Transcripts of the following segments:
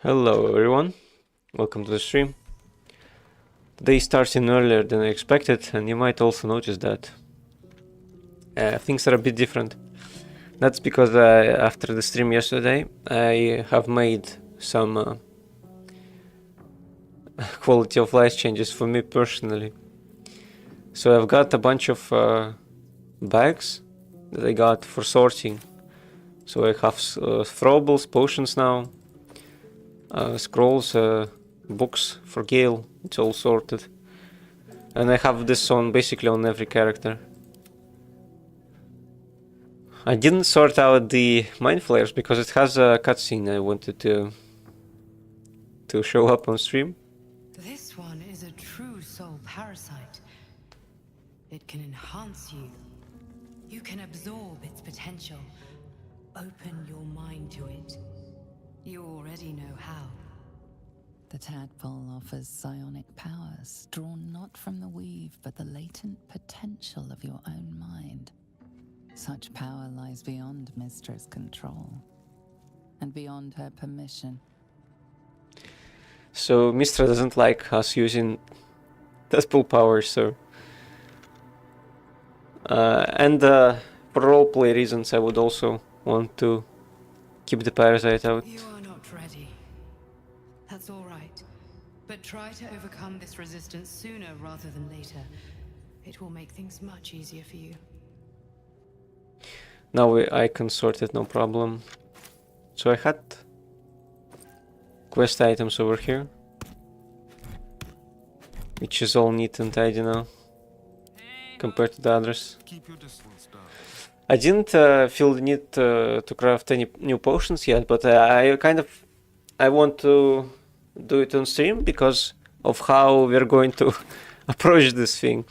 Hello everyone, welcome to the stream. The day starts in earlier than I expected, and you might also notice that things are a bit different. That's because after the stream yesterday, I have made some quality of life changes for me personally. So I've got a bunch of bags that I got for sorting. So I have throwables, potions now, scrolls, books for Gale, it's all sorted. And I have this on basically on every character. I didn't sort out the mind flayers because it has a cutscene I wanted to show up on stream. This one is a true soul parasite. It can enhance you. You can absorb its potential. Open your mind to it. You already know how. The tadpole offers psionic powers, drawn not from the weave, but the latent potential of your own mind. Such power lies beyond Mistress' control, and beyond her permission. So Mistra doesn't like us using tadpole powers, so... and for roleplay reasons, I would also want to keep the parasite out. You are not ready. That's all right. But try to overcome this resistance sooner rather than later. It will make things much easier for you. Now I can sort it, no problem. So I had quest items over here, which is all neat and tidy now, compared to the others. Keep your distance, darling. I didn't feel the need to craft any new potions yet, but I want to do it on stream because of how we're going to approach this thing.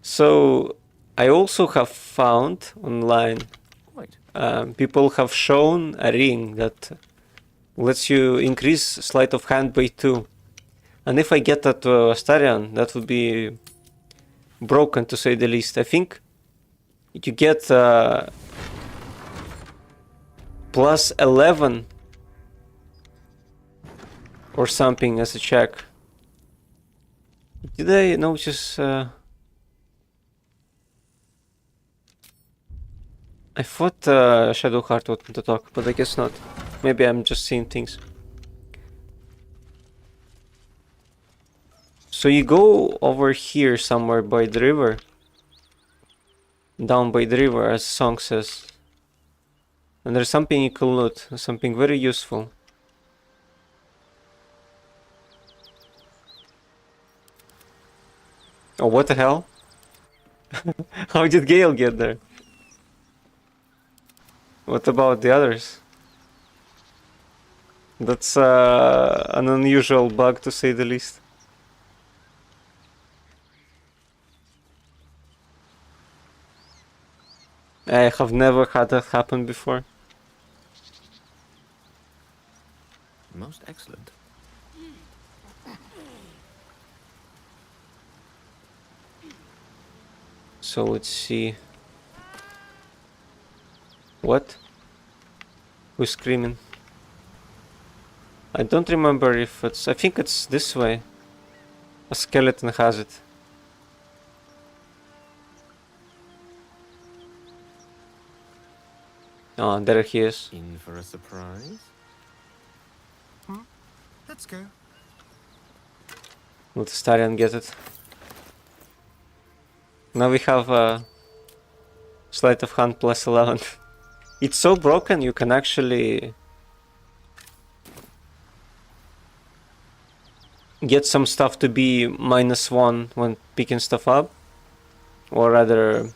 So I also have found online people have shown a ring that lets you increase sleight of hand by 2. And if I get that to Astarion, that would be broken to say the least. I think you get plus 11 or something as a check. Did I notice? I thought Shadowheart wanted to talk, but I guess not. Maybe I'm just seeing things. So you go over here somewhere by the river. Down by the river, as the song says. And there's something you can loot, something very useful. Oh, what the hell? How did Gale get there? What about the others? That's an unusual bug to say the least. I have never had that happen before. Most excellent. So let's see. What? Who's screaming? I don't remember if it's... I think it's this way. A skeleton has it. Oh, there he is. In for a surprise? Let's go. Let Starion get it. Now we have a sleight of hand plus 11. It's so broken you can actually get some stuff to be -1 when picking stuff up, or rather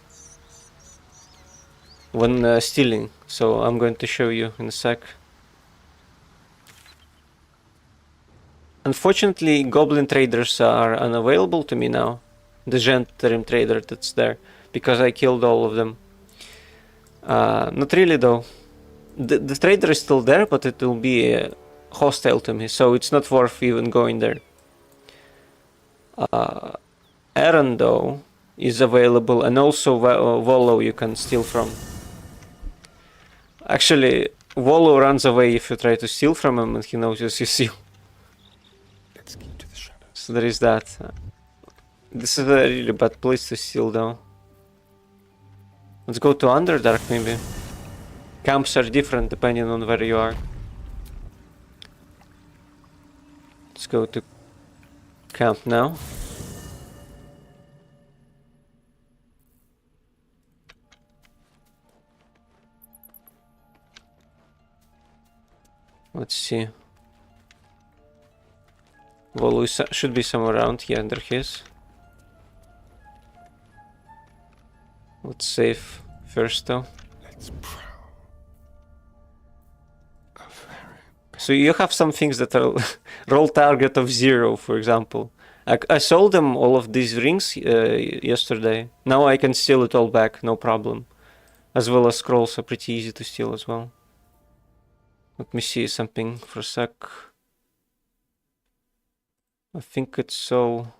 when stealing. So I'm going to show you in a sec. Unfortunately, goblin traders are unavailable to me now. The Gentrim trader that's there, because I killed all of them. Not really though. The trader is still there, but it will be hostile to me, so it's not worth even going there. Aaron though is available, and also Volo you can steal from. Actually, Volo runs away if you try to steal from him, and he notices you steal. Let's keep to the shadows. So there is that. This is a really bad place to steal, though. Let's go to Underdark, maybe. Camps are different depending on where you are. Let's go to camp now. Let's see. Volu should be somewhere around here. There he is. Let's save first, though. Let's prowl. A very So you have some things that are roll target of 0, for example. I sold them all of these rings yesterday. Now I can steal it all back, no problem. As well as scrolls are pretty easy to steal as well. Let me see something for a sec. I think it's all...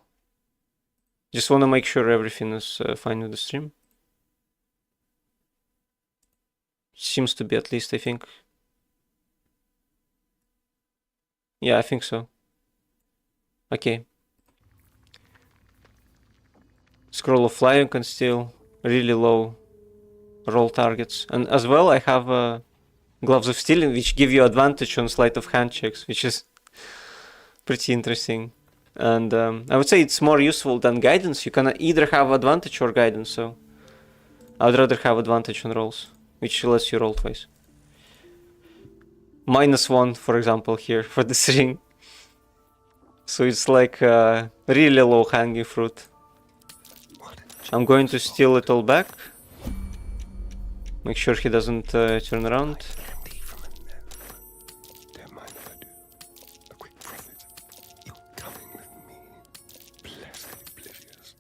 Just want to make sure everything is fine with the stream. Seems to be, at least, I think. Yeah, I think so. Okay. Scroll of Flying can steal really low roll targets. And as well, I have Gloves of Stealing, which give you advantage on sleight of hand checks, which is pretty interesting. And I would say it's more useful than guidance. You can either have advantage or guidance, so I'd rather have advantage on rolls, which lets you roll twice. -1, for example, here for this ring. So it's like really low hanging fruit. I'm going to steal it all back. Make sure he doesn't turn around. empty from a nose. Don't mind if I do. A quick profit. You're coming with me. Blessed oblivious.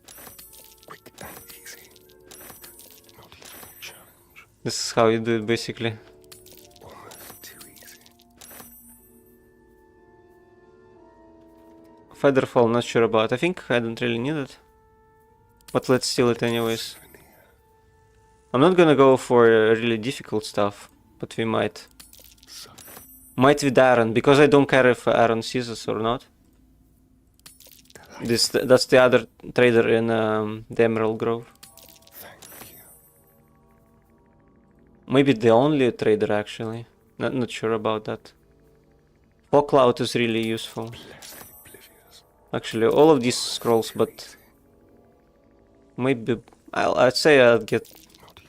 Quick and easy. Not even a challenge. This is how you do it, basically. Almost too easy. Featherfall, not sure about. I think I don't really need it. But let's steal it anyways. I'm not gonna go for really difficult stuff, but we might. Might with Aaron, because I don't care if Aaron sees us or not. That's the other trader in the Emerald Grove. Thank you. Maybe the only trader, actually. Not sure about that. Fog Cloud is really useful. Blessed oblivious. Actually, all of these scrolls, but maybe I'd say I'd get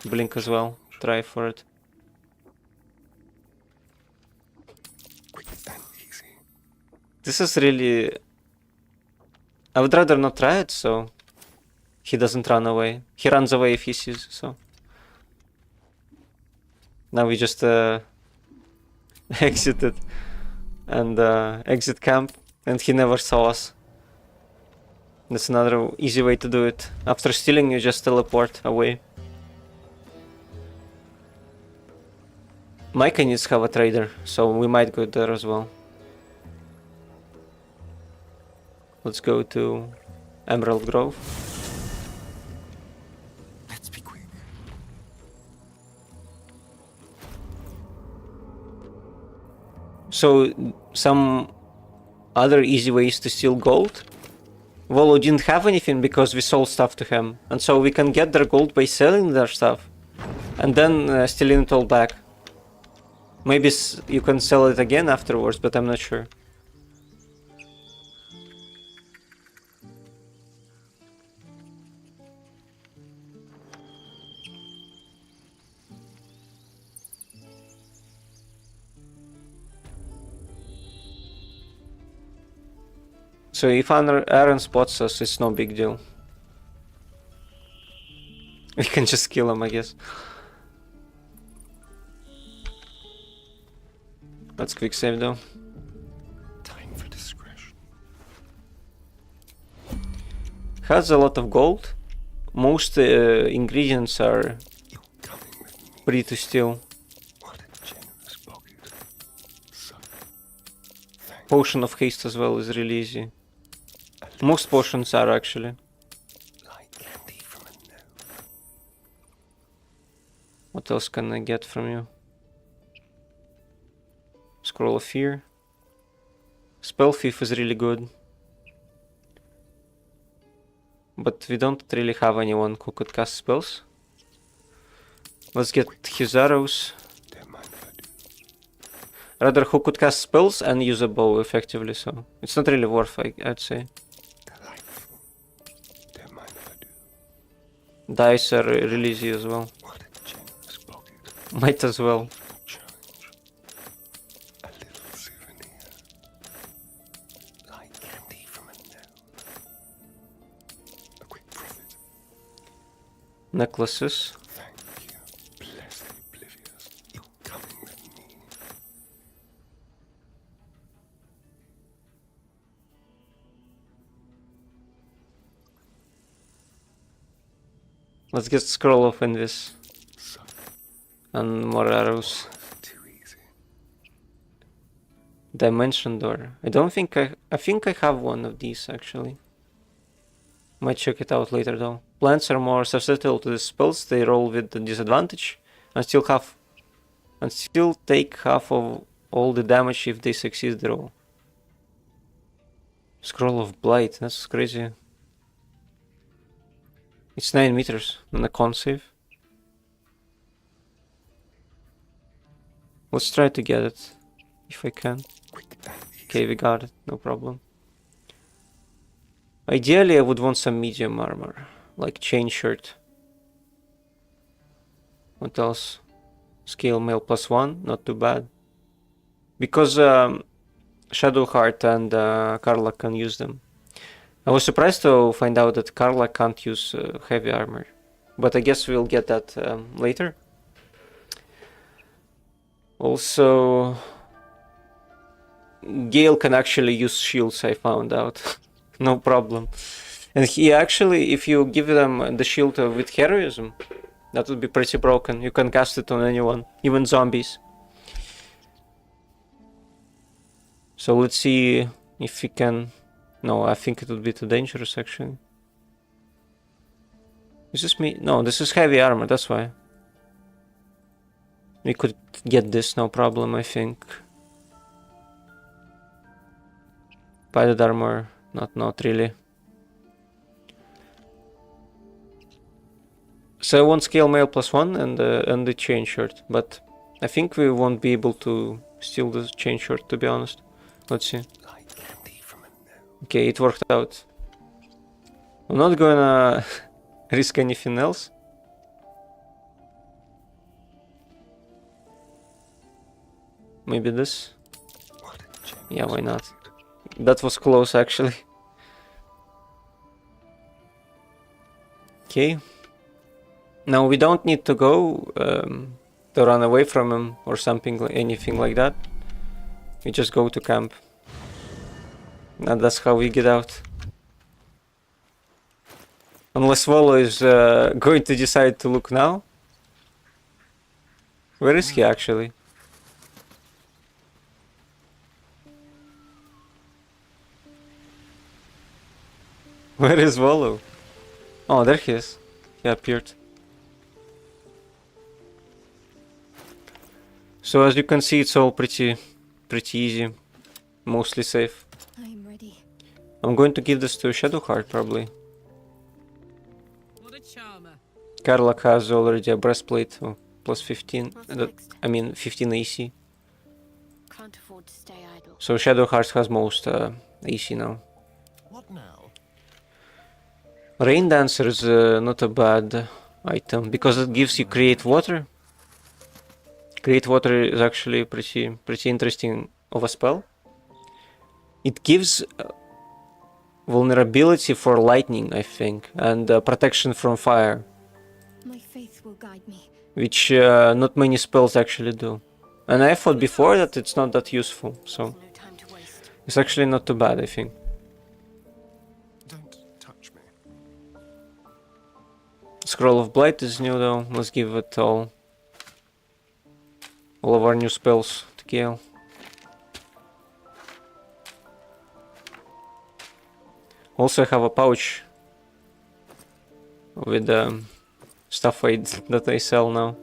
Blink as well. Try for it. Quick and easy. This is really... I would rather not try it, so he doesn't run away. He runs away if he sees, so... Now we just exited and exit camp, and he never saw us. That's another easy way to do it. After stealing, you just teleport away. Micah needs to have a trader, so we might go there as well. Let's go to Emerald Grove. Let's be quick. So, some other easy ways to steal gold. Volo didn't have anything because we sold stuff to him, and so we can get their gold by selling their stuff, and then stealing it all back. Maybe you can sell it again afterwards, but I'm not sure. So if Aaron spots us, it's no big deal. We can just kill him, I guess. Let's quick save though. Time for discretion. Has a lot of gold. Most ingredients are You're coming with me. free to steal. What a generous pocket. So, thank Potion of haste as well is really easy. Most potions are actually. like candy from a nose. What else can I get from you? Scroll of Fear. Spell Thief is really good. But we don't really have anyone who could cast spells. Let's get his arrows. Don't mind if I do. Rather, who could cast spells and use a bow effectively, so it's not really worth, I'd say. Delightful. Don't mind if I do. Dice are really easy as well. What a generous pocket. Might as well. Challenge. A little souvenir. Like candy from a gnome. A quick profit. Necklaces. Thank you. Blessed oblivious. You're coming with me. Let's get Scroll of Invis. So And more arrows. too easy. Dimension Door. I don't think I think I have one of these actually. Might check it out later though. Plants are more susceptible to the spells, they roll with the disadvantage and still take half of all the damage if they succeed the roll. Scroll of Blight, that's crazy. It's 9 meters and a con save. Let's try to get it if I can. Quick and easy. Okay, we got it, no problem. Ideally, I would want some medium armor, like chain shirt. What else? Scale mail +1, not too bad. Because Shadowheart and Carla can use them. I was surprised to find out that Carla can't use heavy armor, but I guess we'll get that later. Also, Gale can actually use shields, I found out. No problem. And he actually, if you give them the shield with heroism, that would be pretty broken. You can cast it on anyone, even zombies. So let's see if we can... No, I think it would be too dangerous actually. Is this me? No, this is heavy armor, that's why. We could get this, no problem, I think. Padded armor, not really. So I want scale mail +1 and the chain shirt, but I think we won't be able to steal the chain shirt, to be honest. Let's see. Like candy from a gnome. Okay, it worked out. I'm not gonna risk anything else. Maybe this? What a generous Yeah, why not? pocket. That was close actually. Okay. Now we don't need to go to run away from him or something, anything like that. We just go to camp. And that's how we get out. Unless Volo is going to decide to look now. Where is he actually? Where is Volo? Oh, there he is. He appeared. So as you can see, it's all pretty easy, mostly safe. I'm ready. I'm going to give this to Shadowheart probably. What a charmer. Karlak has already a breastplate, oh, plus 15. What's That, next? I mean 15 AC. Can't afford to stay idle. So Shadowheart has most AC now. What now? Rain Dancer is not a bad item because it gives you Create Water. Create Water is actually pretty interesting of a spell. It gives vulnerability for lightning, I think, and protection from fire, My faith will guide me. which not many spells actually do. And I thought before that it's not that useful, so No time to waste. it's actually not too bad, I think. Don't touch me. Scroll of Blight is new though. Let's give it all of our new spells to Gale. Also I have a pouch with stuff that I sell now.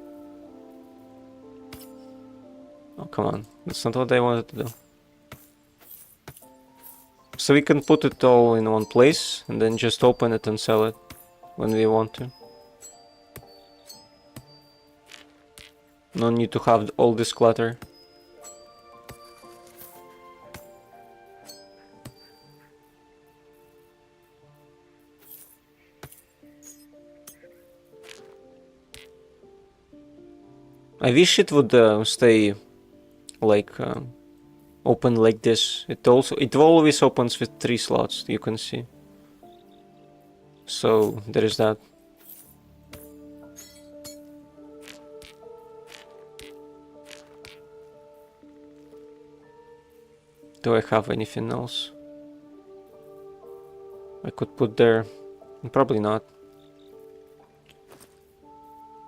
Oh, come on. That's not what I wanted to do. So we can put it all in one place and then just open it and sell it when we want to. No need to have all this clutter. I wish it would stay like open like this. It always opens with 3 slots, you can see. So there is that. Do I have anything else I could put there? Probably not.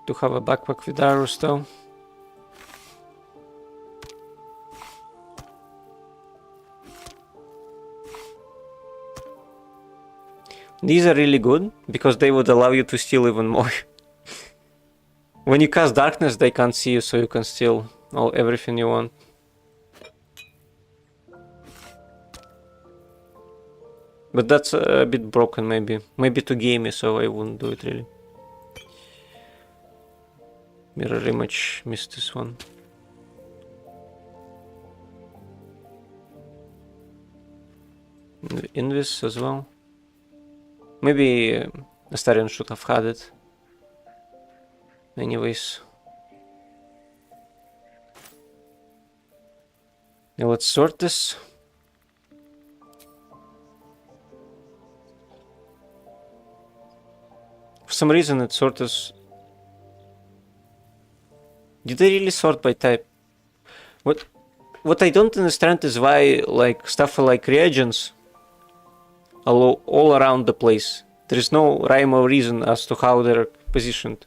Do have a backpack with arrows though. These are really good because they would allow you to steal even more. When you cast darkness, they can't see you, so you can steal everything you want. But that's a bit broken, maybe. Maybe too gamey, so I wouldn't do it really. Mirror image, missed this one. Invis as well. Maybe Astarion should have had it. Anyways. Now let's sort this. For some reason it sorted us. Did they really sort by type? What I don't understand is why like stuff like reagents all around the place. There is no rhyme or reason as to how they're positioned.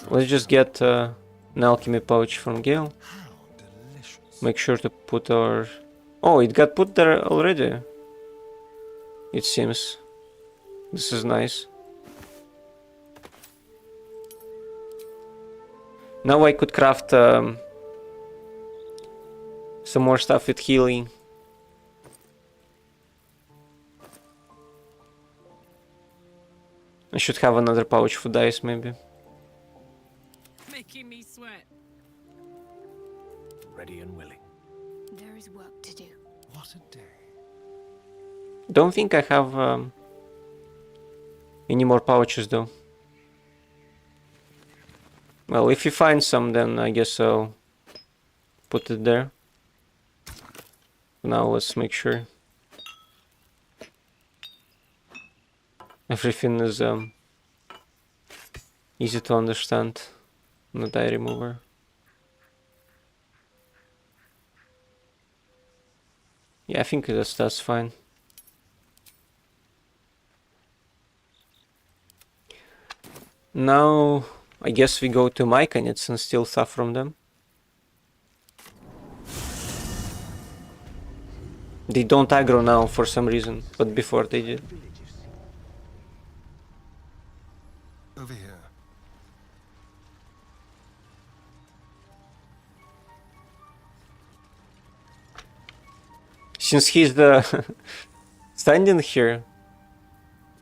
Let's just get an alchemy pouch from Gale. Make sure to put our... Oh, it got put there already. It seems. This is nice. Now I could craft some more stuff with healing. I should have another pouch for dice, maybe. Making me sweat. Ready and willing. There is work to do. What a day. Don't think I have any more pouches though. Well, if you find some, then I guess I'll put it there. Now let's make sure everything is easy to understand on the die remover. Yeah, I think that's fine. Now I guess we go to Myconids and steal stuff from them. They don't aggro now for some reason, but before they did. Over here. Since he's the standing here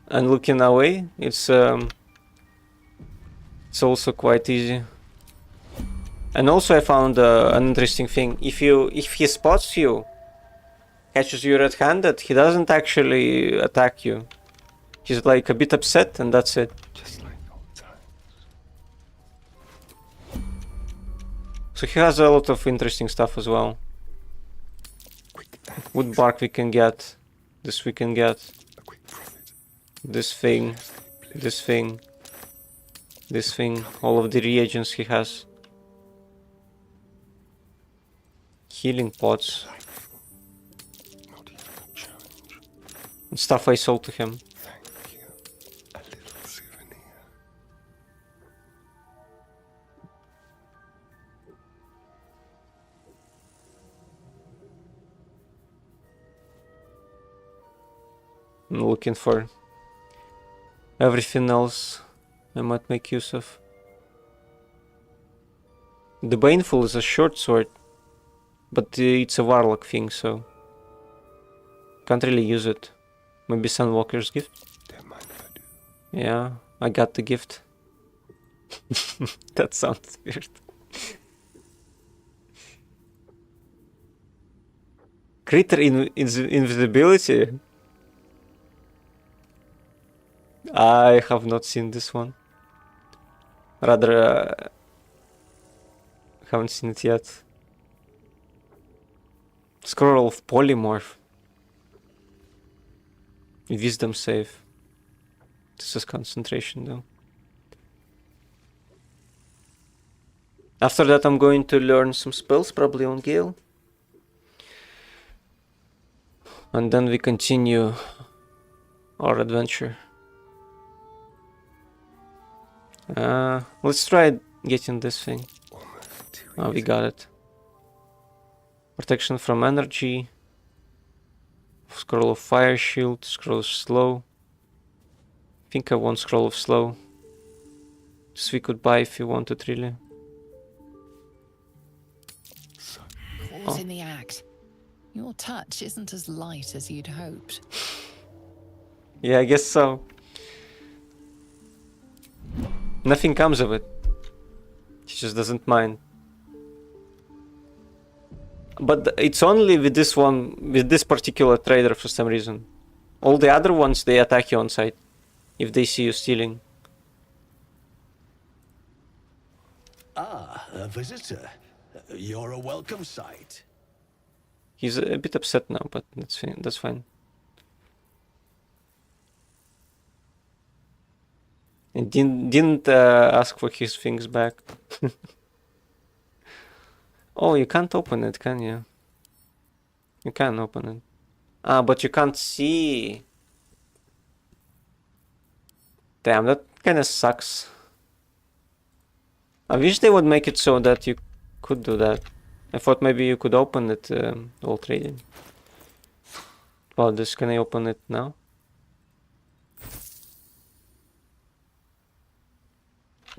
and looking away, it's also quite easy. And also I found an interesting thing. If he spots you, catches you red-handed, he doesn't actually attack you. He's like a bit upset and that's it. Just like old times. So he has a lot of interesting stuff as well. Quick and Wood bark we can get. This we can get. a quick profit. This thing. This thing. This thing. All of the reagents he has. Healing pots. Delightful. Not even a challenge. And stuff I sold to him. Thank you. A little souvenir. I'm looking for everything else I might make use of. The Baneful is a short sword, but it's a warlock thing, so can't really use it. Maybe Sunwalker's gift? Don't mind if I do. Yeah, I got the gift. That sounds weird. Critter invisibility? I have not seen this one. Rather, haven't seen it yet. Scroll of Polymorph. Wisdom save. This is concentration though. After that I'm going to learn some spells, probably on Gale. And then we continue our adventure. Let's try getting this thing. Almost too Oh, we easy. got it. Protection from energy. Scroll of fire shield. Scroll of slow. I think I want scroll of slow. This we could buy if you wanted really. Caught in the act. Your touch isn't as light as you'd hoped. Yeah, I guess so. Nothing comes of it. He just doesn't mind. But it's only with this one, with this particular trader for some reason. All the other ones, they attack you on sight. If they see you stealing. Ah, a visitor. You're a welcome sight. He's a bit upset now, but that's fine. And didn't ask for his things back. Oh, you can't open it, can you? You can open it. Ah, but you can't see. Damn, that kind of sucks. I wish they would make it so that you could do that. I thought maybe you could open it while trading. Oh, can I open it now?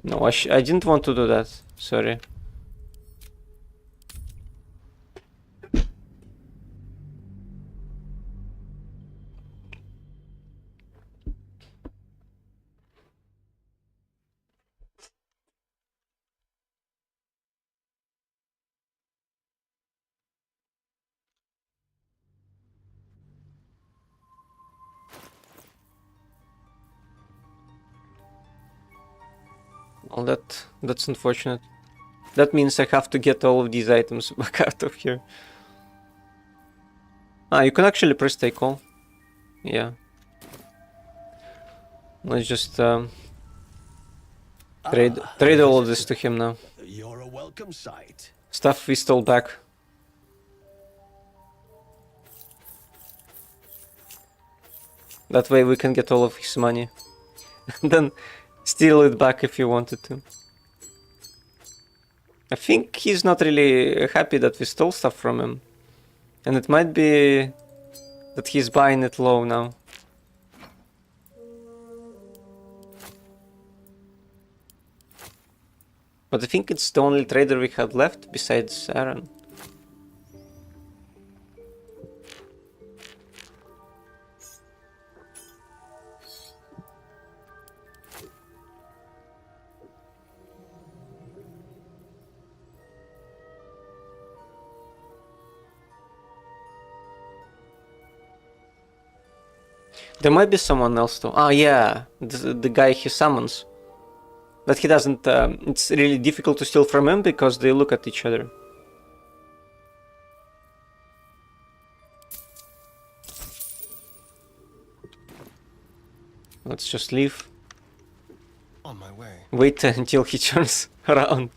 No, I didn't want to do that. Sorry. Well, that's unfortunate. That means I have to get all of these items back out of here. Ah, you can actually press take all. Yeah. Let's just trade all of this to him now. You're a welcome sight. Stuff we stole back. That way we can get all of his money. And then steal it back if you wanted to. I think he's not really happy that we stole stuff from him. And it might be that he's buying it low now. But I think it's the only trader we had left besides Aaron. There might be someone else too. Ah, yeah, the guy he summons. But he doesn't. It's really difficult to steal from him because they look at each other. Let's just leave. On my way. Wait until he turns around.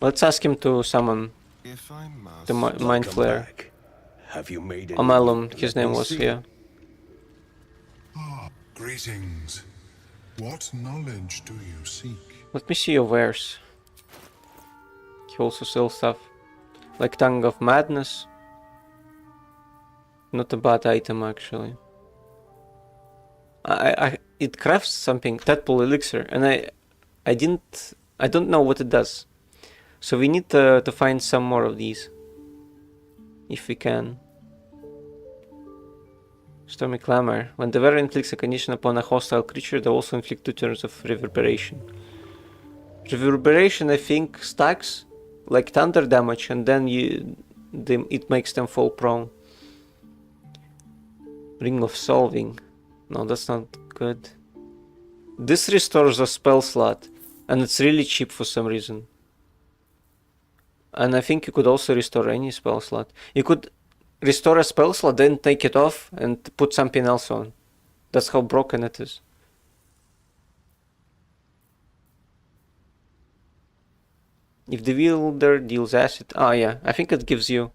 Let's ask him to summon If I must. the Mind Welcome Flare. back. Have you made any? Amalum, Let his me name was see. here. Greetings. What knowledge do you seek? Let me see your wares. He also sells stuff. Like Tongue of Madness. Not a bad item actually. It crafts something, tadpole elixir, and I don't know what it does. So we need to find some more of these. If we can. Stormy Clamor. When the wearer inflicts a condition upon a hostile creature, they also inflict 2 turns of reverberation. Reverberation, I think, stacks like thunder damage, and then it makes them fall prone. Ring of Solving. No, that's not good. This restores a spell slot, and it's really cheap for some reason. And I think you could also restore any spell slot. You could restore a spell slot, then take it off and put something else on. That's how broken it is. If the wielder deals acid... Oh yeah, I think it gives you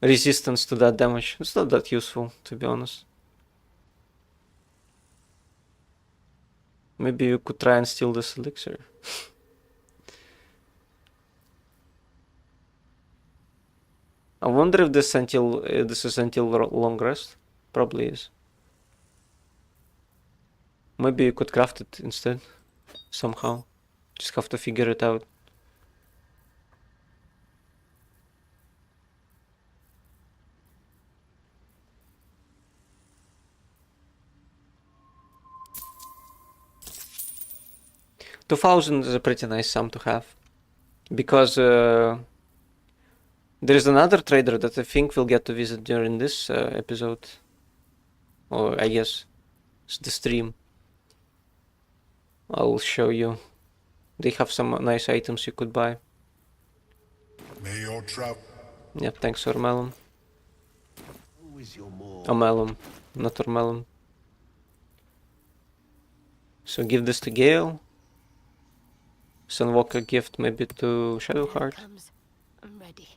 resistance to that damage. It's not that useful, to be honest. Maybe you could try and steal this elixir. I wonder if this is until long rest. Probably is. Maybe you could craft it instead. Somehow. Just have to figure it out. $2,000 is a pretty nice sum to have. Because there is another trader that I think we'll get to visit during this episode. Or I guess it's the stream. I'll show you. They have some nice items you could buy. May your travel. Yeah, thanks Ormelum. Who is your more Omelum, not Ormelum. So give this to Gale. Sunwalker gift maybe to Shadowheart. Comes. I'm ready.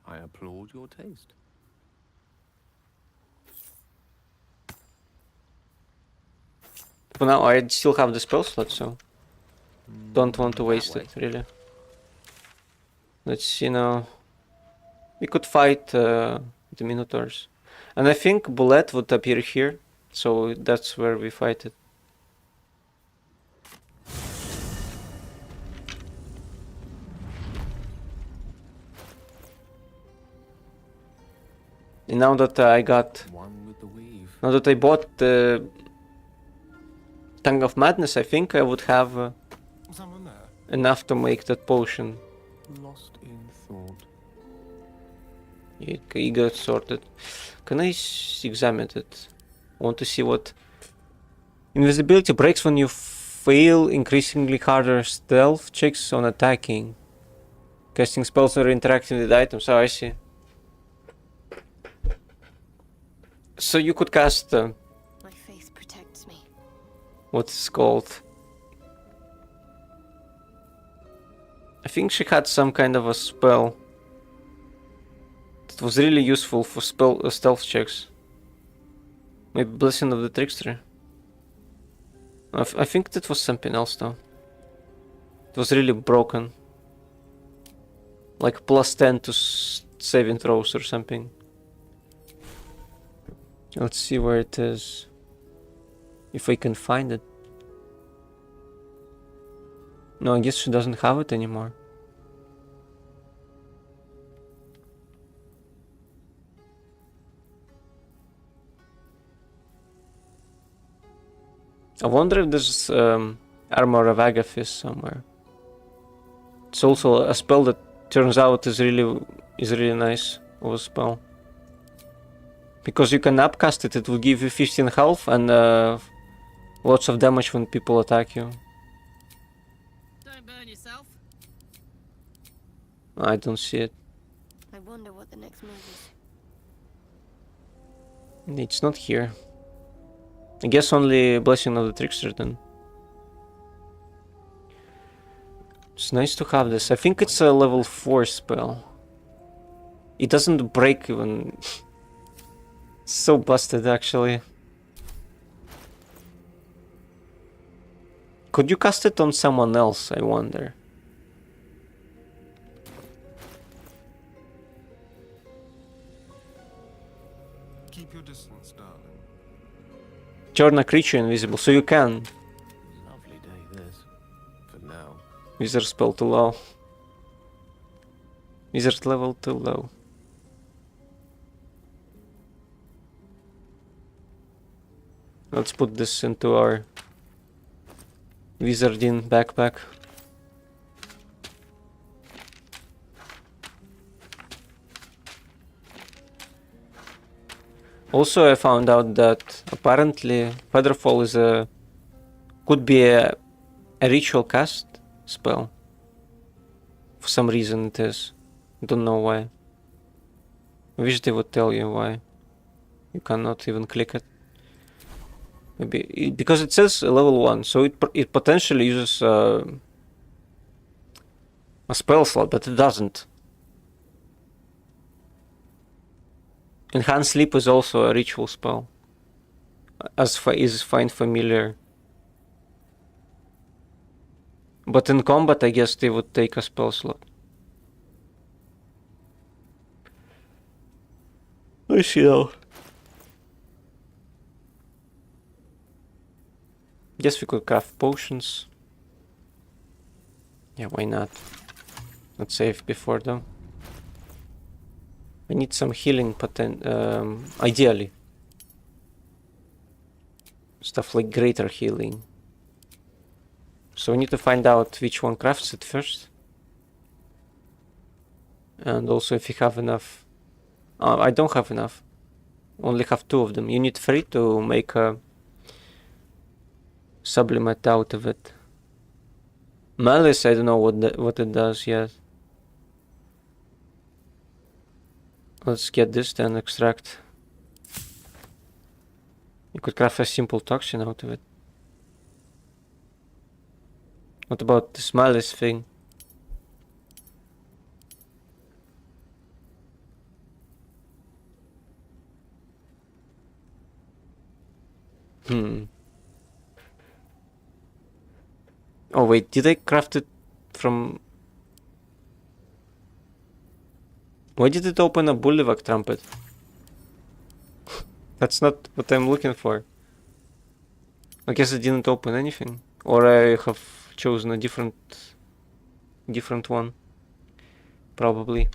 I applaud your taste. For now I still have the spell slot, so don't want to waste it, really. Let's see now. We could fight the Minotaurs. And I think Bullet would appear here, so that's where we fight it. And now that I got... One with the weave. Now that I bought the Tongue of Madness, I think I would have Someone there? enough to make that potion. Lost in thought. You got sorted. Can I examine it? I want to see what... Invisibility breaks when you fail increasingly harder stealth checks on attacking. Casting spells or interacting with items. Oh, I see. So you could cast... My faith protects me. what's called... I think she had some kind of a spell that was really useful for stealth checks. Maybe Blessing of the Trickster. I think that was something else though. It was really broken. Like +10 to saving throws or something. Let's see where it is. If I can find it. No, I guess she doesn't have it anymore. I wonder if there's Armor of Agathis somewhere. It's also a spell that turns out is really nice of a spell. Because you can upcast it, it will give you 15 health and lots of damage when people attack you. Don't burn yourself. I don't see it. I wonder what the next move is. It's not here. I guess only Blessing of the Trickster then. It's nice to have this. I think it's a level 4 spell. It doesn't break even. It's so busted actually. Could you cast it on someone else, I wonder? Keep your distance, darling. Turn a creature invisible, so you can. Lovely day, this. For now. Wizard spell too low. Wizard level too low. Let's put this into our wizarding backpack. Also, I found out that apparently Featherfall is could be a ritual cast spell. For some reason it is. Don't know why. I wish they would tell you why. You cannot even click it. Maybe because it says level 1, so it potentially uses a spell slot, but it doesn't. Enhanced Sleep is also a ritual spell, as is Find Familiar. But in combat, I guess they would take a spell slot. I see now. Guess we could craft potions. Yeah, why not? Let's save before though. I need some healing ideally. Stuff like greater healing. So we need to find out which one crafts it first. And also if you have enough. I don't have enough. Only have 2 of them. You need 3 to make a sublimate out of it. Malice, I don't know what it does yet. Let's get this then, extract. You could craft a simple toxin out of it. What about this malice thing? Oh wait, did I craft it from... Why did it open a Bullywug trumpet? That's not what I'm looking for. I guess it didn't open anything. Or I have chosen a different one. Probably.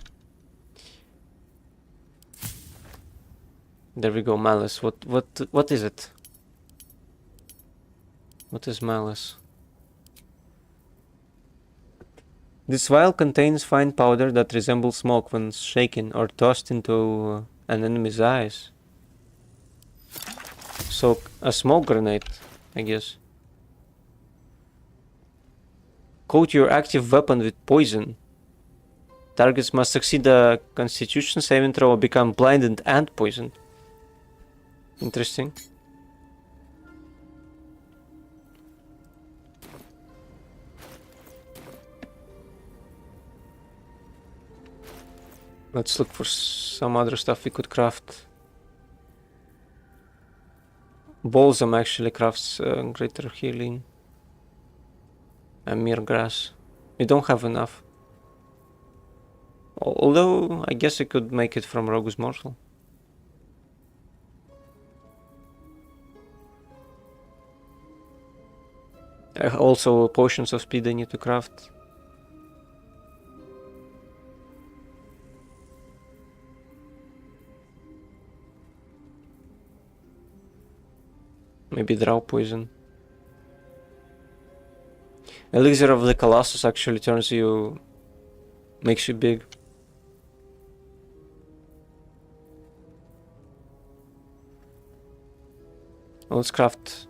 There we go, malice. What is it? What is malice? This vial contains fine powder that resembles smoke when shaken or tossed into an enemy's eyes. So, a smoke grenade, I guess. Coat your active weapon with poison. Targets must succeed a Constitution saving throw or become blinded and poisoned. Interesting. Let's look for some other stuff we could craft. Balsam actually crafts greater healing. And mere grass. We don't have enough. Although, I guess I could make it from Rogue's Morsel. Also, potions of speed I need to craft. Maybe Drow Poison. Elixir of the Colossus actually turns you... makes you big. Let's craft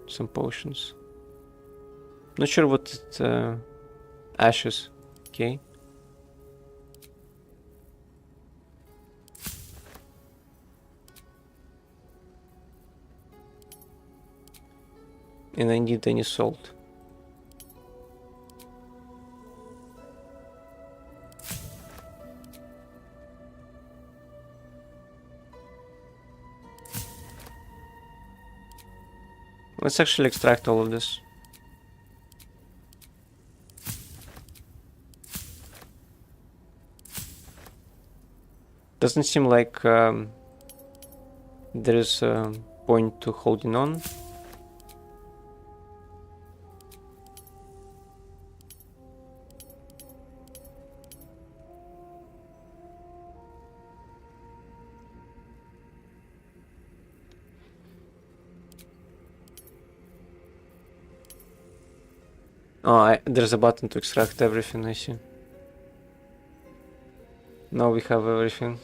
some potions. Not sure what it... ashes. Okay. And I need any salt. Let's actually extract all of this. Doesn't seem like there is a point to holding on. Oh, there's a button to extract everything, I see. Now we have everything.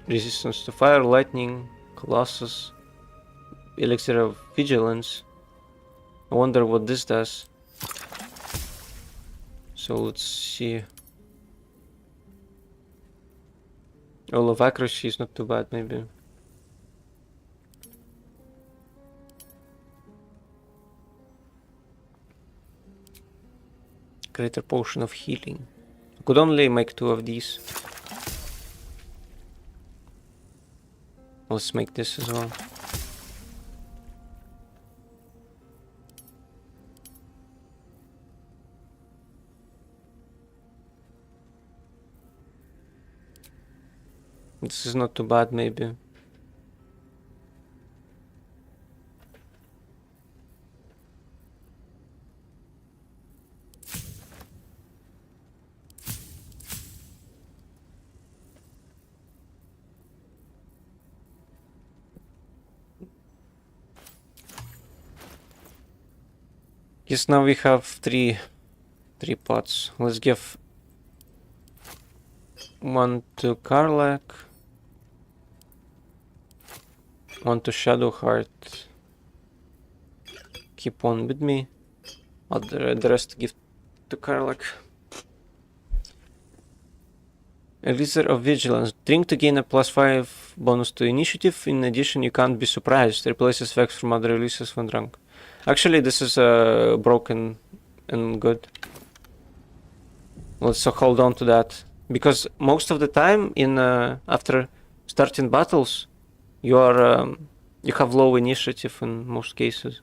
Resistance to fire, lightning, colossus, elixir of vigilance. I wonder what this does. So let's see. All of accuracy is not too bad, maybe. Greater potion of healing. I could only make 2 of these. Let's make this as well. This is not too bad, maybe. Yes, now we have three pots. Let's give 1 to Karlak, 1 to Shadowheart. Keep one with me. The rest give to Karlak. Elixir of Vigilance. Drink to gain a +5 bonus to initiative. In addition, you can't be surprised. Replaces effects from other releases when drunk. Actually, this is broken and good. Let's hold on to that. Because most of the time, in after starting battles, you have low initiative in most cases.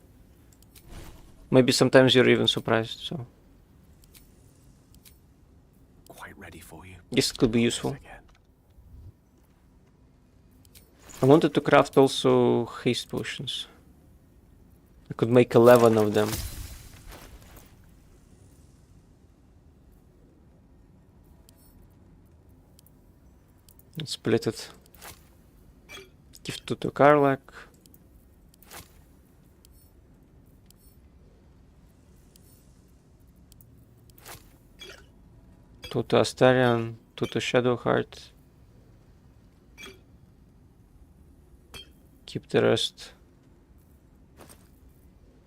Maybe sometimes you're even surprised. So Quite ready for you. this could be useful. I wanted to craft also haste potions. I could make 11 of them. Let's split it. Give 2 to Karlak. Two to Astarion, 2 to Shadowheart. Keep the rest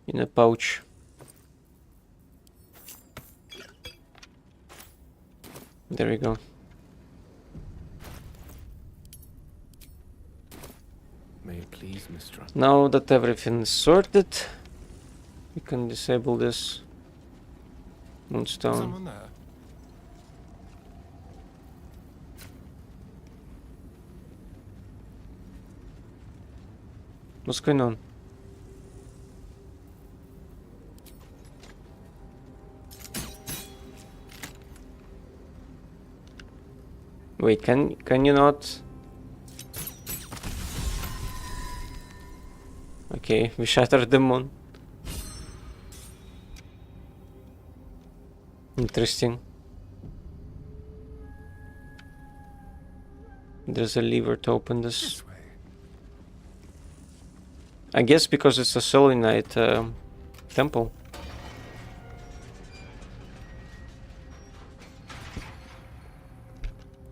in a pouch. There we go. May it please, Mistress. Now that everything is sorted, we can disable this moonstone. Someone there? What's going on? Wait, can you not? Okay, we shattered the moon. Interesting. There's a lever to open this. This way. I guess because it's a selenite temple.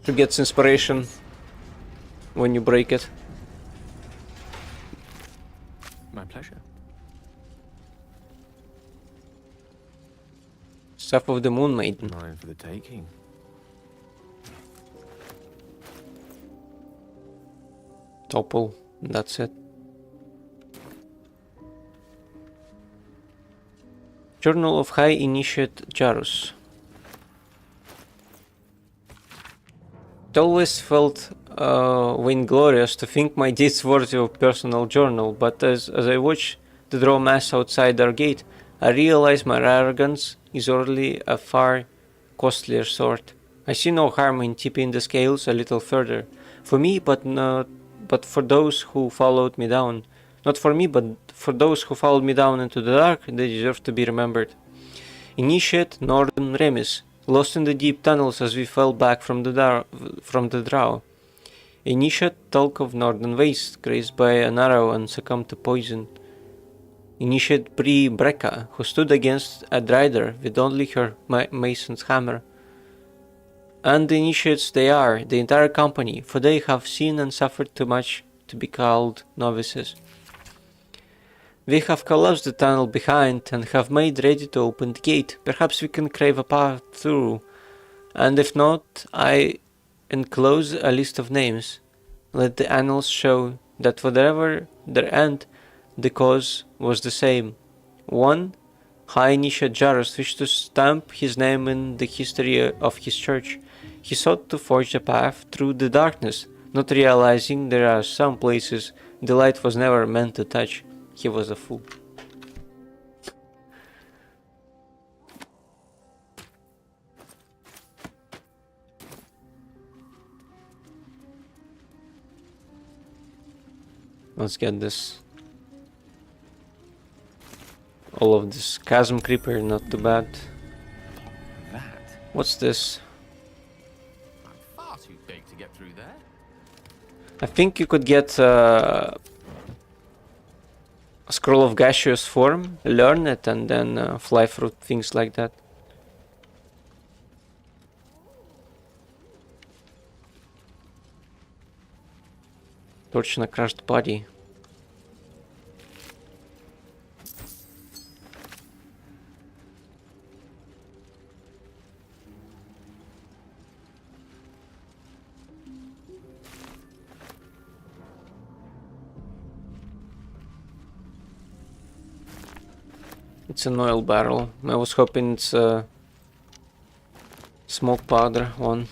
It gets inspiration when you break it. My pleasure. Staff of the Moon Maiden. Mine for the taking. Topple. That's it. Journal of High Initiate Jarus. It always felt vainglorious to think my deeds worthy of personal journal, but as I watch the draw mass outside our gate, I realize my arrogance is only a far costlier sword. I see no harm in tipping the scales a little further. For me, but for those who followed me down. Not for me, but for those who followed me down into the dark, they deserve to be remembered. Initiate Northern Remis, lost in the deep tunnels as we fell back from the drow. Initiate Talk of Northern Waste, grazed by an arrow and succumbed to poison. Initiate Bree Brecca, who stood against a Drider with only her mason's hammer. And the initiates they are, the entire company, for they have seen and suffered too much to be called novices. We have collapsed the tunnel behind and have made ready to open the gate. Perhaps we can crave a path through, and if not, I enclose a list of names. Let the annals show that whatever their end, the cause was the same. 1. High Initiate Jaros wished to stamp his name in the history of his church. He sought to forge a path through the darkness, not realizing there are some places the light was never meant to touch. He was a fool. Let's get this. All of this chasm creeper, not too bad. That? What's this? I'm far too big to get through there. I think you could get a scroll of gaseous form, learn it, and then fly through things like that. Torch in a crushed body. It's an oil barrel. I was hoping it's a smoke powder one.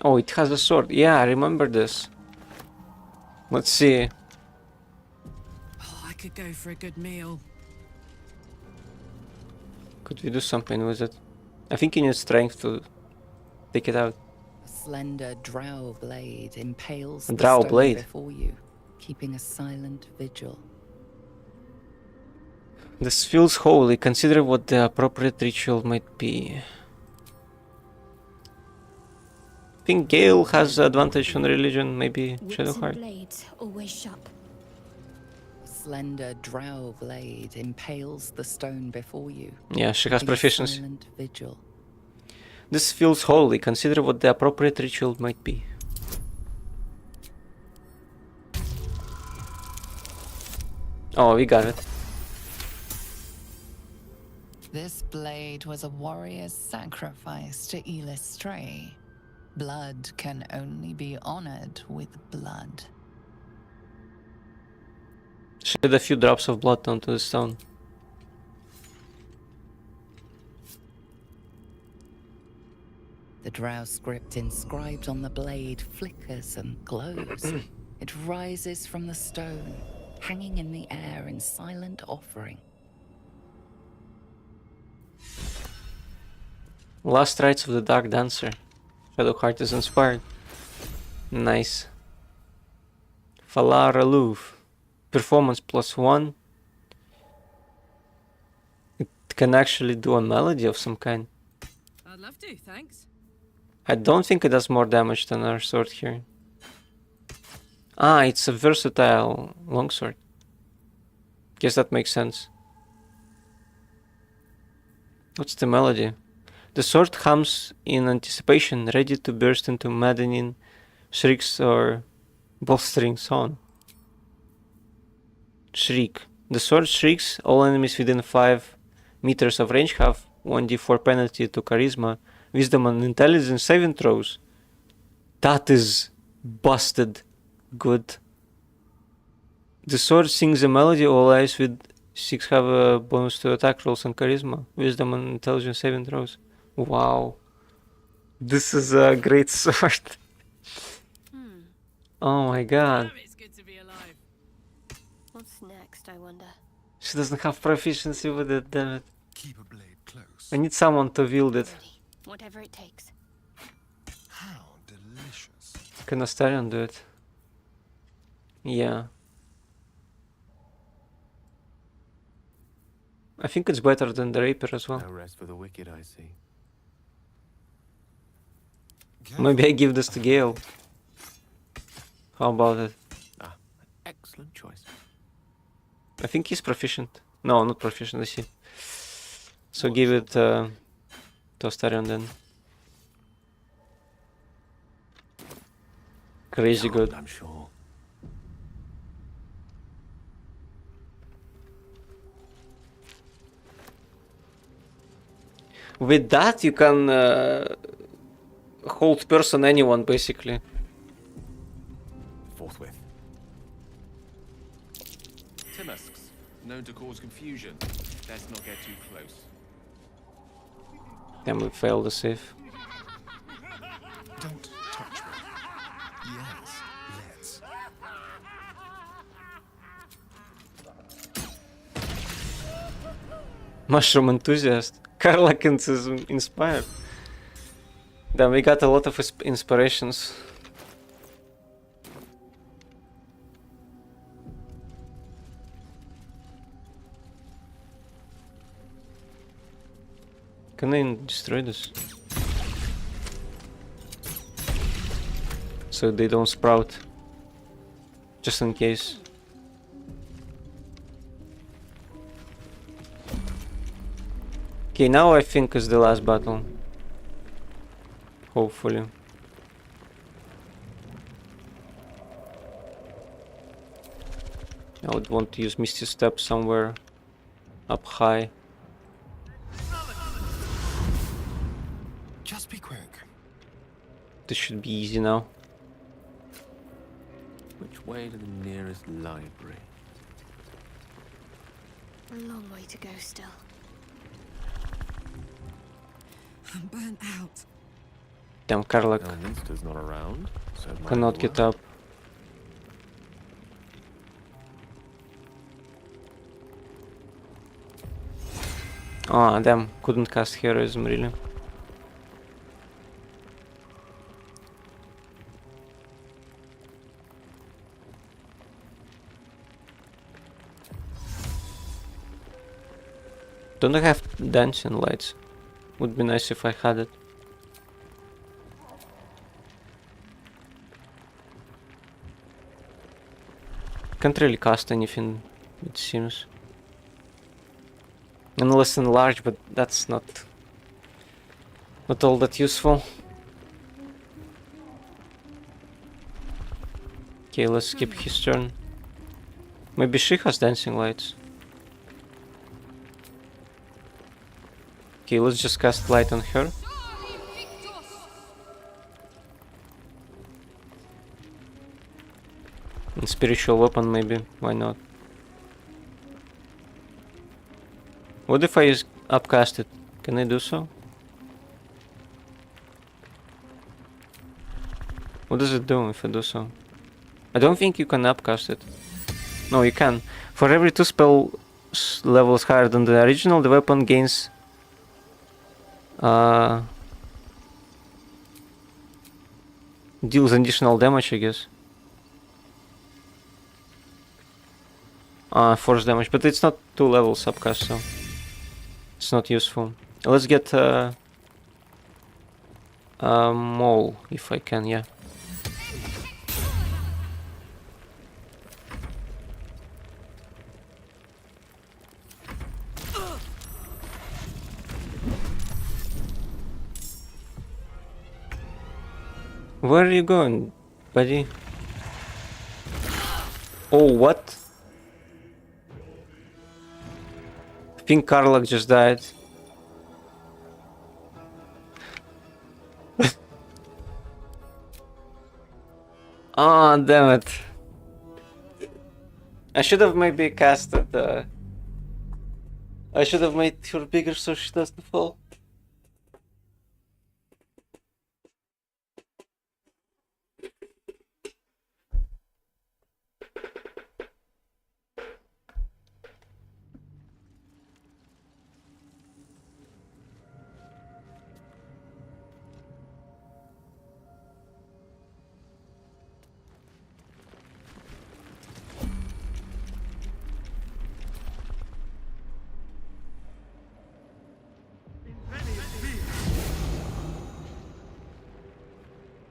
Oh, it has a sword. Yeah, I remember this. Let's see. Oh, I could go for a good meal. Could we do something with it? I think you need strength to take it out. A slender drow blade impales the Drow stone blade? before you, keeping a silent vigil. This feels holy. Consider what the appropriate ritual might be. I think Gale has advantage on religion, maybe Shadowheart. blades always sharp. A slender drow blade impales the stone before you, Yeah, she has keeping a proficiency. silent vigil. This feels holy. Consider what the appropriate ritual might be. Oh, we got it. This blade was a warrior's sacrifice to Elis Stray. Blood can only be honored with blood. Shed a few drops of blood onto the stone. The drow script inscribed on the blade flickers and glows. It rises from the stone, hanging in the air in silent offering. Last rites of the Dark Dancer. Shadowheart is inspired. Nice. Falar Aloof. Performance +1. It can actually do a melody of some kind. I'd love to, thanks. I don't think it does more damage than our sword here. Ah, it's a versatile longsword. Guess that makes sense. What's the melody? The sword hums in anticipation, ready to burst into maddening shrieks or bolstering song. Shriek. The sword shrieks. All enemies within 5 meters of range have 1d4 penalty to charisma, wisdom and intelligence saving throws. That is busted good. The sword sings a melody all eyes with 6 have a bonus to attack rolls and charisma, wisdom and intelligence saving throws. Wow. This is a great sword. Oh my god. Damn, it's good to be alive. What's next, I wonder? She doesn't have proficiency with it, damn it. Keep a blade close. I need someone to wield it. Ready. Whatever it takes. How delicious. Can Astarion do it? Yeah. I think it's better than the rapier as well. No rest for the wicked, I see. Maybe I give this to Gale. How about it? Ah, excellent choice. I think he's proficient. No, not proficient, I see. So give it to Astarion then. Crazy good. I'm sure. With that you can hold person anyone basically. Forthwith. Timusks, known to cause confusion. Let's not get too close. Then we failed the save. Don't touch me. Yes, let's. Mushroom enthusiast. Carlakins is inspired. Then we got a lot of inspirations. Can I destroy this? So they don't sprout. Just in case. Okay, now I think is the last battle. Hopefully. I would want to use Misty Step somewhere up high. Just be quick. This should be easy now. Which way to the nearest library? A long way to go still. I'm burnt out. Damn, Karlak Elminster's not around, so it might cannot as get well. up. Ah, damn, couldn't cast heroism really. Don't I have dancing lights? Would be nice if I had it. Can't really cast anything, it seems. Unless enlarge, but that's not all that useful. Okay, let's skip his turn. Maybe she has dancing lights. Okay, let's just cast light on her. And spiritual weapon maybe, why not? What if I use upcast it? Can I do so? What does it do if I do so? I don't think you can upcast it. No, you can. For every 2 spell levels higher than the original, the weapon gains deals additional damage, I guess. Force damage, but it's not 2 levels upcast, so it's not useful. Let's get mole if I can, yeah. Where are you going, buddy? Oh, what? I think Karlak just died. Ah, damn it. I should have maybe casted I should have made her bigger so she doesn't fall.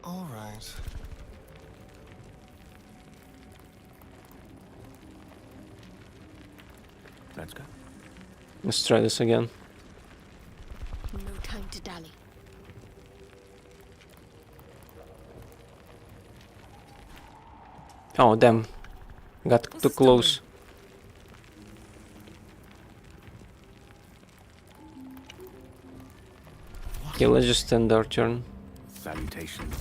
All right. Let's go. Let's try this again. No time to dally. Oh damn. Got What's too the close. story? Okay, let's just end our turn. Salutations.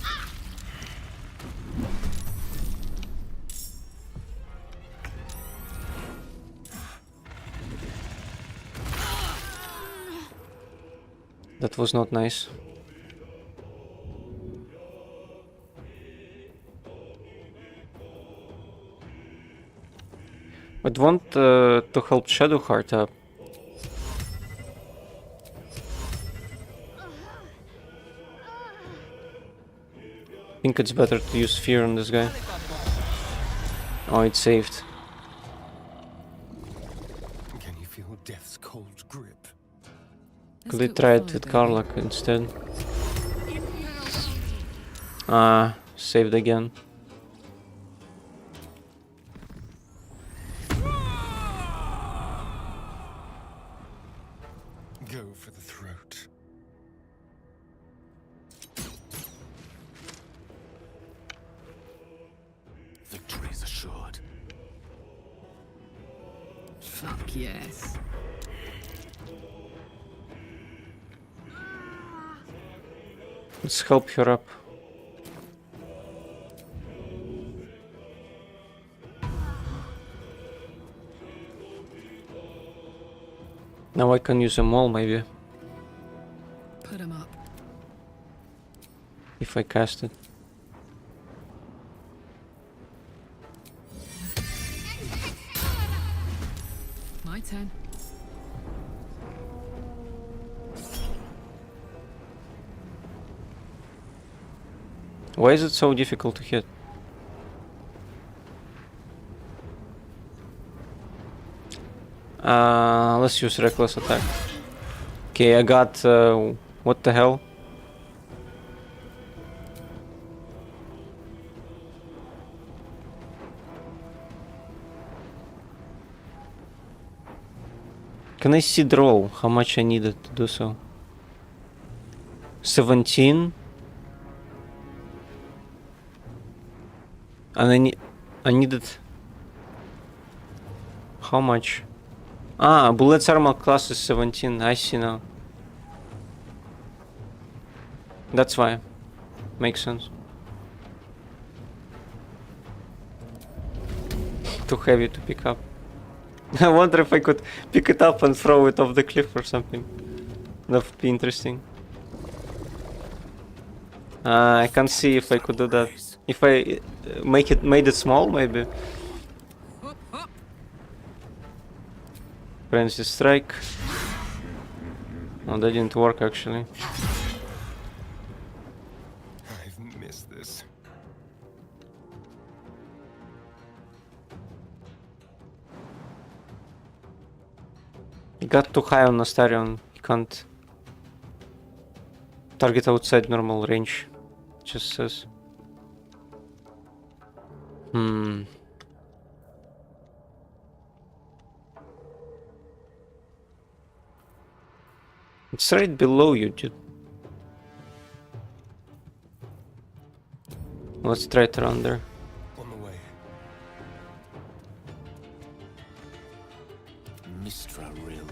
That was not nice. I'd want to help Shadowheart up. I think it's better to use fear on this guy. Oh, it's saved. Can you feel death's cold grip? Could we try it with Karlak instead? Saved again. Go for the throat. Victory is assured. Fuck yes. Let's help her up. Now I can use them all, maybe, Put him up. if I cast it. My turn. Why is it so difficult to hit? Let's use reckless attack. Okay, I got what the hell? Can I see the roll? How much I needed to do so? 17. And I needed how much? Bullet's armor class is 17. I see now. That's why. Makes sense. Too heavy to pick up. I wonder if I could pick it up and throw it off the cliff or something. That would be interesting. I can't see if I could do that. If I made it small, maybe. Frenzy strike. Oh, that didn't work actually. I've missed this. He got too high on Astarion. He can't target outside normal range. Just says. It's right below you, dude. Let's try it around there. On the way. Mistra Rill.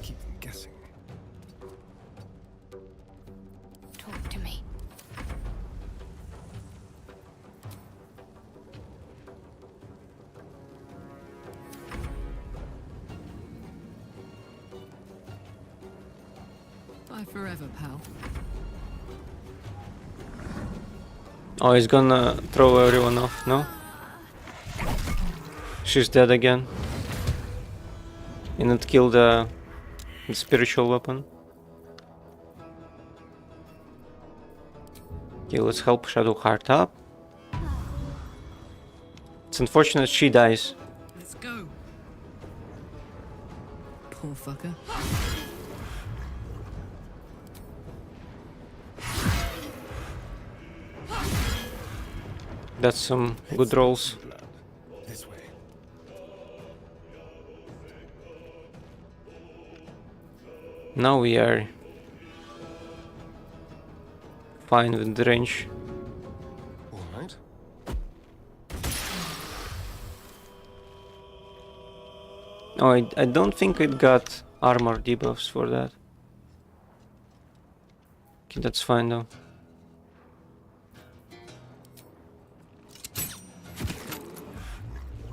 Keep them guessing. Talk to me. Bye forever, pal. Oh, he's gonna throw everyone off, no? She's dead again. And it killed the spiritual weapon. Okay, let's help Shadowheart up. It's unfortunate she dies. Let's go. Poor fucker. That's some good rolls. Blood. This way. Now we are fine with the range. All right. Oh, I don't think it got armor debuffs for that. Okay, that's fine though.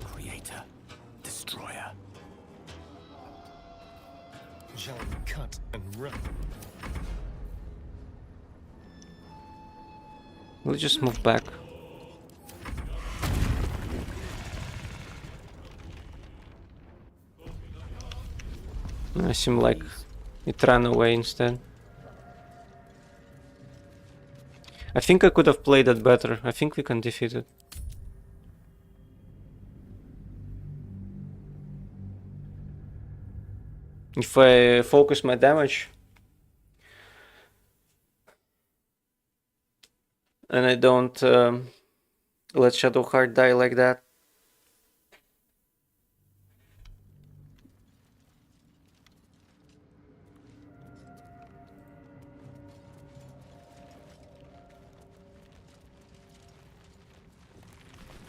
Creator. Destroyer. Shall we cut and run? We'll just move back. I seem like it ran away instead. I think I could have played it better. I think we can defeat it. If I focus my damage and I don't let Shadowheart die like that.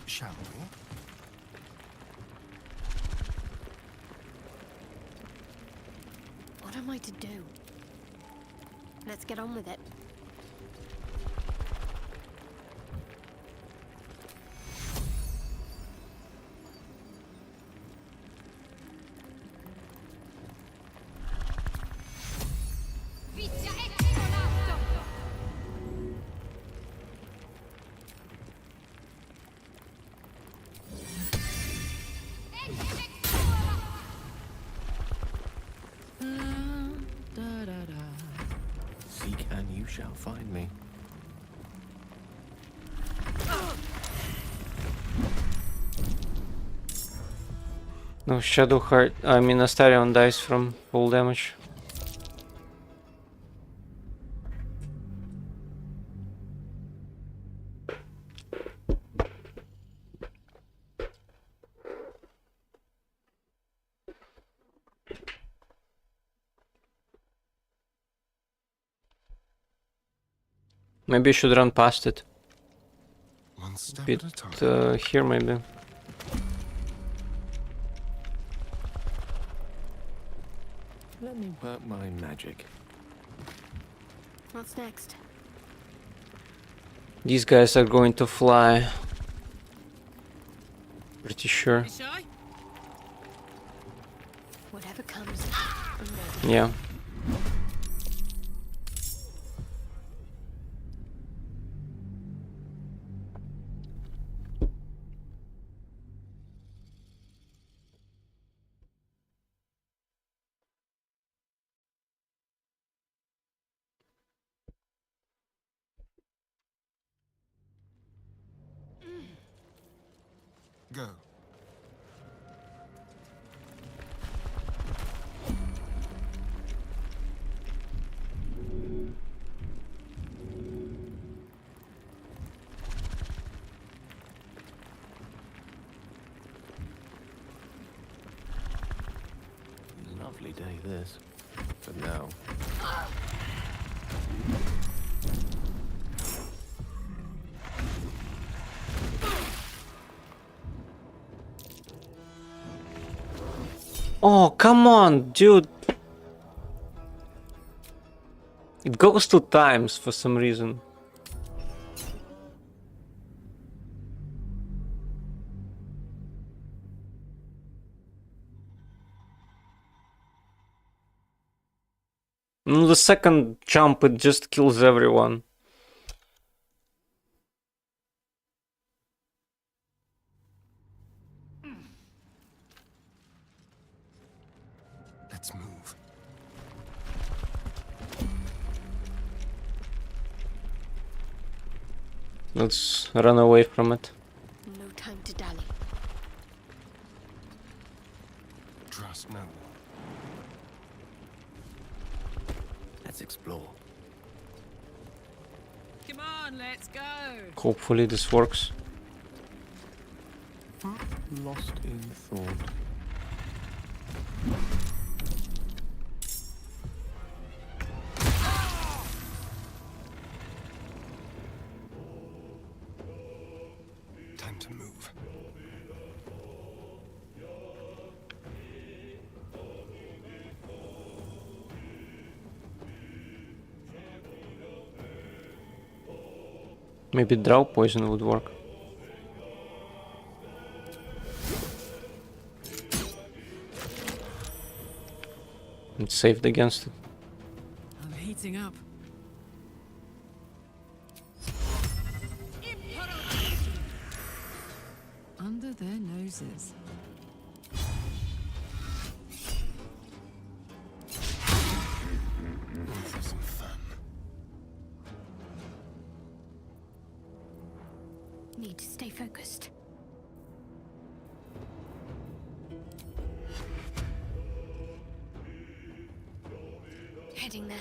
Shall we? What am I to do? Let's get on with it. Seek and you shall find me. No, Shadowheart, I mean Astarion dies from full damage. Maybe I should run past it. One step Bit at a time. here maybe. Let me work my magic. What's next? These guys are going to fly. Pretty sure. You shy? Whatever comes, I'm ready. Yeah. Go. Lovely day this. For now. Oh, come on, dude. It goes 2 times for some reason. No, the second jump, it just kills everyone. Let's move. Let's run away from it. No time to dally. Trust no one. Let's explore. Come on, let's go. Hopefully this works. Lost in thought. Time to move. Maybe draw poison would work. It's saved against it. I'm heating up. Under their noses. For some fun. Need to stay focused. Heading there.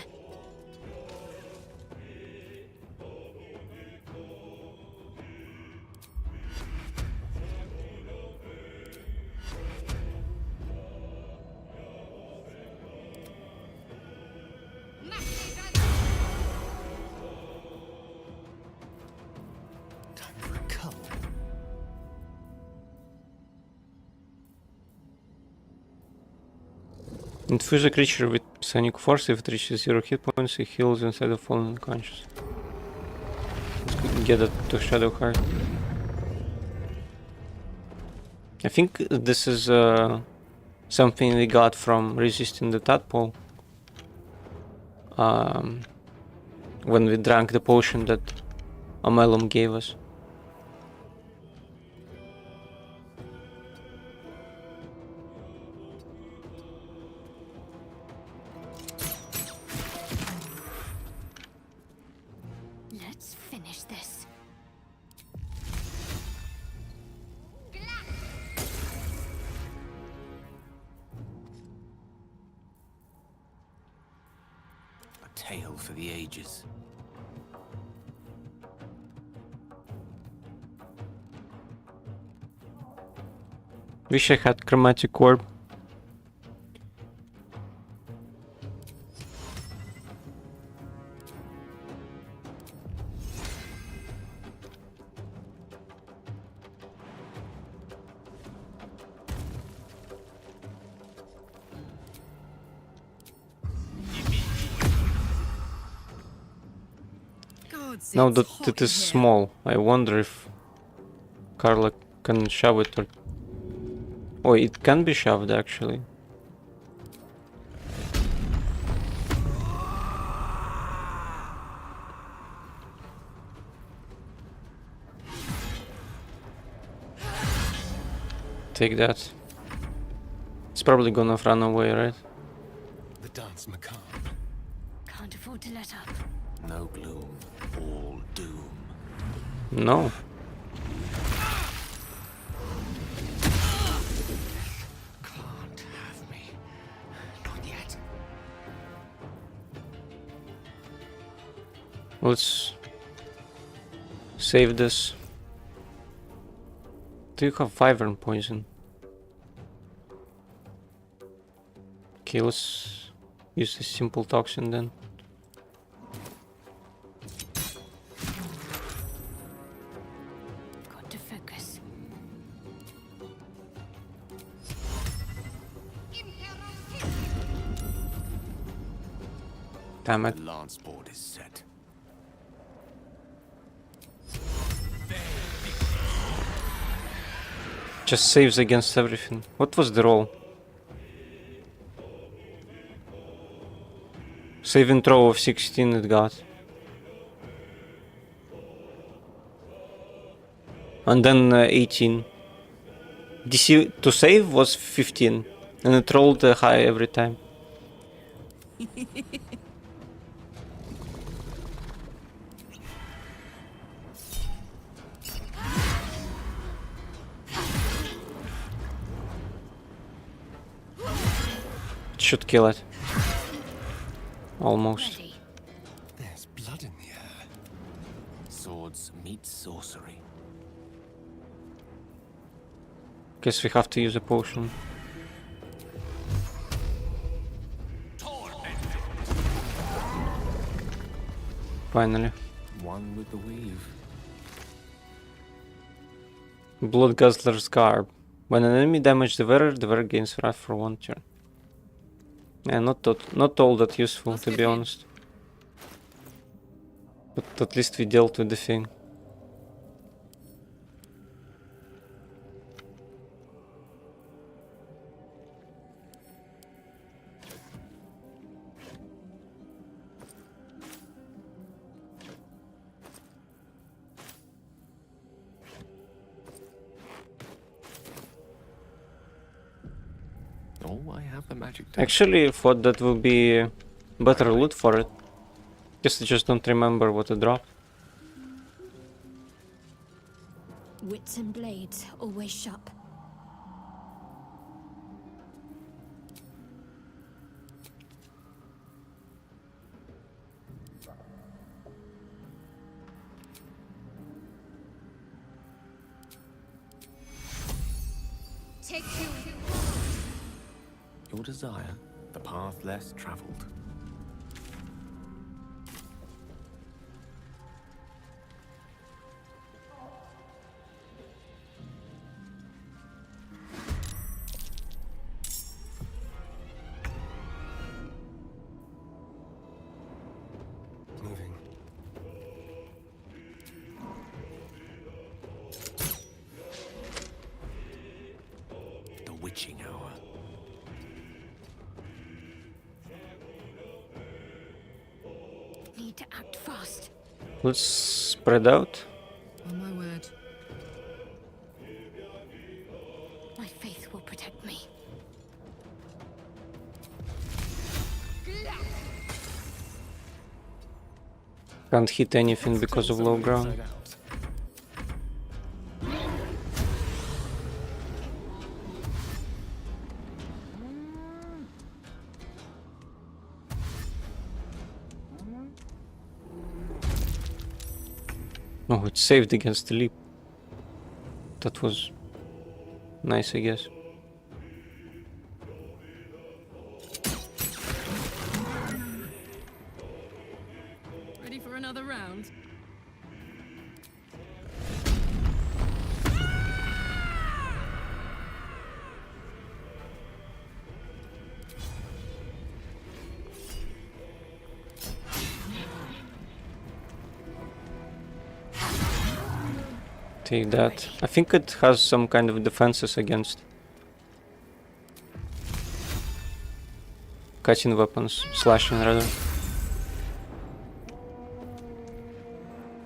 Time for a cup. Infuse a creature with psionic force. If it reaches 0 hit points, it heals instead of falling unconscious. Let's get it to Shadowheart. I think this is something we got from resisting the tadpole. When we drank the potion that Amelum gave us. Let's finish this. A tale for the ages. Wish I had chromatic orb. God, Now it's that hot it is in here. small, I wonder if Carla can shove it or... Oh, it can be shoved actually. Take that. It's probably gonna run away, right? The dance macabre. Can't afford to let up. No gloom, all doom. No. Can't have me. Not yet. Let's save this. Do you have Wyvern poison? Okay, let's use this simple toxin then. Got to focus. Damn it. The lance board is set. Just saves against everything. What was the roll? Saving throw of 16 it got. And then 18. DC to save was 15. And it rolled high every time. Should kill it. Almost. Ready. There's blood in the air. Swords meet sorcery. Guess we have to use a potion. Finally. One with the weave. Blood Guzzler's Garb. When an enemy damages the wearer gains wrath for 1 turn. Yeah, not all that useful, to be honest. But at least we dealt with the thing. Oh, I have the magic. Actually, thought that would be better loot for it. Guess I just don't remember what it dropped. Wits and blades always sharp. Take you. Your desire, the path less traveled. Moving. The witching hour. Need to act fast. Let's spread out. On my word. My faith will protect me. Can't hit anything because of low ground. Oh, it saved against the leap. That was nice, I guess. Ready for another round? Take that. I think it has some kind of defenses against cutting weapons, slashing rather.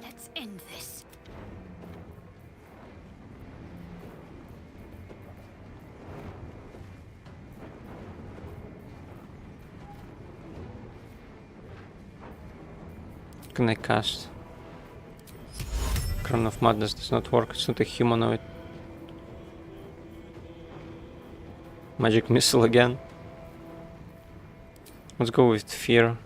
Let's end this. Can I cast? Crown of Madness does not work, it's not a humanoid. Magic Missile again. Let's go with Fear.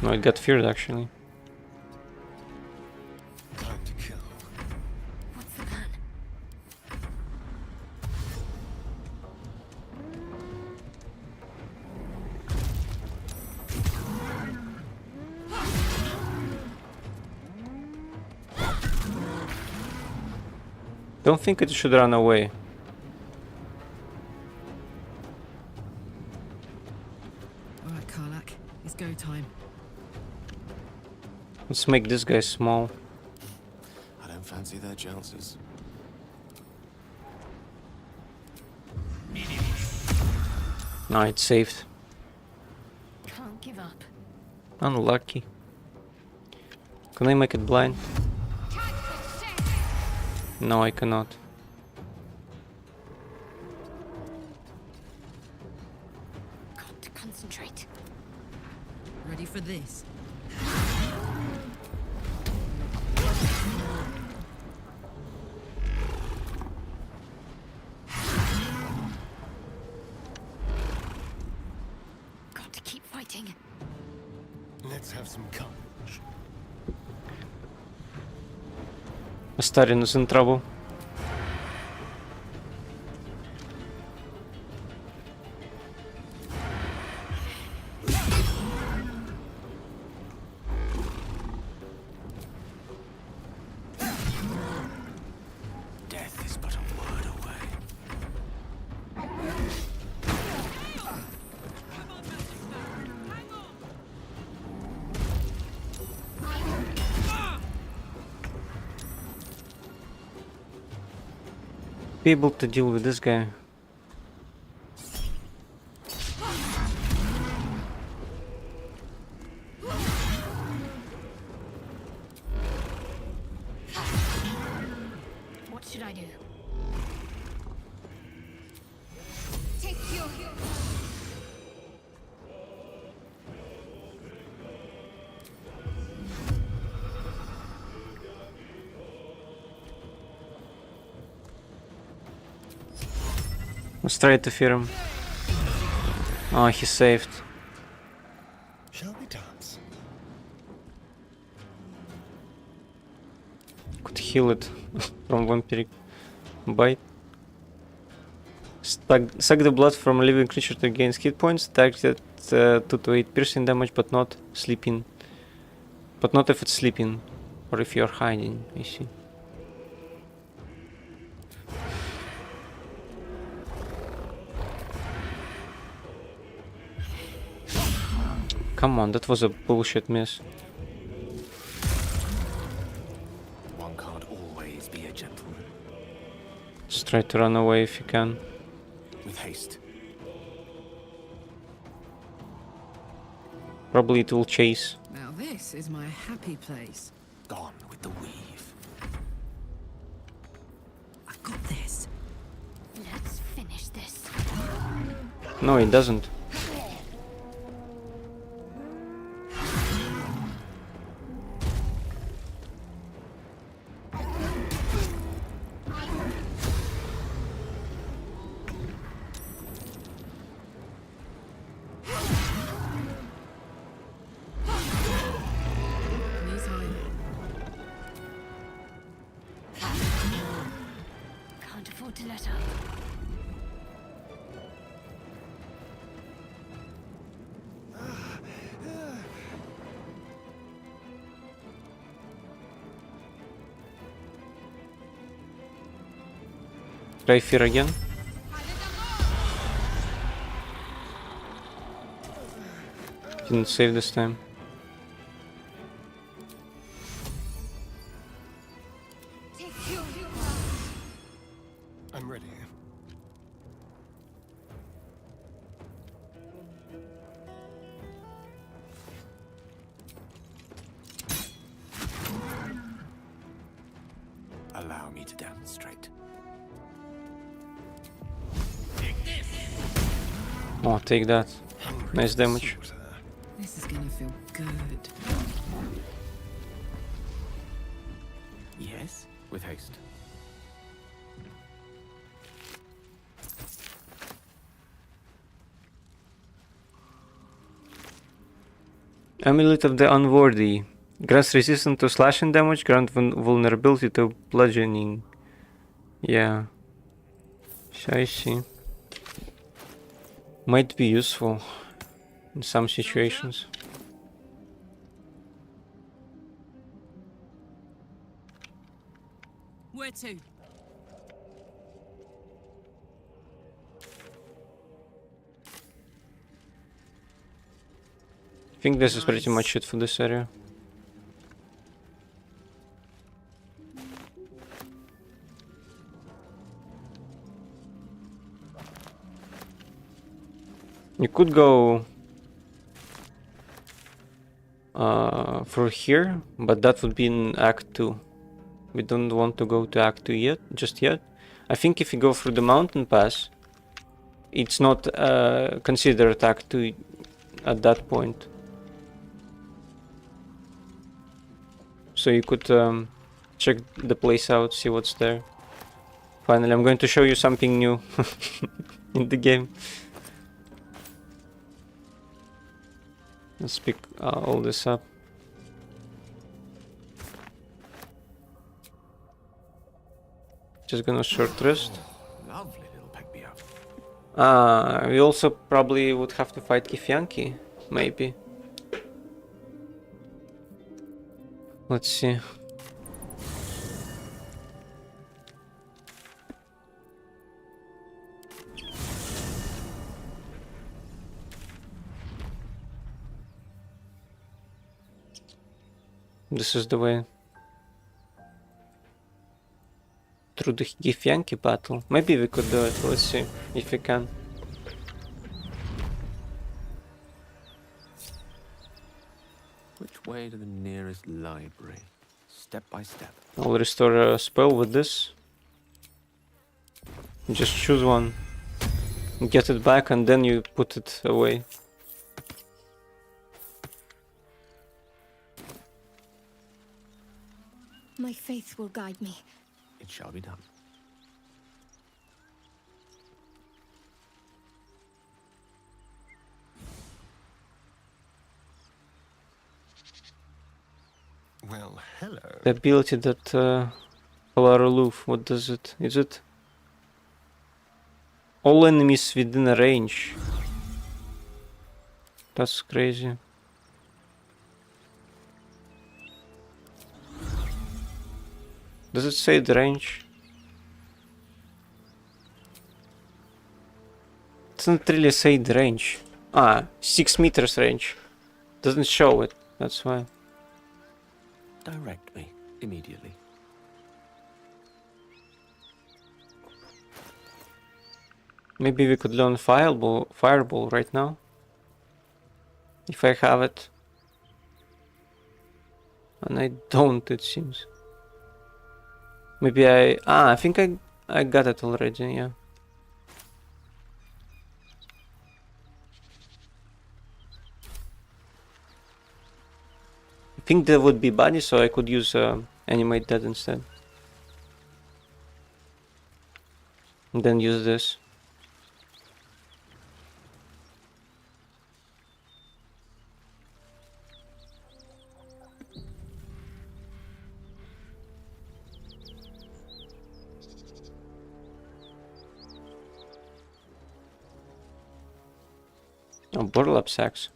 No, it got feared actually. Time to kill. What's the plan? Don't think it should run away. Alright, Karlak. It's go time. Let's make this guy small. I don't fancy their chances. No, it's saved. Can't give up. Unlucky. Can I make it blind? No, I cannot. Got to concentrate. Ready for this? Got to keep fighting. Let's have some courage. Astarin is in trouble. Death is but a word away. Be able to deal with this guy. What should I do? Take your... Let's try to fear him. Oh, he saved. Shall we dance? Could heal it from vampiric bite. Suck the blood from a living creature to gain hit points. Target 2 to 8 piercing damage, but not sleeping. But not if it's sleeping, or if you're hiding. I see. Come on, that was a bullshit miss. One can't always be a gentleman. Just try to run away if you can. With haste. Probably it will chase. Now this is my happy place. Gone with the weave. I've got this. Let's finish this. No, it doesn't. Knees high. Can't afford to let up. Try fear again. Didn't save this time. Take your... I'm ready. Allow me to demonstrate. Oh, take that. Nice damage. This is gonna feel good. Yes, with haste. Amulet of the Unworthy. Grants resistance to slashing damage, grant vulnerability to bludgeoning. Yeah. I see. Might be useful in some situations. Where to? I think this is pretty much it for this area. You could go through here, but that would be in Act 2. We don't want to go to Act 2 yet, just yet. I think if you go through the mountain pass, it's not considered Act 2 at that point. So you could check the place out, see what's there. Finally, I'm going to show you something new in the game. Let's pick all this up. Just gonna short rest. Lovely little pick me up. We also probably would have to fight Githyanki, maybe. Let's see. This is the way. Through the Githyanki battle. Maybe we could do it. Let's see if we can. Which way to the nearest library? Step by step. I'll restore a spell with this. Just choose one. Get it back and then you put it away. My faith will guide me. It shall be done. Well, hello. The ability that Polar Aloof, what does it? Is it all enemies within a range? That's crazy. Does it say the range? It doesn't really say the range. 6 meters range. Doesn't show it, that's why. Direct me immediately. Maybe we could learn fireball right now. If I have it. And I don't, it seems. Maybe I think I got it already, yeah. I think there would be body, so I could use animate that instead. And then use this. Oh, burlap sacks.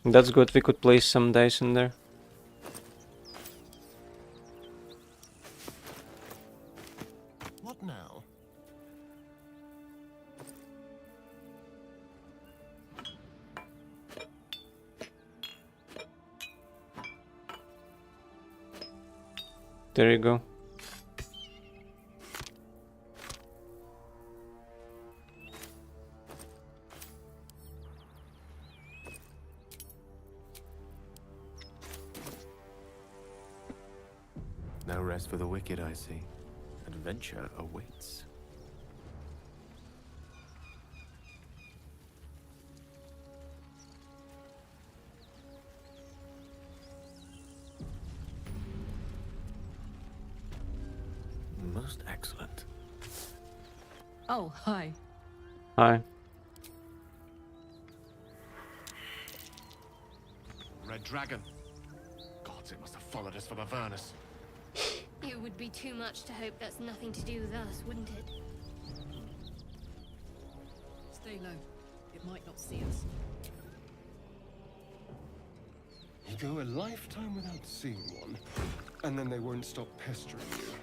That's good, we could place some dice in there. What now? There you go. No rest for the wicked, I see. Adventure awaits. Most excellent. Oh, hi. Hi. Red dragon. Gods, it must have followed us from Avernus. It would be too much to hope that's nothing to do with us, wouldn't it? Stay low. It might not see us. You go a lifetime without seeing one, and then they won't stop pestering you.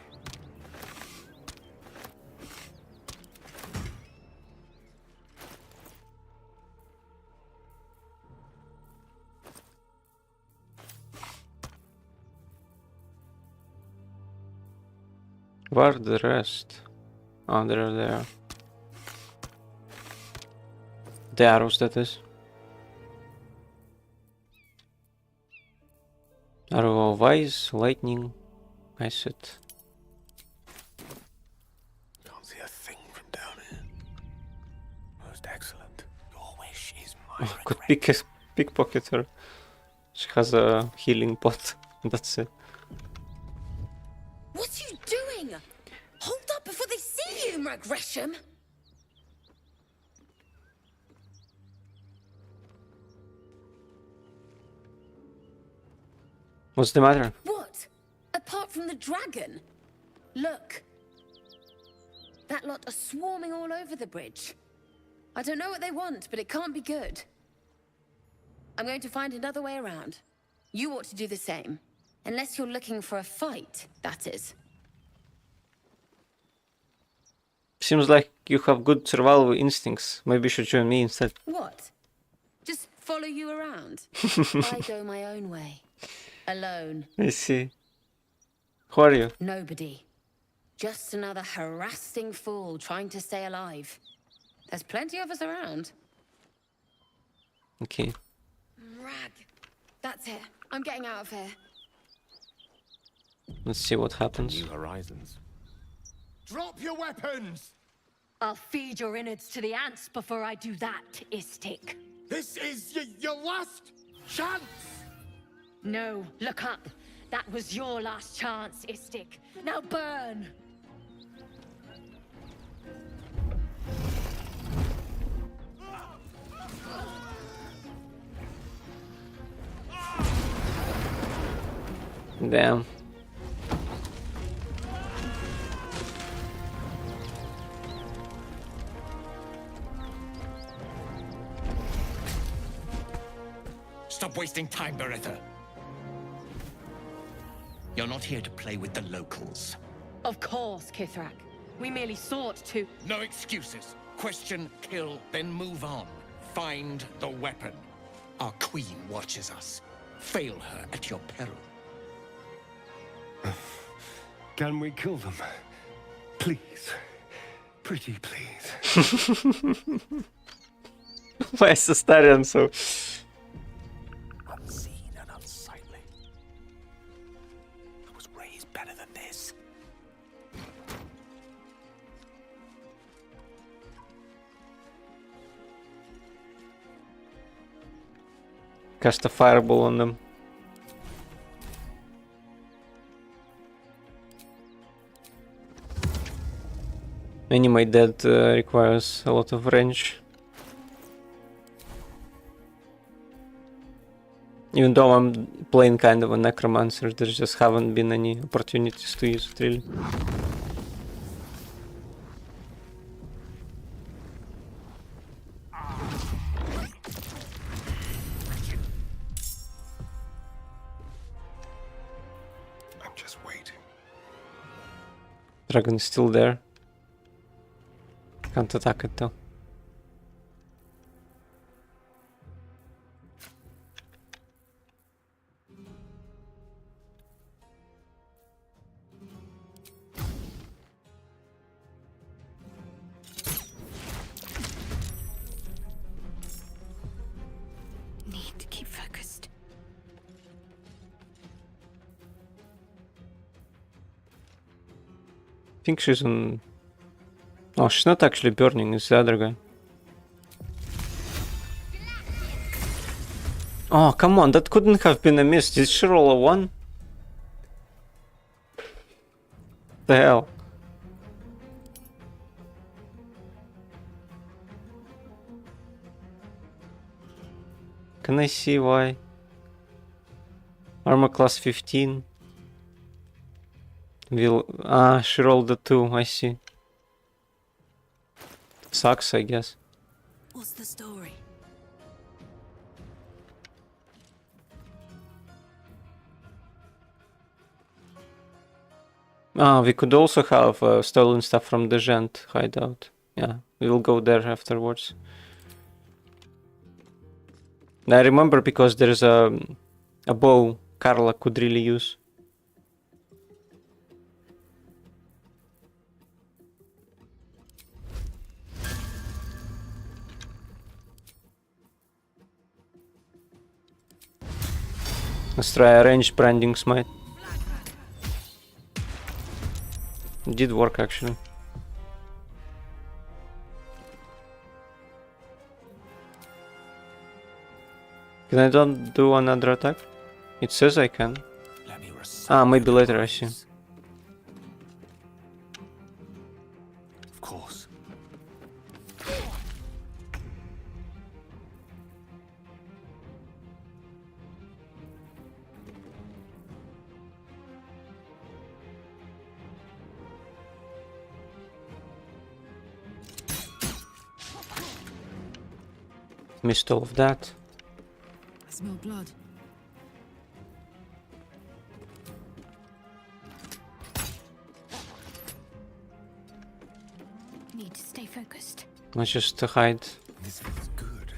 Where are the rest? Oh, they're there. The arrows, that is. Arrow of ice, lightning, acid. Can't see a thing from down here. Most excellent. Your wish is my Could regret. pickpocket her. She has a healing pot. That's it. What are you doing? Hold up before they see you, Gresham. What's the matter? What? Apart from the dragon? Look. That lot are swarming all over the bridge. I don't know what they want, but it can't be good. I'm going to find another way around. You ought to do the same. Unless you're looking for a fight, that is. Seems like you have good survival instincts. Maybe you should join me instead. What? Just follow you around? I go my own way. Alone. I see. Who are you? Nobody. Just another harassing fool trying to stay alive. There's plenty of us around. Okay. Rag. That's it. I'm getting out of here. Let's see what happens. New horizons. Drop your weapons! I'll feed your innards to the ants before I do that, Istik. This is your last chance! No, look up. That was your last chance, Istik. Now burn! Damn. Stop wasting time, Beretta. You're not here to play with the locals. Of course, Kithrak. We merely sought to... No excuses. Question, kill, then move on. Find the weapon. Our queen watches us. Fail her at your peril. Can we kill them? Please. Pretty please. Why is Astarion so... Unseen and unsightly. I was raised better than this. Cast a fireball on them. Animate that requires a lot of range. Even though I'm playing kind of a necromancer, there just haven't been any opportunities to use it really. I'm just waiting. Dragon is still there. Can't attack it though. Need to keep focused. I think she's on... Oh, she's not actually burning, it's the other guy. Oh, come on, that couldn't have been a miss. Did she roll a 1? The hell? Can I see why? Armor class 15. She rolled a 2, I see. Sucks, I guess. What's the story? We could also have stolen stuff from the Gent hideout. Yeah, we will go there afterwards. I remember because there's a bow Carla could really use. Let's try a ranged branding smite. It did work actually. Can I don't do another attack? It says I can. Ah, maybe later, I see. Of course. Missed all of that. I smell blood. Need to stay focused. Let's just hide. This feels good.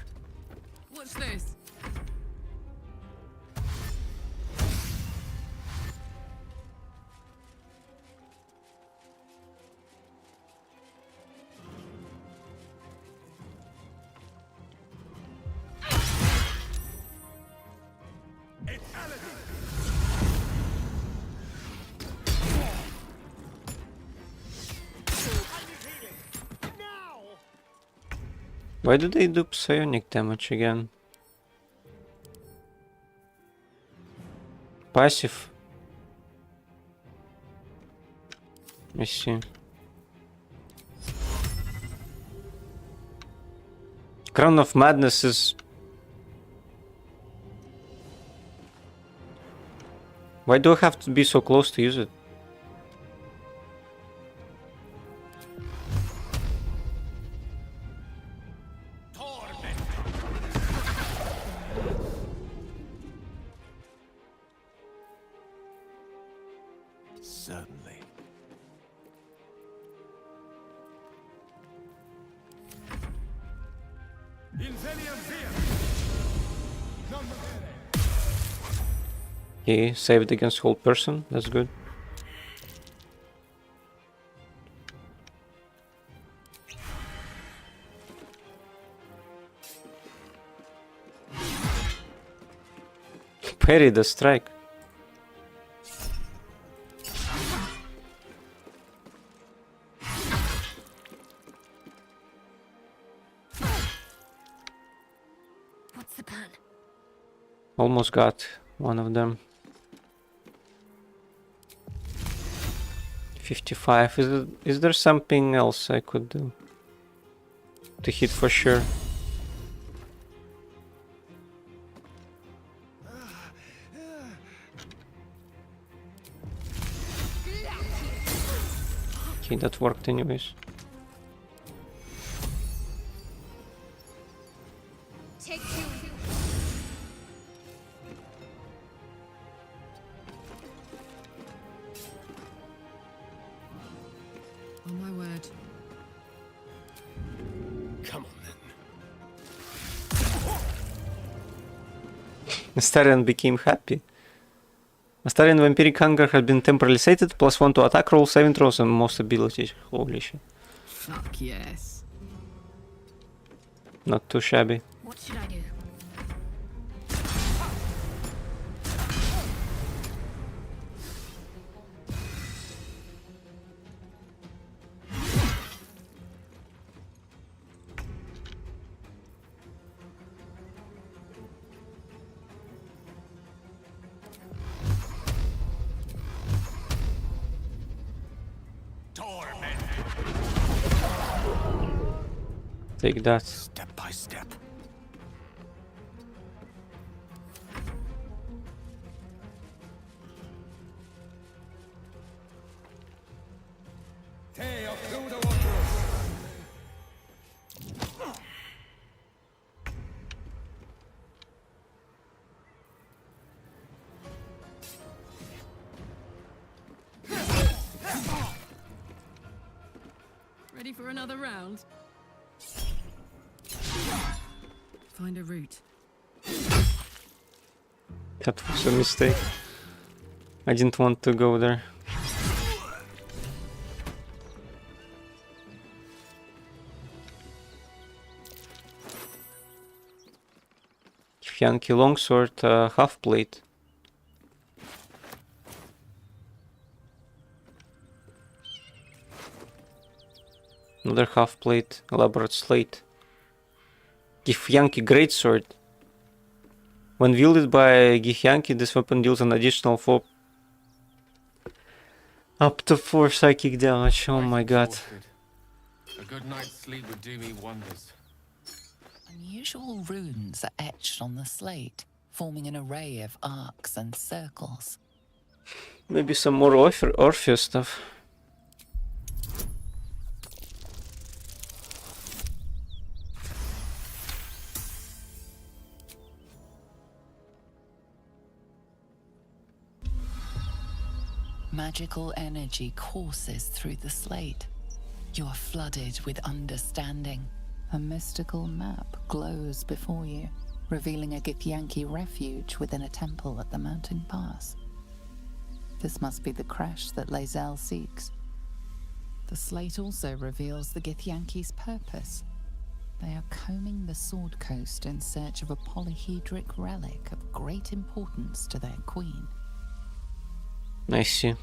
What's this? Why do they do psionic damage again? Passive. I see. Crown of Madness is... Why do I have to be so close to use it? Certainly. He saved against hold person, that's good. Parry the strike. What's the plan? Almost got one of them. 55. Is there something else I could do to hit for sure? Okay, that worked anyways. Take two. On my word. Come on then. Astarion became happy. Astarion Vampiric Hunger had been temporarily sated, +1 to attack roll, saving throws, and most abilities. Holy shit. Fuck yes. Not too shabby. What should I do? Take that. Step by step. Ready for another round? Find a route. That was a mistake. I didn't want to go there. Yankee longsword, half plate. Another half plate, elaborate slate. Githyanki greatsword. When wielded by Githyanki, this weapon deals an additional 4 up to 4 psychic damage. Oh my god. Exhausted. A good night's sleep would do me wonders. Unusual runes are etched on the slate, forming an array of arcs and circles. Maybe some more Orpheus stuff. Magical energy courses through the slate. You are flooded with understanding. A mystical map glows before you, revealing a Githyanki refuge within a temple at the mountain pass. This must be the crash that Lae'zel seeks. The slate also reveals the Githyanki's purpose. They are combing the Sword Coast in search of a polyhedric relic of great importance to their queen. I see.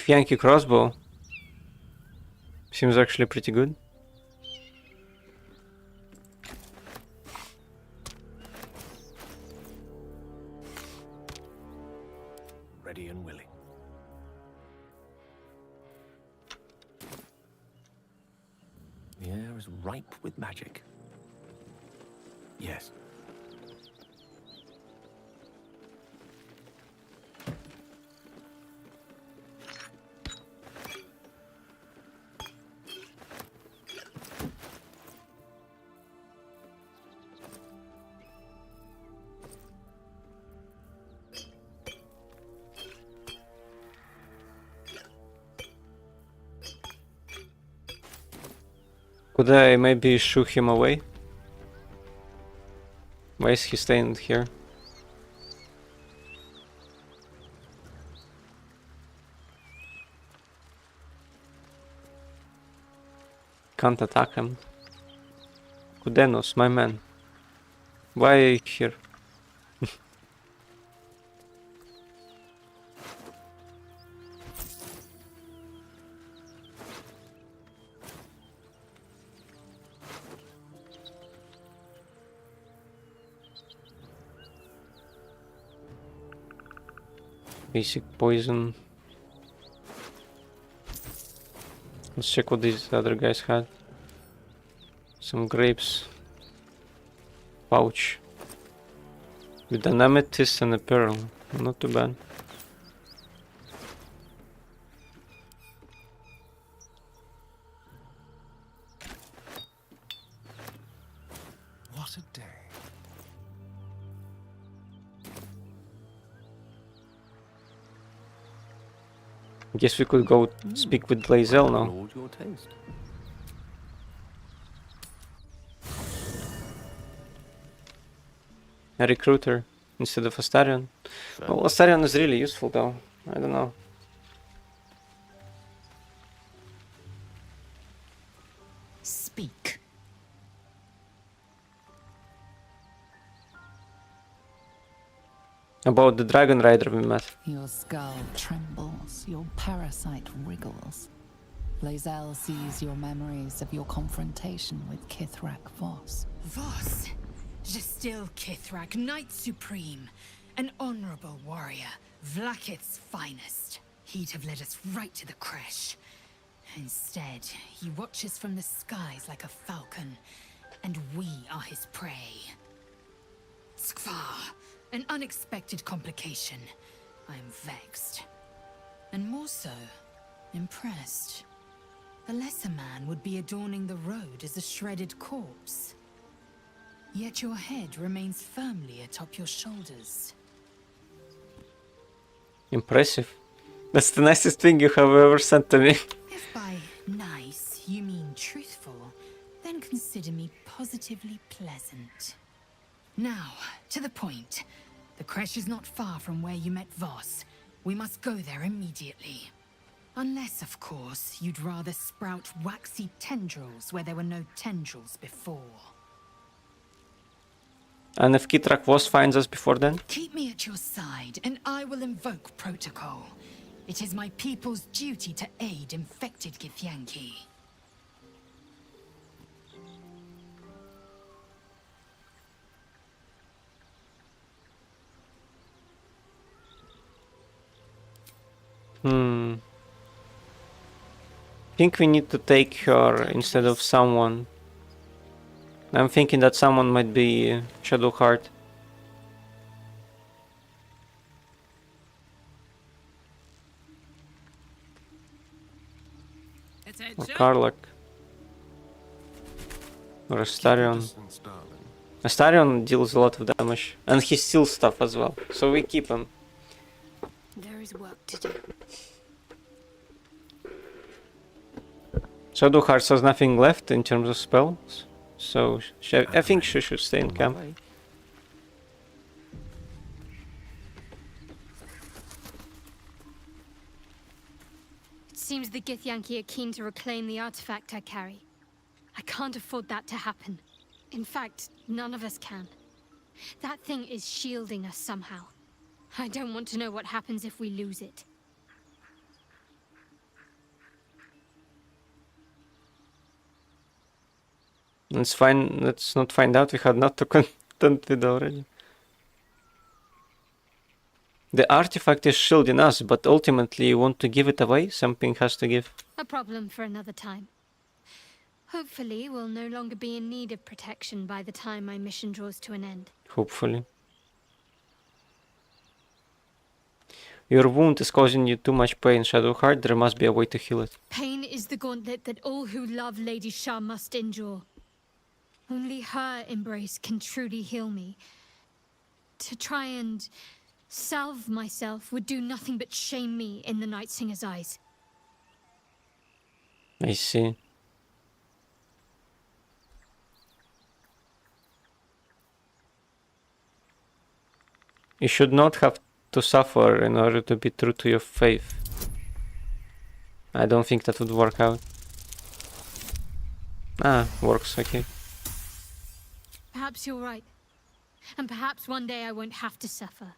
Yankee crossbow seems actually pretty good. Ready and willing. The air is ripe with magic. Yes. Could I maybe shoo him away? Why is he staying here? Can't attack him. Kudenos, my man. Why are you here? Basic poison. Let's check what these other guys had. Some grapes. Pouch. With an amethyst and a pearl. Not too bad. What a day. Guess we could go speak with Lae'zel now. Lord, your taste. A recruiter instead of Astarion. Well, Astarion is really useful though. I don't know. Speak. About the Dragon Rider we met. Your skull trembles, your parasite wriggles. Lae'zel sees your memories of your confrontation with Kithrak Voss. Voss, Gestil Kithrak, Knight Supreme, an honorable warrior, Vlaakith's finest. He'd have led us right to the crash. Instead, he watches from the skies like a falcon, and we are his prey. Skvar, an unexpected complication. I am vexed. And more so, impressed. A lesser man would be adorning the road as a shredded corpse. Yet your head remains firmly atop your shoulders. Impressive. That's the nicest thing you have ever sent to me. If by nice you mean truthful, then consider me positively pleasant. Now, to the point. The crash is not far from where you met Voss. We must go there immediately. Unless, of course, you'd rather sprout waxy tendrils where there were no tendrils before. And if Kitrak was finds us before then? Keep me at your side, and I will invoke protocol. It is my people's duty to aid infected Githyanki. I think we need to take her instead of someone. I'm thinking that someone might be Shadowheart. Or Karlak. Or Astarion. Distance, darling. Astarion deals a lot of damage. And he steals stuff as well. So we keep him. There is work to do. Shadowheart has nothing left in terms of spells. So I think she should stay in camp. It seems the Githyanki are keen to reclaim the artifact I carry. I can't afford that to happen. In fact, none of us can. That thing is shielding us somehow. I don't want to know what happens if we lose it. It's fine. Let's not find out. We had not to contend with already. The artifact is shielding us, but ultimately you want to give it away? Something has to give. A problem for another time. Hopefully, we'll no longer be in need of protection by the time my mission draws to an end. Hopefully. Your wound is causing you too much pain, Shadowheart. There must be a way to heal it. Pain is the gauntlet that all who love Lady Shah must endure. Only her embrace can truly heal me. To try and salve myself would do nothing but shame me in the Night Singer's eyes. I see. You should not have to suffer in order to be true to your faith. I don't think that would work out. Ah, works, okay. Perhaps you're right. And perhaps one day I won't have to suffer.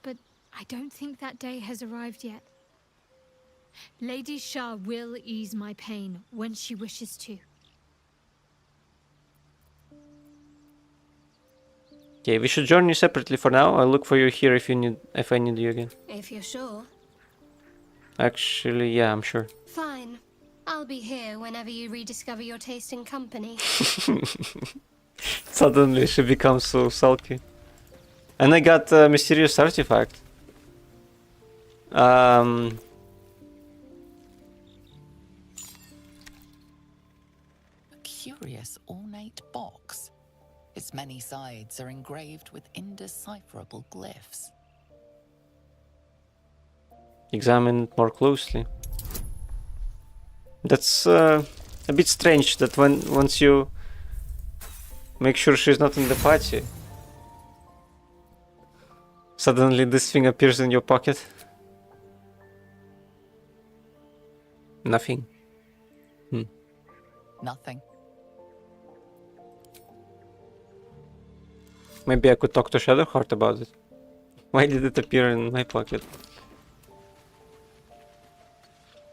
But I don't think that day has arrived yet. Lady Shah will ease my pain when she wishes to. Okay, we should journey separately for now. I'll look for you here if I need you again. If you're sure. Actually, yeah, I'm sure. Fine. I'll be here whenever you rediscover your taste in company. Suddenly she becomes so sulky. And I got a mysterious artifact. A curious ornate box. Its many sides are engraved with indecipherable glyphs. Examine it more closely. That's a bit strange that once you make sure she's not in the party, suddenly this thing appears in your pocket. Nothing. Nothing. Maybe I could talk to Shadowheart about it. Why did it appear in my pocket?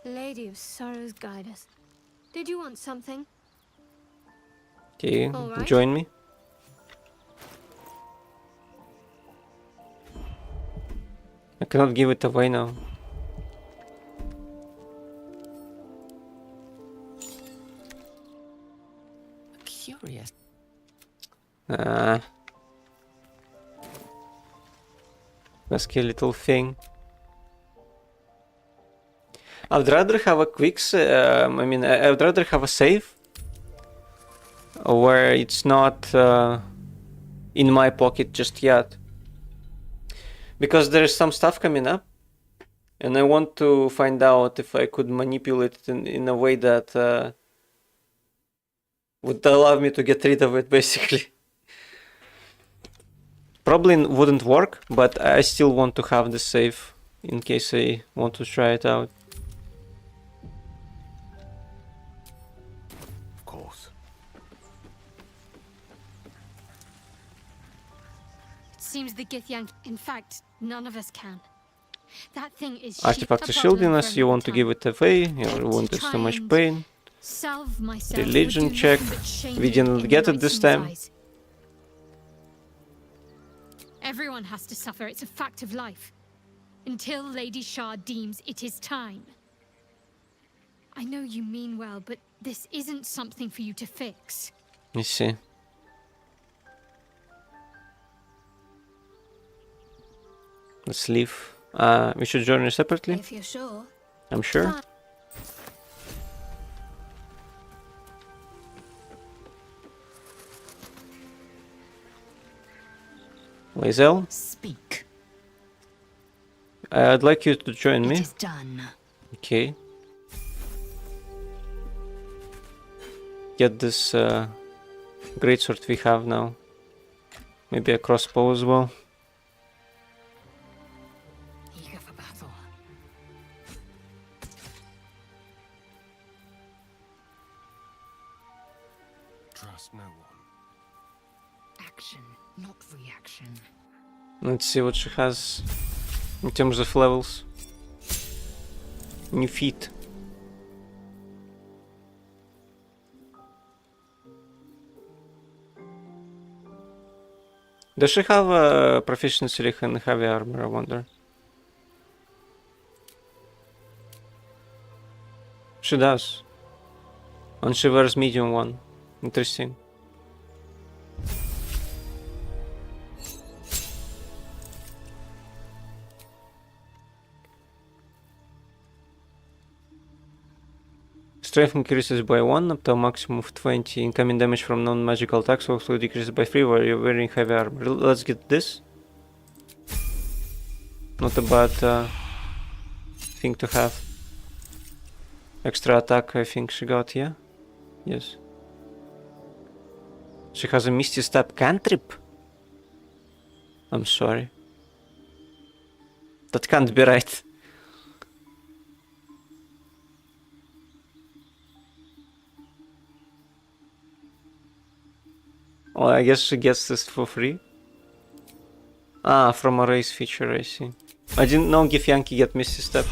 Lady of Sorrows, guide us. Did you want something? Okay, All right. join me. I cannot give it away now. Curious. Pesky little thing. I'd rather have a I would rather have a save where it's not in my pocket just yet. Because there's some stuff coming up and I want to find out if I could manipulate it in a way that would allow me to get rid of it, basically. Probably wouldn't work, but I still want to have the save in case I want to try it out. seems the Githyank... In fact, none of us can. That thing is Artifact is shielding us, you want to give it away, you want there's too much pain. Salve myself Religion would do check. nothing but shame We me didn't in get the it this Night time. King's eyes. Everyone has to suffer, it's a fact of life. Until Lady Shah deems it is time. I know you mean well, but this isn't something for you to fix. You see. Let's leave. We should journey separately. If you're sure. I'm sure. Lae'zel, Speak. I'd like you to join It me. is done. Okay. Get this greatsword we have now. Maybe a crossbow as well. Eager for battle. Trust no one. Action, not reaction. Let's see what she has in terms of levels. New feat. Does she have a proficiency in heavy armor, I wonder? She does. And she wears medium one. Interesting. Strength increases by 1 up to a maximum of 20. Incoming damage from non-magical attacks also decreases by 3 while you're wearing heavy armor. Let's get this. Not a bad thing to have. Extra attack, I think she got, yeah? Yes. She has a Misty Step cantrip? I'm sorry. That can't be right. Well, I guess she gets this for free. Ah, from a race feature, I see. I didn't know Githyanki get Misty Step.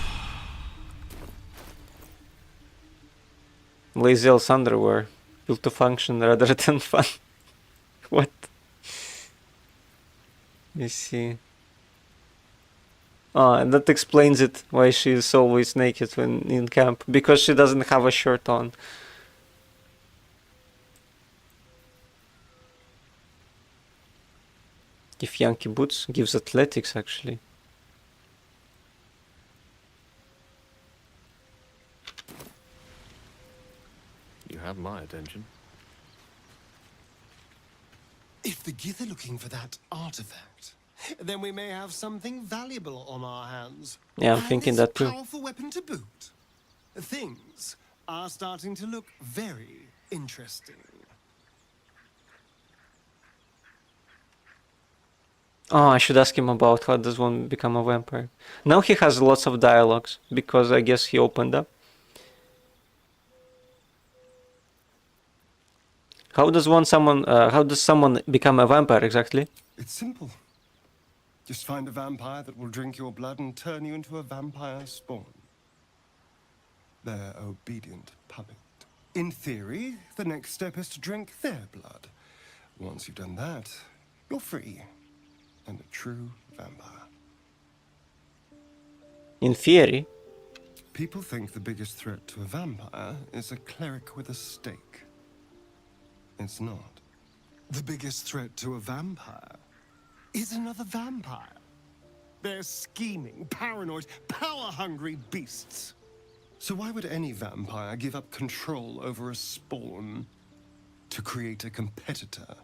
Lae'zel's underwear. Built to function rather than fun. What? You see. Oh, and that explains it, why she is always naked when in camp. Because she doesn't have a shirt on. Githyanki boots gives athletics, actually. You have my attention. If the Gith are looking for that artifact, then we may have something valuable on our hands. Yeah, I'm And thinking it's that too. a powerful weapon to boot. Things are starting to look very interesting. Oh, I should ask him about how does one become a vampire. Now he has lots of dialogues, because I guess he opened up. How does someone become a vampire exactly? It's simple. Just find a vampire that will drink your blood and turn you into a vampire spawn. Their obedient puppet. In theory, the next step is to drink their blood. Once you've done that, you're free. And a true vampire. In theory. People think the biggest threat to a vampire is a cleric with a stake. It's not. The biggest threat to a vampire is another vampire. They're scheming, paranoid, power-hungry beasts. So why would any vampire give up control over a spawn to create a competitor?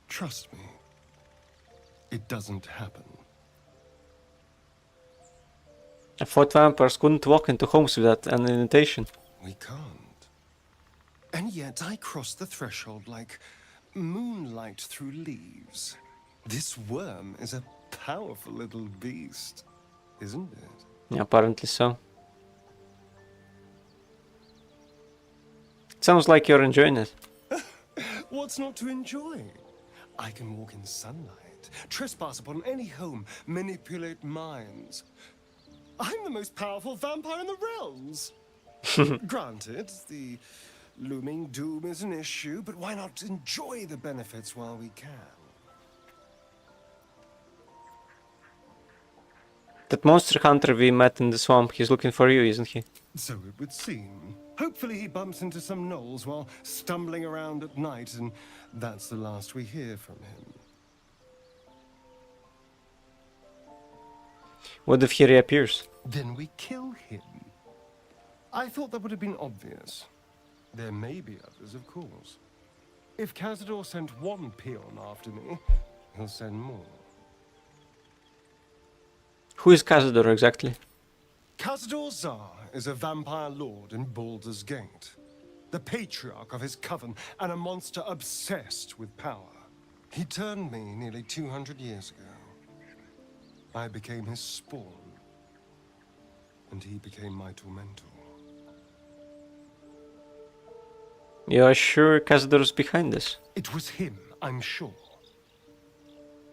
Trust me, it doesn't happen. I thought vampires couldn't walk into homes without an invitation. We can't. And yet I cross the threshold like moonlight through leaves. This worm is a powerful little beast, isn't it? Yeah, apparently so. It sounds like you're enjoying it. What's not to enjoy? I can walk in sunlight, trespass upon any home, manipulate minds. I'm the most powerful vampire in the realms. Granted, the looming doom is an issue, but why not enjoy the benefits while we can? That monster hunter we met in the swamp, he's looking for you, isn't he? So it would seem. Hopefully he bumps into some gnolls while stumbling around at night, and that's the last we hear from him. What if he reappears? Then we kill him. I thought that would have been obvious. There may be others, of course. If Cazador sent one peon after me, he'll send more. Who is Cazador exactly? Cazador Zar is a vampire lord in Baldur's Gate, the patriarch of his coven and a monster obsessed with power. He turned me nearly 200 years ago. I became his spawn, and he became my tormentor. You are sure Cazador's behind this? It was him, I'm sure.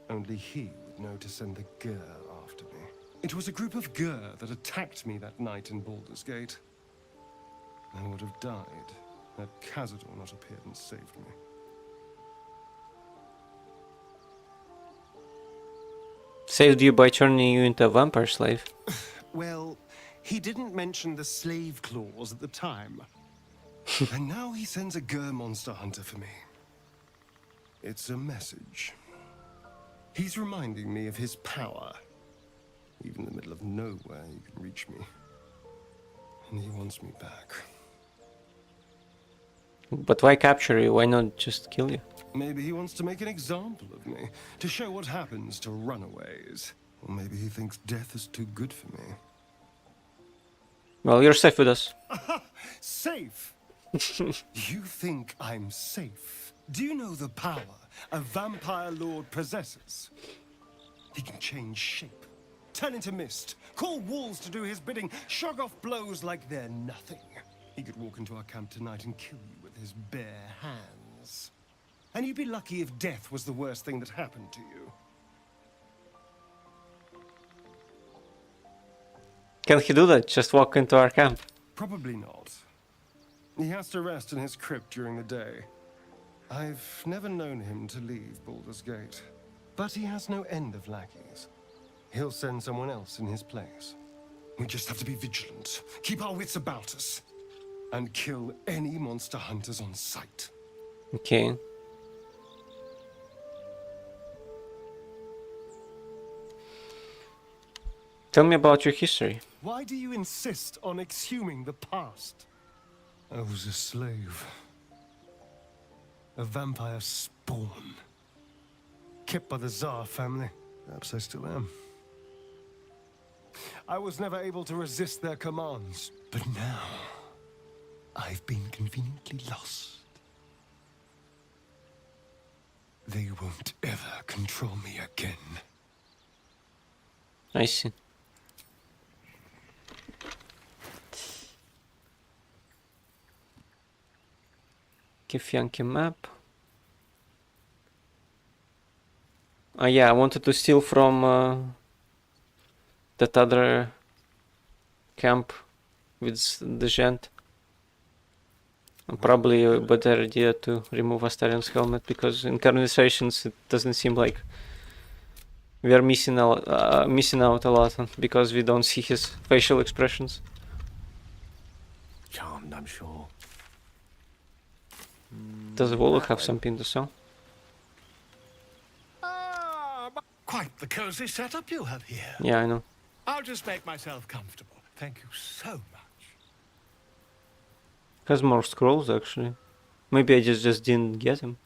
Only he would know to send the girl after me. It was a group of Gur that attacked me that night in Baldur's Gate. I would have died had Cazador not appeared and saved me. Saved you by turning you into a vampire slave. Well, he didn't mention the slave clause at the time. And now he sends a Gur monster hunter for me. It's a message. He's reminding me of his power. Even in the middle of nowhere, you can reach me. And he wants me back. But why capture you? Why not just kill you? Maybe he wants to make an example of me, to show what happens to runaways. Or maybe he thinks death is too good for me. Well, you're safe with us. Safe? You think I'm safe? Do you know the power a vampire lord possesses? He can change shape, turn into mist, call walls to do his bidding, shrug off blows like they're nothing. He could walk into our camp tonight and kill you with his bare hands. And you'd be lucky if death was the worst thing that happened to you. Can he do that? Just walk into our camp? Probably not. He has to rest in his crypt during the day. I've never known him to leave Baldur's Gate. But he has no end of lackeys. He'll send someone else in his place. We just have to be vigilant, keep our wits about us, and kill any monster hunters on sight. Okay. Tell me about your history. Why do you insist on exhuming the past? I was a slave. A vampire spawn. Kept by the Tsar family. Perhaps I still am. I was never able to resist their commands. But now, I've been conveniently lost. They won't ever control me again. I see. Githyanki map. Yeah, I wanted to steal from that other camp with the gent. Probably a better idea to remove Astarion's helmet, because in conversations it doesn't seem like we are missing out a lot because we don't see his facial expressions. Charmed, I'm sure. Does Volo have something to sell? Quite the cozy setup you have here. Yeah, I know. I'll just make myself comfortable. Thank you so much. Has more scrolls actually. Maybe I just didn't get him.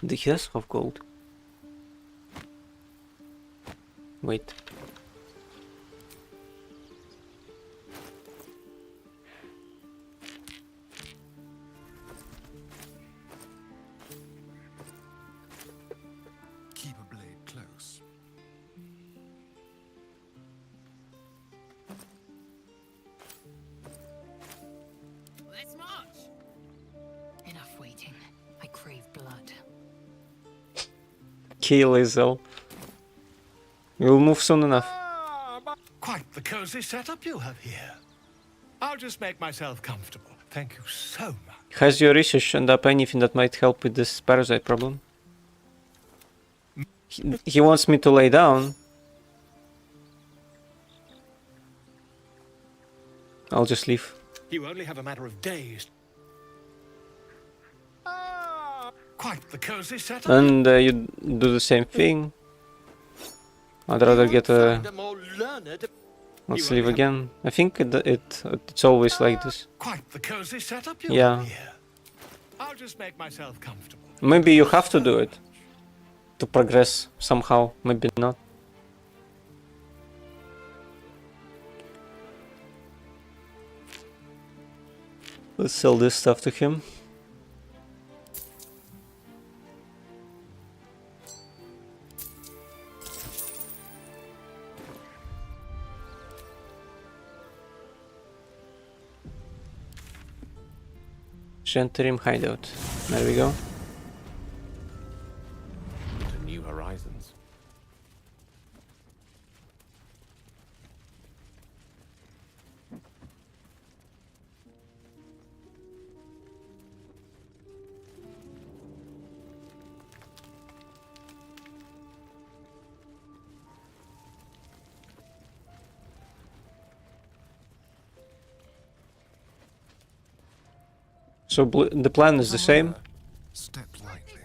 He has half gold. Wait. Keep a blade close. Kill is all. We'll move soon enough. Quite the cozy setup you have here. I'll just make myself comfortable. Thank you so much. Has your research turned up anything that might help with this parasite problem? He wants me to lay down. I'll just leave. You only have a matter of days. Quite the cozy setup. And you do the same thing. I'd rather get a... Let's leave again. I think it's always like this. Quite the cozy setup you Yeah. have here. I'll just make myself comfortable. Maybe you have to do it to progress somehow. Maybe not. Let's sell this stuff to him. Gentrim hideout. There we go. To new horizons. So the plan is the same. Step lightly.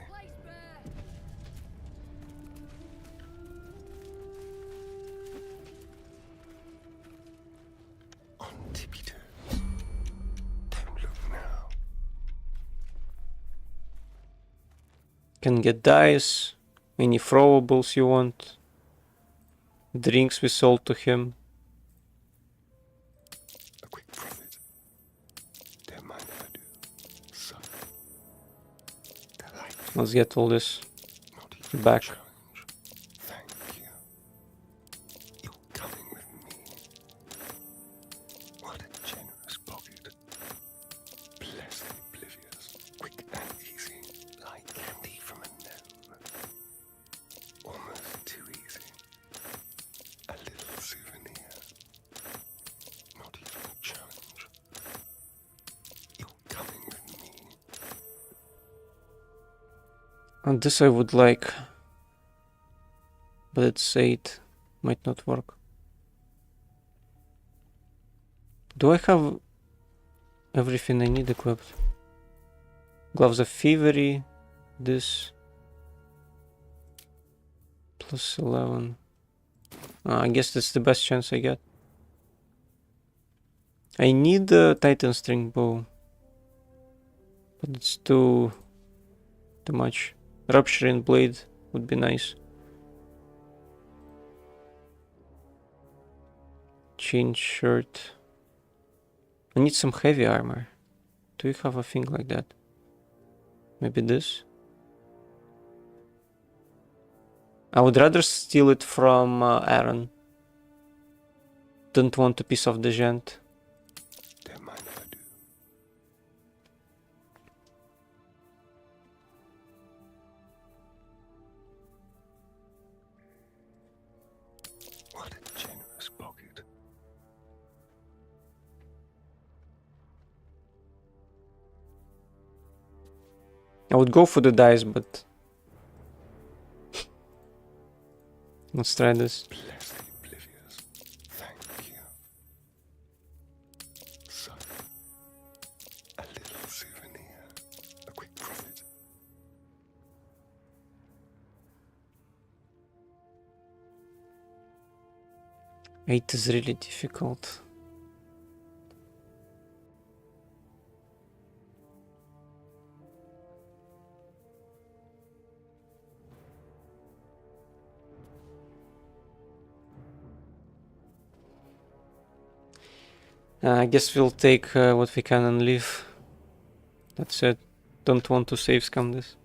On tippy toes. Don't look now. Can get dice, any throwables you want. Drinks we sold to him. A quick profit. Don't mind if I do. So. Delightful. Let's get all this Not even a back. challenge. Thank you. You're coming with me. What a generous pocket. Blessed oblivious. Quick and easy. Like candy from a gnome. Almost too easy. A little souvenir. Not even a challenge. You're coming with me. And this I would like. But it's 8. Might not work. Do I have everything I need equipped? Gloves of Thievery. This. Plus 11. I guess that's the best chance I get. I need a Titan String Bow. But it's too much. Rupturing Blade would be nice. Chain shirt. I need some heavy armor. Do you have a thing like that? Maybe this? I would rather steal it from Aaron. Don't want a piece of the gent. Don't mind if I do. What a generous pocket. I would go for the dice, but let's try this. Blessed oblivious. Thank you. So, a little souvenir. A quick profit. Eight is really difficult. I guess we'll take what we can and leave. That's it. Don't want to save scam this.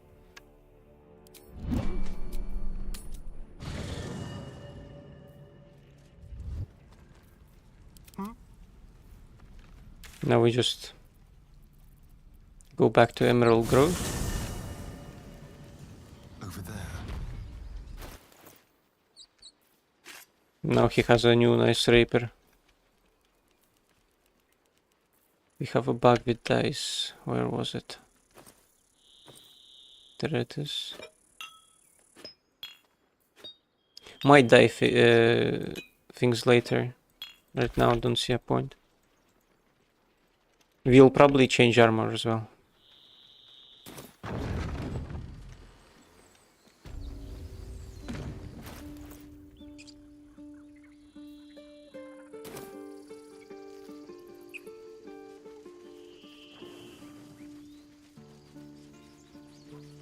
Now we just go back to Emerald Grove. Over there. Now he has a new nice rapier. We have a bug with dice. Where was it? There it is. Might die things later. Right now, don't see a point. We'll probably change armor as well.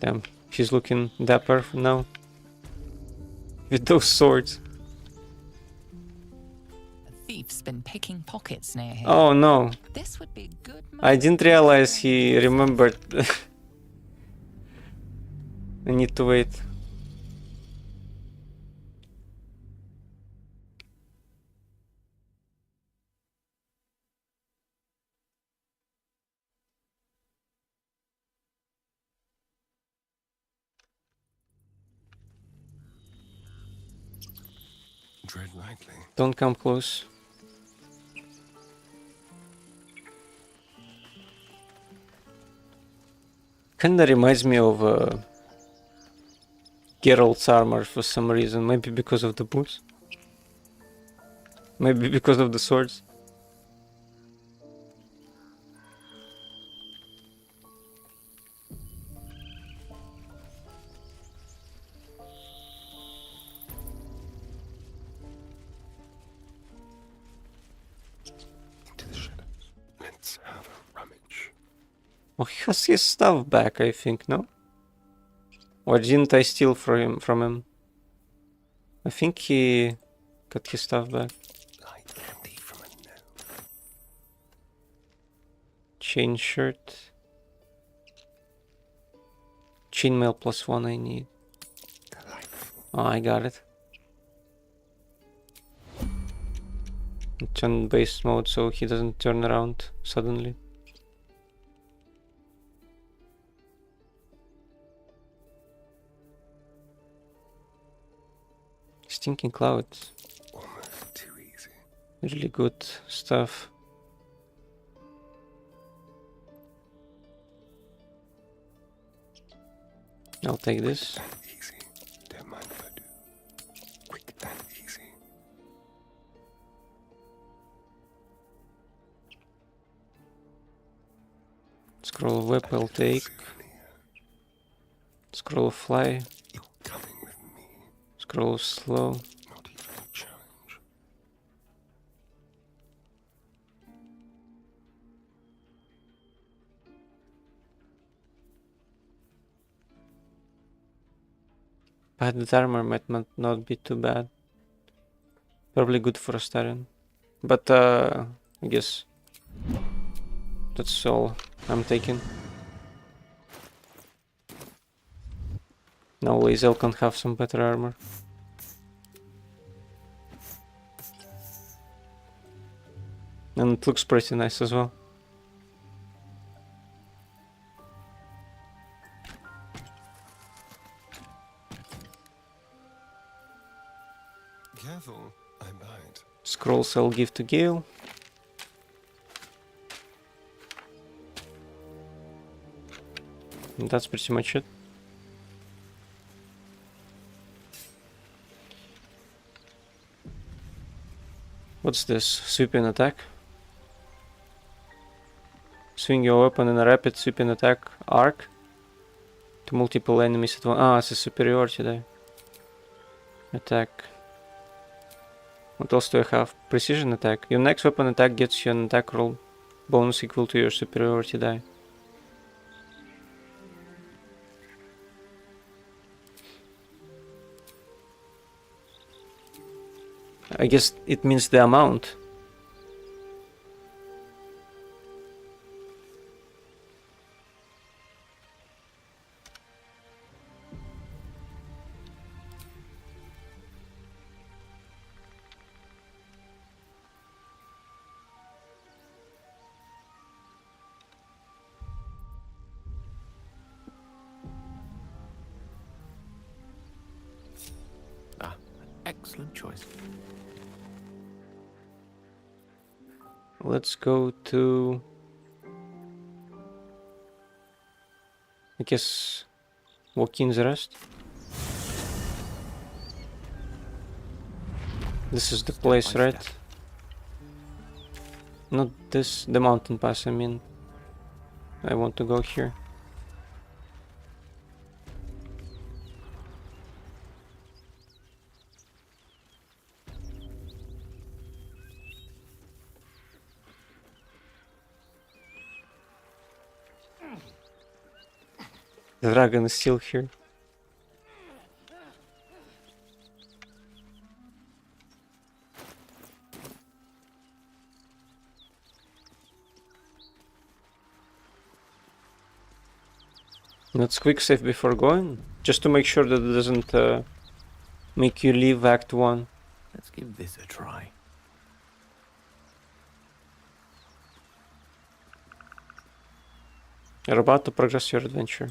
Damn, she's looking dapper now. With those swords. A thief's been picking pockets near here. Oh no. This would be a good I didn't realize he remembered. I need to wait. Tread lightly. Don't come close. Kinda reminds me of Geralt's armor for some reason. Maybe because of the boots. Maybe because of the swords. Into the shadows. Let's have a rummage. Oh, he has his stuff back, I think, no? Or didn't I steal from him? I think he got his stuff back. Light candy from a gnome. Chain shirt. Chainmail +1 I need. Delightful. Oh, I got it. It's on base mode so he doesn't turn around suddenly. Stinking clouds. Almost too easy. Really good stuff. I'll take this. And easy. Don't mind if I do. Quick and easy. Scroll of whip I'll take. Scroll of fly. You're coming with me. Scroll of slow. Not even a challenge. Padded armor might not be too bad. Probably good for a Starion. But I guess that's all I'm taking. Now Lae'zel can have some better armor. And it looks pretty nice as well. Careful, I bite. Scrolls I'll give to Gale. And that's pretty much it. What's this? Sweeping attack? Swing your weapon in a rapid sweeping attack arc to multiple enemies at once. Ah, it's a superiority die. Attack. What else do I have? Precision attack. Your next weapon attack gets you an attack roll bonus equal to your superiority die. I guess it means the amount. Ah, excellent choice. let's go to... I guess... Joaquin's Rest. This is the place, by right? step. Not this, the mountain pass, I mean. I want to go here. The dragon is still here. Let's quick save before going, just to make sure that it doesn't make you leave Act 1. Let's give this a try. You're about to progress your adventure.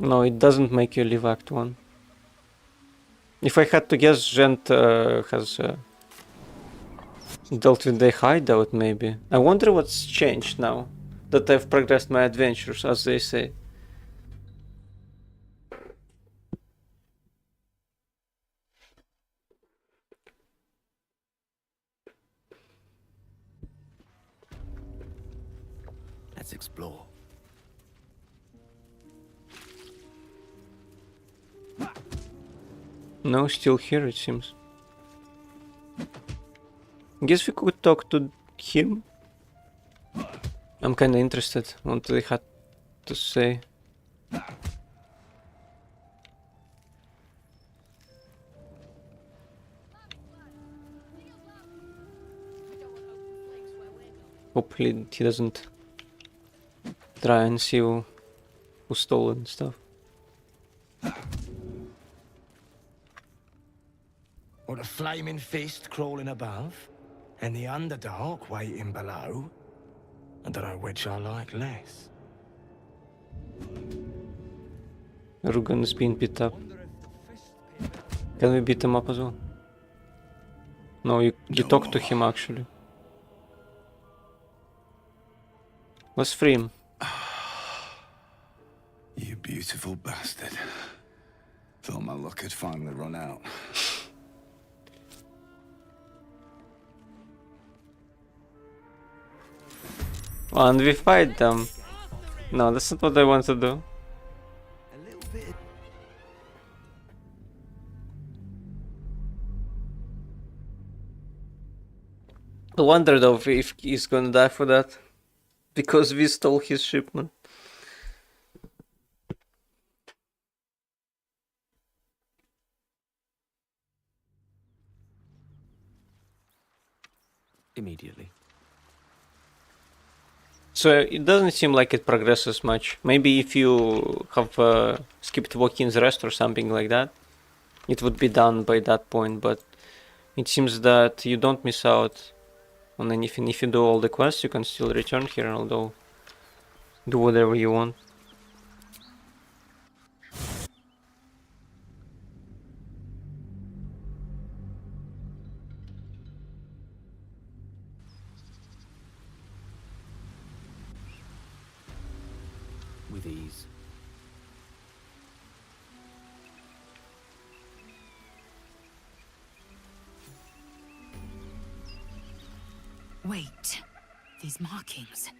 No, it doesn't make you leave Act 1. If I had to guess, Gent has dealt with the hideout, maybe. I wonder what's changed now that I've progressed my adventures, as they say. Let's explore. No, still here, it seems. Guess we could talk to him. I'm kinda interested what they had to say. Hopefully he doesn't try and see who stole it and stuff. Or the flaming fist crawling above, and the Underdark waiting below. I don't know which I like less. Rugen's being beat up. Can we beat him up as well? No, you talk to him actually. Let's free him. You beautiful bastard. Thought my luck had finally run out. And we fight them. No, that's not what I want to do. I wonder though if he's gonna die for that. Because we stole his shipment. Immediately. So it doesn't seem like it progresses much. Maybe if you have skipped Joaquin's Rest or something like that, it would be done by that point, but it seems that you don't miss out on anything. If you do all the quests, you can still return here, although do whatever you want. With ease. Wait. These markings.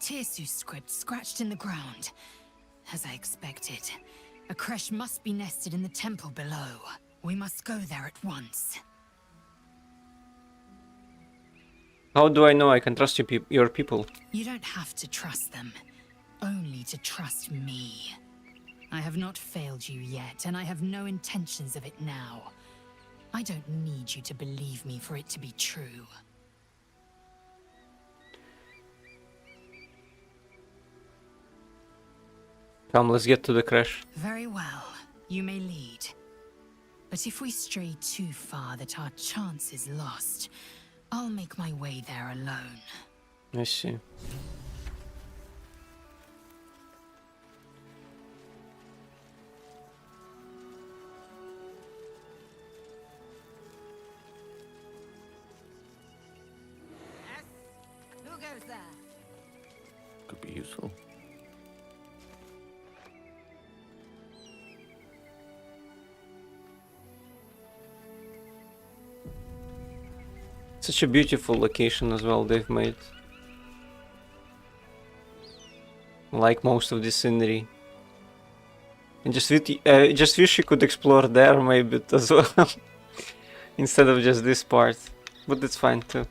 Tirsu's script scratched in the ground. As I expected. A creche must be nested in the temple below. We must go there at once. How do I know I can trust your people? You don't have to trust them. Only to trust me. I have not failed you yet, and I have no intentions of it now. I don't need you to believe me for it to be true. Come, let's get to the crash. Very well. You may lead. But if we stray too far that our chance is lost, I'll make my way there alone. I see. goes there. Could be useful. Such a beautiful location as well they've made. Like most of the scenery. And just wish you could explore there maybe as well. Instead of just this part. But that's fine too.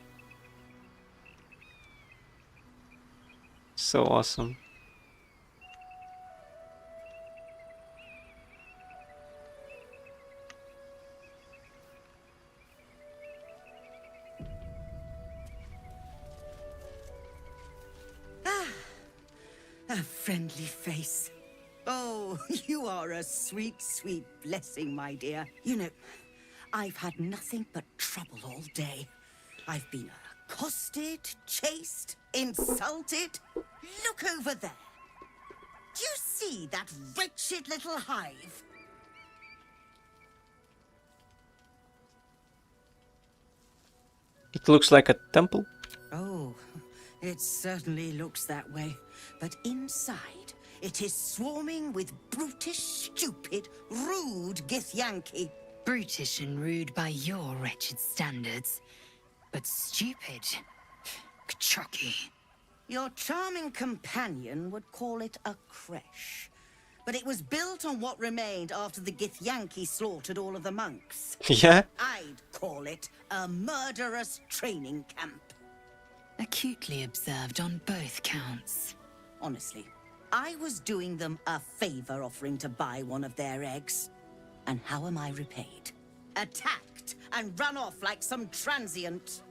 So awesome. A friendly face. Oh, you are a sweet, sweet blessing, my dear. You know, I've had nothing but trouble all day. I've been accosted, chased, insulted. Look over there. Do you see that wretched little hive? It looks like a temple. Oh, it certainly looks that way. But inside, it is swarming with brutish, stupid, rude Githyanki. Brutish and rude by your wretched standards, but stupid. Kachaki. Your charming companion would call it a creche. But it was built on what remained after the Githyanki slaughtered all of the monks. Yeah? I'd call it a murderous training camp. Acutely observed on both counts. Honestly, I was doing them a favor offering to buy one of their eggs. And how am I repaid? Attacked and run off like some transient.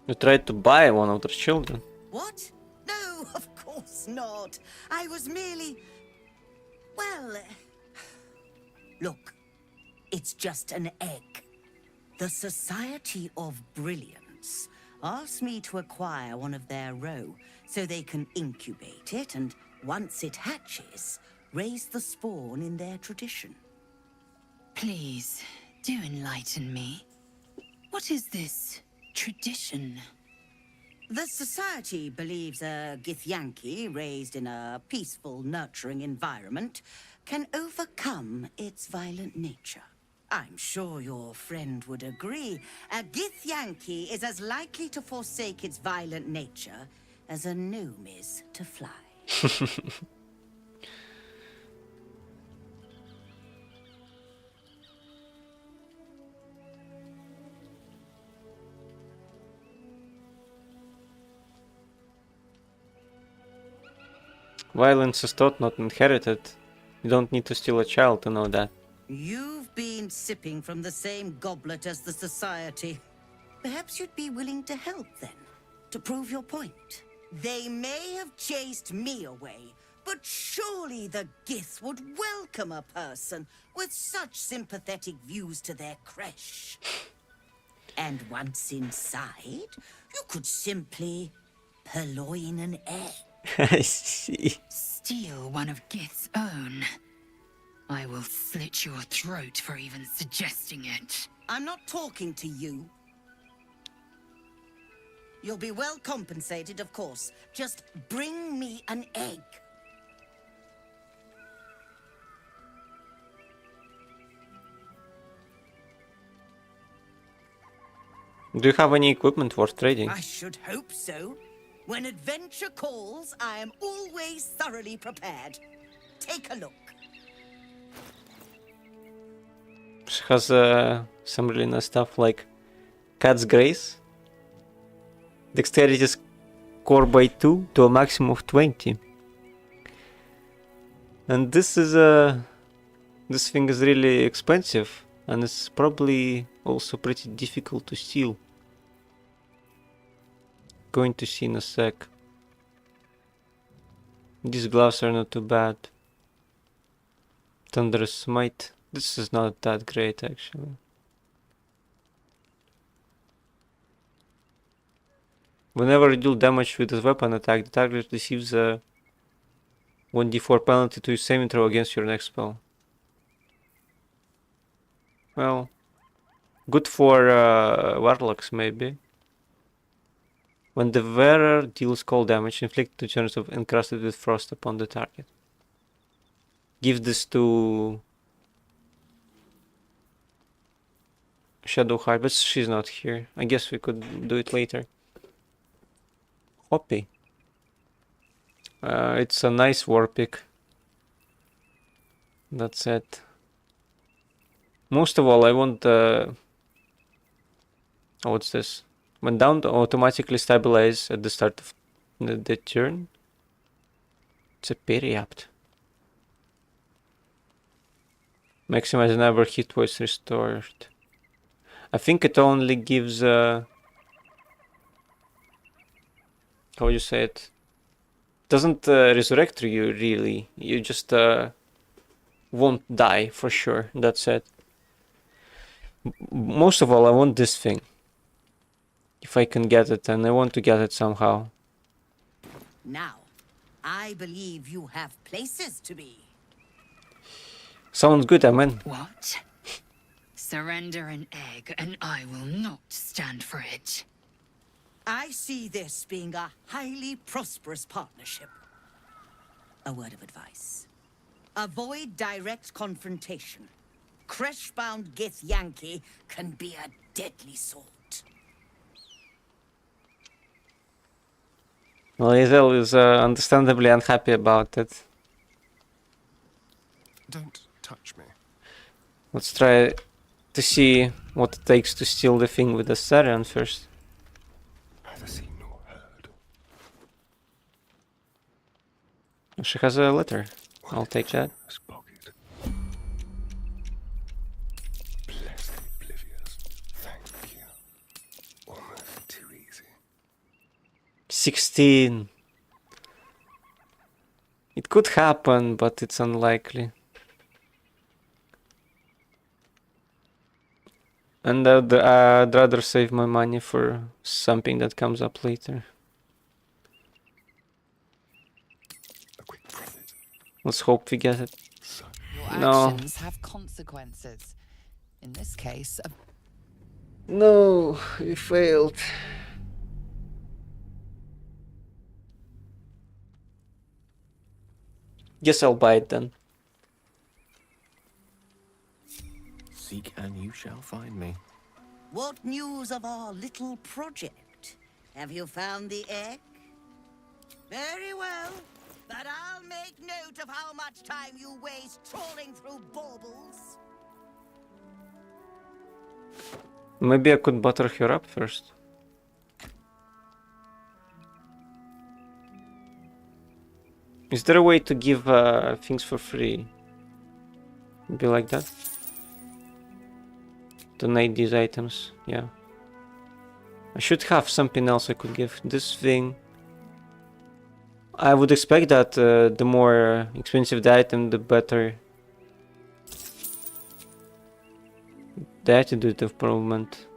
You tried to buy one of their children. What? No, of course not. I was merely... Well... Look, it's just an egg. The Society of Brilliance asked me to acquire one of their roe so they can incubate it and, once it hatches, raise the spawn in their tradition. Please, do enlighten me. What is this tradition? The Society believes a Githyanki raised in a peaceful, nurturing environment can overcome its violent nature. I'm sure your friend would agree. A Githyanki is as likely to forsake its violent nature as a gnome is to fly. Violence is taught, not inherited. You don't need to steal a child to know that. You've been sipping from the same goblet as the Society. Perhaps you'd be willing to help then, to prove your point. They may have chased me away, but surely the Gith would welcome a person with such sympathetic views to their creche. And once inside, you could simply purloin an egg. I see. Steal one of Gith's own. I will slit your throat for even suggesting it. I'm not talking to you. You'll be well compensated, of course. Just bring me an egg. Do you have any equipment worth trading? I should hope so. When adventure calls, I am always thoroughly prepared. Take a look. She has some really nice stuff like Cat's Grace. Dexterity score by 2 to a maximum of 20. And this is this thing is really expensive and it's probably also pretty difficult to steal. Going to see in a sec. These gloves are not too bad. Thunderous Smite. This is not that great actually. Whenever you deal damage with this weapon attack, the target receives a 1d4 penalty to your saving throw against your next spell. Well, good for warlocks maybe. When the wearer deals cold damage, inflict 2 turns of encrusted with frost upon the target. Give this to Shadowheart, but she's not here. I guess we could do it later. Hoppy. It's a nice war pick. That's it. Most of all, I want oh, what's this? When down, to automatically stabilize at the start of the turn. It's a periapt. Maximize never hit twice restored. I think it only gives how you say it? Doesn't resurrect you really. You just won't die for sure. That's it. Most of all, I want this thing. If I can get it, and I want to get it somehow. Now, I believe you have places to be. Sounds good, Amen. What? Surrender an egg, and I will not stand for it. I see this being a highly prosperous partnership. A word of advice. Avoid direct confrontation. Creshbound Githyanki can be a deadly sword. Well, Isel is understandably unhappy about it. Don't touch me. Let's try to see what it takes to steal the thing with the Sarian first. Neither seen nor heard. She has a letter. I'll take that. Pocket. Blessed oblivious. Thank you. Almost too easy. 16. It could happen, but it's unlikely. And I'd rather save my money for something that comes up later. Let's hope we get it. Your No. actions have consequences. In this case, No, we failed. Guess I'll buy it then. Seek and you shall find me. What news of our little project? Have you found the egg? Very well, but I'll make note of how much time you waste trawling through baubles. Maybe I could butter her up first. Is there a way to give things for free? Be like that? Donate these items, yeah. I should have something else I could give. This thing. I would expect that the more expensive the item, the better the attitude improvement.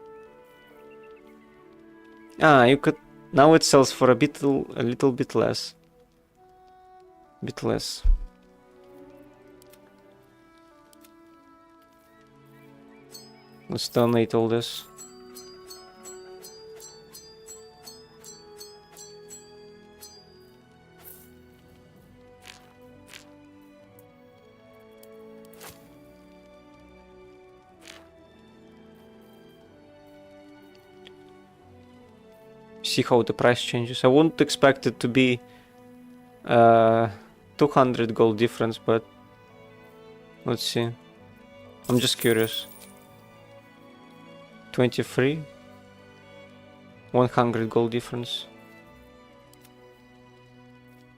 Ah, you could. Now it sells for a little bit less. Bit less. Let's donate all this. See how the price changes. I wouldn't expect it to be 200 gold difference, but let's see. I'm just curious. 23, 100 gold difference.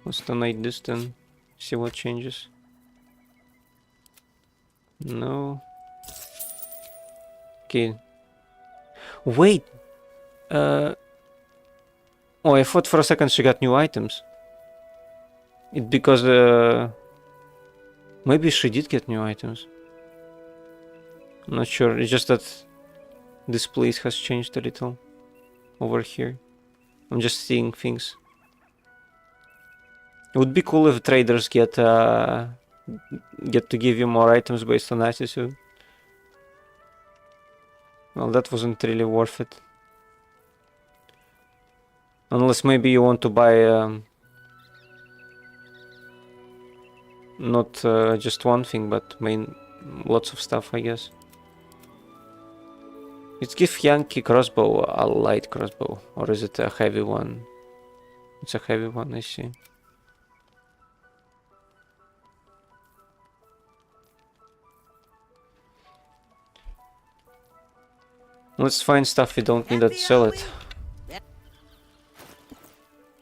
Let's donate this then. See what changes. No. Okay. Wait. Oh, I thought for a second she got new items. It because maybe she did get new items. I'm not sure. It's just that this place has changed a little over here. I'm just seeing things. It would be cool if traders get to give you more items based on attitude. Well, that wasn't really worth it. Unless maybe you want to buy not just one thing, but lots of stuff, I guess. Let's give Yankee crossbow a light crossbow, or is it a heavy one? It's a heavy one, I see. Let's find stuff we don't need to sell it.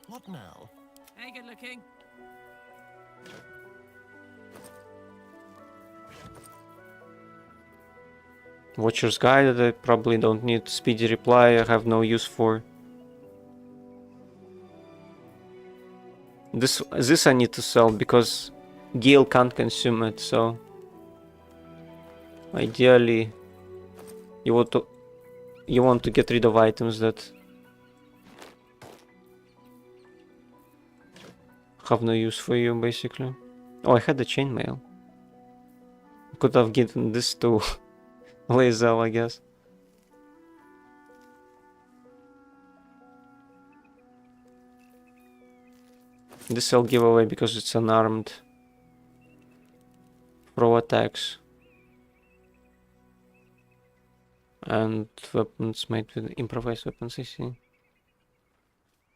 What now? Hey, good looking. Watcher's Guide that I probably don't need. Speedy Reply I have no use for. This I need to sell because Gale can't consume it, so ideally you want to get rid of items that have no use for you, basically. Oh, I had the chainmail. Could have given this to Lae'zel, I guess. This I'll give away because it's unarmed. Pro attacks. And weapons made with improvised weapons, I see.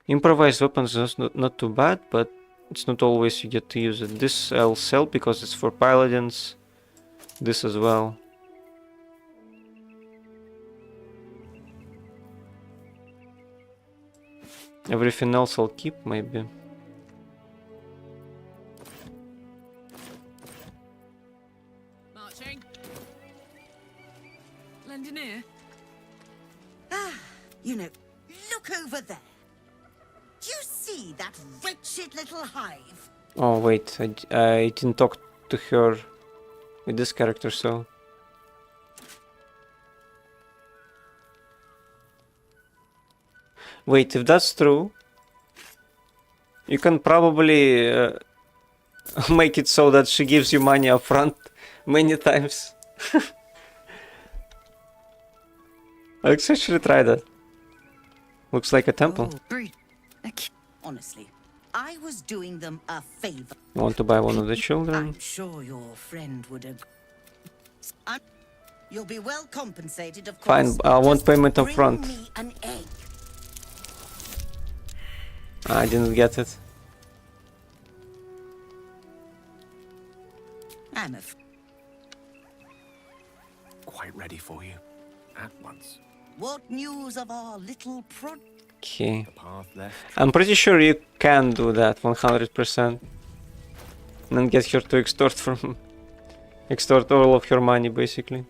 Improvised weapons is not too bad, but it's not always you get to use it. This I'll sell because it's for paladins. This as well. Everything else I'll keep, maybe. Marching. Lend an ear. You know, look over there. Do you see that wretched little hive? Oh wait, I didn't talk to her with this character, so... Wait, if that's true, you can probably make it so that she gives you money up front many times. Let's actually try that. Looks like a temple. Honestly, I was doing them a favor. Want to buy one of the children? I'm sure your friend would agree. You'll be well compensated, of course. Fine, I want Just payment up bring front. me an egg. I didn't get it. I'm Quite ready for you. At once. What news of our little prod? Okay. The path left. I'm pretty sure you can do that 100%. And then get her to extort all of her money, basically.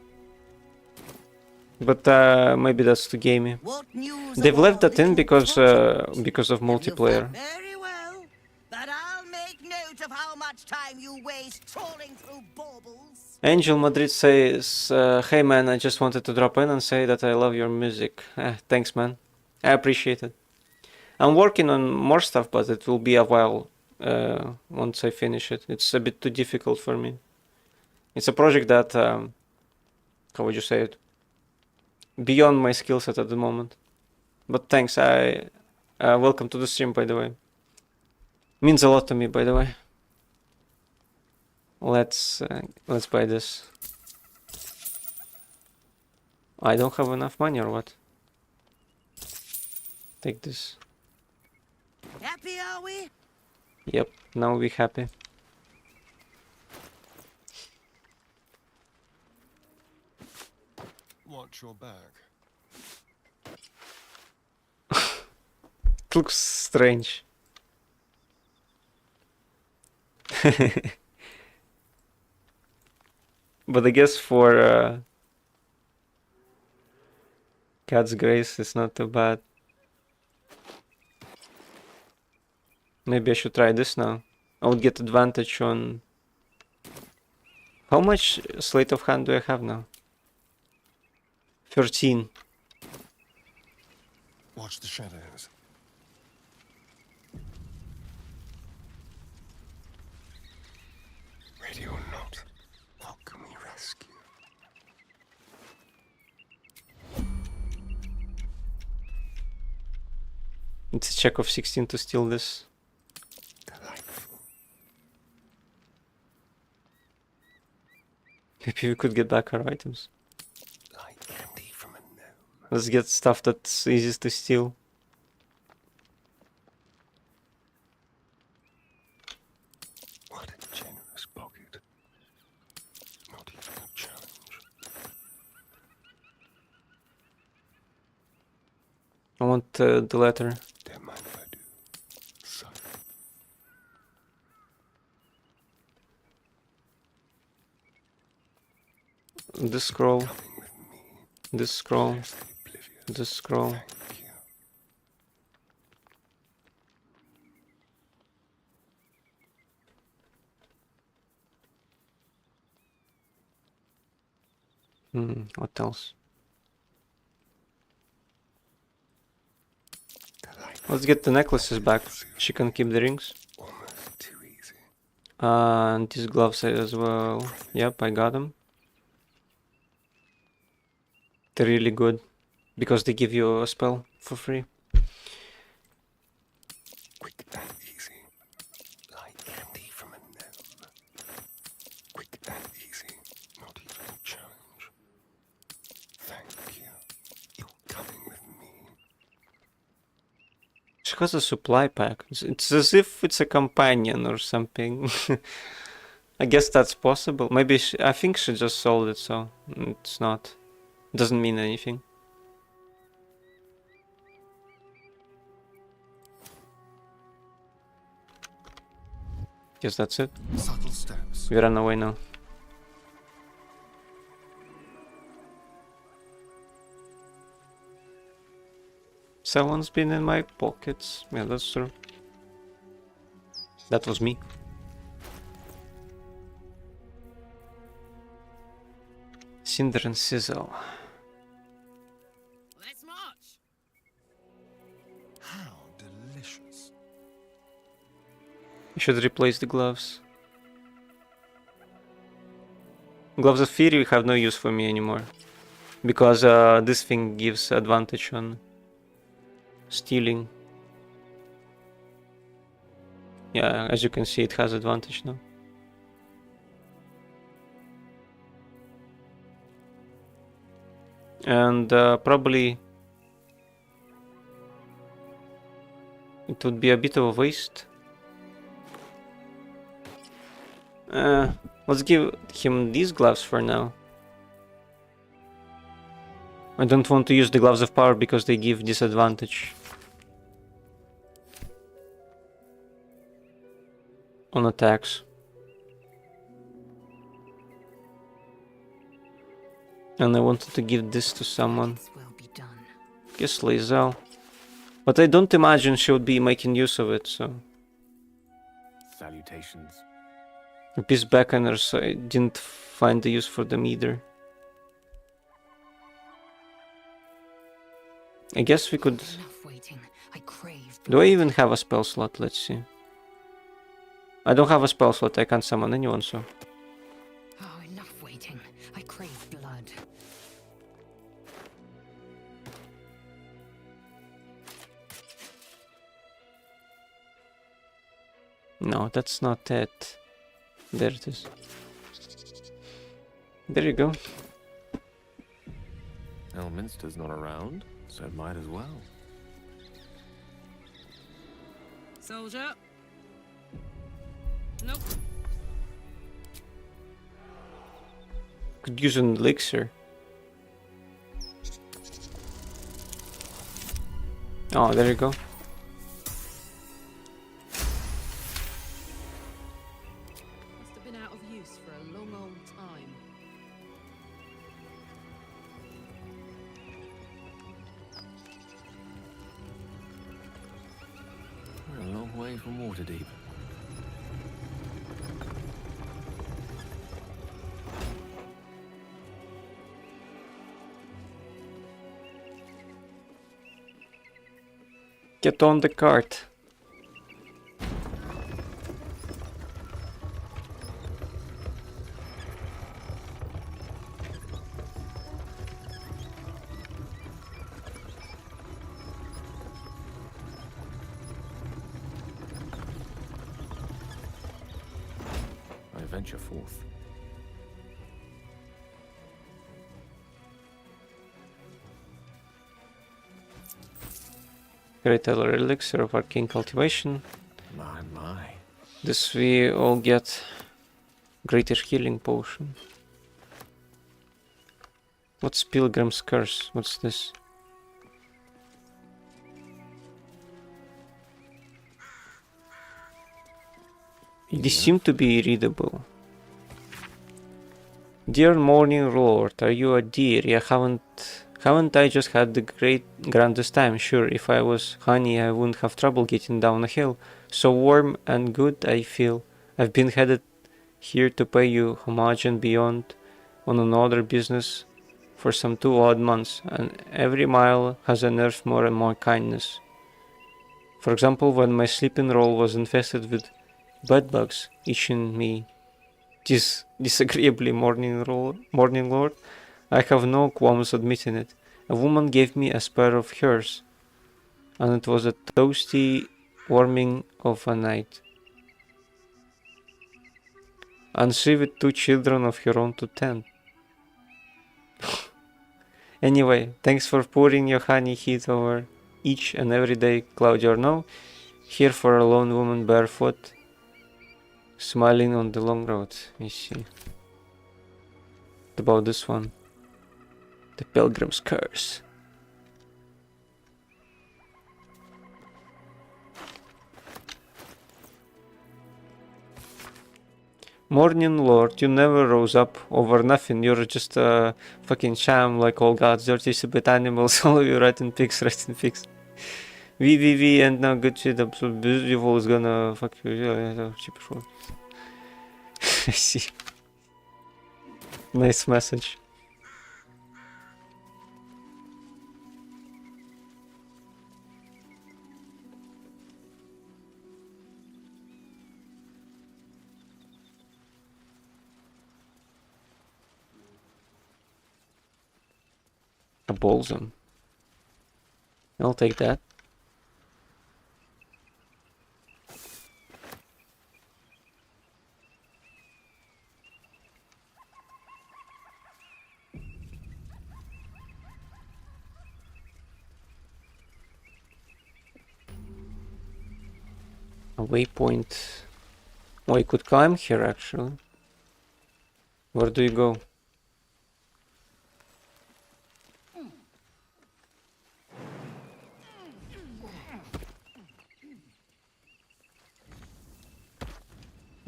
But maybe that's too gamey. What news They've of left our that in little because of multiplayer. Very well, but I'll make note of how much time you waste trawling through baubles. Angel Madrid says, hey man, I just wanted to drop in and say that I love your music. Thanks man, I appreciate it. I'm working on more stuff, but it will be a while once I finish it. It's a bit too difficult for me. It's a project that, how would you say it? Beyond my skill set at the moment. But thanks, welcome to the stream, by the way. Means a lot to me, by the way. Let's buy this. I don't have enough money or what? Take this. Happy are we? Yep, now we're happy. Watch your back. It looks strange. But I guess for Cat's Grace it's not too bad. Maybe I should try this now. I would get advantage on... How much sleight of hand do I have now? 13. Watch the shadows. Ready or not, what can we rescue? It's a check of 16 to steal this. Delightful. Maybe we could get back our items. Like candy from a gnome. Let's get stuff that's easiest to steal. What a generous pocket. Not even a challenge. I want the letter. Don't mind if I do. So, This scroll. coming with me. This scroll. Bless the oblivious. This scroll. Thank you. What else? Delightful. Let's get the necklaces back. She can keep the rings. Almost too easy. And these gloves as well. Yep, I got them. They're really good because they give you a spell for free. Quick and easy. Like candy from a gnome. Quick and easy. Not even a challenge. Thank you. You're coming with me. She has a supply pack. It's as if it's a companion or something. I guess that's possible. Maybe I think she just sold it, so it's not. Doesn't mean anything. Guess that's it. Subtle steps. We run away now. Someone's been in my pockets. Yeah, that's true. That was me. Cinder and Sizzle. Let's march. How delicious. You should replace the gloves. Gloves of Fury have no use for me anymore. Because this thing gives advantage on stealing. Yeah, as you can see, it has advantage now. And probably it would be a bit of a waste. Let's give him these gloves for now. I don't want to use the gloves of power because they give disadvantage on attacks. And I wanted to give this to someone. This will be done. Guess Lae'zel. But I don't imagine she would be making use of it, so... Salutations. Peace Beckoners, I didn't find the use for them either. I guess we could... Enough waiting. I crave Do I even have a spell slot? Let's see. I don't have a spell slot, I can't summon anyone, so... Oh, enough waiting. I crave blood. No, that's not it. There it is. There you go. Elminster's not around, so it might as well. Soldier. Nope. Could use an elixir. Oh, there you go. Must have been out of use for a long old time. We're a long way from Waterdeep. Get on the cart. venture forth. Great elixir of arcane cultivation. My. This we all get. Greater healing potion. What's Pilgrim's Curse? What's this? These seem to be readable. Dear Morning Lord, are you a dear? Yeah, haven't I just had the grandest time? Sure, if I was honey, I wouldn't have trouble getting down a hill. So warm and good I feel. I've been headed here to pay you homage and beyond on another business for some 2 odd months, and every mile has unearthed more and more kindness. For example, when my sleeping roll was infested with bedbugs itching me disagreeably, Morning Lord, I have no qualms admitting it. A woman gave me a spare of hers, and it was a toasty warming of a night. And she with 2 children of her own to tend. Anyway, thanks for pouring your honey heat over each and every day, cloudy or no. Here for a lone woman barefoot, smiling on the long road. You see. What about this one? The Pilgrim's Curse. Morning Lord, you never rose up over nothing. You're just a fucking sham like all gods, dirty stupid animals, all of you rotten pigs. We and now good shit, absolute beautiful is gonna fuck you. Yeah, cheap short. I see. Nice message. A balsam. I'll take that. A waypoint. Oh, I could climb here actually. Where do you go?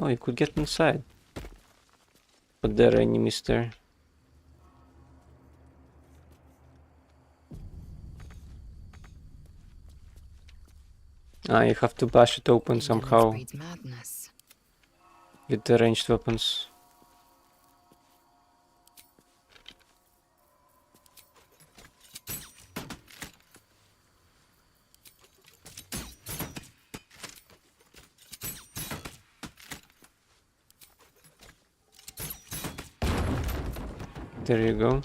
Oh, you could get inside. But there are enemies there. Ah, you have to bash it open somehow. With the ranged weapons. There you go.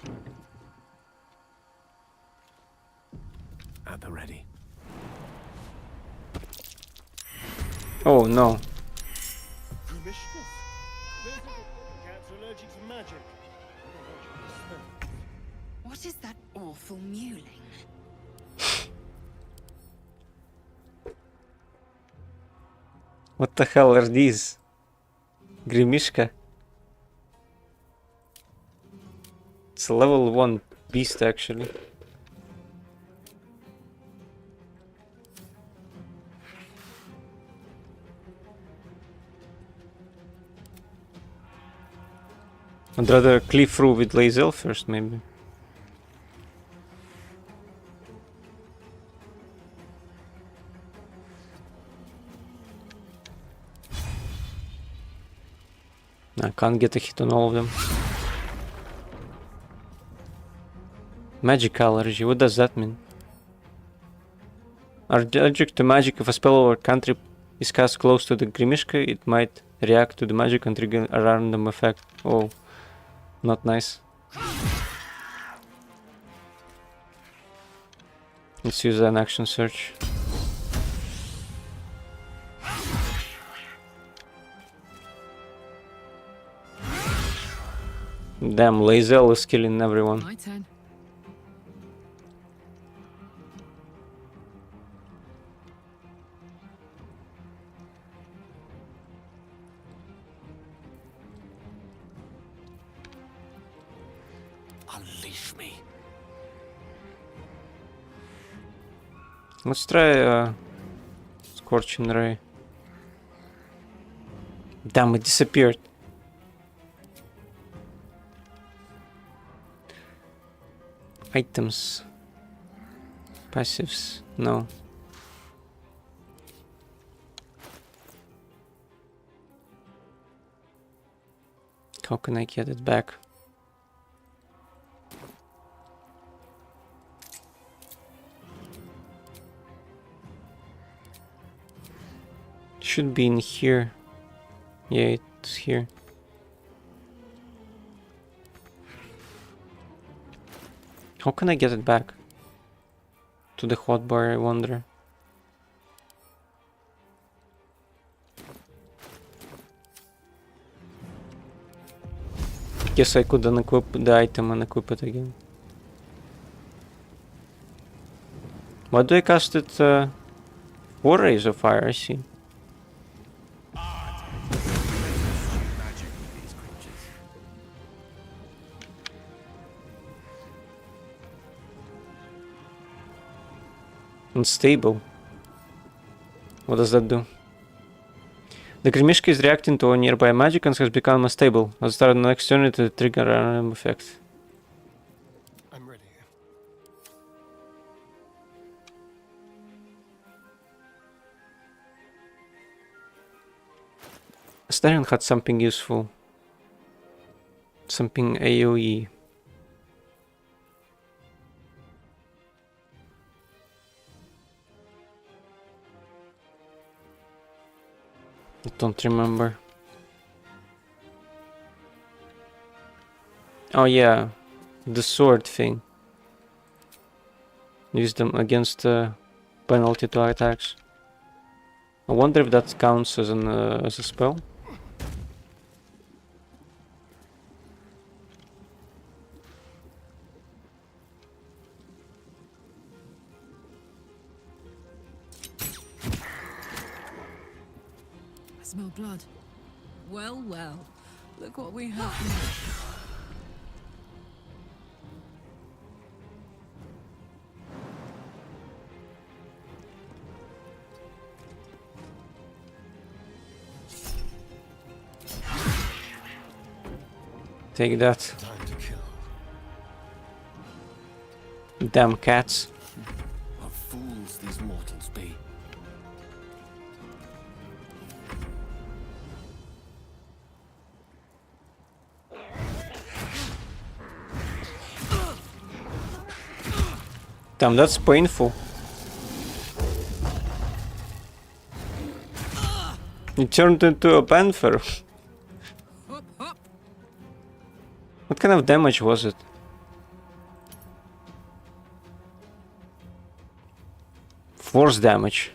At the ready. Oh no. What is that awful mewling? What the hell are these? Grimishka? It's a level 1 beast actually. I'd rather clip through with Lazel first, maybe. I can't get a hit on all of them. Magic allergy, what does that mean? Allergic to magic. If a spell or cantrip is cast close to the Grimishka, it might react to the magic and trigger a random effect. Oh, not nice. Let's use an action search. Damn, Lae'zel is killing everyone. My turn. Unleash me. Let's try Scorching Ray. Damn, it disappeared. Items. Passives. No. How can I get it back? Should be in here. Yeah, it's here. How can I get it back? To the hotbar, I wonder. Guess I could unequip the item and equip it again. Why do I cast it? 4 rays of fire, I see. Unstable. What does that do? The Grimishka is reacting to a nearby magic and has become unstable. At the start of the next turn, it will trigger a random effect. I'm ready. Astarion had something useful. Something AoE. I don't remember. Oh yeah, the sword thing. Use them against penalty to attacks. I wonder if that counts as a spell. I smell blood. Well, well. Look what we have here. Take that. Time to kill. Damn cats. What fools these mortals be. Damn, that's painful. You turned into a panther. What kind of damage was it? Force damage.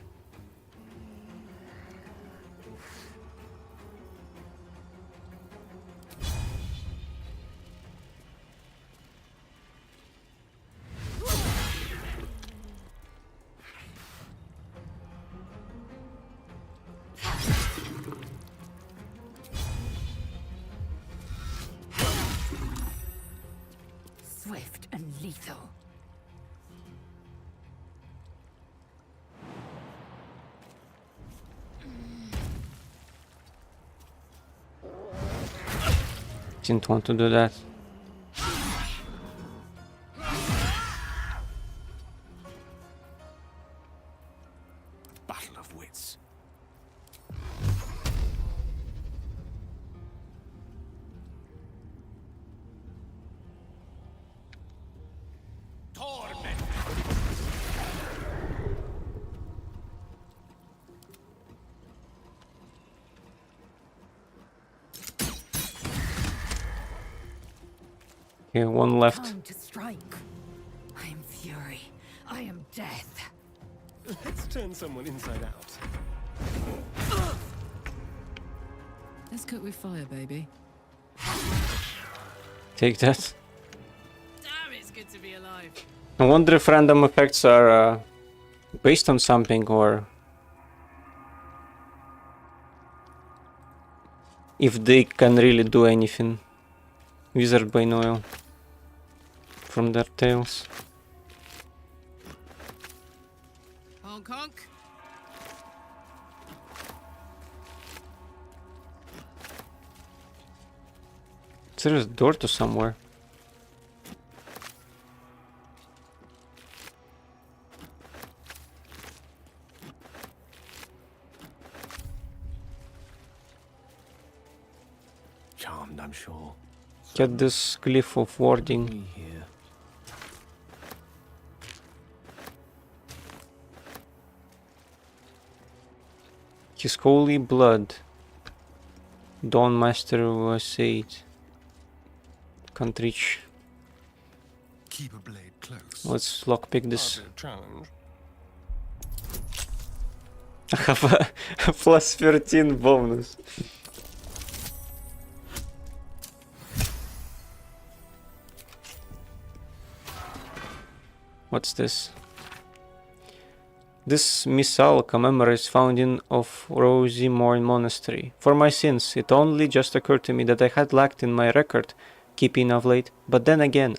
Swift and lethal. Didn't want to do that. Battle of wits. Torment. Okay, one left. Time to strike. I am fury. I am death. Let's turn someone inside out. Let's cook with fire, baby. Take that. Damn, it's good to be alive. I wonder if random effects are based on something or if they can really do anything. Wizard by Noel from their tales. Honk honk. There is a door to somewhere. Charmed, I'm sure. Get this glyph of warding. Me here. His holy blood. Dawn Master was said. Can't reach. Keep a blade close. Let's lockpick this. Hardly a challenge. I have a plus 13 bonus. What's this? This missal commemorates founding of Rosimorn Monastery. For my sins, it only just occurred to me that I had lacked in my record keeping of late, but then again,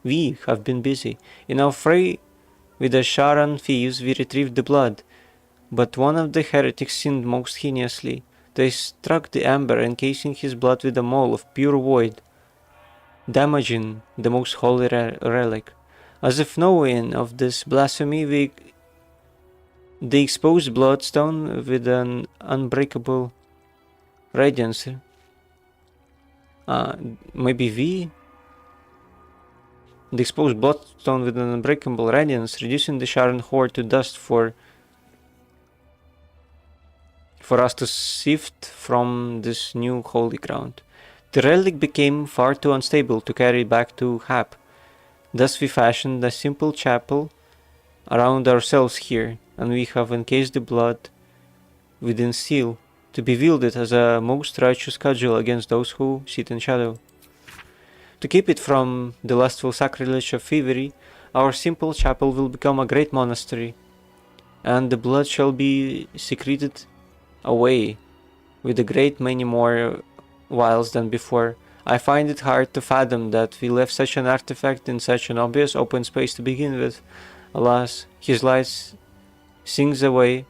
we have been busy. In our fray with the Sharan thieves, we retrieved the blood, but one of the heretics sinned most heinously. They struck the amber, encasing his blood with a maul of pure void, damaging the most holy relic. As if knowing of this blasphemy, they exposed bloodstone with an unbreakable radiance. Maybe they exposed bloodstone with an unbreakable radiance, reducing the Sharon horde to dust for us to sift from this new holy ground. The relic became far too unstable to carry back to Hap. Thus we fashioned a simple chapel around ourselves here, and we have encased the blood within seal, to be wielded as a most righteous cudgel against those who sit in shadow. To keep it from the lustful sacrilege of thievery, our simple chapel will become a great monastery, and the blood shall be secreted away with a great many more vials than before. I find it hard to fathom that we left such an artifact in such an obvious open space to begin with. Alas, his light singes away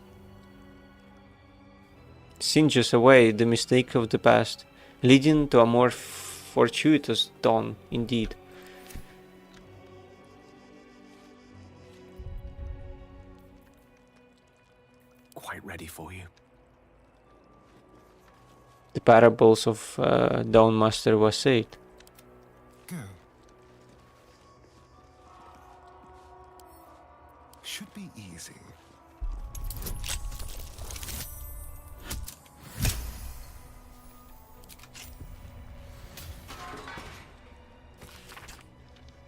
the mistake of the past, leading to a more fortuitous dawn indeed. Quite ready for you. The parables of Dawn Master was said. Go. Should be easy.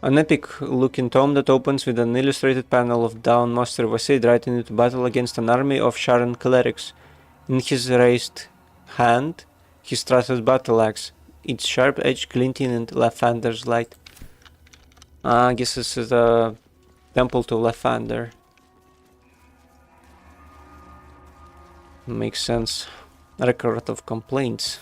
An epic-looking tome that opens with an illustrated panel of Dawn Master Vasid riding into battle against an army of Sharan clerics. In his raised hand, he strutted battle axe, its sharp edge glinting in Lathander's light. I guess this is the temple to Lathander. Makes sense. Record of complaints.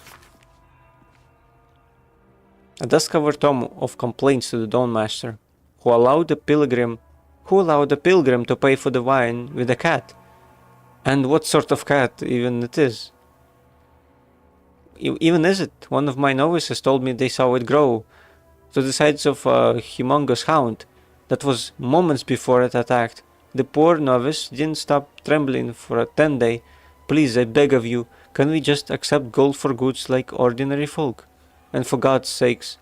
A dust-covered tome of complaints to the Dawn Master, who allowed the pilgrim to pay for the wine with a cat. And what sort of cat even it is? Even is it? One of my novices told me they saw it grow to the size of a humongous hound. That was moments before it attacked. The poor novice didn't stop trembling for a 10-day. Please, I beg of you, can we just accept gold for goods like ordinary folk? And for God's sakes,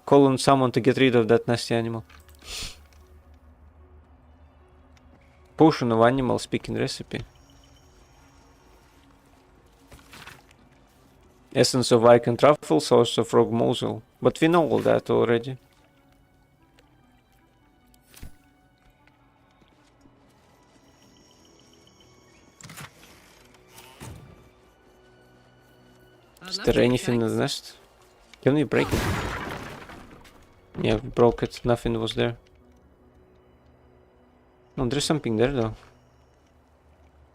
call on someone to get rid of that nasty animal. Potion of animal speaking recipe. Essence of Icon Truffle, source of Rogue Mosul. But we know all that already. Is there anything in the nest? Can we break it? Yeah, we broke it. Nothing was there. No, there's something there though.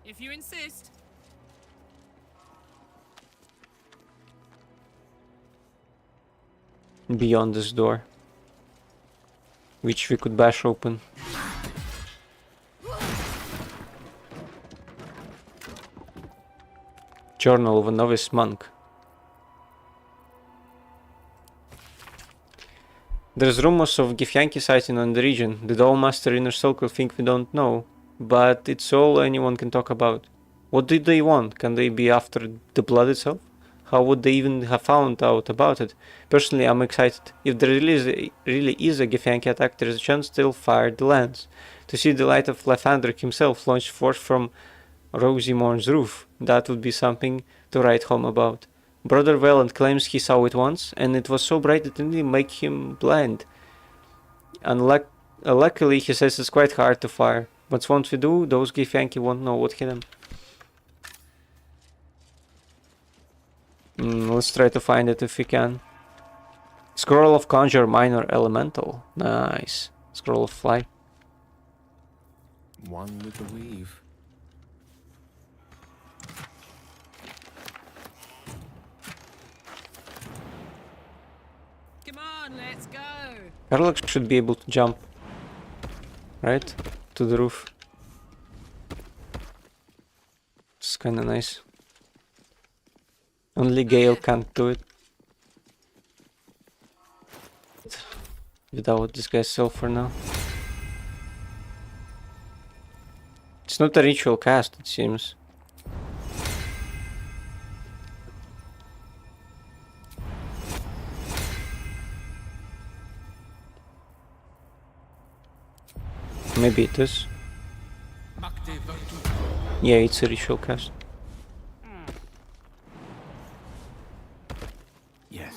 If you insist. Beyond this door, which we could bash open. Journal of a Novice Monk. There's rumors of Githyanki sighting on the region. The Doll Master Inner Circle think we don't know, but it's all anyone can talk about. What did they want? Can they be after the blood itself? How would they even have found out about it? Personally, I'm excited. If there really is a Githyanki attack, there's a chance they'll fire the lance. To see the light of Lathander himself launched forth from Rosimorn's roof, that would be something to write home about. Brother Welland claims he saw it once, and it was so bright it didn't make him blind. Luckily, he says it's quite hard to fire. But once we do, those Githyanki won't know what hit him. Let's try to find it if we can. Scroll of Conjure Minor Elemental. Nice. Scroll of Fly. One with the weave. Come on, let's go. Karlach should be able to jump. Right? To the roof. It's kinda nice. Only Gale can't do it. Without this guy's sulfur now. It's not a ritual cast, it seems. Maybe it is. Yeah, it's a ritual cast. Yes.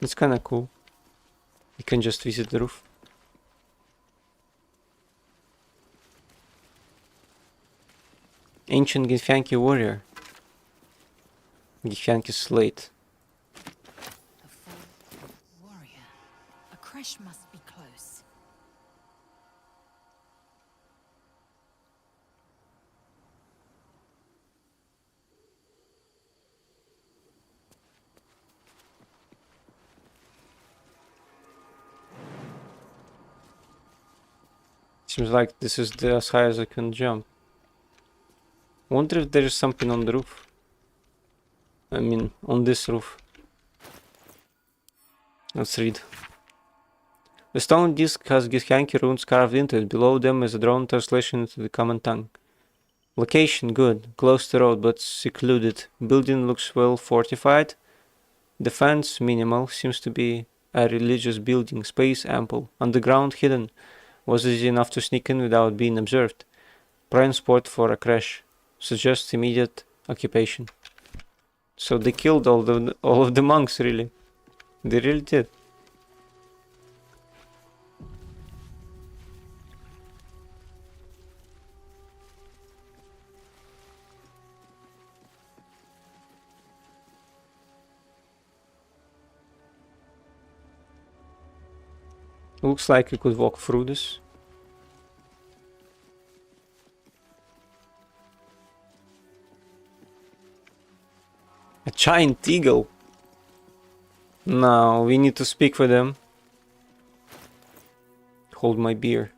It's kinda cool. You can just visit the roof. Ancient Githyanki warrior. Githyanki slate. A full warrior. A crash must be close. Seems like this is as high as I can jump. Wonder if there is something on the roof. I mean, on this roof. Let's read. The stone disc has Githyanki runes carved into it. Below them is a drawn translation into the common tongue. Location good, close to road but secluded. Building looks well fortified. Defense minimal, seems to be a religious building. Space ample. Underground hidden. Was easy enough to sneak in without being observed. Prime spot for a crash. Suggests immediate occupation. So they killed all of the monks, really. They really did. Looks like you could walk through this. A giant eagle. Now we need to speak with them. Hold my beer.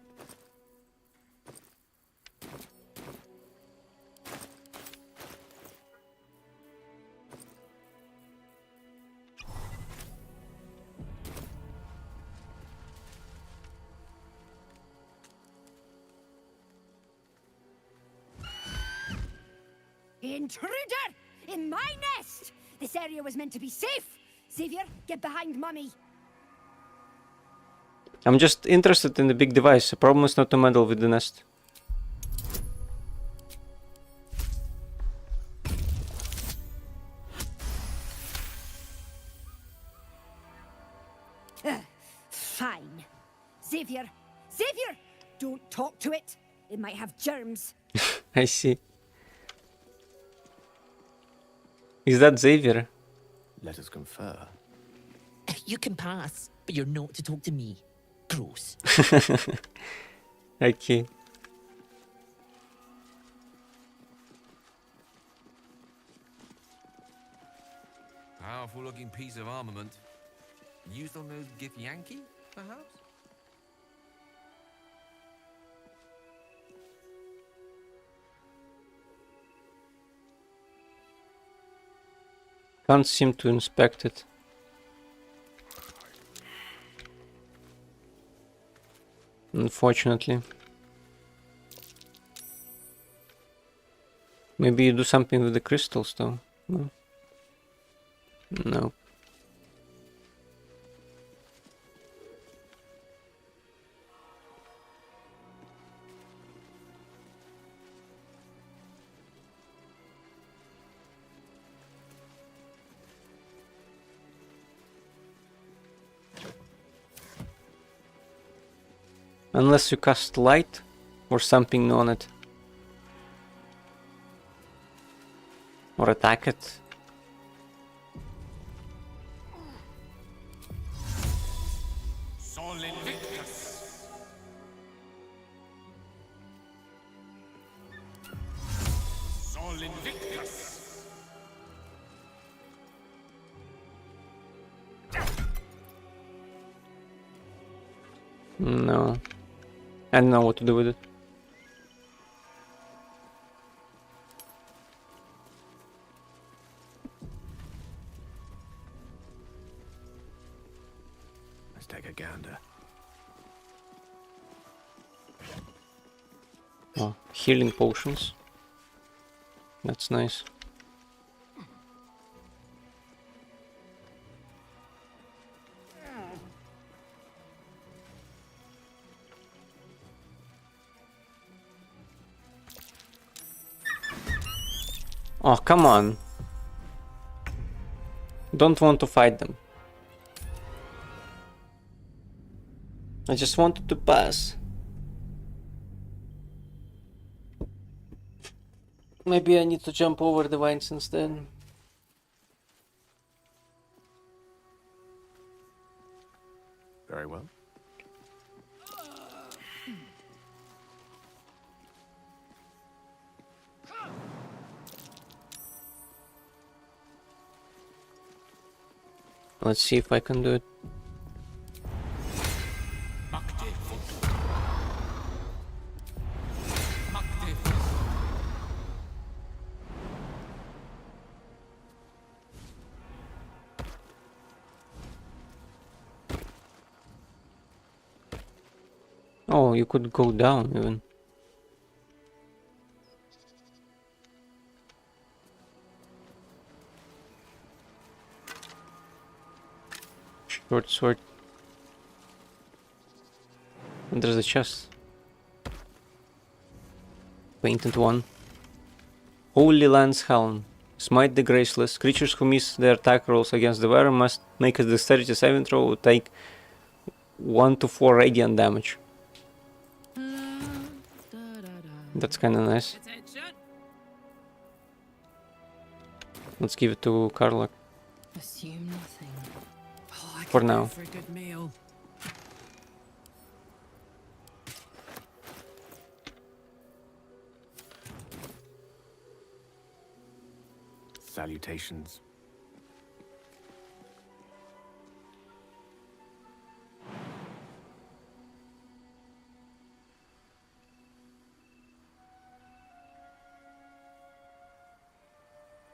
Intruder! In my nest! This area was meant to be safe! Xavier, get behind Mummy! I'm just interested in the big device. The problem is not to meddle with the nest. Fine. Xavier! Xavier! Don't talk to it! It might have germs. I see. Is that Xavier? Let us confer. You can pass, but you're not to talk to me. Gross. Okay. Powerful looking piece of armament. Used on those Githyanki, perhaps? Can't seem to inspect it. Unfortunately. Maybe you do something with the crystals though. No. No. Unless you cast light or something on it. Or attack it. Sol Invictus. Sol Invictus. No. I don't know what to do with it. Let's take a gander. Oh, healing potions. That's nice. Oh, come on. Don't want to fight them. I just wanted to pass. Maybe I need to jump over the vines instead. Very well. Let's see if I can do it. Oh, you could go down even. Short sword. And there's a chest. Painted one. Holy Lance Helm. Smite the graceless. Creatures who miss their attack rolls against the wearer must make a dexterity saving throw or take 1 to 4 radiant damage. That's kinda nice. Let's give it to Karlak. Assume nothing. For now. For a good meal. Salutations.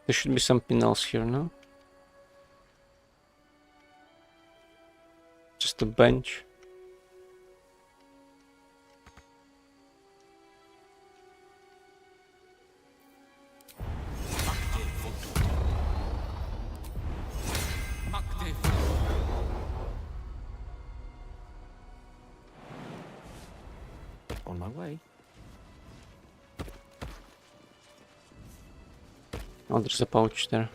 There should be something else here, no? Just a bench. On my way. Oh, there's a pouch there.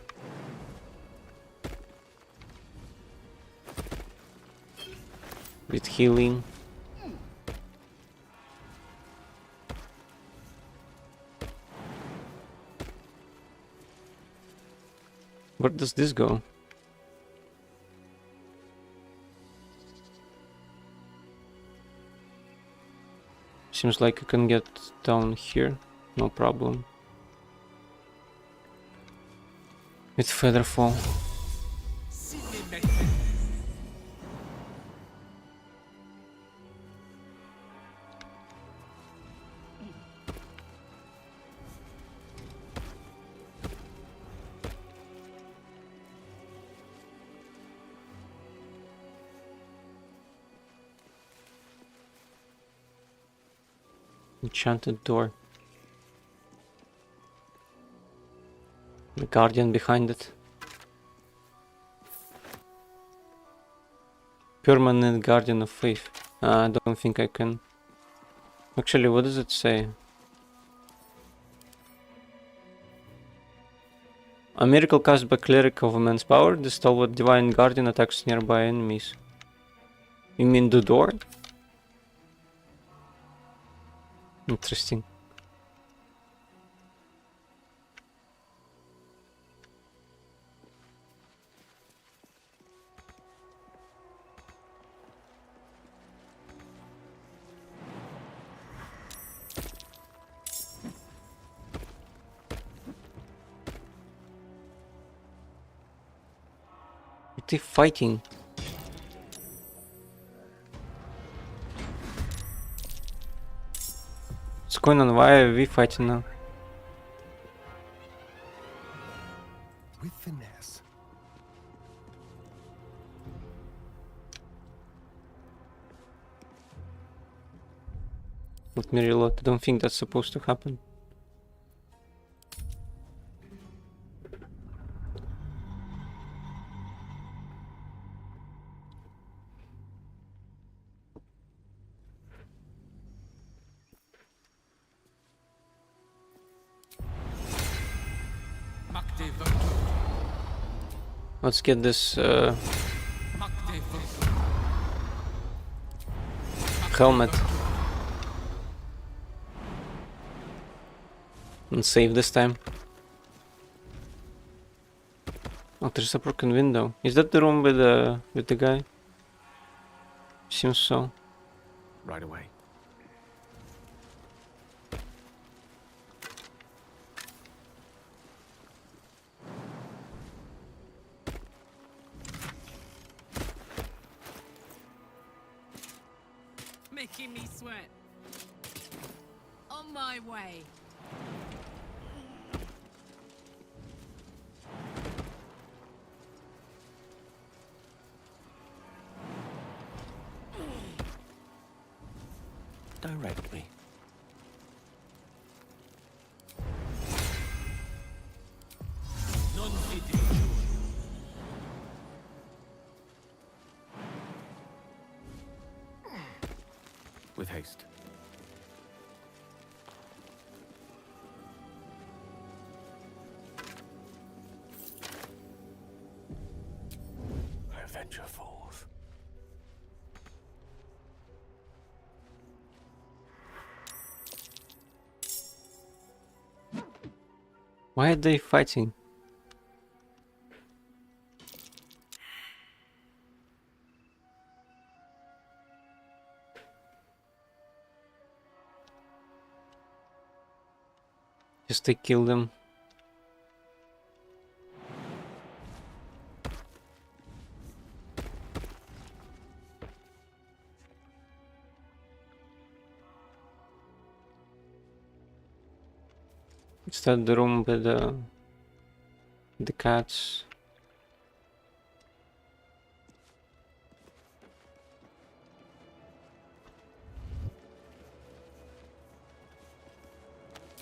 With healing. Where does this go? Seems like you can get down here, no problem. With Featherfall. Enchanted door. The guardian behind it. Permanent guardian of faith. I don't think I can. Actually, what does it say? A miracle cast by cleric of immense power. The stalwart divine guardian attacks nearby enemies. You mean the door? Interesting. What are they fighting? What's going on? Why are we fighting now? With finesse. Let me reload. I don't think that's supposed to happen. Let's get this helmet and save this time. Oh, there's a broken window. Is that the room with the guy? Seems so. Right away. Making me sweat. On my way. Directly. With haste. I venture forth. Why are they fighting? Just to kill them. Is that the room with the cats?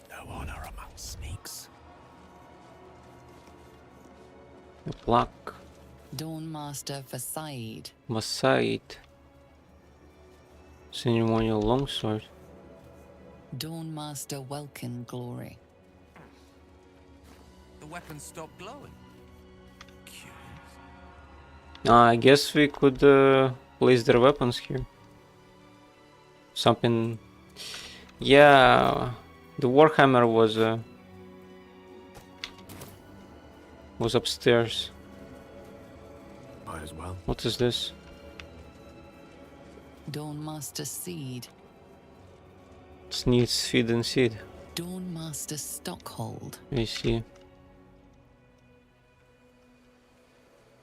No honor among sneaks. A plaque. Dawnmaster Versailles. Massaid. Ceremonial longsword. Dawnmaster Welkin Glory. The weapon stopped glowing. I guess we could place their weapons here. Something. Yeah, the Warhammer was upstairs. Might as well. What is this? Dawnmaster Seed. It needs feed and seed. Dawnmaster Stockhold. I see.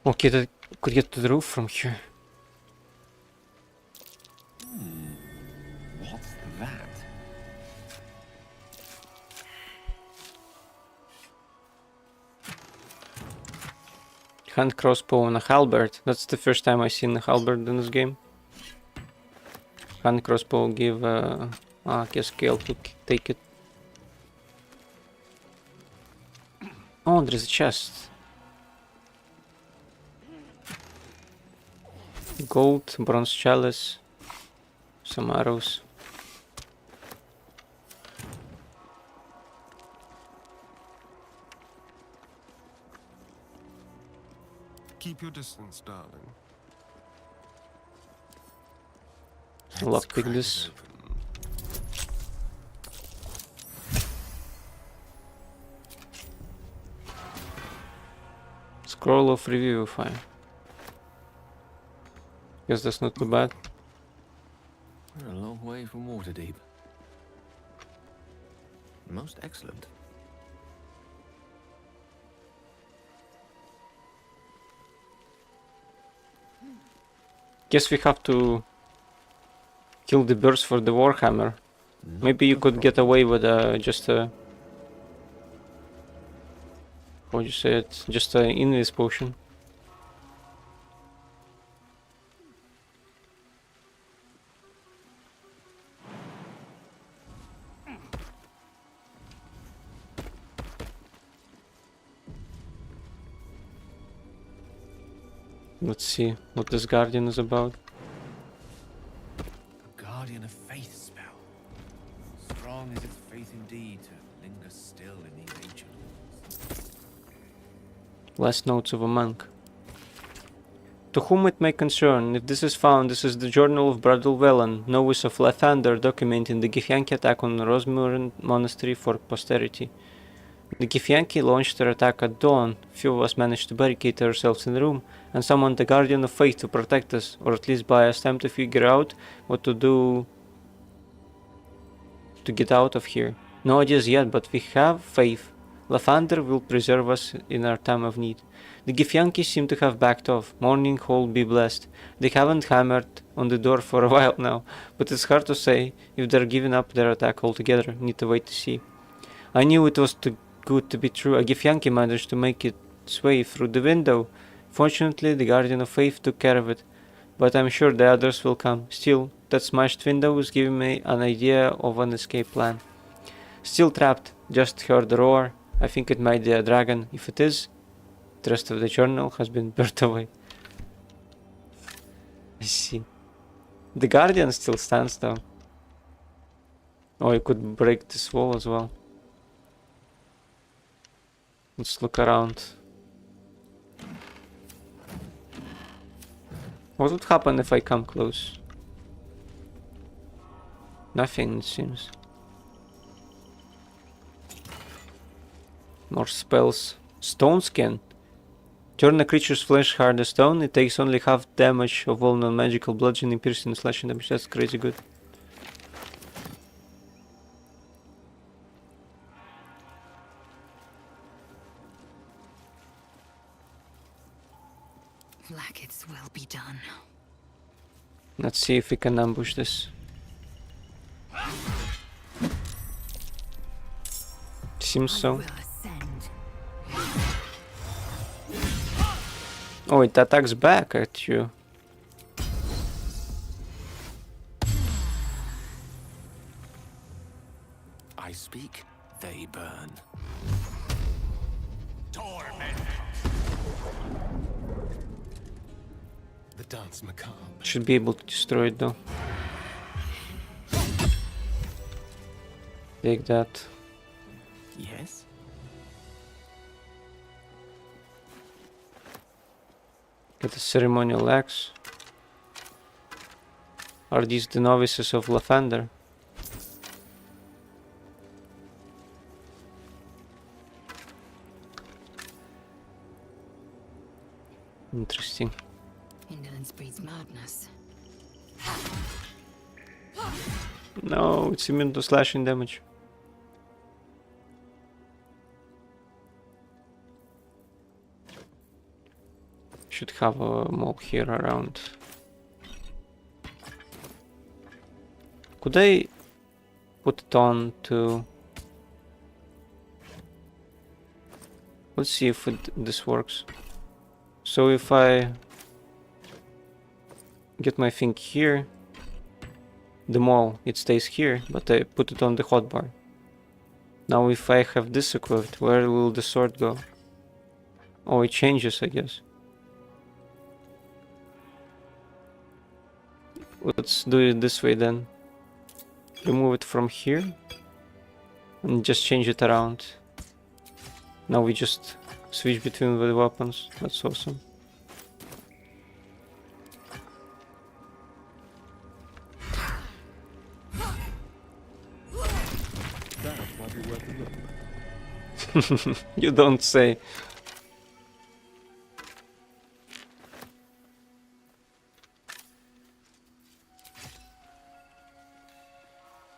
Okay, that could get to the roof from here. What's that? Hand crossbow and a halberd. That's the first time I've seen a halberd in this game. Hand crossbow give I guess scale to take it. Oh, there's a chest. Gold, bronze chalice, some arrows. Keep your distance, darling. Lockpick this. Scroll of review file. Guess that's not too bad. We're a long way from Waterdeep. Most excellent. Guess we have to kill the birds for the Warhammer. Maybe you could get away with just a... How would you say it? Just an invis potion. Let's see what this Guardian is about. A Guardian of Faith spell. Strong is its faith indeed to linger still in these ancient halls. Last notes of a monk. To whom it may concern, if this is found, this is the journal of Bradul Velan, novice of Lathander, documenting the Githyanki attack on Rosmuran Monastery for posterity. The Githyanki launched their attack at dawn. Few of us managed to barricade ourselves in the room and summoned the Guardian of Faith to protect us, or at least buy us time to figure out what to do to get out of here. No ideas yet, but we have faith. Lathander will preserve us in our time of need. The Githyanki seem to have backed off. Morning Hall be blessed. They haven't hammered on the door for a while now, but it's hard to say if they're giving up their attack altogether. Need to wait to see. I knew it was too good to be true. A Githyanki managed to make its way through the window. Fortunately, the Guardian of Faith took care of it, but I'm sure the others will come. Still, that smashed window is giving me an idea of an escape plan. Still trapped. Just heard the roar. I think it might be a dragon. If it is, the rest of the journal has been burnt away. I see. The Guardian still stands though. Oh, you could break this wall as well. Let's look around. What would happen if I come close? Nothing, it seems. More spells. Stone Skin. Turn a creature's flesh hard as stone. It takes only half damage of all non-magical bludgeoning, piercing, slashing damage. That's crazy good. Blackets will be done. Let's see if we can ambush this. Seems so. Oh, it attacks back at you. I speak, they burn. Torment. The dance macabre. Should be able to destroy it though. Take that. Yes? Get a ceremonial axe. Are these the novices of Lathander? interesting. Indolence breeds madness. No, it's immune to slashing damage. Should have a mob here around. Could I put it on to... Let's see if this works. So if I get my thing here, the mall, it stays here, but I put it on the hotbar. Now if I have this equipped, where will the sword go? Oh, it changes, I guess. Let's do it this way then. Remove it from here and just change it around. Now we just switch between the weapons. That's awesome. That might be worth a look. You don't say.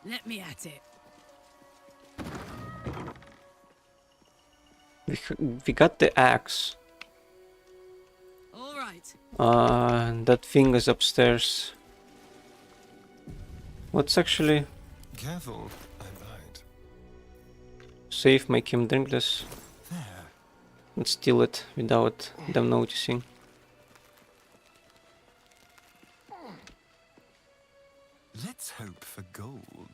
Let me at it. We got the axe. All right. That thing is upstairs. Let's actually Careful, I might. save, make him drink this. There. And steal it without them noticing. Let's hope for gold.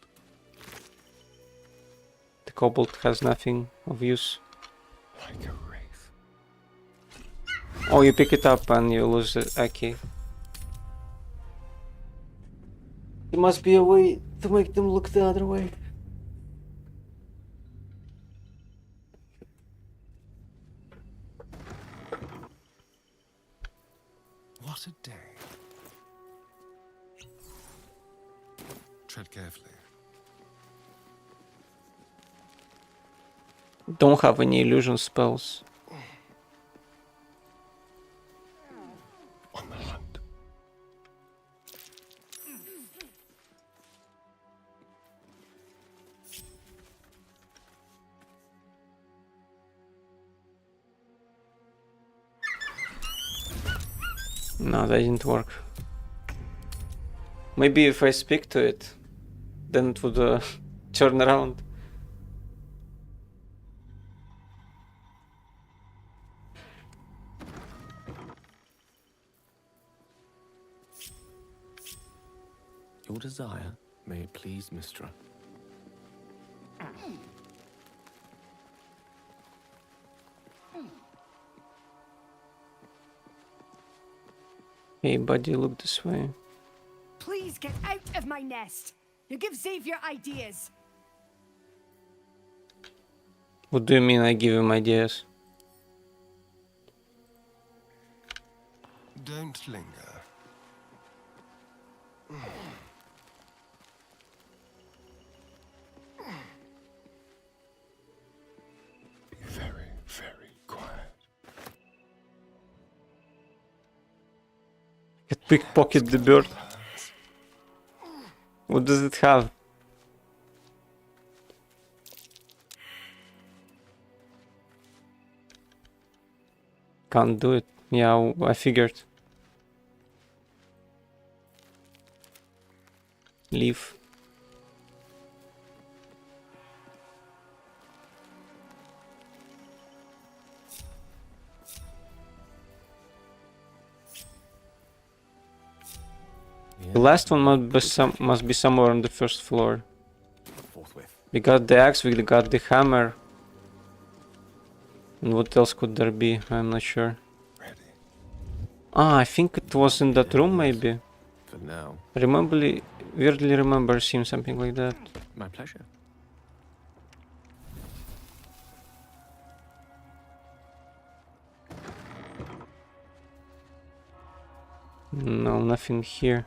The kobold has nothing of use. Like a wraith. Oh, you pick it up and you lose it. Okay. There must be a way to make them look the other way. What a day. Tread carefully. Don't have any illusion spells. On the hunt. No, that didn't work. Maybe if I speak to it, then it would turn around. Your desire, may it please Mistra. Hey buddy, look this way. Please get out of my nest. You give Xavier ideas. What do you mean I give him ideas? Don't linger. Be very, very quiet. Get pickpocket the bird. What does it have? Can't do it. Yeah, I figured. Leave. The last one must be somewhere on the first floor. Forthwith. We got the axe, we got the hammer. And what else could there be? I'm not sure. Ready. Ah, I think it was in that room maybe. For now. Weirdly remember seeing something like that. My pleasure. No, nothing here.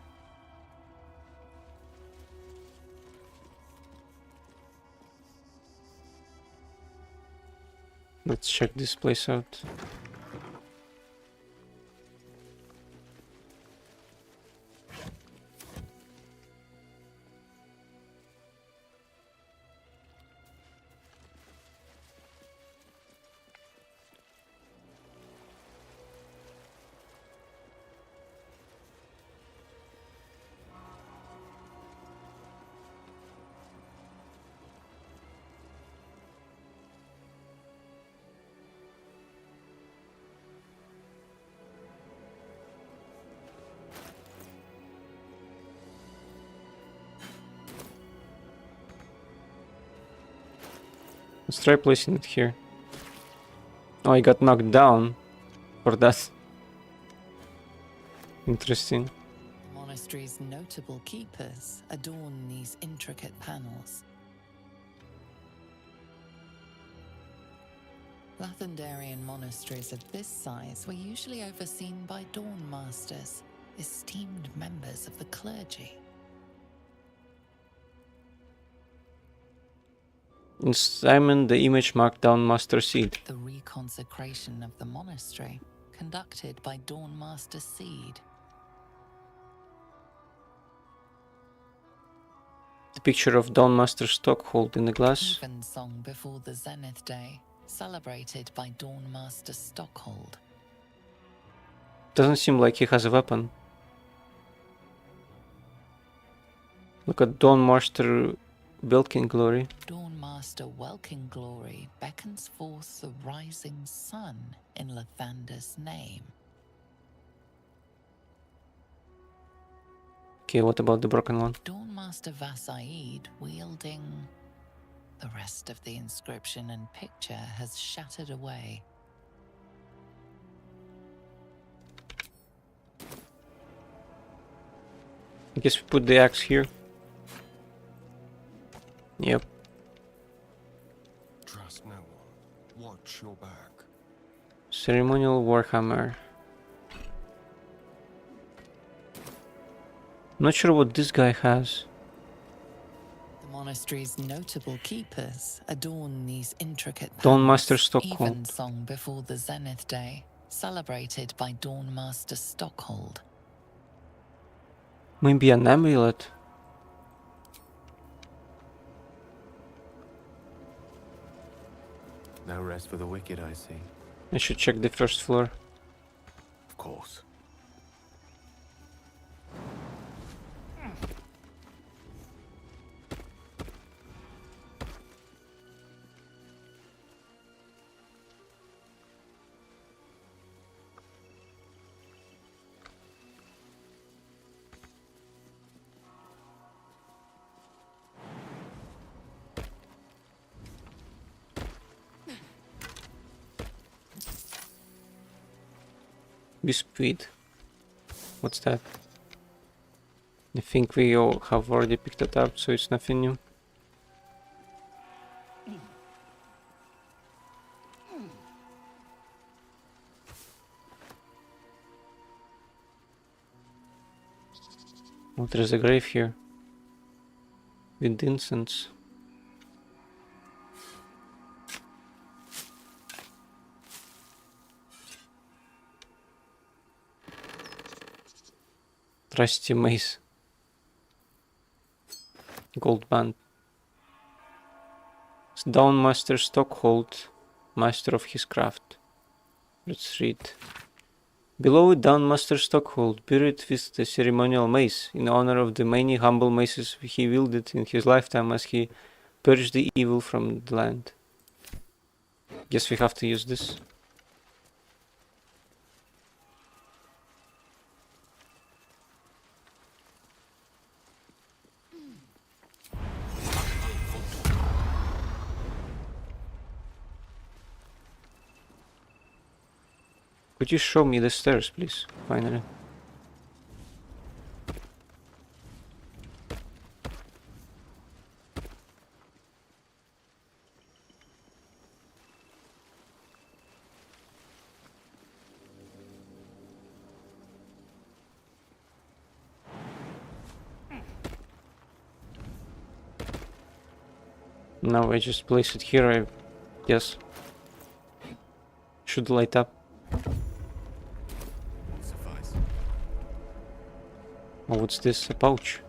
Let's check this place out. Let's try placing it here. Oh, I got knocked down for that. Interesting. The monastery's notable keepers adorn these intricate panels. Lathendarian monasteries of this size were usually overseen by dawn masters, esteemed members of the clergy. In Simon, the image marked down Master Seed. The reconsecration of the monastery, conducted by Dawn Master Seed. The picture of Dawn Master Stockhold in the glass. Evensong before the Zenith Day, celebrated by Dawn Master Stockhold. Doesn't seem like he has a weapon. Look at Dawn Master Belkin Glory. Dawn Master Welkin Glory beckons forth the rising sun in Lathander's name. Okay, what about the broken one? Dawn Master Vasaid wielding... The rest of the inscription and picture has shattered away. I guess we put the axe here. Yep. Trust no one. Watch your back. Ceremonial Warhammer. Not sure what this guy has. The monastery's notable keepers adorn these intricate Dawn Master panels, Stockhold. Evensong before the Zenith Day, celebrated by Dawn Master Stockhold. Maybe an amulet. No rest for the wicked, I see. I should check the first floor. Of course. Biscuit. What's that? I think we all have already picked it up, so it's nothing new. Oh, there's a grave here. With incense. Trusty mace. Gold band. It's Dawn Master Stockhold, master of his craft. Let's read. Below it, Dawn Master Stockhold, buried with the ceremonial mace, in honor of the many humble maces he wielded in his lifetime as he purged the evil from the land. Guess we have to use this. Could you show me the stairs, please? Finally. Now I just place it here, I guess. Should light up. Oh, what's this? A pouch.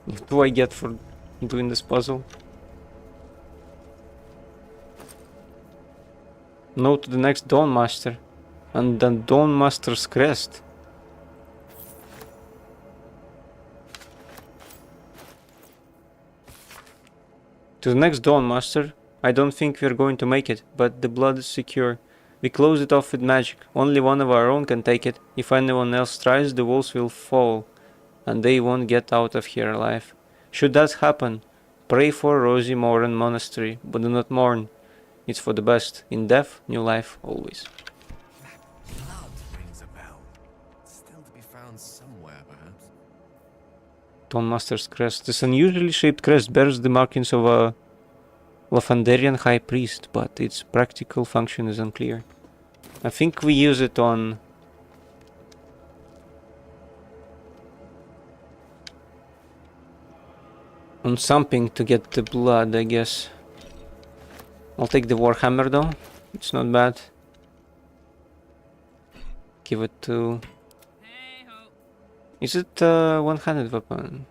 What do I get for doing this puzzle? No to the next Dawn Master. And then Dawn Master's crest. To the next Dawn Master. I don't think we're going to make it, but the blood is secure. We close it off with magic. Only one of our own can take it. If anyone else tries, the walls will fall, and they won't get out of here alive. Should that happen, Pray for Rosie Moran Monastery, but do not mourn. It's for the best. In death, new life, always. Blood rings a bell. Still to be found somewhere, perhaps. Dawn Master's crest. This unusually shaped crest bears the markings of a Lathanderian high priest, but its practical function is unclear. I think we use it on something to get the blood, I guess. I'll take the Warhammer though. It's not bad. Give it to... Is it a one-handed weapon?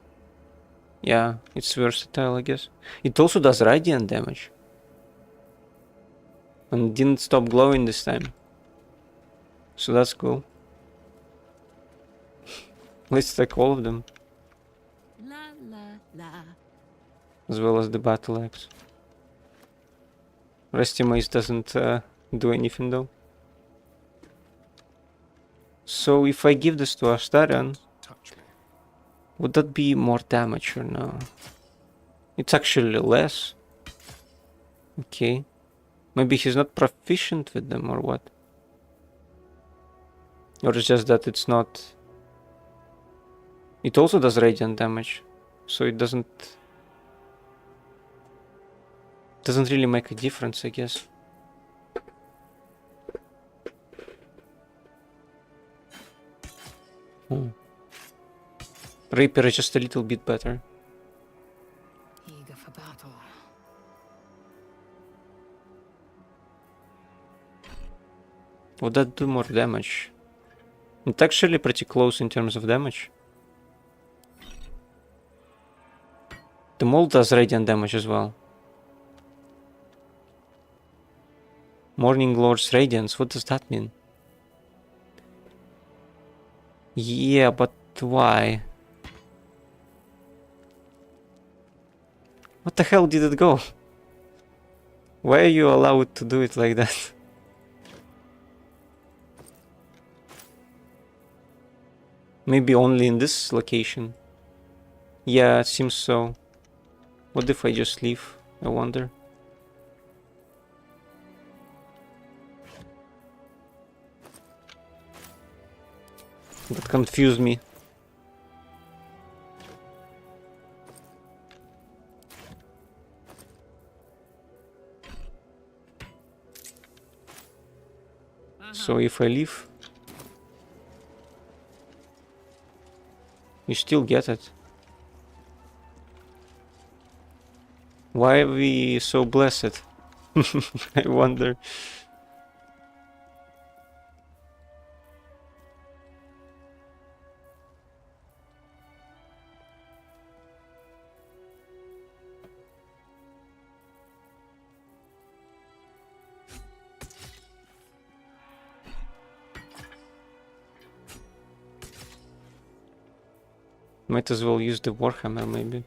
Yeah, it's versatile, I guess. It also does radiant damage. And didn't stop glowing this time. So that's cool. Let's take all of them. La la la. As well as the battle axe. Rusty Mace doesn't do anything though. So if I give this to Astarion, would that be more damage or no? It's actually less. Okay. Maybe he's not proficient with them or what? Or it's just that it's not... It also does radiant damage. So it doesn't really make a difference, I guess. Rapier is just a little bit better. Eager for battle. Would that do more damage? It's actually pretty close in terms of damage. The mold does radiant damage as well. Morning Lord's Radiance, what does that mean? Yeah, but why? What the hell did it go? Why are you allowed to do it like that? Maybe only in this location. Yeah, it seems so. What if I just leave? I wonder. That confused me. So if I leave, you still get it. Why are we so blessed? I wonder. Might as well use the Warhammer, maybe.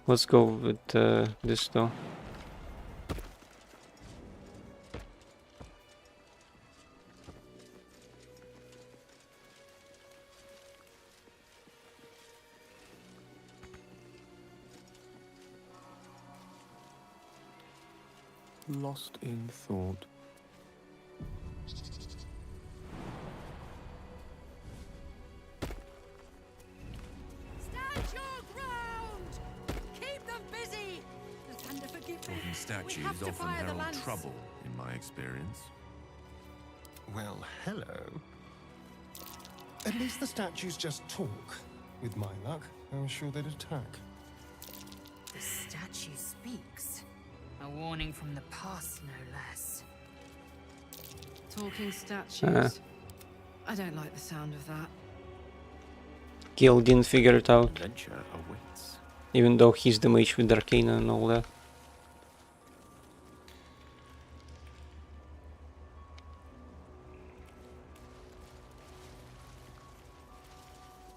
Let's go with this though. Lost in thought. Talking statues often herald trouble, in my experience. Well, hello. At least the statues just talk. With my luck, I'm sure they'd attack. The statue speaks. A warning from the past, no less. Talking statues. I don't like the sound of that. Gil didn't figure it out. Adventure awaits. Even though he's the mage with Arcana and all that.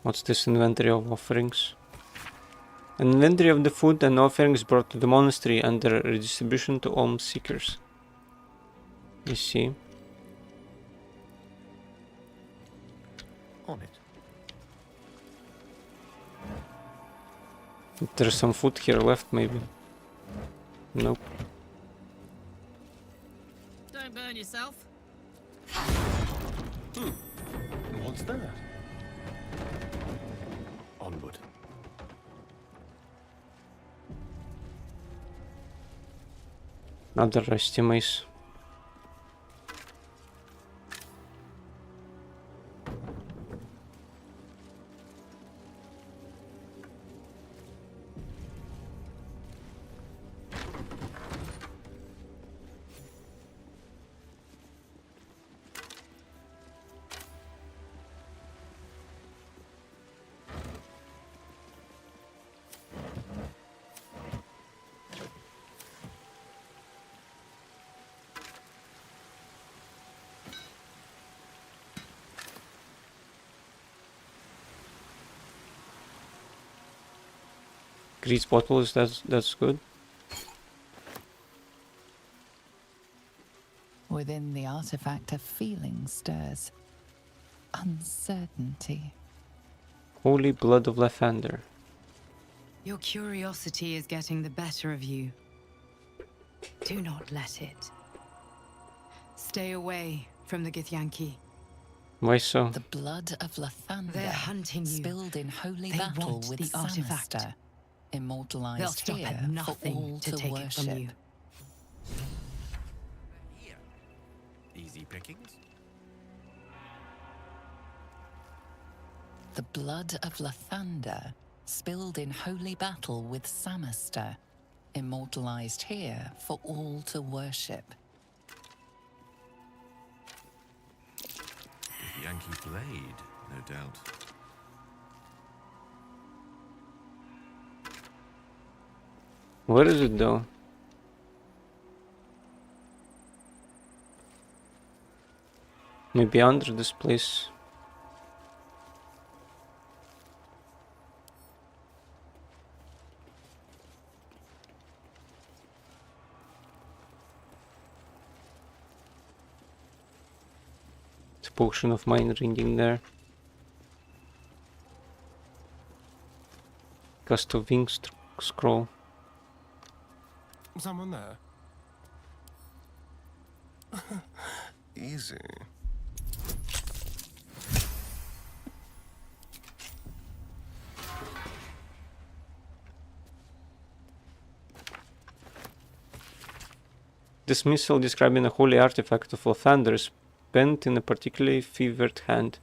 What's this inventory of offerings? An inventory of the food and offerings brought to the monastery under redistribution to alms seekers. You see. On it. There's some food here left, maybe. Nope. Don't burn yourself. What's that? Onward. Another rusty mace. Grease bottles, that's good. Within the artifact, a feeling stirs. Uncertainty. Holy blood of lavender. Your curiosity is getting the better of you. Do not let it. Stay away from the Githyanki. Why so? The blood of Lathander, They're hunting you. spilled in holy They battle want with the artifact. Samaster, immortalized They'll stop here at for nothing all to take it from worship. you. Here. Easy pickings. The blood of Lathander, spilled in holy battle with Samaster, immortalized here for all to worship. The Yankee blade, no doubt. Where is it though? Maybe under this place. It's a potion of mind reading there. Cast of wing scroll. Someone there? Easy. This missile describing a holy artifact of Lathander is penned in a particularly fevered hand.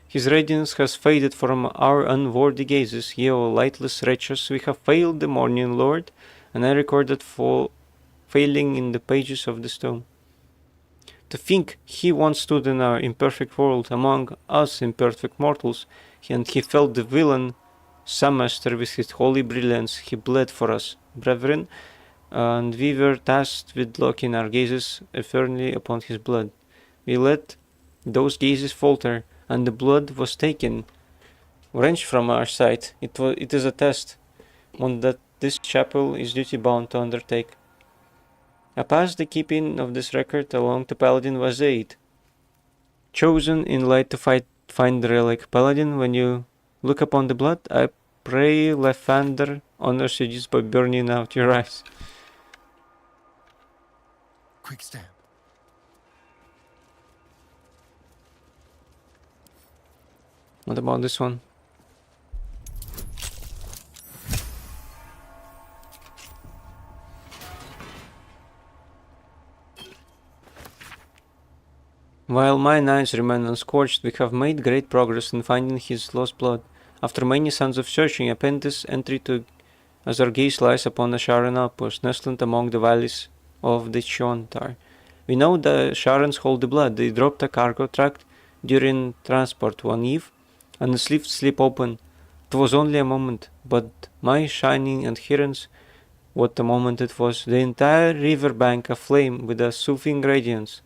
His radiance has faded from our unworthy gazes, ye o lightless wretches, we have failed the morning lord, and I recorded for failing in the pages of the stone. To think he once stood in our imperfect world, among us imperfect mortals, and he felt the villain Samaster with his holy brilliance, he bled for us, brethren, and we were tasked with locking our gazes firmly upon his blood. We let those gazes falter, and the blood was taken, wrenched from our sight. It is a test, one that this chapel is duty-bound to undertake. I pass the keeping of this record along to Paladin Vazaid, chosen in light to find the relic. Paladin, when you look upon the blood, I pray Lathander honors you just by burning out your eyes. Quick stab. What about this one? While mine eyes remain unscorched, we have made great progress in finding his lost blood. After many suns of searching, append this entry to as our gaze lies upon the Sharon outpost, nestled among the valleys of the Chiontar. We know the Sharons hold the blood. They dropped a cargo tract during transport one eve, and the slipped slip open. It was only a moment, but my shining adherence, what a moment it was, the entire river bank aflame with a soothing radiance,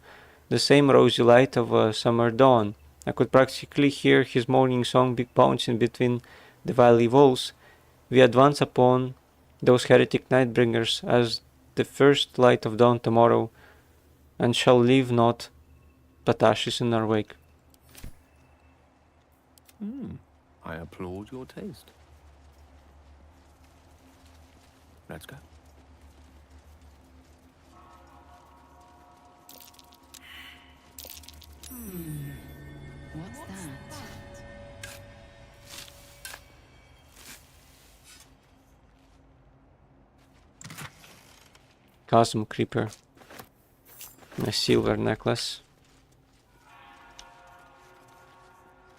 the same rosy light of a summer dawn. I could practically hear his morning song bouncing between the valley walls. We advance upon those heretic nightbringers as the first light of dawn tomorrow, and shall leave naught but ashes in our wake. I applaud your taste. Let's go. What's that? Chasm Creeper. A silver necklace.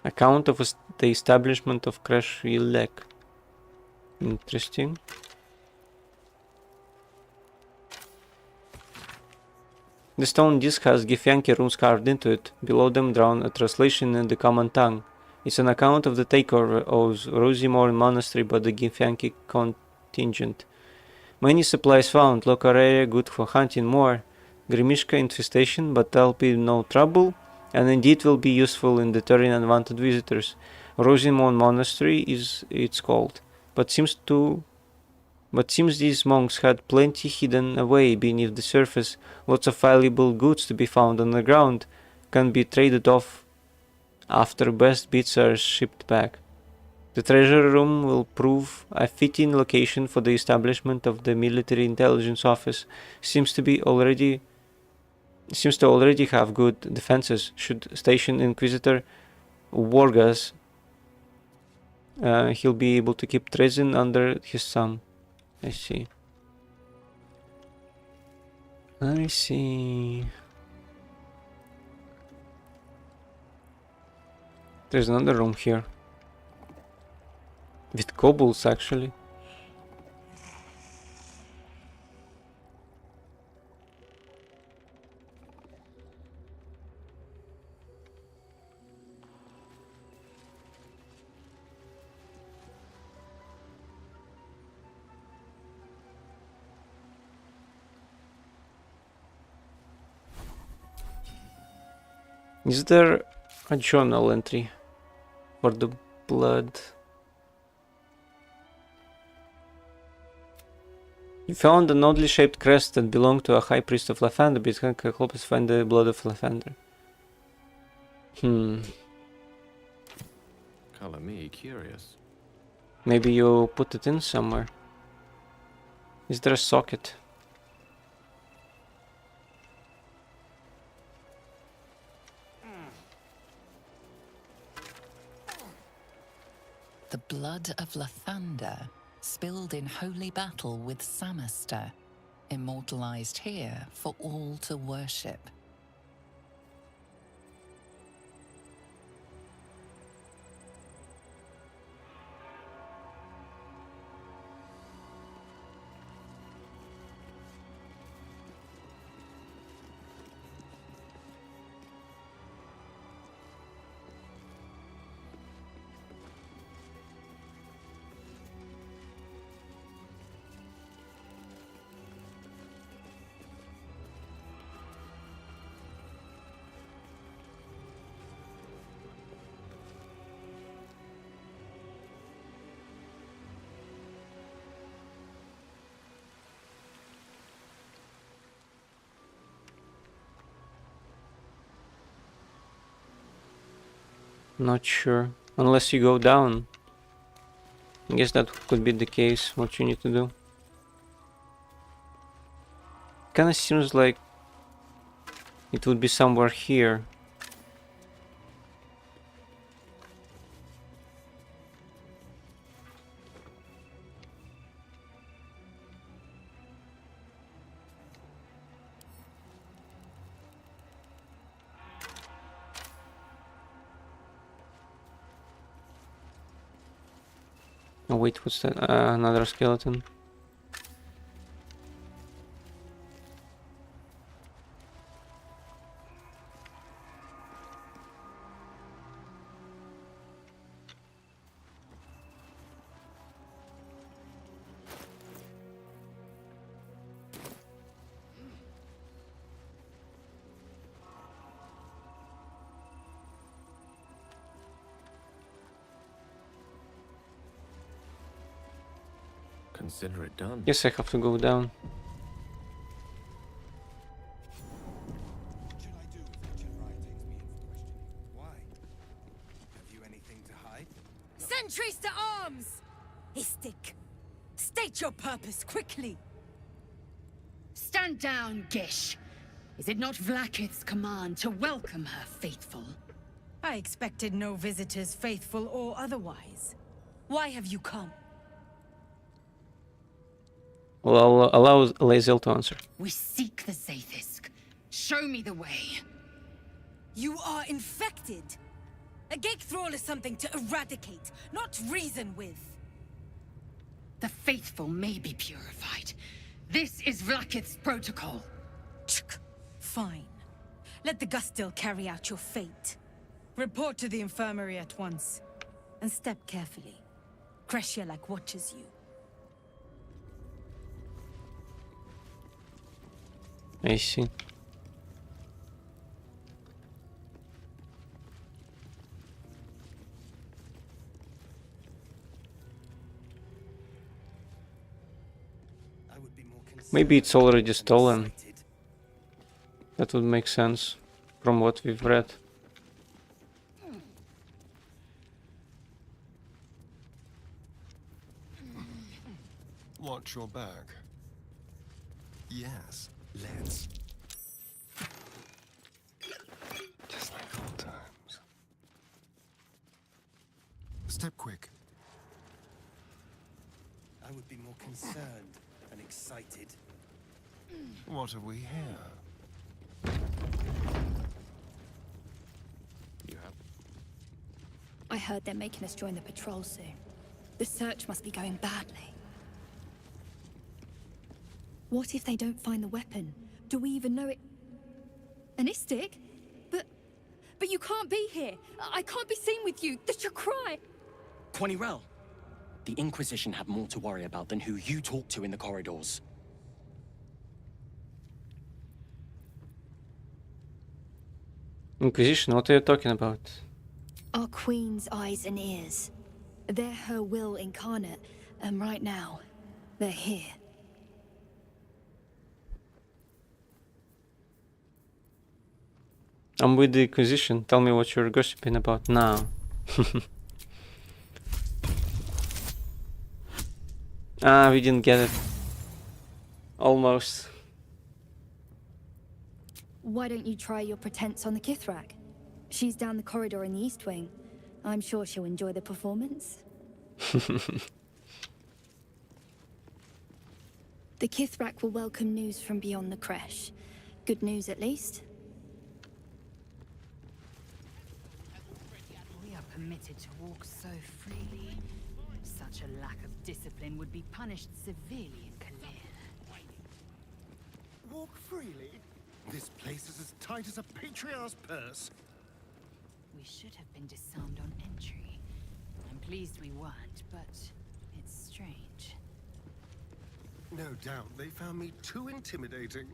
Account of the establishment of Crash Lake. Interesting. The stone disc has Githyanki runes carved into it. Below them drawn a translation in the common tongue. It's an account of the takeover of Rosimore Monastery by the Githyanki contingent. Many supplies found, local area good for hunting more. Grimishka infestation, but that'll be no trouble, and indeed will be useful in deterring unwanted visitors. Rosimore Monastery is it's called, but seems these monks had plenty hidden away beneath the surface. Lots of valuable goods to be found underground can be traded off after best bits are shipped back. The treasure room will prove a fitting location for the establishment of the military intelligence office. Seems to already have good defenses. Should station Inquisitor Wargas, he'll be able to keep treason under his thumb. I see. I see. There's another room here. With kobolds, actually. Is there a journal entry for the blood? You found an oddly shaped crest that belonged to a high priest of Lathander, but it can help us find the blood of Lathander. Color me curious. Maybe you put it in somewhere. Is there a socket? The blood of Lathander, spilled in holy battle with Samaster, immortalized here for all to worship. Not sure. Unless you go down. I guess that could be the case, what you need to do. Kinda seems like it would be somewhere here. Oh wait, what's that? Another skeleton. Consider it done. Guess I have to go down. What should I do if Richard Rye takes me in for questioning? Why? Have you anything to hide? Sentries to arms! Istik, State your purpose, quickly! Stand down, Gish. Is it not Vlaakith's command to welcome her faithful? I expected no visitors, faithful or otherwise. Why have you come? Well, I'll allow Lae'zel to answer. We seek the Zaithisk. Show me the way. You are infected. A gate thrall is something to eradicate, not reason with. The faithful may be purified. This is Vlaakith's protocol. Fine. Let the Gustil carry out your fate. Report to the infirmary at once. And step carefully. Kreshia watches you. I see. Maybe it's already stolen. That would make sense from what we've read. Watch your back. Yes, let's. Just like old times. Step quick. I would be more concerned and excited. What have we here? You have. I heard they're making us join the patrol soon. The search must be going badly. What if they don't find the weapon? Do we even know it? An Istik? But you can't be here. I can't be seen with you. The Chakrai. Quanirel, the Inquisition have more to worry about than who you talk to in the corridors. Inquisition, what are you talking about? Our Queen's eyes and ears. They're her will incarnate, and right now, they're here. I'm with the Inquisition. Tell me what you're gossiping about now. Ah, we didn't get it. Almost. Why don't you try your pretense on the Kithrak? She's down the corridor in the East Wing. I'm sure she'll enjoy the performance. The Kithrak will welcome news from beyond the Kresh. Good news, at least. We are permitted to walk so freely. Such a lack of discipline would be punished severely in Kalir. Walk freely? This place is as tight as a patriarch's purse. We should have been disarmed on entry. I'm pleased we weren't, but it's strange. No doubt they found me too intimidating.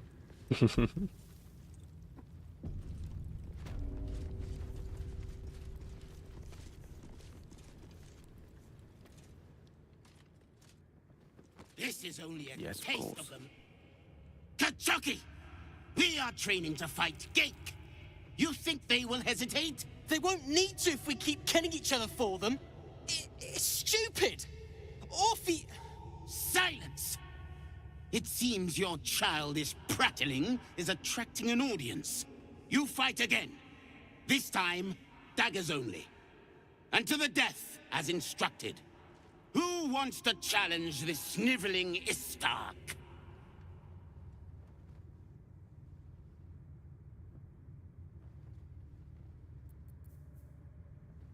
This is only a Yes, of taste course. of them. Kachuki! We are training to fight Gake. You think they will hesitate? They won't need to if we keep killing each other for them. It's stupid. Orphe... Silence! It seems your childish prattling is attracting an audience. You fight again. This time, daggers only. And to the death, as instructed. Who wants to challenge this sniveling Istark?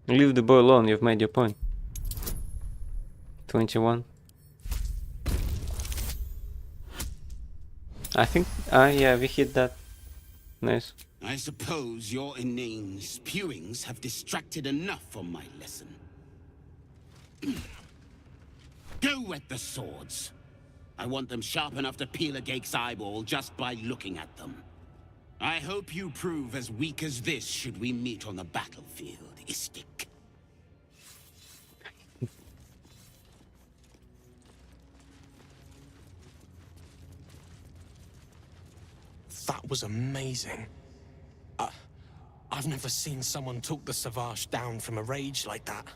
Leave the boy alone, you've made your point. 21. I think, yeah, we hit that. Nice. I suppose your inane spewings have distracted enough from my lesson. Go wet the swords. I want them sharp enough to peel a Gake's eyeball just by looking at them. I hope you prove as weak as this should we meet on the battlefield, Istik. That was amazing. I've never seen someone talk the Savage down from a rage like that.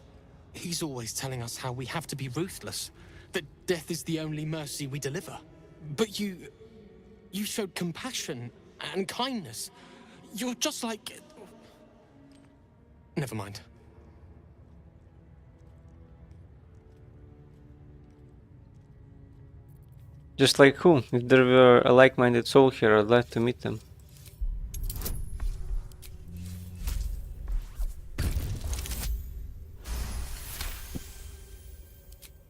He's always telling us how we have to be ruthless, that death is the only mercy we deliver. But you showed compassion and kindness. You're just like... Never mind. Just like who? If there were a like-minded soul here, I'd like to meet them.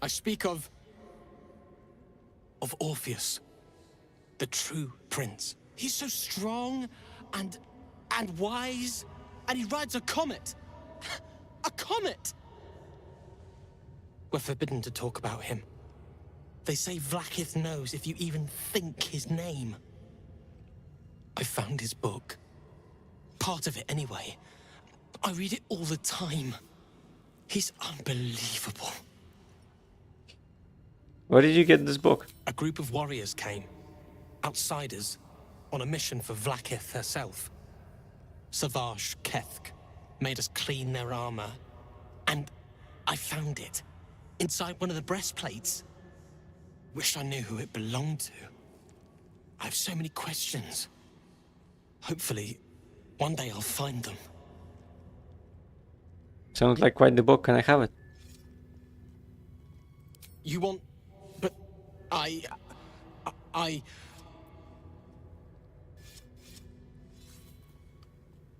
I speak of Orpheus, the true prince. He's so strong and wise, and he rides a comet. A comet! We're forbidden to talk about him. They say Vlaakith knows if you even think his name. I found his book. Part of it, anyway. I read it all the time. He's unbelievable. Where did you get this book? A group of warriors came. Outsiders. On a mission for Vlaakith herself. Savage Kethk made us clean their armor. And I found it. Inside one of the breastplates. Wish I knew who it belonged to. I have so many questions. Hopefully, one day I'll find them. Sounds like quite the book. Can I have it? You want... But... I...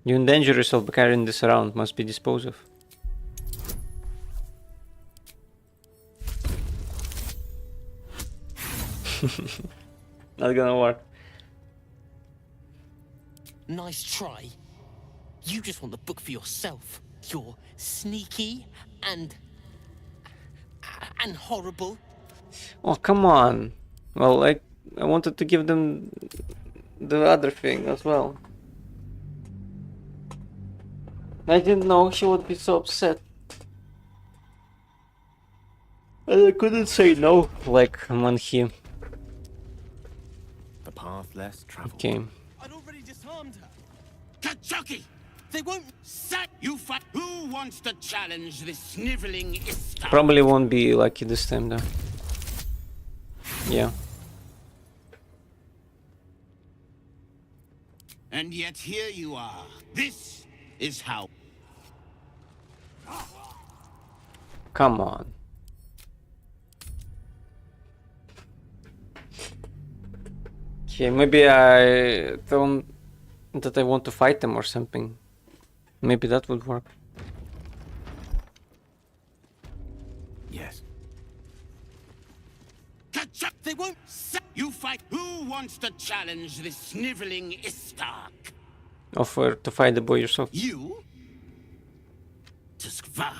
You endanger yourself by carrying this around. Must be disposed of. Not gonna work. Nice try. You just want the book for yourself. You're sneaky and horrible. Oh, come on. Well, I wanted to give them the other thing as well. I didn't know she would be so upset. And I couldn't say no, like when he... The path less traveled. came. I'd already disarmed her. Kachuki! They won't... Sat you fight. Who wants to challenge this sniveling Istar? Probably won't be lucky this time though. Yeah. And yet here you are. This is how. Come on. Okay, maybe I don't that I want to fight them or something. Maybe that would work. Yes. They won't. You fight. Who wants to challenge this sniveling Istar? Offer to fight the boy yourself. You? Tuskva.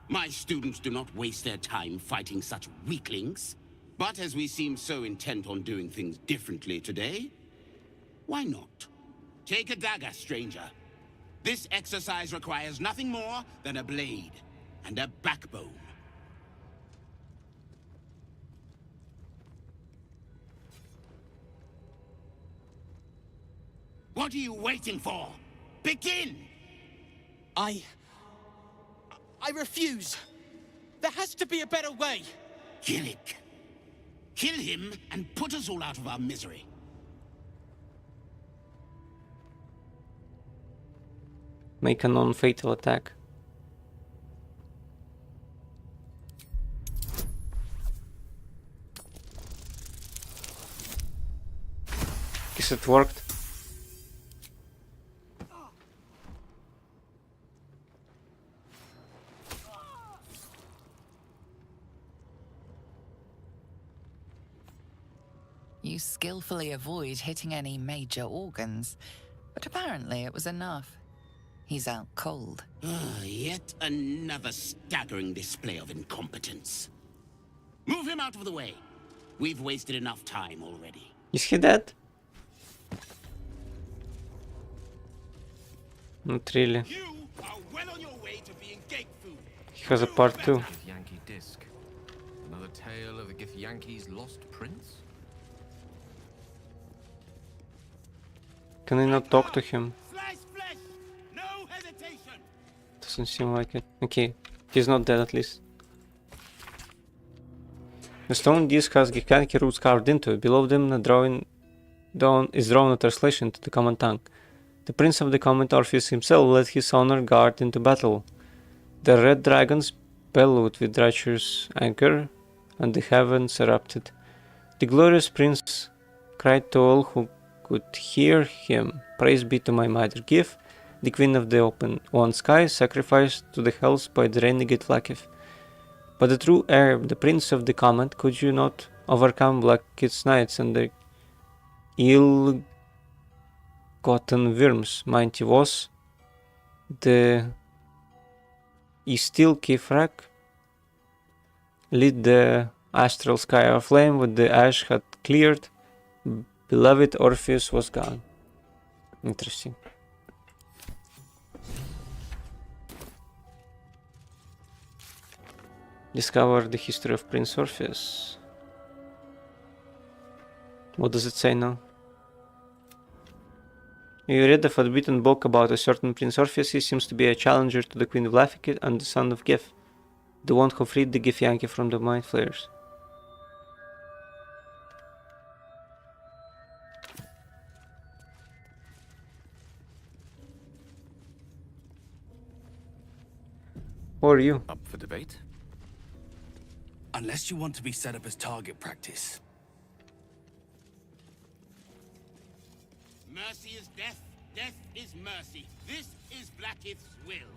My students do not waste their time fighting such weaklings. But as we seem so intent on doing things differently today, why not? Take a dagger, stranger. This exercise requires nothing more than a blade and a backbone. What are you waiting for? Begin! I refuse. There has to be a better way. Gillick. Kill him and put us all out of our misery. Make a non-fatal attack. Guess it worked. You skillfully avoid hitting any major organs, but apparently it was enough. He's out cold. Yet another staggering display of incompetence. Move him out of the way. We've wasted enough time already. Is he dead? Not really. You are well on your way to being gate food. He has a part 2. Githyanki disc. Another tale of the Githyanki's lost prince? Can I not talk to him? Slice flesh. No hesitation. Doesn't seem like it. Okay, he's not dead at least. The stone disc has Githyanki roots carved into it. Below them, is drawn a translation to the common tongue. The prince of the comet, Orpheus himself, led his honor guard into battle. The red dragons bellowed with righteous anger, and the heavens erupted. The glorious prince cried to all who could hear him, "Praise be to my mother. Give, the queen of the open one sky, sacrifice to the hells by the renegade Vlakiv. But the true heir, the prince of the comet, could you not overcome Vlakiv's knights and the ill-gotten worms? Mighty was the Istil Kifrak, lit the astral sky aflame when the ash had cleared. Beloved Orpheus was gone." Interesting. Discover the history of Prince Orpheus. What does it say now? You read a forbidden book about a certain Prince Orpheus. He seems to be a challenger to the Queen of Lafayette and the son of Gif, the one who freed the Githyanki from the Mind Flayers. Who are you? Up for debate? Unless you want to be set up as target practice. Mercy is death, death is mercy. This is Blackith's will.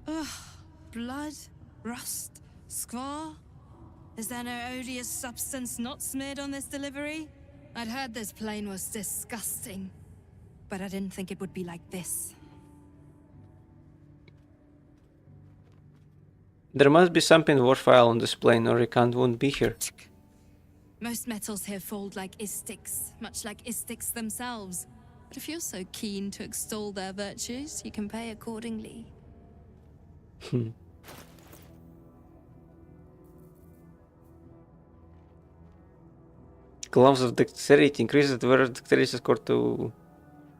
Ugh, blood, rust, squar. Is there no odious substance not smeared on this delivery? I'd heard this plane was disgusting, but I didn't think it would be like this. There must be something worthwhile on this plane, or Ikant wouldn't be here. Most metals here fold like istics, much like istics themselves. But if you're so keen to extol their virtues, you can pay accordingly. Gloves of dexterity increases the wearer's dexterity score to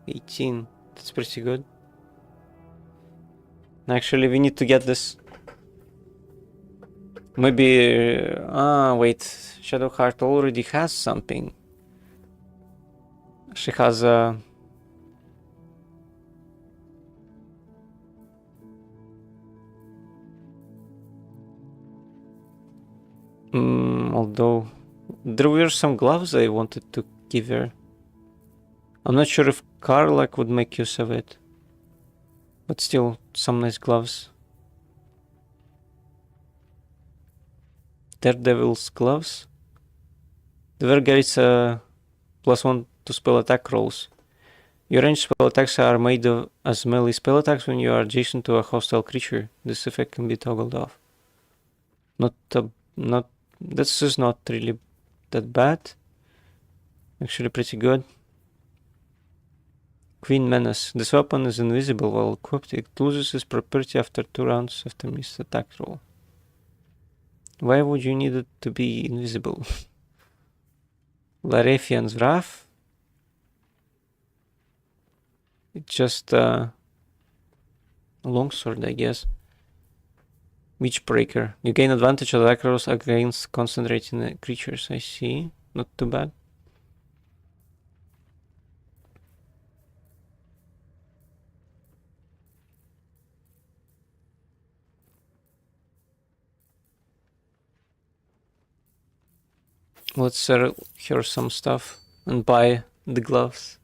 18. That's pretty good. Actually, we need to get this. Maybe... wait. Shadowheart already has something. She has a... although there were some gloves I wanted to give her. I'm not sure if Karlak would make use of it. But still, some nice gloves. Daredevil's gloves. The wearer gets a +1 to spell attack rolls. Your ranged spell attacks are made as melee spell attacks when you are adjacent to a hostile creature. This effect can be toggled off. This is not really that bad. Actually pretty good. Queen Menace. This weapon is invisible while equipped. It loses its property after 2 rounds after missed attack roll. Why would you need it to be invisible? Larefian's Wrath. It's just a longsword, I guess. Witchbreaker. You gain advantage on attack rolls against concentrating creatures. I see. Not too bad. Let's sell her some stuff and buy the gloves.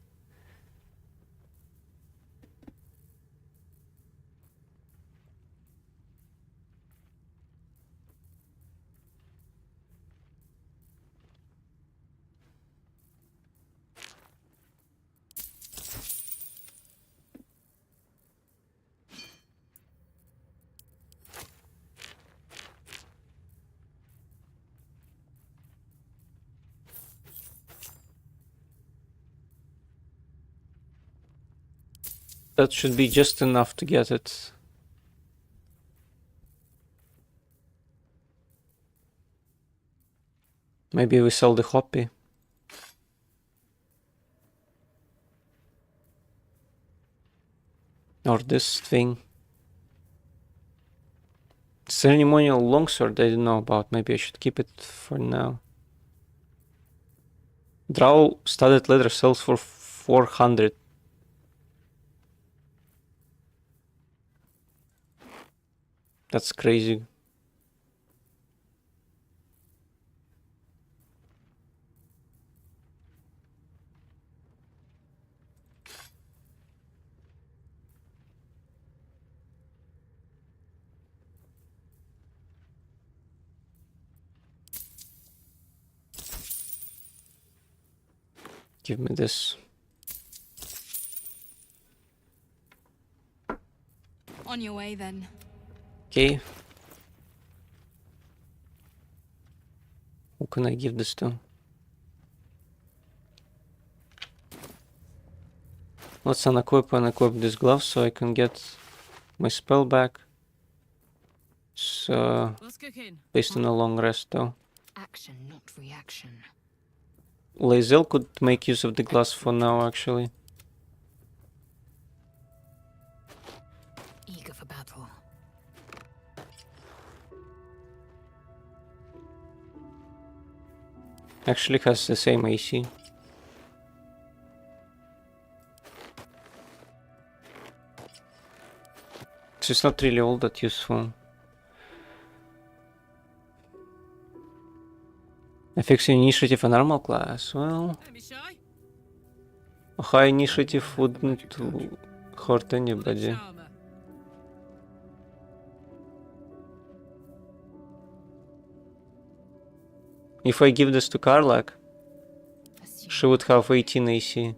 that should be just enough to get it. Maybe we sell the hoppy. Or this thing. Ceremonial longsword, I didn't know about. Maybe I should keep it for now. Drow studded leather sells for 400. That's crazy. Give me this. On your way then. Okay. Who can I give this to? Let's unequip and equip this glove so I can get my spell back. So, based on a long rest though. Action, not reaction. Lae'zel could make use of the glass for now, actually. Eager for battle. Actually has the same AC. So it's not really all that useful. Affixing initiative and normal class, well... A high initiative wouldn't hurt anybody. If I give this to Karlak, she would have 18 AC.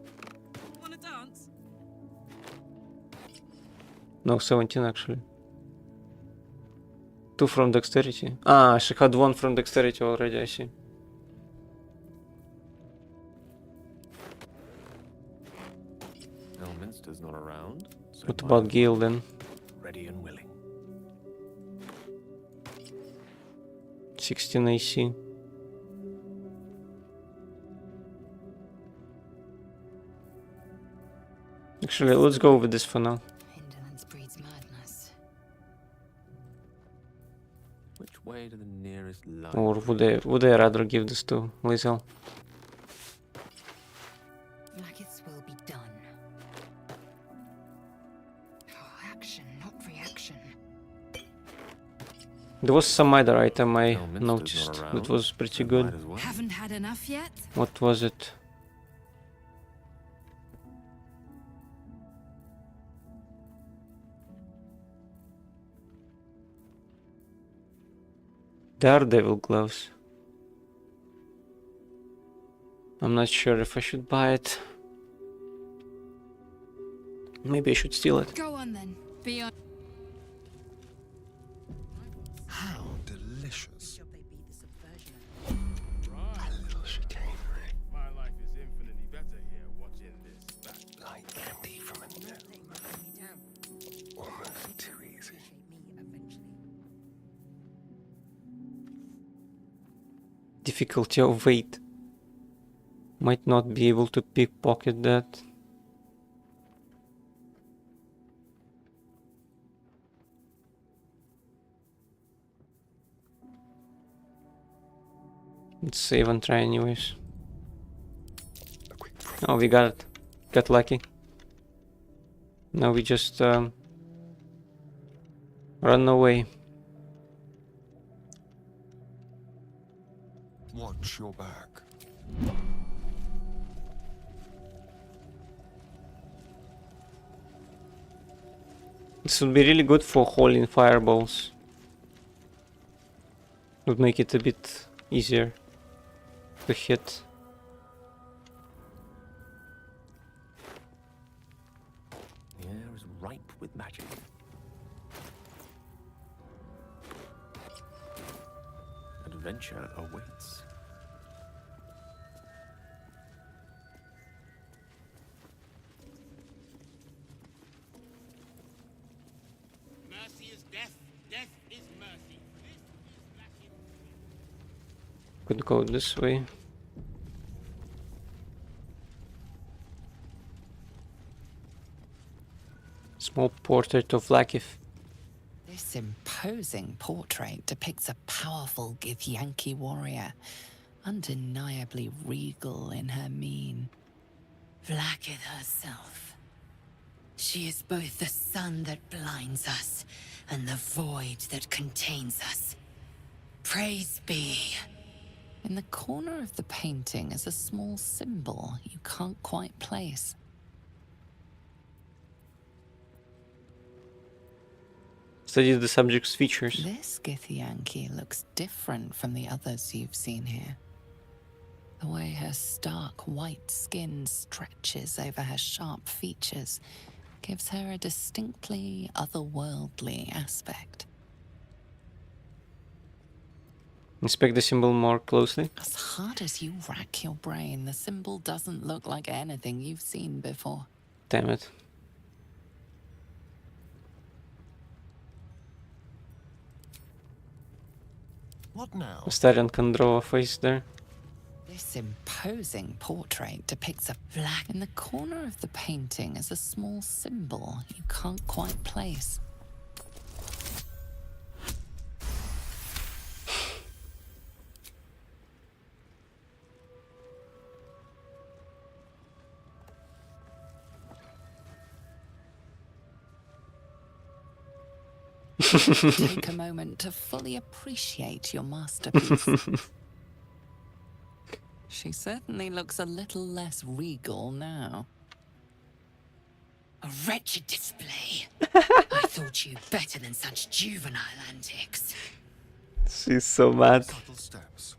No, 17 actually. 2 from dexterity. Ah, she had 1 from dexterity already, I see. Elminster's not around. So What about Gale then? Ready and willing. 16 AC. Actually, let's go with this for now. Indolence breeds madness. Which way to the nearest line? Or would I rather give this to Lae'zel? Like its will be done. Oh, action, not reaction. There was some other item I noticed that was pretty good. Haven't had enough yet? What was it? Daredevil gloves. I'm not sure if I should buy it. Maybe I should steal it. Go on then. Be on. How delicious. A little chicanery. My life is infinitely better here watching this back. Like candy from a gnome. Almost too easy. Difficulty of weight. Might not be able to pickpocket that. Let's save and try anyways. Oh, we got it. Got lucky. Now we just run away. Watch your back. This would be really good for holding fireballs. Would make it a bit easier to hit. The air is ripe with magic. Adventure awaits. could go this way. Small portrait of Lakith. This imposing portrait depicts a powerful Githyanki warrior, undeniably regal in her mien. Vlaakith herself. She is both the sun that blinds us and the void that contains us. Praise be. In the corner of the painting is a small symbol you can't quite place. Study the subject's features. This Githyanki looks different from the others you've seen here. The way her stark white skin stretches over her sharp features gives her a distinctly otherworldly aspect. Inspect the symbol more closely. As hard as you rack your brain, the symbol doesn't look like anything you've seen before. Damn it. What now? Astarion can draw a face there. This imposing portrait depicts a black. In the corner of the painting is a small symbol you can't quite place. Take a moment to fully appreciate your masterpiece. She certainly looks a little less regal now. A wretched display. I thought you better than such juvenile antics. She's so mad. Subtle steps.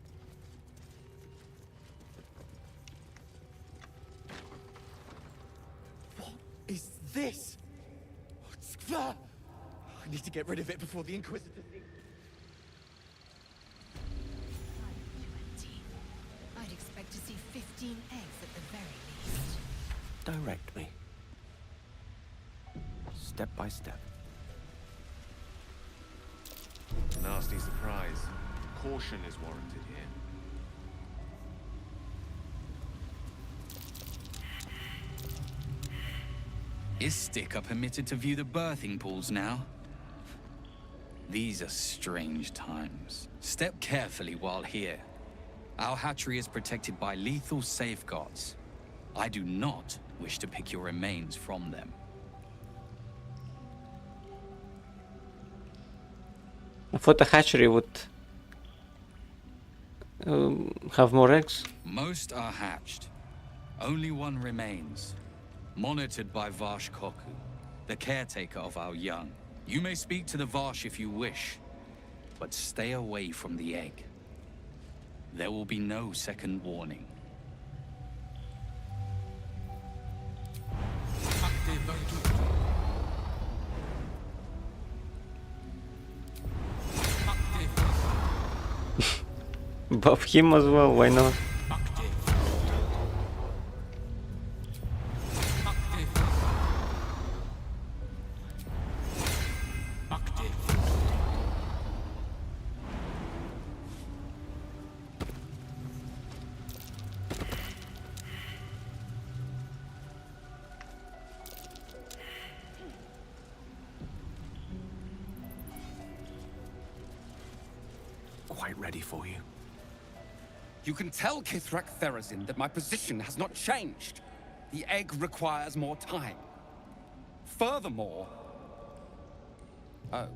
What is this? Skva! I need to get rid of it before the Inquisitor... I'd expect to see 15 eggs at the very least. Direct me. Step by step. Nasty surprise. Caution is warranted here. Istik are permitted to view the birthing pools now. These are strange times. Step carefully while here. Our hatchery is protected by lethal safeguards. I do not wish to pick your remains from them. I thought the hatchery would have more eggs. Most are hatched. Only one remains. Monitored by Varsh Koku, the caretaker of our young. You may speak to the Varsh if you wish, but stay away from the egg. There will be no second warning. Buff him as well, why not? Quite ready for you. You can tell Kithrak Therazin that my position has not changed. The egg requires more time. Furthermore... Oh.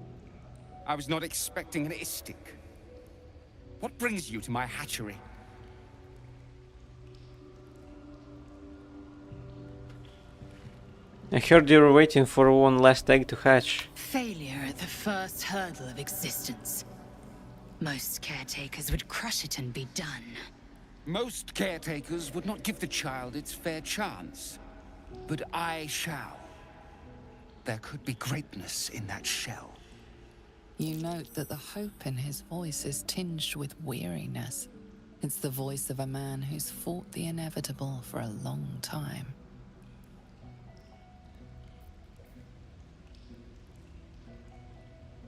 I was not expecting an Istik. What brings you to my hatchery? I heard you were waiting for one last egg to hatch. Failure at the first hurdle of existence. Most caretakers would crush it and be done. Most caretakers would not give the child its fair chance. But I shall. There could be greatness in that shell. You note that the hope in his voice is tinged with weariness. It's the voice of a man who's fought the inevitable for a long time.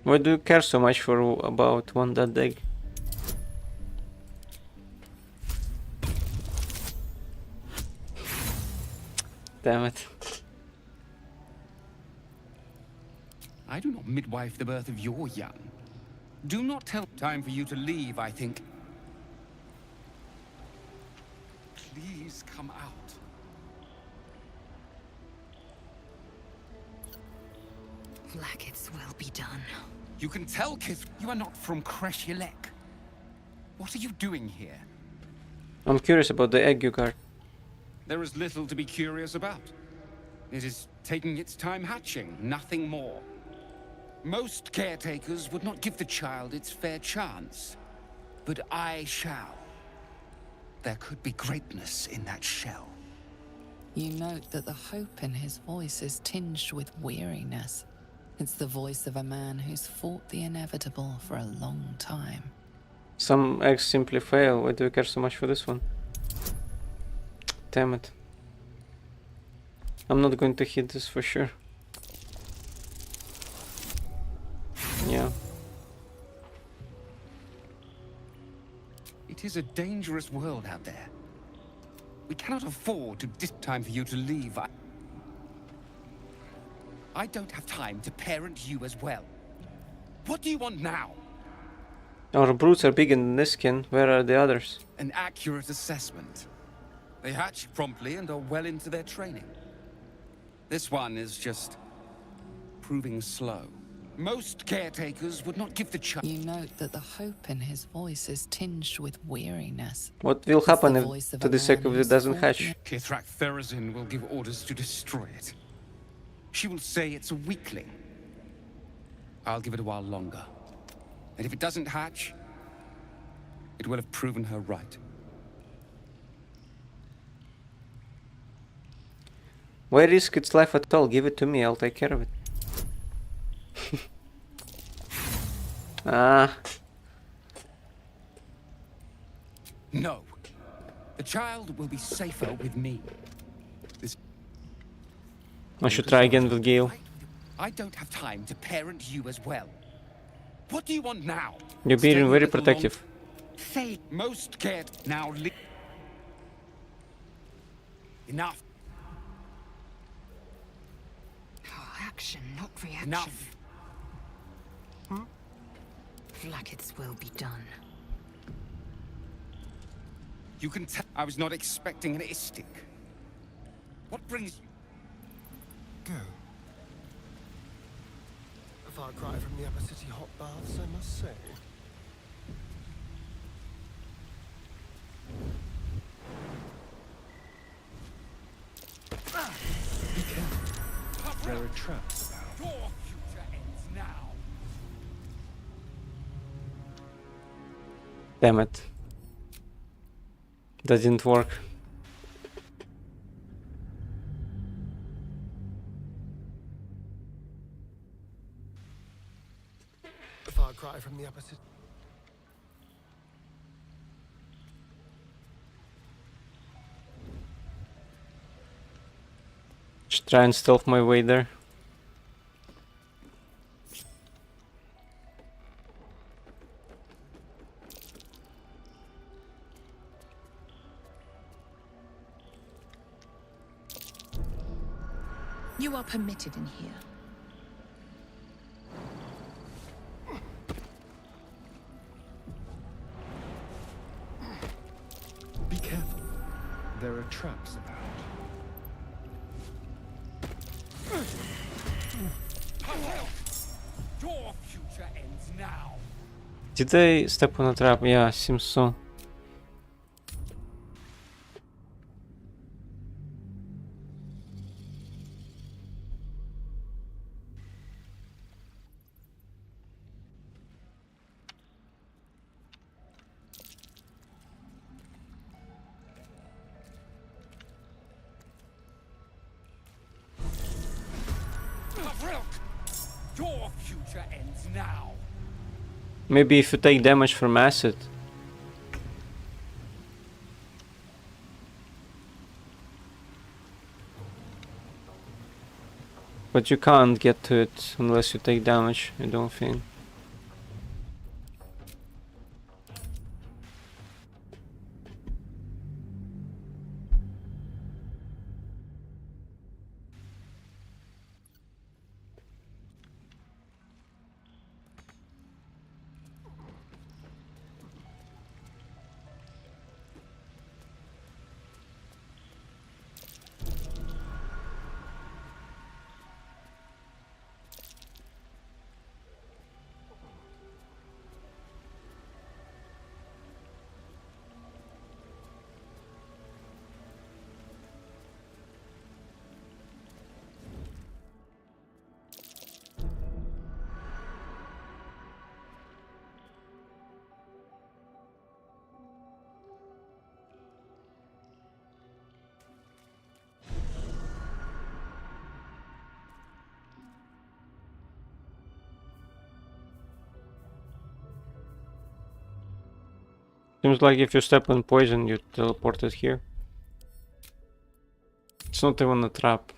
Why do you care so much for about one dead egg? Damn it. I do not midwife the birth of your young. Do not tell time for you to leave, I think. Please come out. Blackets will be done. You can tell, Kith, you are not from Kreshilek. What are you doing here? I'm curious about the egg you got. There is little to be curious about. It is taking its time hatching, nothing more. Most caretakers would not give the child its fair chance. But I shall. There could be greatness in that shell. You note that the hope in his voice is tinged with weariness. It's the voice of a man who's fought the inevitable for a long time. Some eggs simply fail. Why do you care so much for this one? Damn it. I'm not going to hit this for sure. Yeah. It is a dangerous world out there. We cannot afford to time for you to leave. I don't have time to parent you as well. What do you want now? Our broods are bigger than this skin. Where are the others? An accurate assessment. They hatch promptly and are well into their training. This one is just proving slow. Most caretakers would not give the child. You note that the hope in his voice is tinged with weariness. What will happen if to this egg if it doesn't hatch? Kithrak Therazin will give orders to destroy it. She will say it's a weakling. I'll give it a while longer. And if it doesn't hatch, it will have proven her right. Why risk its life at all? Give it to me, I'll take care of it. Ah. No. The child will be safer with me. I should try again with Gale. I don't have time to parent you as well. What do you want now? You're being very protective. Fate. Most cared now. Enough. Action, not reaction. Enough. Blackets will be done. You can tell I was not expecting an istic. What brings you? Go. A far cry from the upper city hot baths, I must say. Be careful. There are traps about. Your future ends now. Damn it. That didn't work. A far cry from the upper city. Just try and stealth my way there. You are permitted in here. Be careful. There are traps about. Your future ends now. Did I step on a trap? Yeah, seems so. Your future ends now. Maybe if you take damage from acid. But you can't get to it unless you take damage, I don't think. Seems like if you step on poison, you teleported here. It's not even a trap.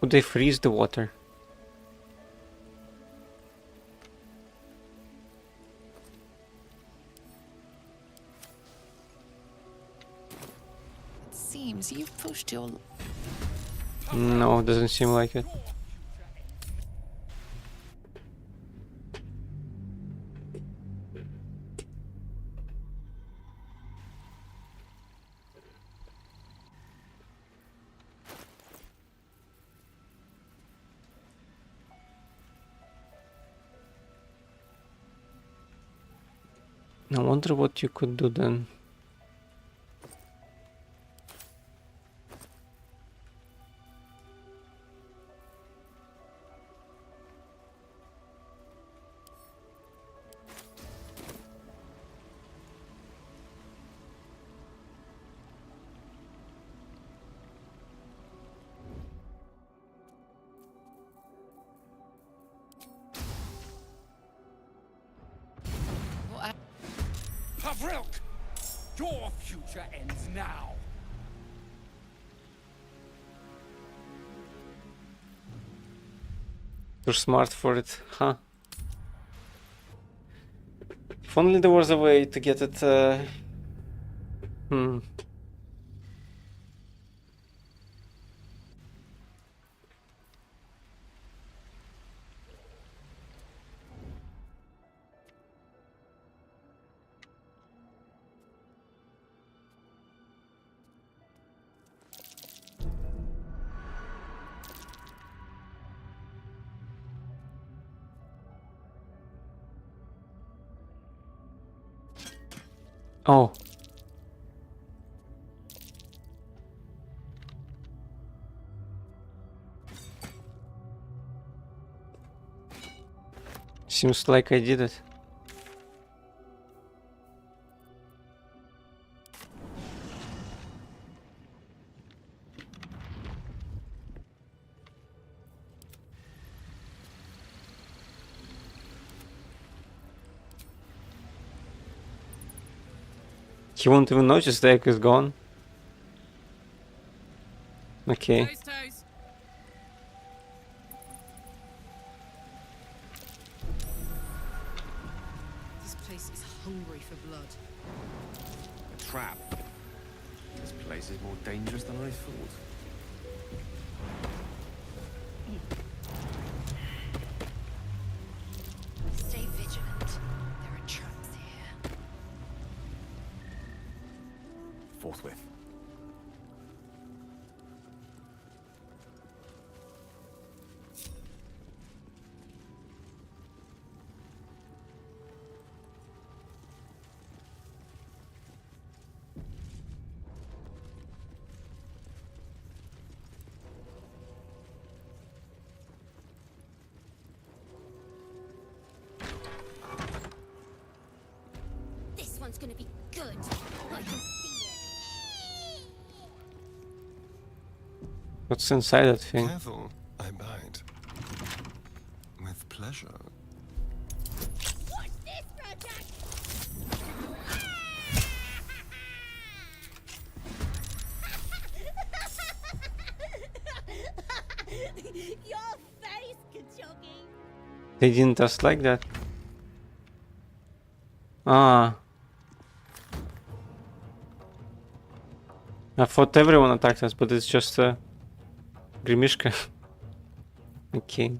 Would they freeze the water? It seems you've pushed your... No, doesn't seem like it. I wonder what you could do then. Pavrilk! Your future ends now! You're smart for it, huh? If only there was a way to get it, Oh. Seems like I did it. He won't even notice the egg is gone. Okay. This place is hungry for blood. A trap. This place is more dangerous than I thought. Stay vigilant. There are traps here. Forthwith. This one's gonna be good. I can see it. What's inside that thing? Careful, I bite. With pleasure. What's this, Rajak? Your face, Kachoggi. They didn't just like that. Ah. I thought everyone attacked us, but it's just Grimishka. Okay.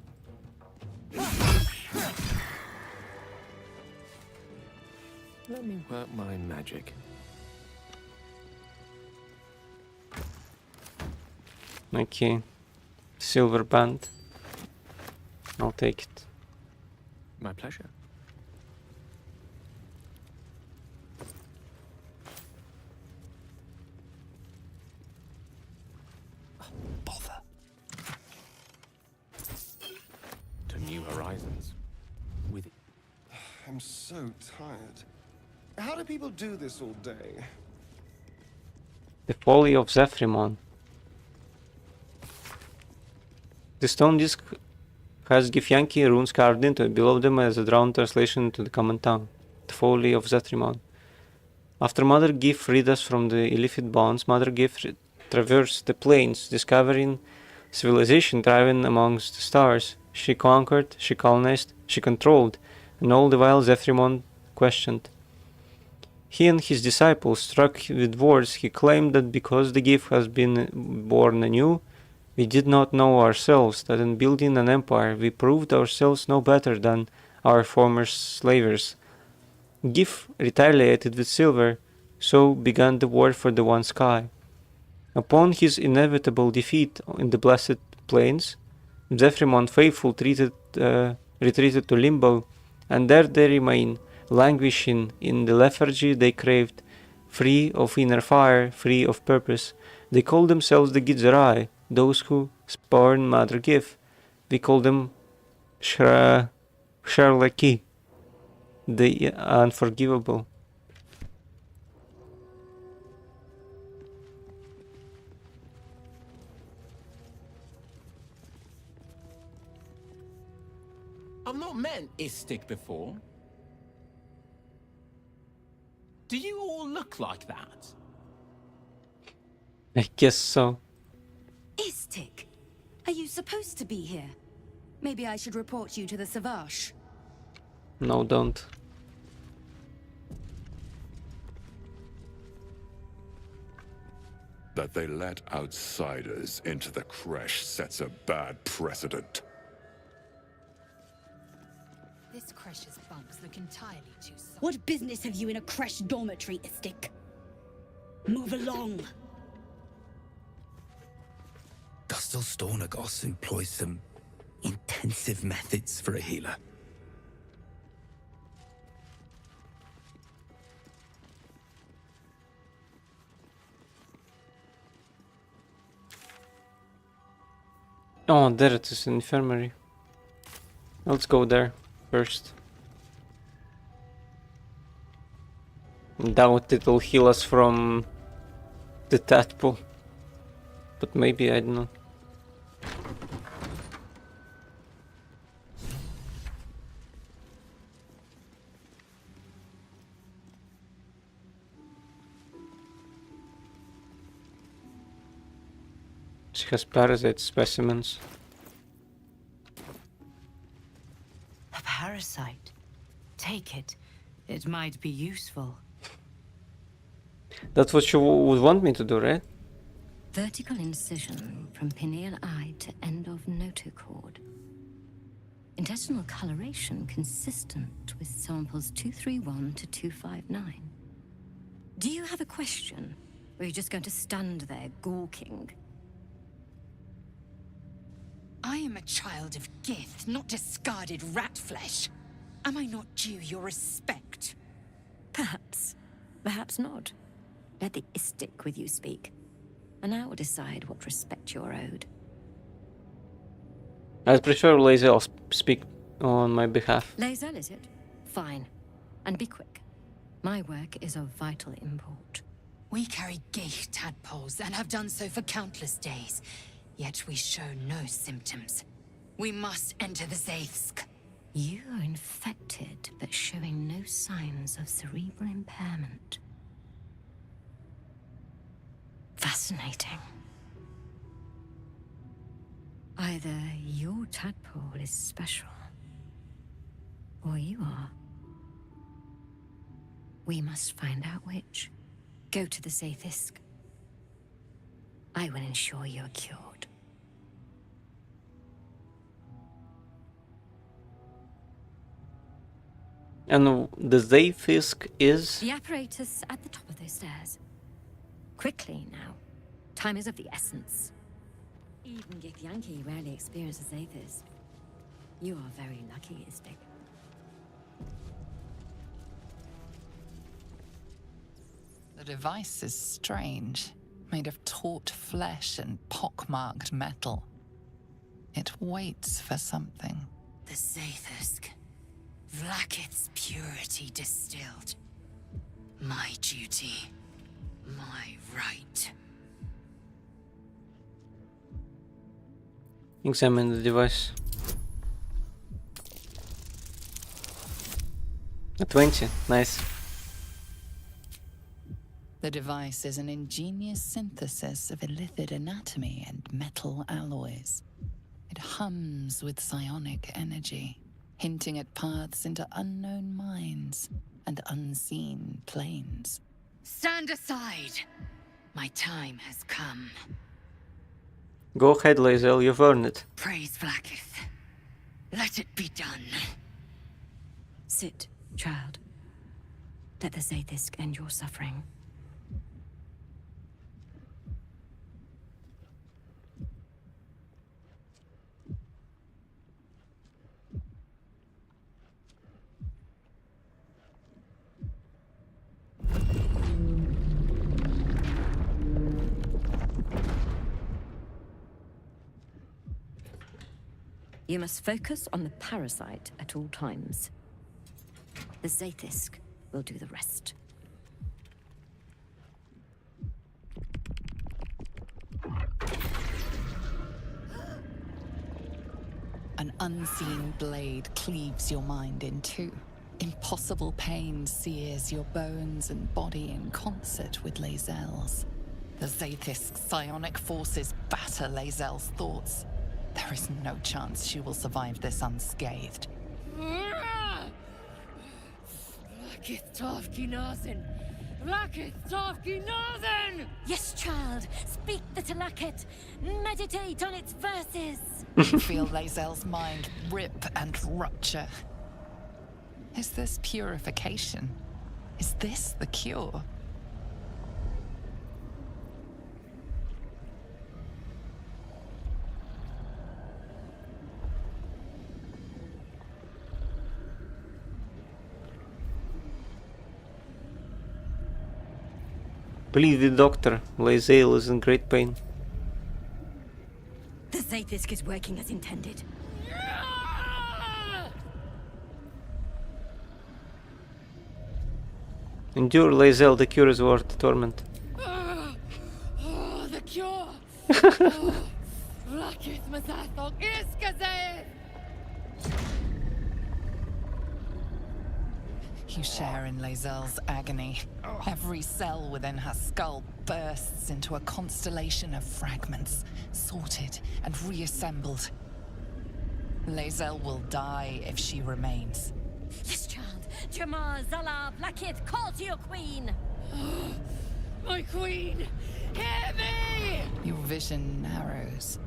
Let me work my magic. Okay. Silver band. I'll take it. My pleasure. I'm so tired. How do people do this all day? The Folly of Zephrymon. The stone disc has Githyanki runes carved into it. Below them as a drawn translation to the common tongue. The Folly of Zephrymon. After Mother Gith freed us from the illicit bonds, Mother Gith traversed the plains, discovering civilization thriving amongst the stars. She conquered, she colonized, she controlled, and all the while Zephrymon questioned. He and his disciples, struck with words, he claimed that because the gift has been born anew, we did not know ourselves, that in building an empire we proved ourselves no better than our former slavers. Gif retaliated with silver, so began the war for the one sky. Upon his inevitable defeat in the Blessed Plains, Zephrymon faithful retreated to Limbo, and there they remain, languishing in the lethargy they craved, free of inner fire, free of purpose. They call themselves the Gitzerai, those who spurn Mother Gif. We call them Sherlaki, the unforgivable. I've not met Istik before. Do you all look like that? I guess so. Istik, are you supposed to be here? Maybe I should report you to the Savash. No, don't. That they let outsiders into the creche sets a bad precedent. This creche's bunks look entirely too soft. What business have you in a creche dormitory, Istik? Move along. Gustel Stornagos employs some intensive methods for a healer. Oh, there it is, infirmary. Let's go there first. Doubt it'll heal us from the tadpole. But maybe, I don't know. She has parasite specimens. A parasite. Take it. It might be useful. That's what you would want me to do, right? Vertical incision from pineal eye to end of notochord. Intestinal coloration consistent with samples 231 to 259. Do you have a question? Or are you just going to stand there gawking? I am a child of Gith, not discarded rat flesh. Am I not due your respect? Perhaps. Perhaps not. Let the Istik with you speak, and I will decide what respect you're owed. I'd prefer Lae'zel speak on my behalf. Lae'zel, is it? Fine. And be quick. My work is of vital import. We carry Geich tadpoles and have done so for countless days, yet we show no symptoms. We must enter the Zaithsk. You are infected, but showing no signs of cerebral impairment. Fascinating. Either your tadpole is special, or you are. We must find out which. Go to the Zaithsk. I will ensure you're cured. And the Zaithsk is? The apparatus at the top of those stairs. Quickly now. Time is of the essence. Even Githyanki rarely experiences Zaithis. You are very lucky, Istik. The device is strange, made of taut flesh and pockmarked metal. It waits for something. The Zaithsk. Vlaakith's purity distilled. My duty. My right. Examine the device. A 20, nice. The device is an ingenious synthesis of illithid anatomy and metal alloys. It hums with psionic energy, hinting at paths into unknown minds and unseen planes. Stand aside. My time has come. Go ahead, Lae'zel, you've earned it. Praise Vlaakith. Let it be done. Sit, child. Let the Zaithisk end your suffering. You must focus on the parasite at all times. The Zaithisk will do the rest. An unseen blade cleaves your mind in two. Impossible pain sears your bones and body in concert with Lae'zel's. The Zaithisk's psionic forces batter Lae'zel's thoughts. There is no chance she will survive this unscathed. Vlaakith Tavki Nazin! Vlaakith Tavki Nazin! Yes, child. Speak the Talakit. Meditate on its verses. Feel Lae'zel's mind rip and rupture. Is this purification? Is this the cure? Please, the doctor. Lae'zel is in great pain. The Zaithisk is working as intended. Endure, Lae'zel, the cure is worth the torment. The cure! Vlaakith Mazathok Iskazaeth! You share in Lae'zel's agony. Every cell within her skull bursts into a constellation of fragments, sorted and reassembled. Lae'zel will die if she remains. Yes, child. Jamar, Zala, Vlaakith, call to your queen! My queen! Hear me! Your vision narrows.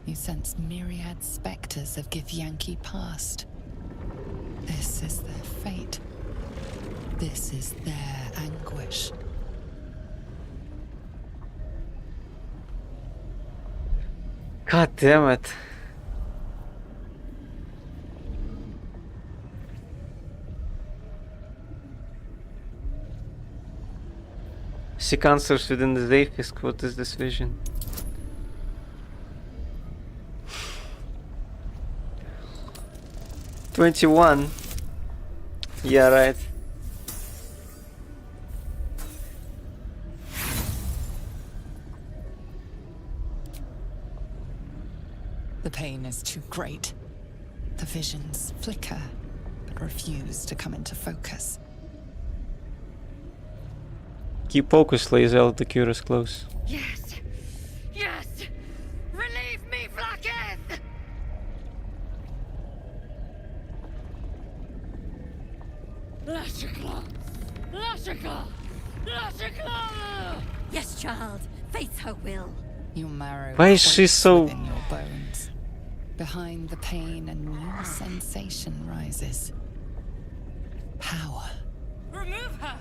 You sense myriad specters of Githyanki past. This is their fate. This is their anguish. God damn it. Seek answers within the Zaithisk. What is this vision? $21. Yeah, right. The pain is too great. The visions flicker, but refuse to come into focus. Keep focused, Lae'zel. The cure is close. Yes! Yes! Relieve me, Vlaakith! Lashikla! Lashikla! Lashikla! Yes, child. Face her will. Your marrow Why is she quakes so... within your bones. Behind the pain, a new sensation rises. Power. Remove her!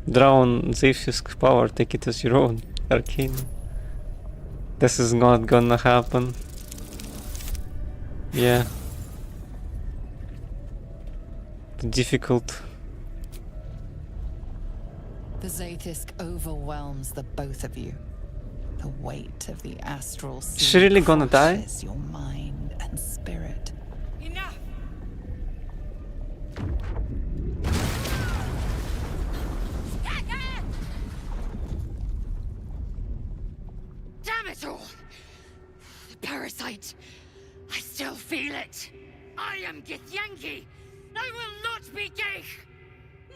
Drown Zaithisk power, take it as your own. Arcane. This is not gonna happen. Yeah. difficult. The Zaith'isk overwhelms the both of you. The weight of the astral sea Is she really gonna die? crushes your mind and spirit. Enough! Damn it all! The parasite. I still feel it. I am Githyanki. I will not be Geich.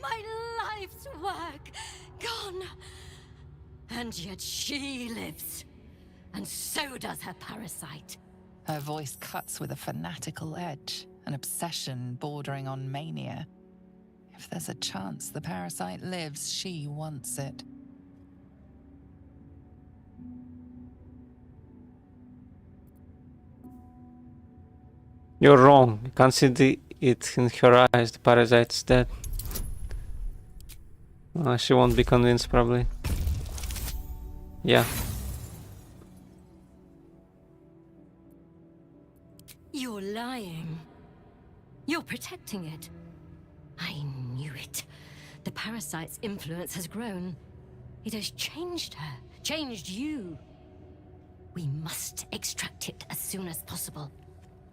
My life's work gone. And yet she lives. And so does her parasite. Her voice cuts with a fanatical edge, an obsession bordering on mania. If there's a chance the parasite lives, she wants it. You're wrong. You can't see it in her eyes. The parasite's dead. She won't be convinced, probably. Yeah. You're lying. You're protecting it. I knew it. The parasite's influence has grown. It has changed her, changed you. We must extract it as soon as possible.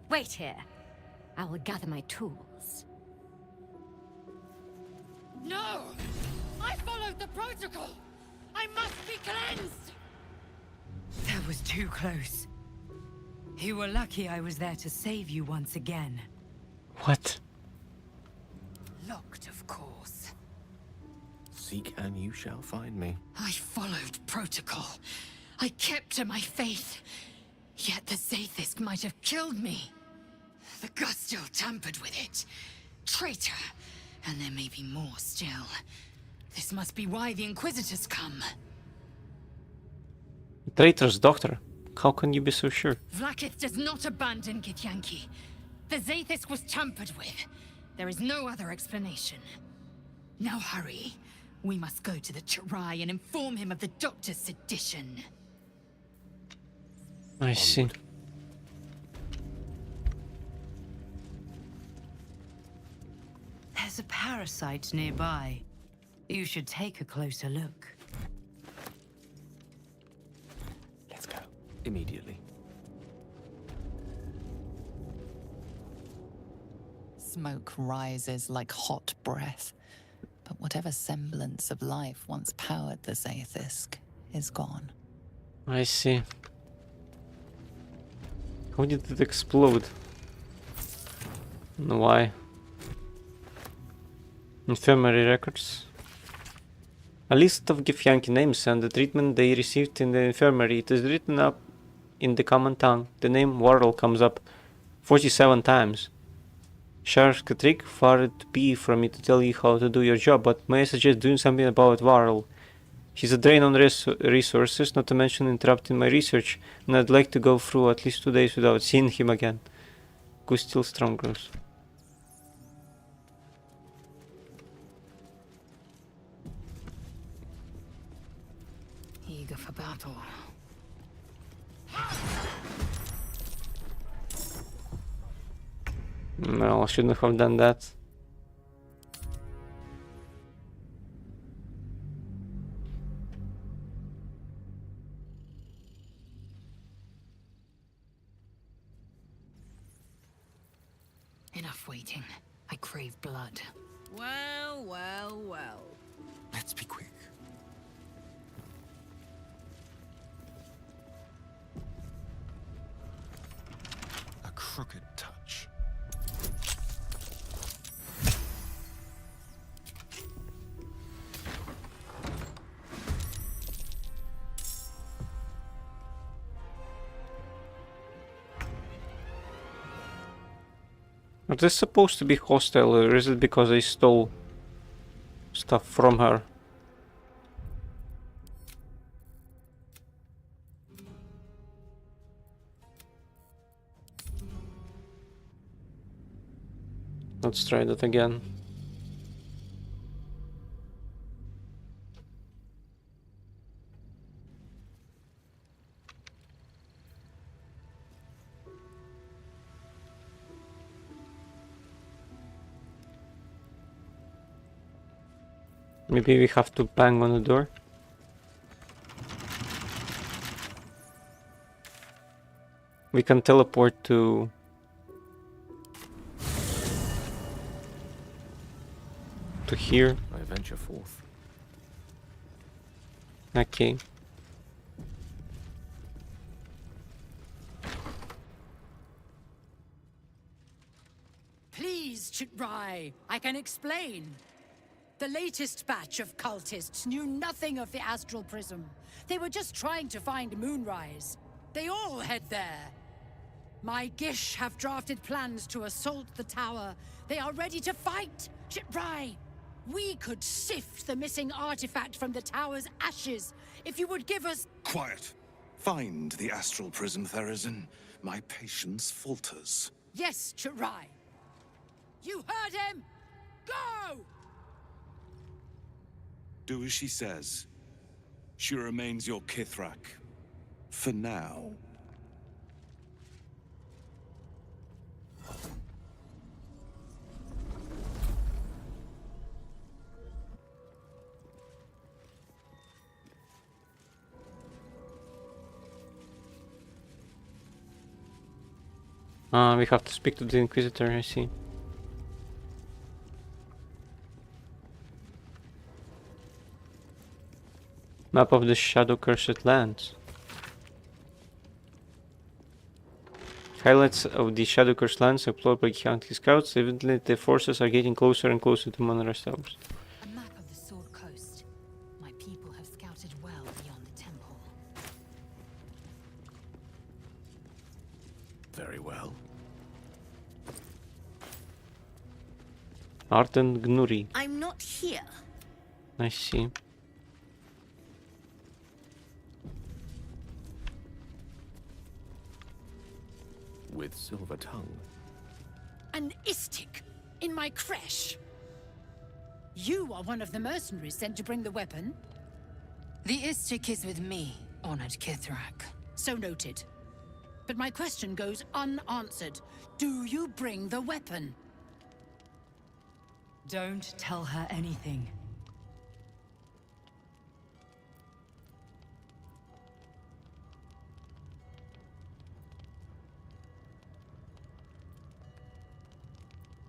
Wait here. I will gather my tools. No! I followed the protocol! I must be cleansed! That was too close. You were lucky I was there to save you once again. What? Locked, of course. Seek and you shall find me. I followed protocol. I kept to my faith. Yet the Zaith'isk might have killed me. The Gustil tampered with it. Traitor. And there may be more still. This must be why the Inquisitors come. Traitor's doctor. How can you be so sure? Vlaakith does not abandon Githyanki. The Zaith'isk was tampered with. There is no other explanation. Now hurry. We must go to the Chirai and inform him of the Doctor's sedition. I see. There's a parasite nearby. You should take a closer look. Let's go. Immediately. Smoke rises like hot breath, but whatever semblance of life once powered the Zaith'isk is gone. I see. How did it explode? And why? Infirmary records. A list of Githyanki names and the treatment they received in the infirmary. It is written up in the common tongue. The name Warrel comes up 47 times. Sheriff Katrick, far it be from me to tell you how to do your job, but may I suggest doing something about Warrel? He's a drain on resources, not to mention interrupting my research, and I'd like to go through at least 2 days without seeing him again. Gustil Stronggrows. Eager for battle. No, I shouldn't have done that. Enough waiting. I crave blood. Well, well, well. Let's be quick. A crooked touch. Are they supposed to be hostile, or is it because I stole stuff from her? Let's try that again. Maybe we have to bang on the door. We can teleport to... here. I venture forth. Okay. Please, Chitrai, I can explain. The latest batch of cultists knew nothing of the astral prism. They were just trying to find Moonrise. They all head there. My Gish have drafted plans to assault the tower. They are ready to fight, Chitrai. We could sift the missing artifact from the tower's ashes if you would give us... Quiet. Find the astral prism, Therazin. My patience falters. Yes, Chitrai. You heard him! Go! Do as she says. She remains your Kithrak. For now. We have to speak to the Inquisitor, I see. Map of the Shadow-Cursed Lands. Highlights of the Shadow-Cursed Lands explored by countless scouts. Evidently, the forces are getting closer and closer to Monaras Towers. A map of the Sword Coast. My people have scouted well beyond the temple. Very well. Arden Gnuri. I'm not here. I see. With silver tongue. An Istik in my creche. You are one of the mercenaries sent to bring the weapon. The Istik is with me, honored Kithrak. So noted. But my question goes unanswered. Do you bring the weapon? Don't tell her anything.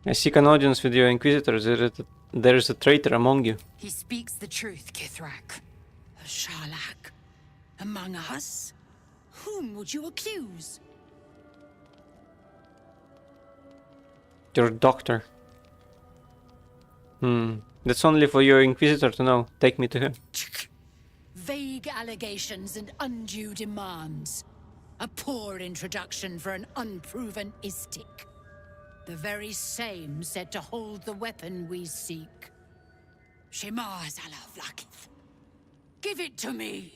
I seek an audience with your Inquisitor. There is a traitor among you. He speaks the truth, Kithrak. A Sharlak? Among us? Whom would you accuse? Your doctor. That's only for your Inquisitor to know. Take me to him. Vague allegations and undue demands. A poor introduction for an unproven Istik. The very same said to hold the weapon we seek. Shema Zalavlakith. Give it to me!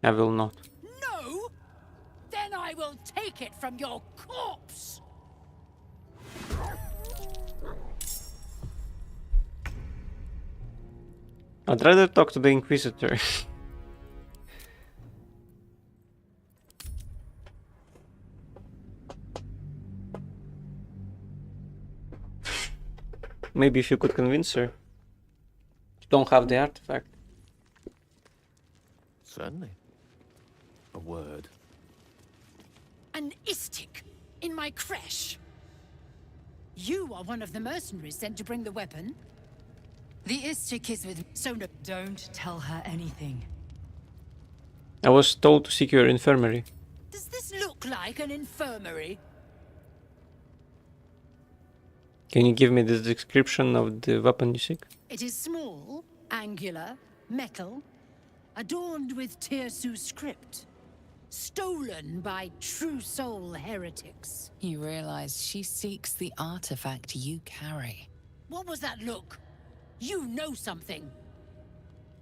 I will not. No! Then I will take it from your corpse! I'd rather talk to the Inquisitor. Maybe if you could convince her. You don't have the artifact. Certainly. A word. An Istik in my creche. You are one of the mercenaries sent to bring the weapon. The Istik is with... So no, don't tell her anything. I was told to seek your infirmary. Does this look like an infirmary? Can you give me the description of the weapon you seek? It is small, angular, metal, adorned with Tirsu script. Stolen by true soul heretics. You realize she seeks the artifact you carry. What was that look? You know something.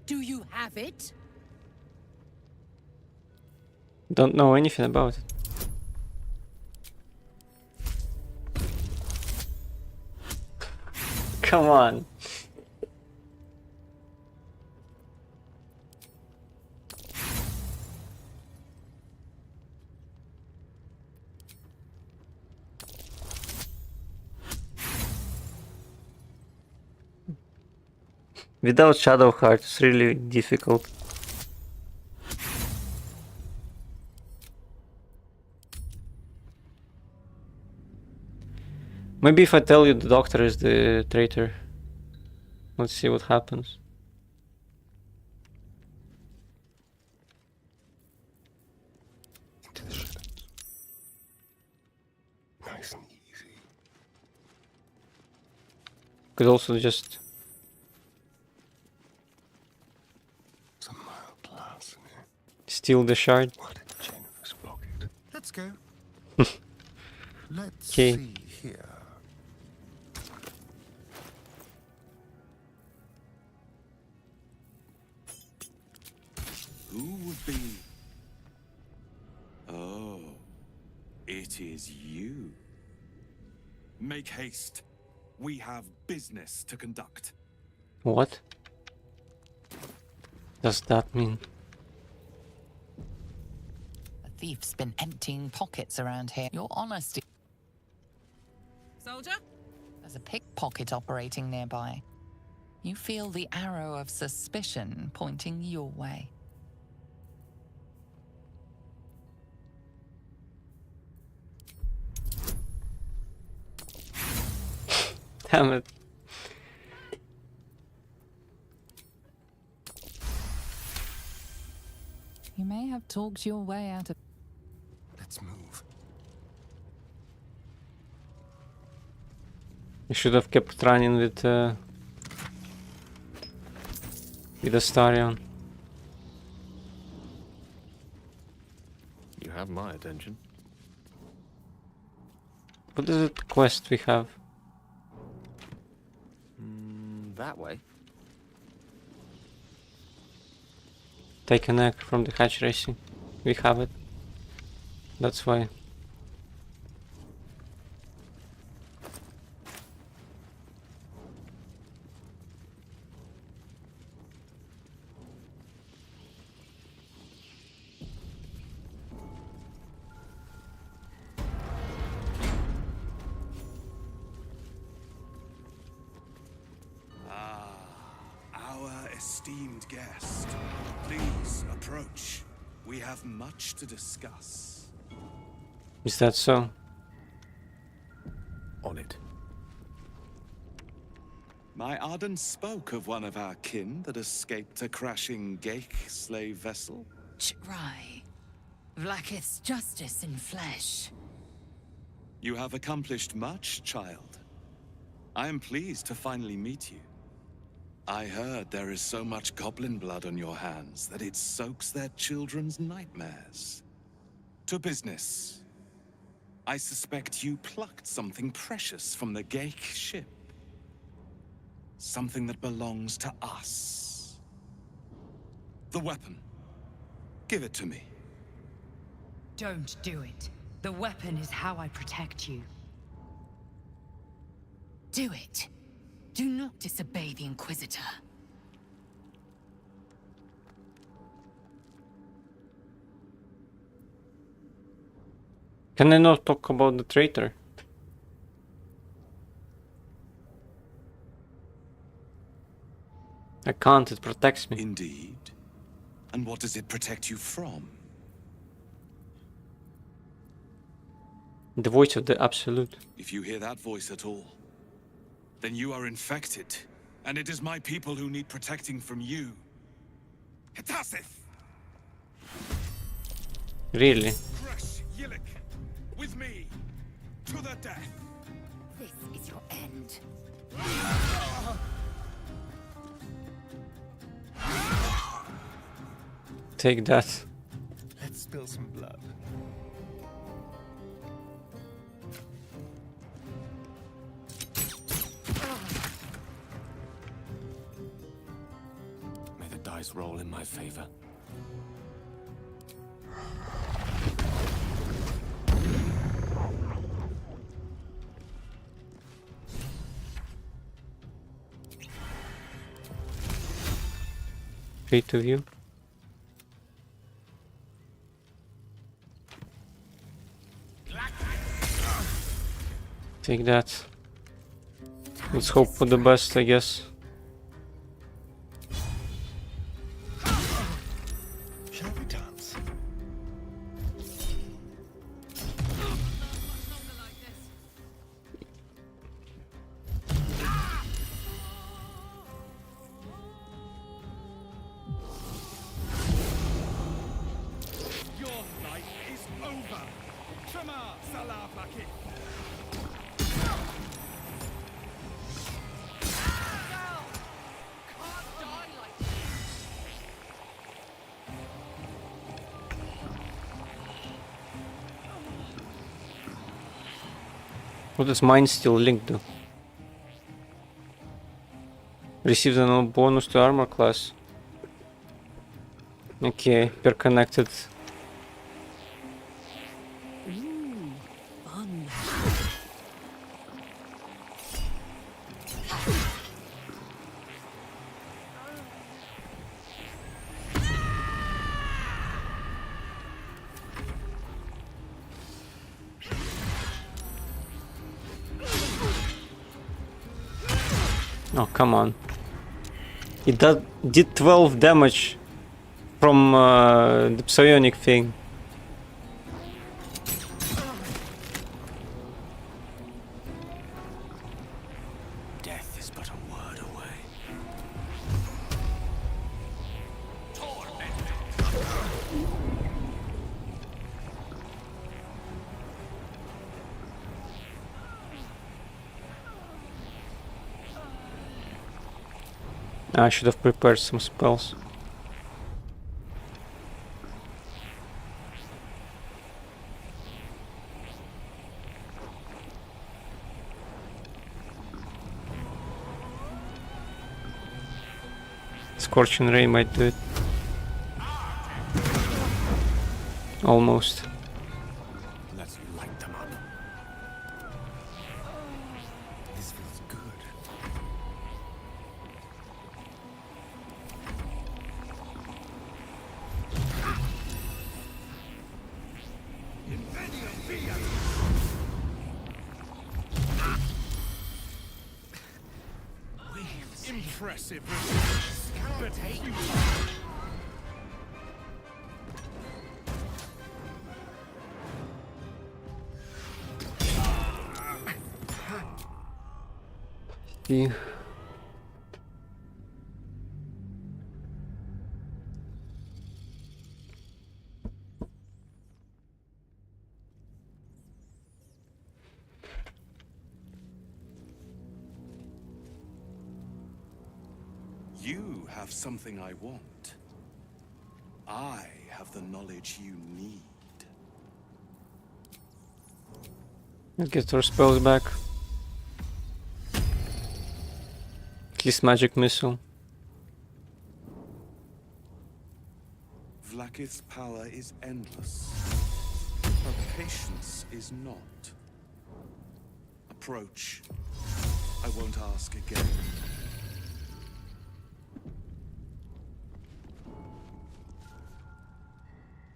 Do you have it? Don't know anything about it. Come on. Without Shadow Heart, it's really difficult. Maybe if I tell you the doctor is the traitor. Let's see what happens. Into the shadows. Nice and easy. Could also just Some mild class in here. steal the shard. What a generous pocket. Let's go. Let's Okay. see here. Who would be... Oh, it is you. Make haste. We have business to conduct. What does that mean? The thief's been emptying pockets around here. Your honesty. Soldier? There's a pickpocket operating nearby. You feel the arrow of suspicion pointing your way. Damn it. You may have talked your way out of... Let's move. You should have kept running with Astarion. You have my attention. What is it quest we have? That way. Take an egg from the hatch racing. We have it. That's why. Our esteemed guest, please approach. We have much to discuss. Is that so? On it. My Arden spoke of one of our kin that escaped a crashing Geik slave vessel. Try. Vlaakith's justice in flesh. You have accomplished much, child. I am pleased to finally meet you. I heard there is so much goblin blood on your hands that it soaks their children's nightmares. To business. I suspect you plucked something precious from the Geik ship. Something that belongs to us. The weapon. Give it to me. Don't do it. The weapon is how I protect you. Do it. Do not disobey the Inquisitor. Can I not talk about the traitor? I can't, it protects me. Indeed. And what does it protect you from? The voice of the Absolute. If you hear that voice at all, then you are infected, and it is my people who need protecting from you. Hitasith! Really? Crush Yillik! With me! To the death! This is your end. Take that. Let's spill some blood. May the dice roll in my favor. Fate of you. Take that. Let's hope for the best, I guess. What does Mind Steal Link do? Receives a bonus to armor class. Okay, we're connected. Ooh, fun. Oh, come on. It did 12 damage from the psionic thing. Death is but a word away. I should have prepared some spells. Scorching Ray might do it. Almost. Let's light them up. This feels good. Impressive. But hey, Yeah. You have something I want. I have the knowledge you need. Let's get our spells back. At least magic missile. Vlaakith's power is endless. Her patience is not. Approach. I won't ask again.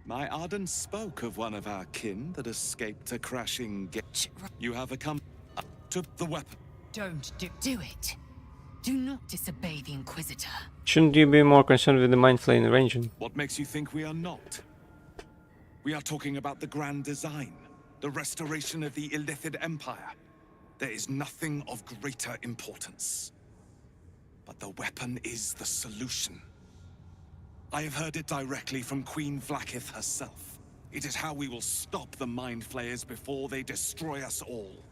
My Arden spoke of one of our kin that escaped a crashing gate. You have come to the weapon. Don't do it. Do not disobey the Inquisitor. Shouldn't you be more concerned with the Mind Flame arrangement? What makes you think we are not? We are talking about the grand design, the restoration of the Illithid Empire. There is nothing of greater importance. But the weapon is the solution. I have heard it directly from Queen Vlaakith herself. It is how we will stop the Mind Flayers before they destroy us all.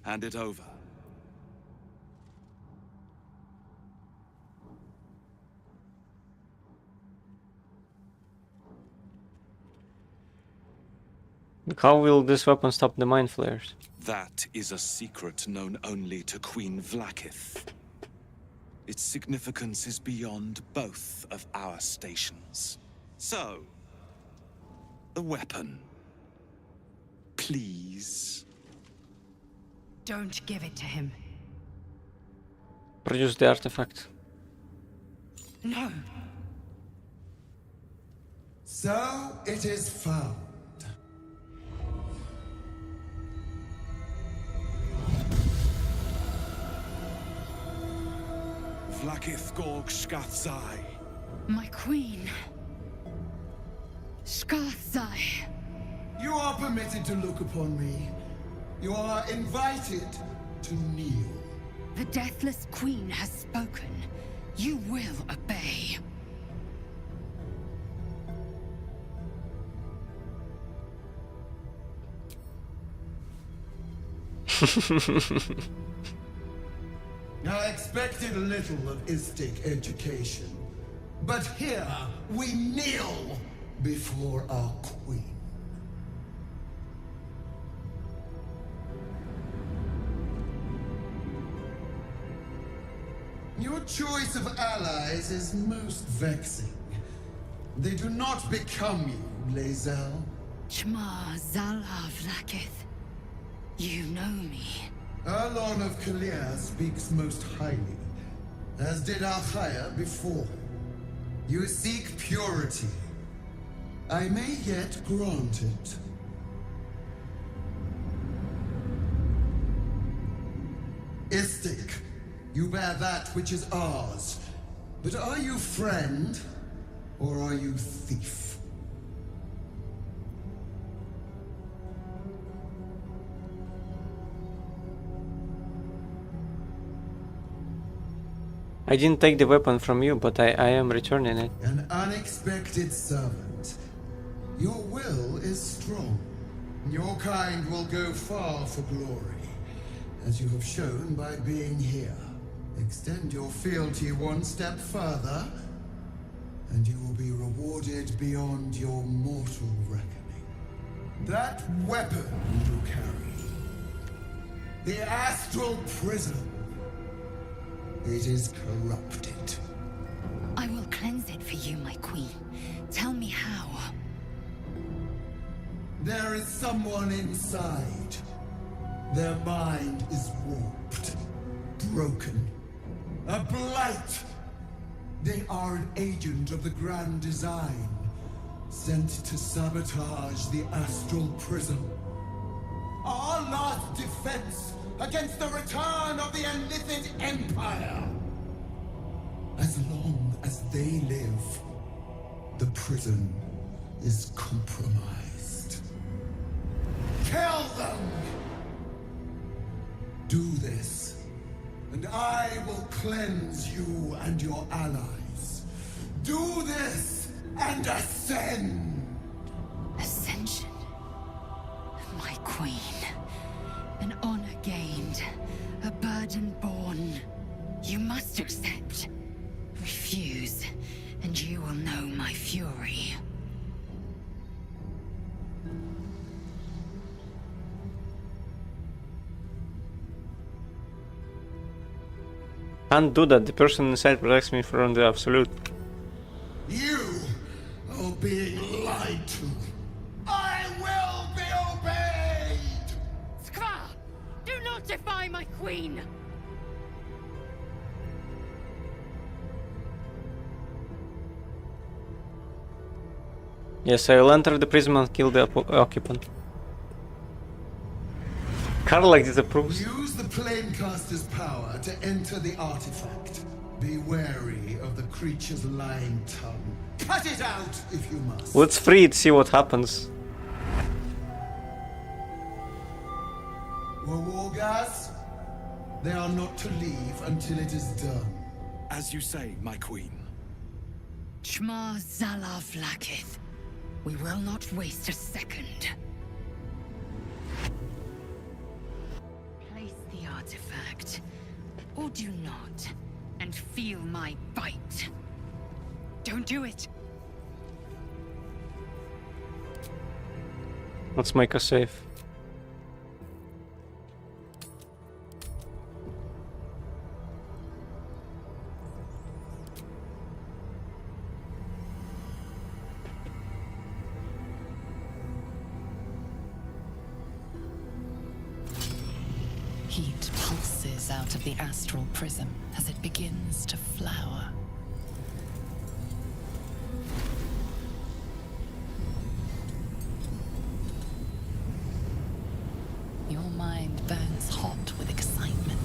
Hand it over. How will this weapon stop the Mind Flayers? That is a secret known only to Queen Vlaakith. Its significance is beyond both of our stations. So, the weapon. Please. Don't give it to him. Produce the artifact. No. So it is found. Vlaakith Gorg Skathzai. My queen. Skathzai. You are permitted to look upon me. You are invited to kneel. The Deathless Queen has spoken. You will obey. I expected little of Istic education, but here we kneel before our queen. Your choice of allies is most vexing. They do not become you, Lae'zel. Shma Zalav Lakith. You know me. Erlon of Kalir speaks most highly, as did Alchaya before him. You seek purity. I may yet grant it. Istik, you bear that which is ours. But are you friend, or are you thief? I didn't take the weapon from you, but I am returning it. An unexpected servant. Your will is strong. Your kind will go far for glory, as you have shown by being here. Extend your fealty one step further, and you will be rewarded beyond your mortal reckoning. That weapon you carry, the astral prism, it is corrupted. I will cleanse it for you, my queen. Tell me how. There is someone inside. Their mind is warped, broken, a blight. They are an agent of the Grand Design, sent to sabotage the astral prism. Our last defense against the return of the Enlithid Empire. As long as they live, the prison is compromised. Kill them! Do this, and I will cleanse you and your allies. Do this, and ascend! Ascension. My queen. An honor gained. A burden borne. You must accept. Refuse, and you will know my fury. Can't do that. The person inside protects me from the absolute. You are being lied to. I will be obeyed! Skva! Do not defy my queen! Yes, I will enter the prison and kill the occupant. Karlak disapproves. Use the Planecaster's power to enter the artifact. Be wary of the creature's lying tongue. Cut it out if you must. Let's free it, see what happens. Wargas, they are not to leave until it is done. As you say, my queen. Shma Zalav Lakith. We will not waste a second. Place the artifact, or do not, and feel my bite. Don't do it. Let's make a save. Heat pulses out of the astral prism as it begins to flower. Your mind burns hot with excitement.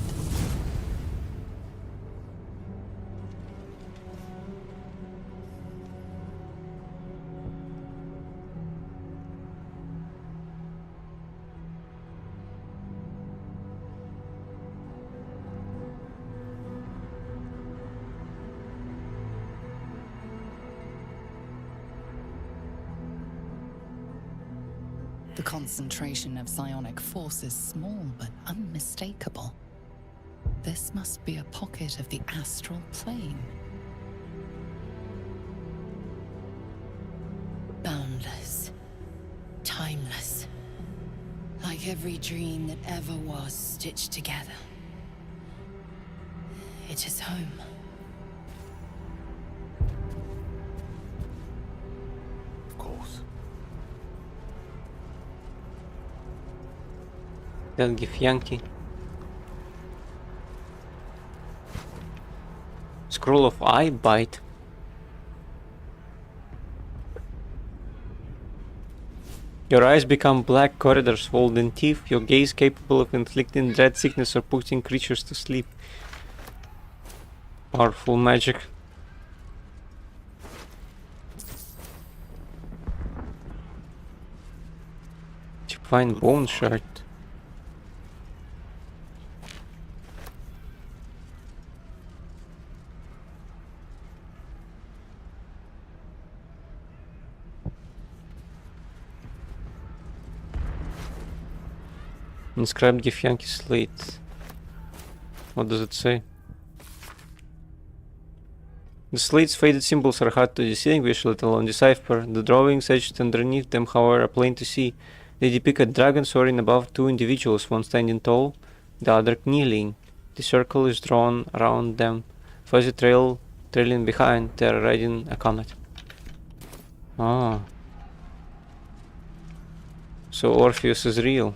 The concentration of psionic force is small but unmistakable. This must be a pocket of the astral plane. Boundless. Timeless. Like every dream that ever was stitched together. It is home. Of course. That give Yankee. Scroll of eye bite. Your eyes become black corridors, walled in teeth, your gaze capable of inflicting dread sickness or putting creatures to sleep. Powerful magic. Divine bone shard. Inscribed Githyanki slate. What does it say? The slate's faded symbols are hard to distinguish, let alone decipher. The drawings etched underneath them, however, are plain to see. They depict a dragon soaring above two individuals, one standing tall, the other kneeling. The circle is drawn around them, fuzzy trail trailing behind. They are riding a comet. Ah. So Orpheus is real.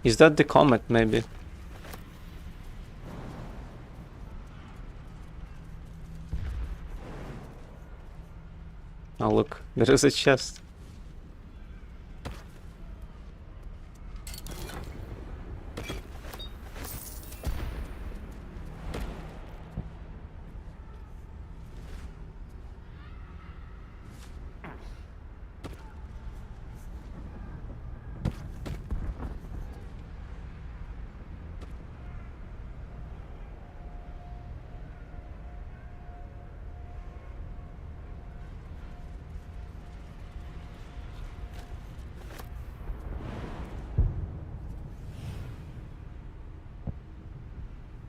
Is that the comet, maybe? Oh look, there is a chest.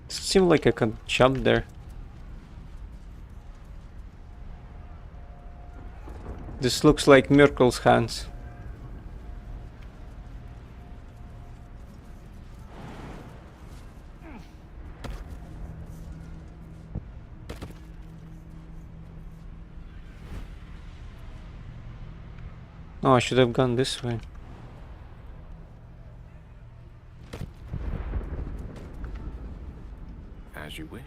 Seems like I can jump there. This looks like Myrkle's hands. Oh, I should have gone this way. As you wish.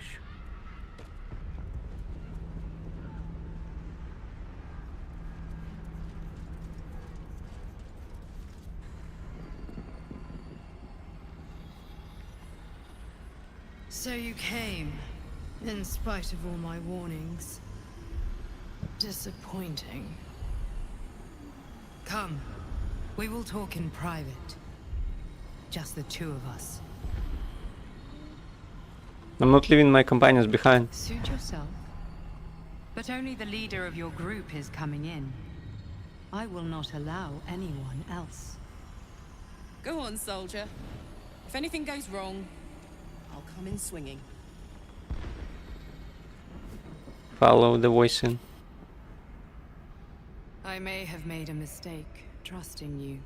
So you came, in spite of all my warnings. Disappointing. Come, we will talk in private. Just the two of us. I'm not leaving my companions behind. Suit yourself. But only the leader of your group is coming in. I will not allow anyone else. Go on, soldier. If anything goes wrong, I'll come in swinging. Follow the voice in. I may have made a mistake, trusting you.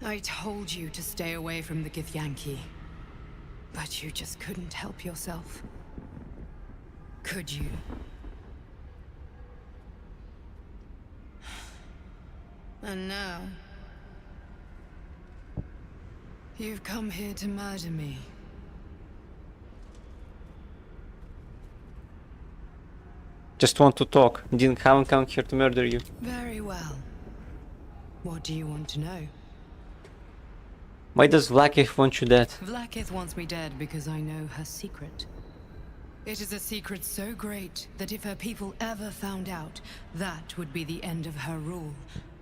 I told you to stay away from the Githyanki. But you just couldn't help yourself. Could you? And now... you've come here to murder me. Just want to talk. Haven't come here to murder you. Very well. What do you want to know? Why does Vlaakith want you dead? Vlaakith wants me dead because I know her secret. It is a secret so great that if her people ever found out, that would be the end of her rule,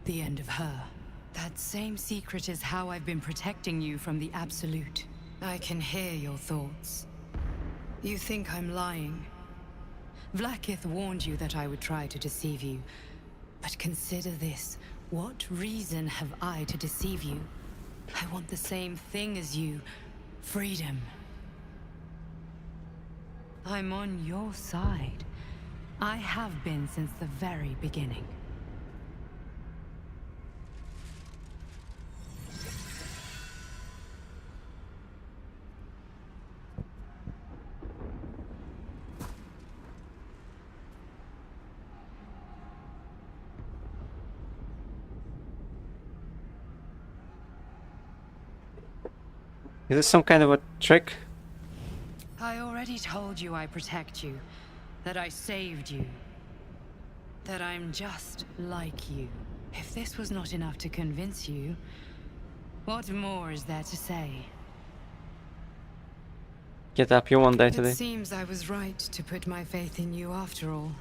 the end of her. That same secret is how I've been protecting you from the Absolute. I can hear your thoughts. You think I'm lying. Vlaakith warned you that I would try to deceive you. But consider this. What reason have I to deceive you? I want the same thing as you. Freedom. I'm on your side. I have been since the very beginning. Is this some kind of a trick? I already told you I protect you, that I saved you, that I'm just like you. If this was not enough to convince you, what more is there to say? Get up, you won't die It today. seems I was right to put my faith in you after all.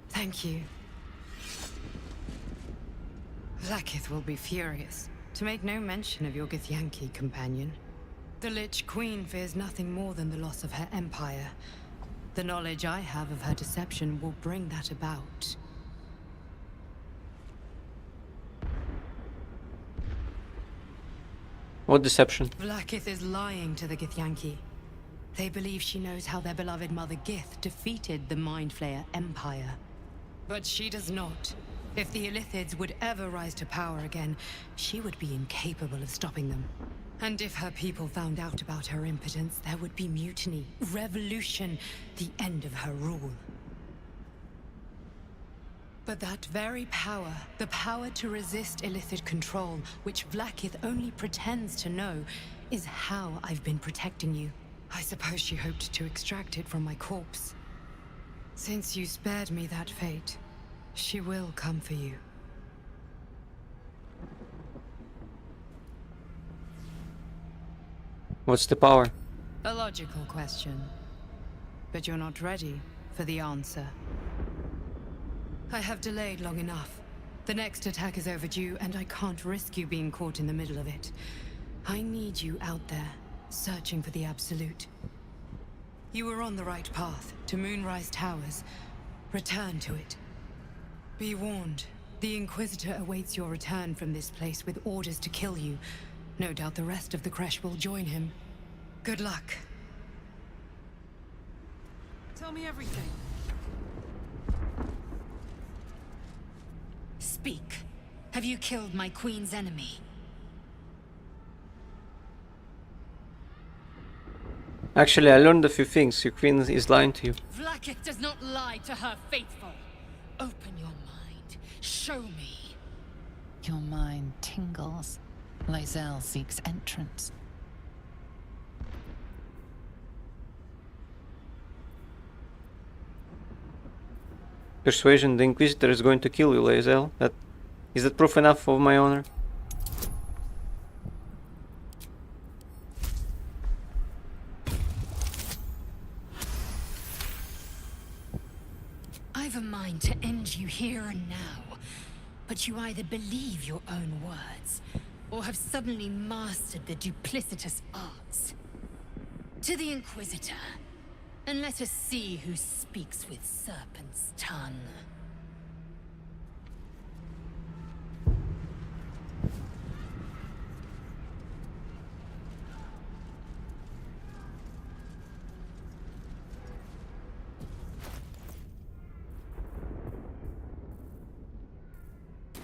Thank you. Vlaakith will be furious, to make no mention of your Githyanki companion. The Lich Queen fears nothing more than the loss of her empire. The knowledge I have of her deception will bring that about. What deception? Vlaakith is lying to the Githyanki. They believe she knows how their beloved mother Gith defeated the Mind Flayer Empire. But she does not. If the Illithids would ever rise to power again, she would be incapable of stopping them. And if her people found out about her impotence, there would be mutiny, revolution, the end of her rule. But that very power, the power to resist Illithid control, which Vlaakith only pretends to know, is how I've been protecting you. I suppose she hoped to extract it from my corpse. Since you spared me that fate, she will come for you. What's the power? A logical question. But you're not ready for the answer. I have delayed long enough. The next attack is overdue, and I can't risk you being caught in the middle of it. I need you out there, searching for the Absolute. You were on the right path, to Moonrise Towers. Return to it. Be warned, the Inquisitor awaits your return from this place with orders to kill you. No doubt the rest of the Kresh will join him. Good luck. Tell me everything. Speak. Have you killed my queen's enemy? Actually, I learned a few things. Your queen is lying to you. Vlaakith does not lie to her faithful. Open your mind. Show me. Your mind tingles. Lae'zel seeks entrance. Persuasion, the Inquisitor is going to kill you, Lae'zel. Is that proof enough of my honor? I've a mind to end you here and now, but you either believe your own words, or have suddenly mastered the duplicitous arts. To the Inquisitor, and let us see who speaks with serpent's tongue.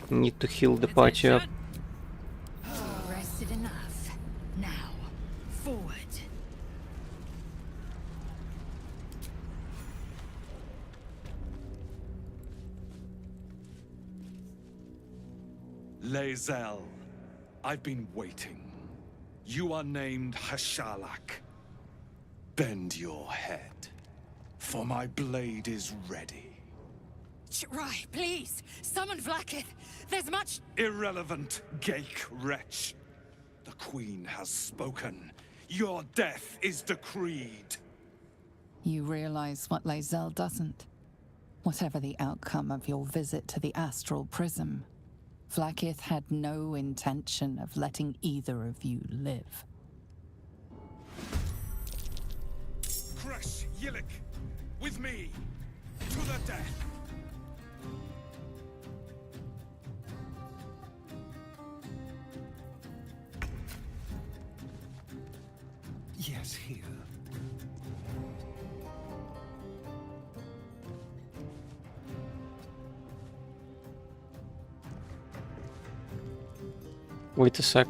Need to heal the party up. Rested enough. Now, forward. Lae'zel, I've been waiting. You are named Hashalak. Bend your head, for my blade is ready. Rai, please, summon Vlaakith. There's much... Irrelevant, Gake wretch. The Queen has spoken. Your death is decreed. You realize what Lae'zel doesn't. Whatever the outcome of your visit to the Astral Prism, Vlaakith had no intention of letting either of you live. Kresh Yillik, with me, to the death. Yes, here. Wait a sec.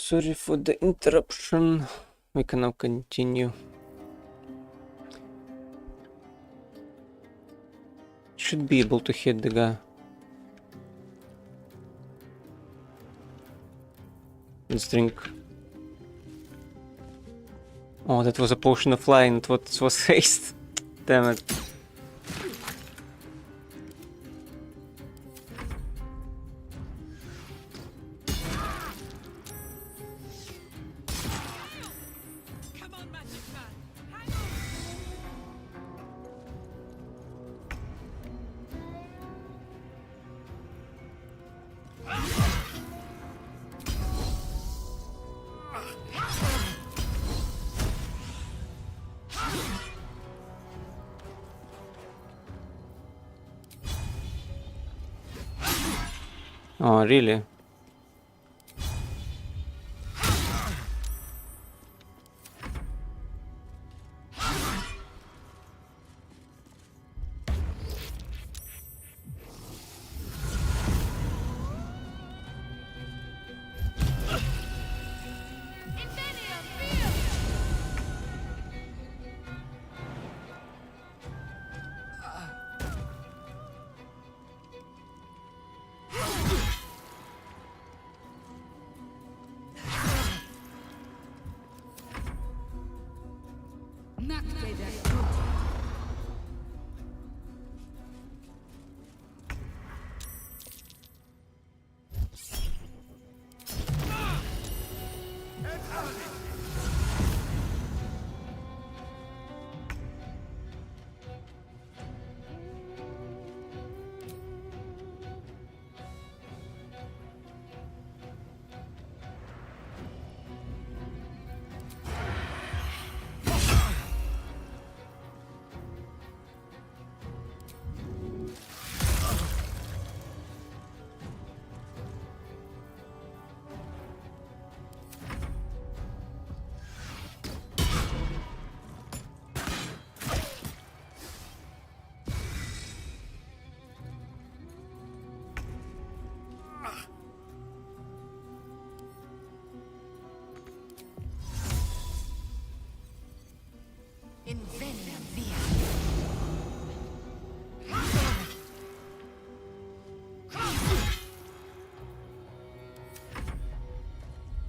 Sorry for the interruption. We can now continue. Should be able to hit the guy. Let's drink. Oh, that was a potion of flying. It was haste. Damn it. Oh, really?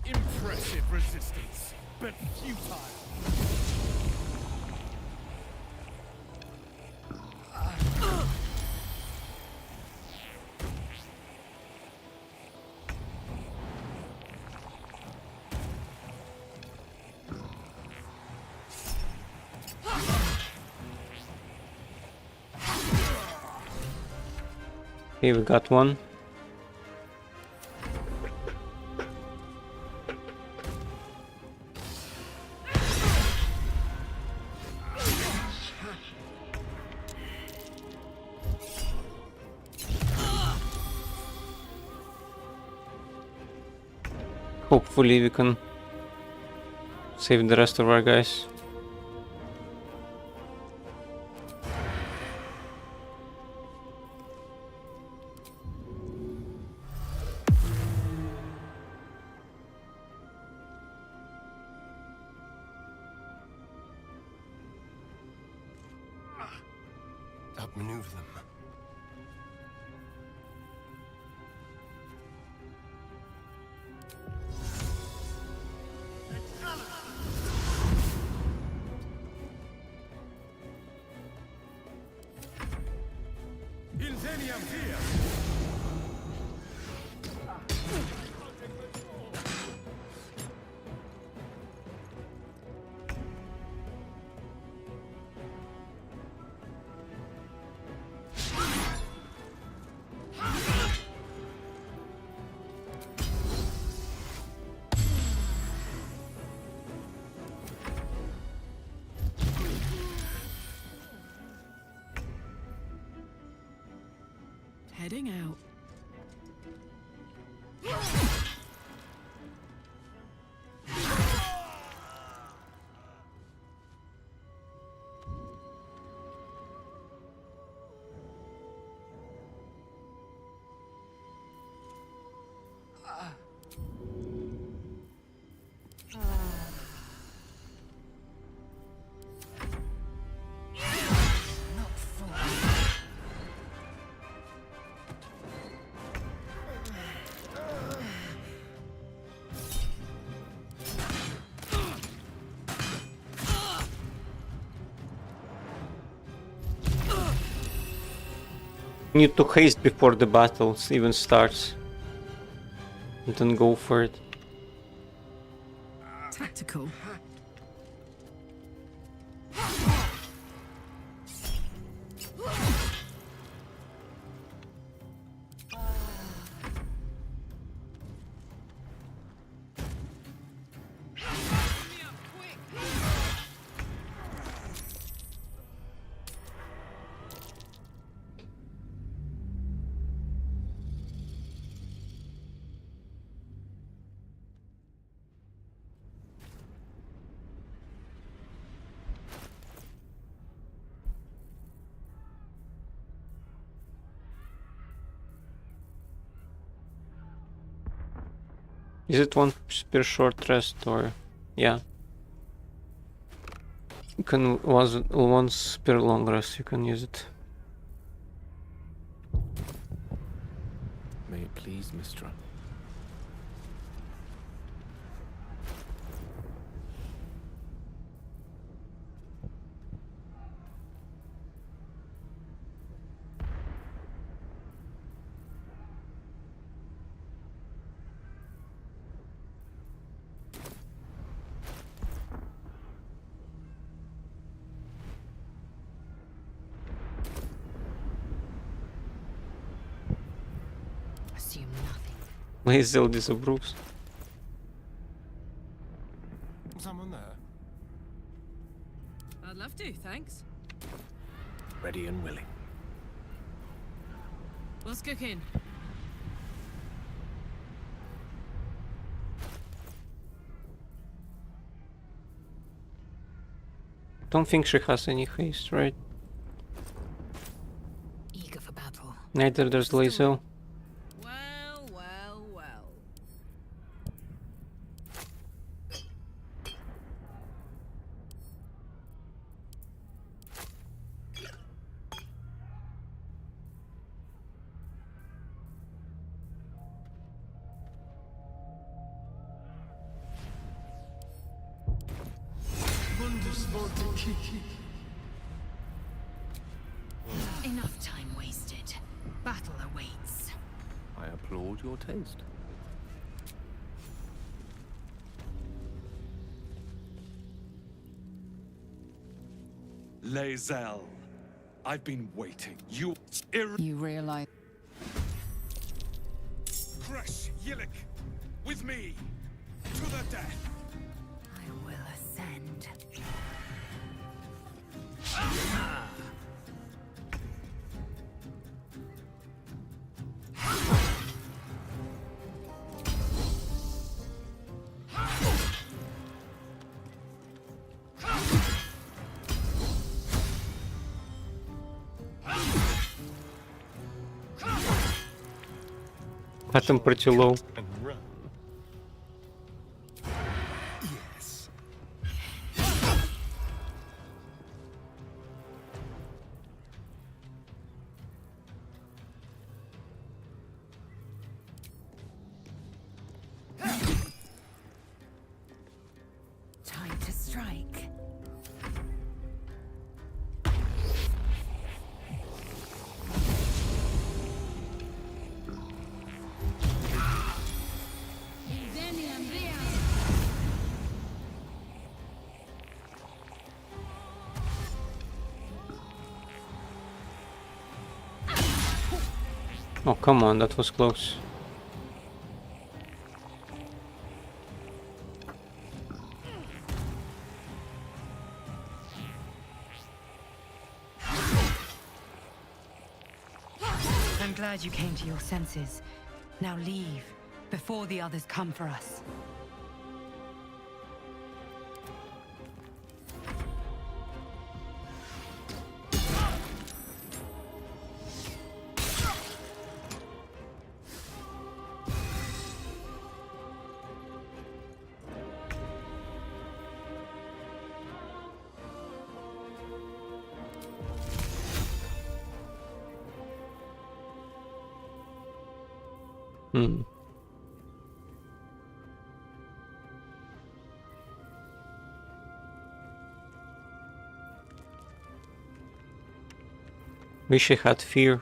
Impressive resistance, but futile. Here we got one. Hopefully we can save the rest of our guys. Outmaneuver them. Inzeniam here! Heading out. Need to haste before the battle even starts. And then go for it. Tactical. Is it one per short rest or yeah? You can once per long rest you can use it. May it please, Mistra. Assume nothing. Lazel disapproves. Someone there? I'd love to, thanks. Ready and willing. What's cooking? Don't think she has any haste, right? Eager for battle. Neither does Lazel. Well, well, well. Enough time wasted. Battle awaits. I applaud your taste. Lazel, I've been waiting. You realize. Crash Yillik, with me, to the death. I will ascend. Atom pretty low. Yes. Time to strike. Oh, come on, that was close. I'm glad you came to your senses. Now leave, before the others come for us. Hmm. Wish I had fear.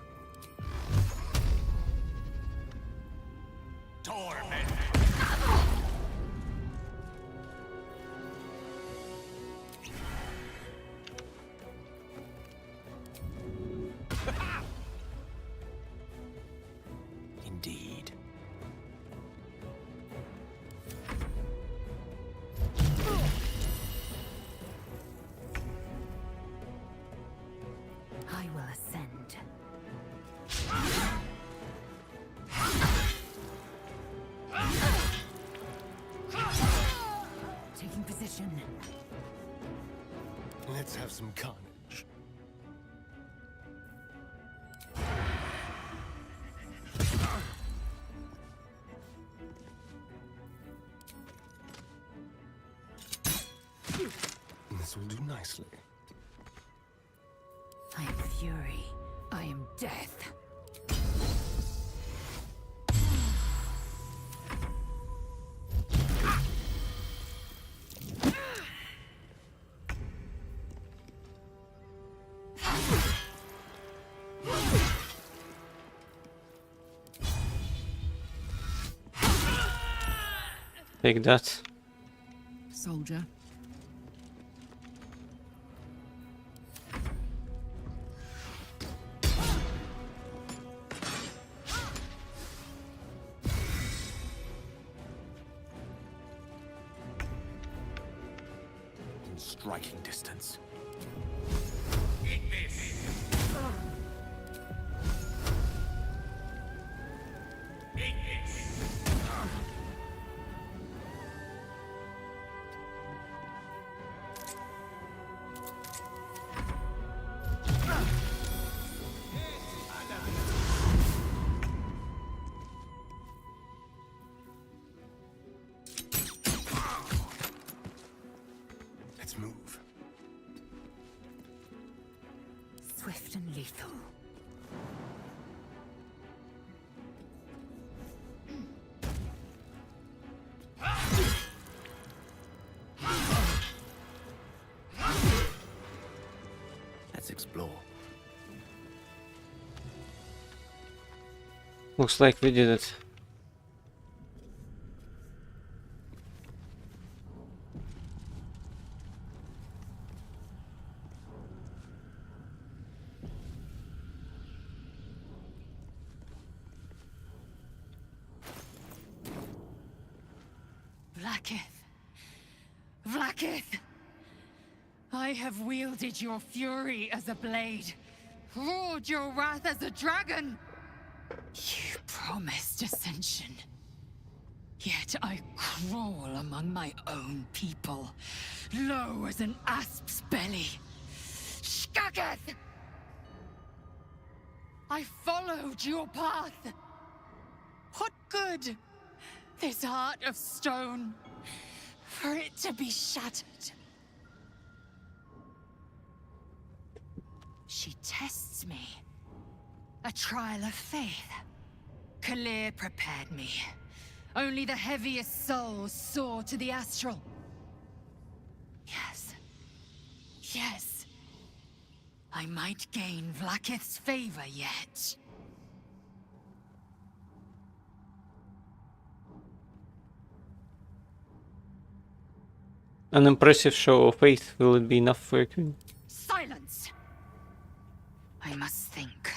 Indeed. I will ascend. Taking position. Let's have some carnage. This will do nicely. I am fury. I am death. Take that. Soldier. In striking distance. Let's move. Swift and lethal. Let's explore. Looks like we did it. Vlaakith. Vlaakith! I have wielded your fury as a blade, roared your wrath as a dragon. You promised ascension. Yet I crawl among my own people, low as an asp's belly. Shkageth! I followed your path. What good? This heart of stone, for it to be shattered. She tests me. A trial of faith. Kalir prepared me. Only the heaviest souls soar to the astral. Yes. Yes. I might gain Vlaakith's favor yet. An impressive show of faith. Will it be enough for a queen? Silence! I must think.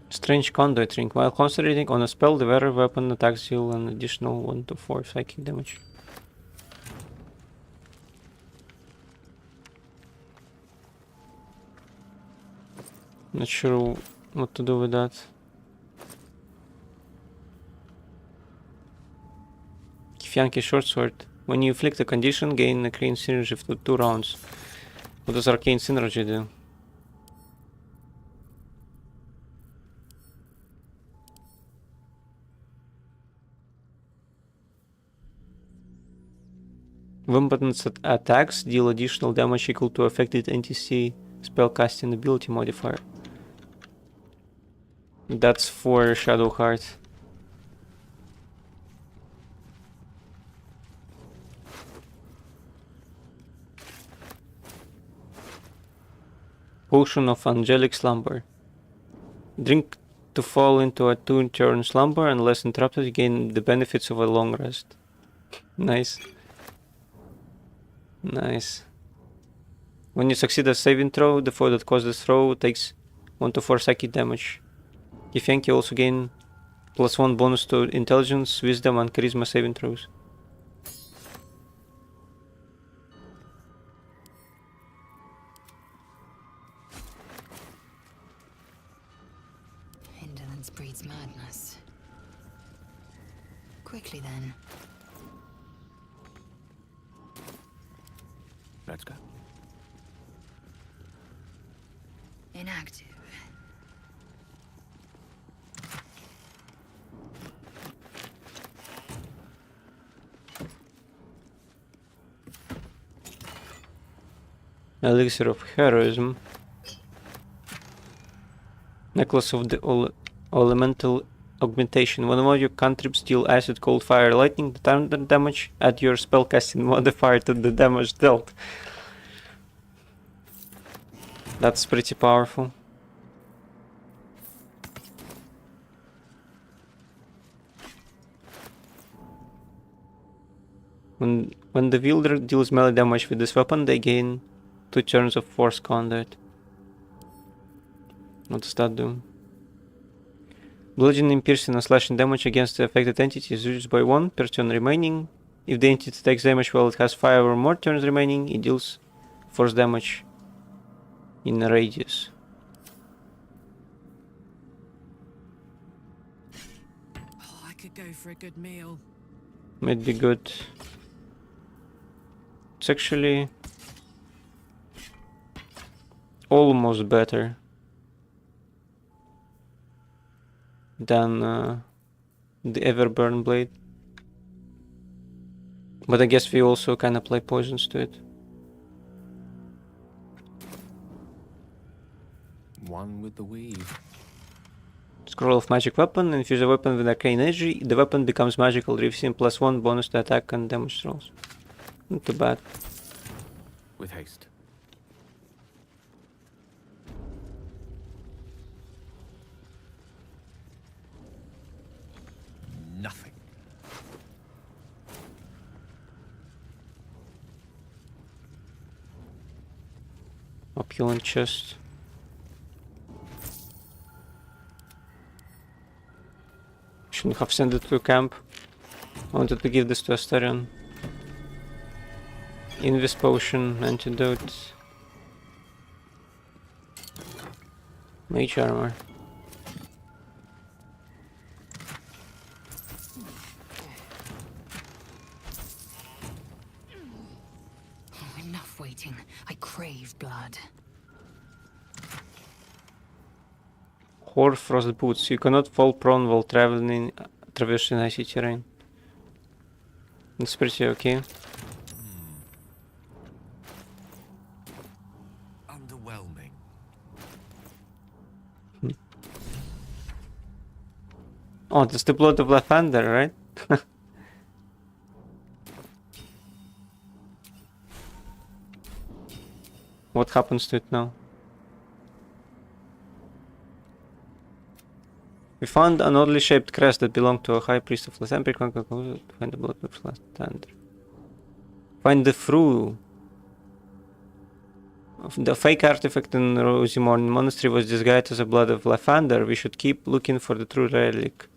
Strange conduit ring. While concentrating on a spell, the wearer weapon attacks deal an additional 1 to 4 psychic damage. Not sure what to do with that. Kifyanki short sword. When you inflict a condition, gain arcane synergy for 2 rounds. What does arcane synergy do? Weapons attacks deal additional damage equal to affected NTC spellcasting ability modifier. That's for Shadowheart. Potion of Angelic Slumber. Drink to fall into a 2-turn slumber. Unless interrupted, you gain the benefits of a long rest. Nice. Nice. When you succeed a saving throw, the foe that caused the throw takes 1 to 4 psychic damage. If Yankee also gain +1 bonus to intelligence, wisdom, and charisma saving throws. Indolence breeds madness. Quickly then. Let's go. Inactive. Elixir of Heroism. Necklace of the Elemental Augmentation. Whenever your cantrips deal acid, cold, fire, lightning, the thunder damage, add your spellcasting modifier to the damage dealt. That's pretty powerful. When the wielder deals melee damage with this weapon, they gain 2 turns of force conduit. What does that do? Bludgeoning, piercing, and slashing damage against the affected entity is reduced by 1 per turn remaining. If the entity takes damage while it has 5 or more turns remaining, it deals force damage in a radius. Oh, I could go for a good meal. Might be good. It's actually almost better than the Everburn blade. But I guess we also can apply poisons to it. One with the weave. Scroll of magic weapon. Infuse a weapon with arcane energy. The weapon becomes magical, receiving +1 bonus to attack and damage rolls. Not too bad. With haste. Nothing. Opulent chest. Shouldn't have sent it to camp. I wanted to give this to Astarion. Invis potion, antidote. Mage armor. Oh, enough waiting. I crave blood. Hoarfrost boots. You cannot fall prone while traversing icy terrain. It's pretty okay. Underwhelming. Oh, that's the blood of Lathander, right? What happens to it now? We found an oddly shaped crest that belonged to a high priest of Lathander. Find the blood of Lathander. Find the fruit. The fake artifact in Rosimorn Monastery was disguised as a blood of Lathander. We should keep looking for the true relic.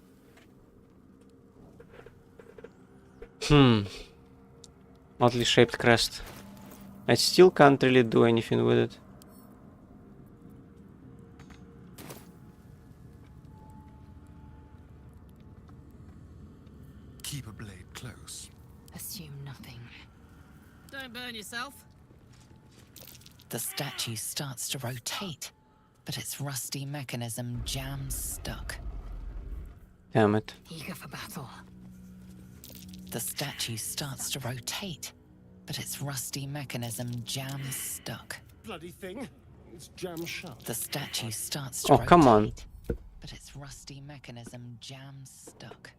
Oddly shaped crest. I still can't really do anything with it. Keep a blade close. Assume nothing. Don't burn yourself. The statue starts to rotate, but its rusty mechanism jams stuck. Damn it. Eager for battle. The statue starts to rotate, but its rusty mechanism jams stuck. Bloody thing. It's jammed shut. The statue starts to Oh, come on. but its rusty mechanism jams stuck.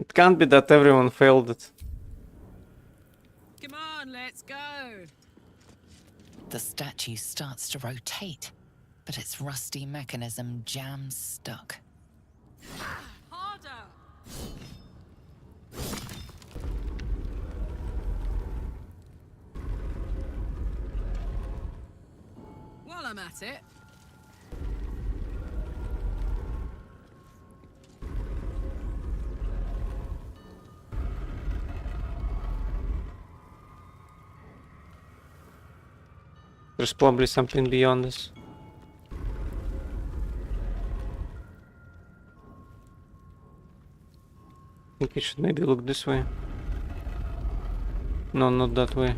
It can't be that everyone failed it. Come on, let's go. The statue starts to rotate, but its rusty mechanism jams stuck. Harder. While I'm at it. There's probably something beyond this. I think we should maybe look this way. No, not that way.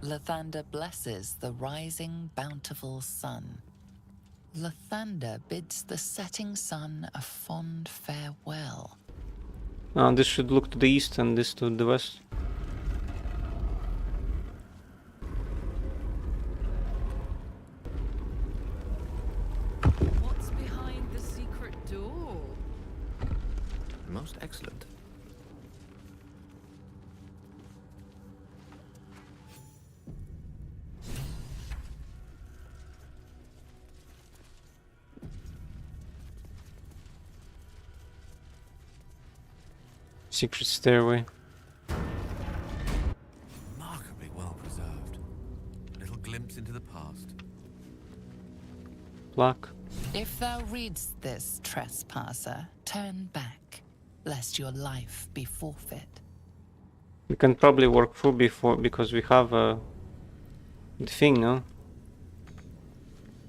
Lathander blesses the rising, bountiful sun. Lathander bids the setting sun a fond farewell. This should look to the east and this to the west. What's behind the secret door? Most excellent. Secret stairway. Remarkably well preserved. A little glimpse into the past. Plaque. If thou readst this, trespasser, turn back, lest your life be forfeit. We can probably work through before because we have the thing, no?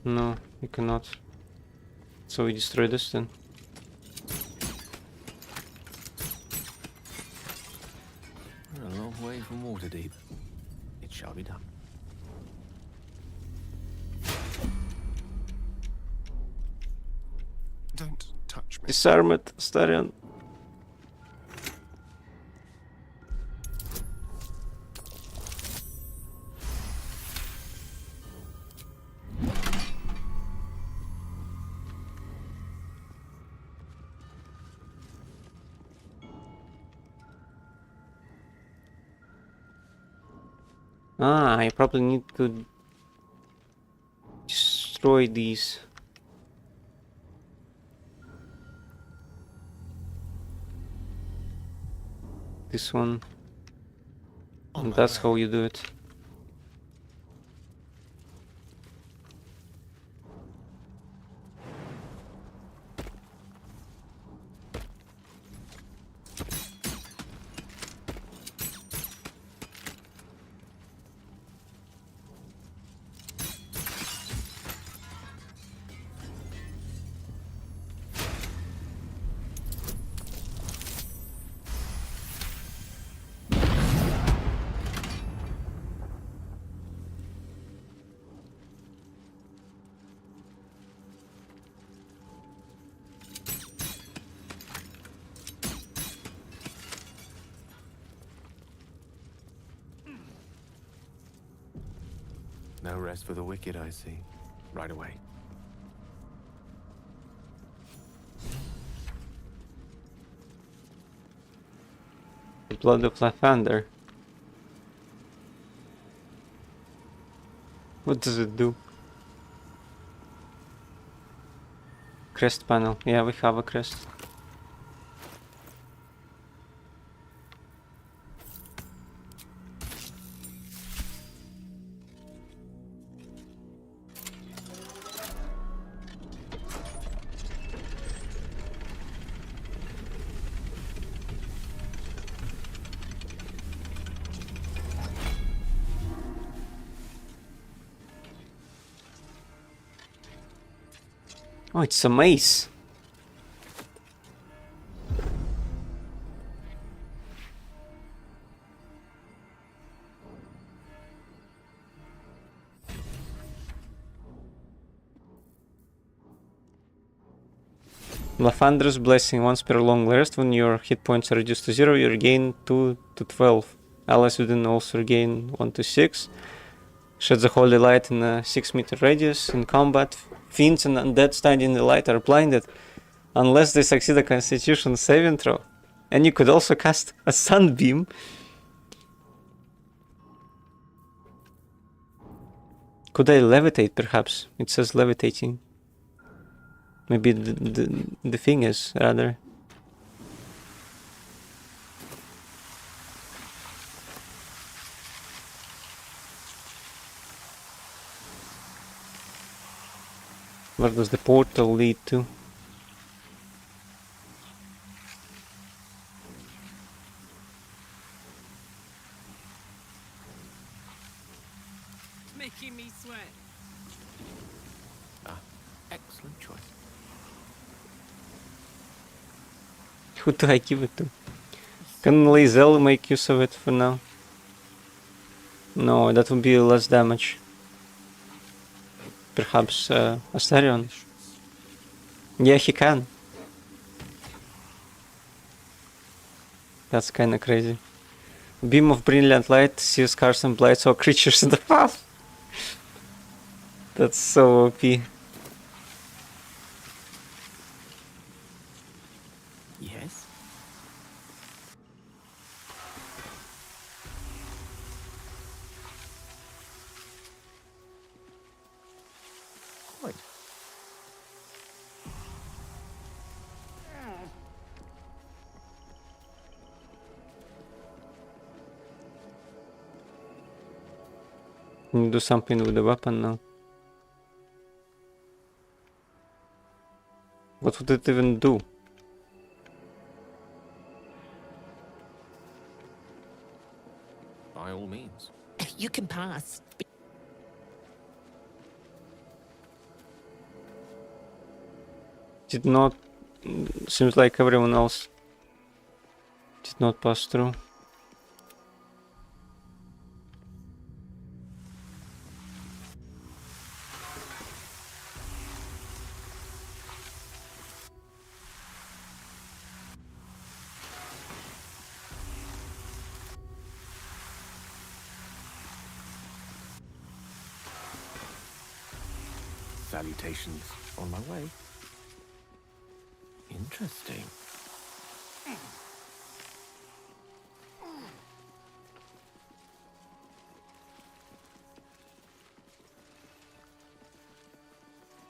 No, we cannot. So we destroy this then. We're a long way from Waterdeep. It shall be done. Don't touch me. Disarm it, Starion. I probably need to destroy these. This one. And that's how you do it. No rest for the wicked, I see. Right away. The blood of Lathander. What does it do? Crest panel. Yeah, we have a crest. Oh, it's a mace. Lafandra's Blessing. Once per long rest, when your hit points are reduced to 0, you regain 2 to 12. Allies within also regain 1 to 6. Sheds a holy light in a 6-meter radius. In combat, fiends and undead standing in the light are blinded unless they succeed a constitution saving throw. And you could also cast a sunbeam. Could I levitate, perhaps? It says levitating. Maybe the thing is, rather. Where does the portal lead to? Making me sweat. Excellent choice. Who do I give it to? Can Lae'zel make use of it for now? No, that would be less damage. Perhaps Astarion? Yeah, he can. That's kinda crazy. Beam of brilliant light sees scars and blights all creatures in the path. That's so OP. Yes. Quite. Can you do something with the weapon now? What would it even do? By all means. You can pass. Did not... Seems like everyone else did not pass through. Salutations on my way. Interesting.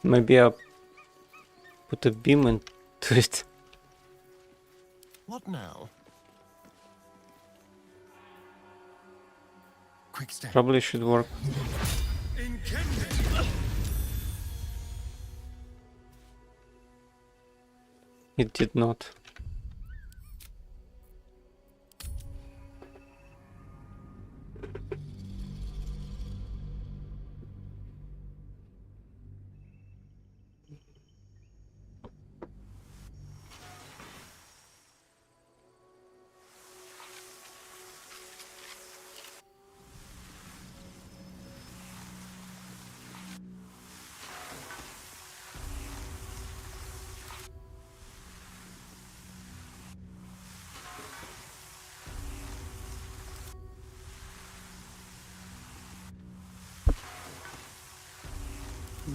Maybe I'll put a beam into it. What now? Quick step. Probably should work. It did not.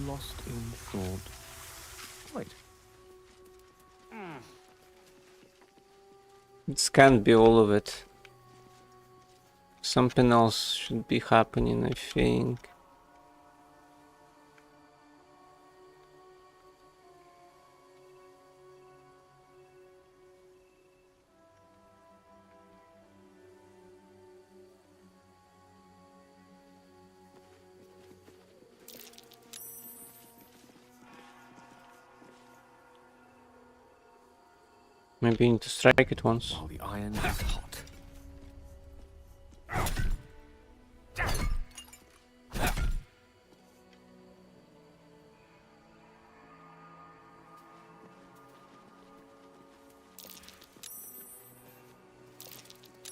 Lost in thought. Wait. This can't be all of it. Something else should be happening, I think. Maybe you need to strike it once. While the iron is hot.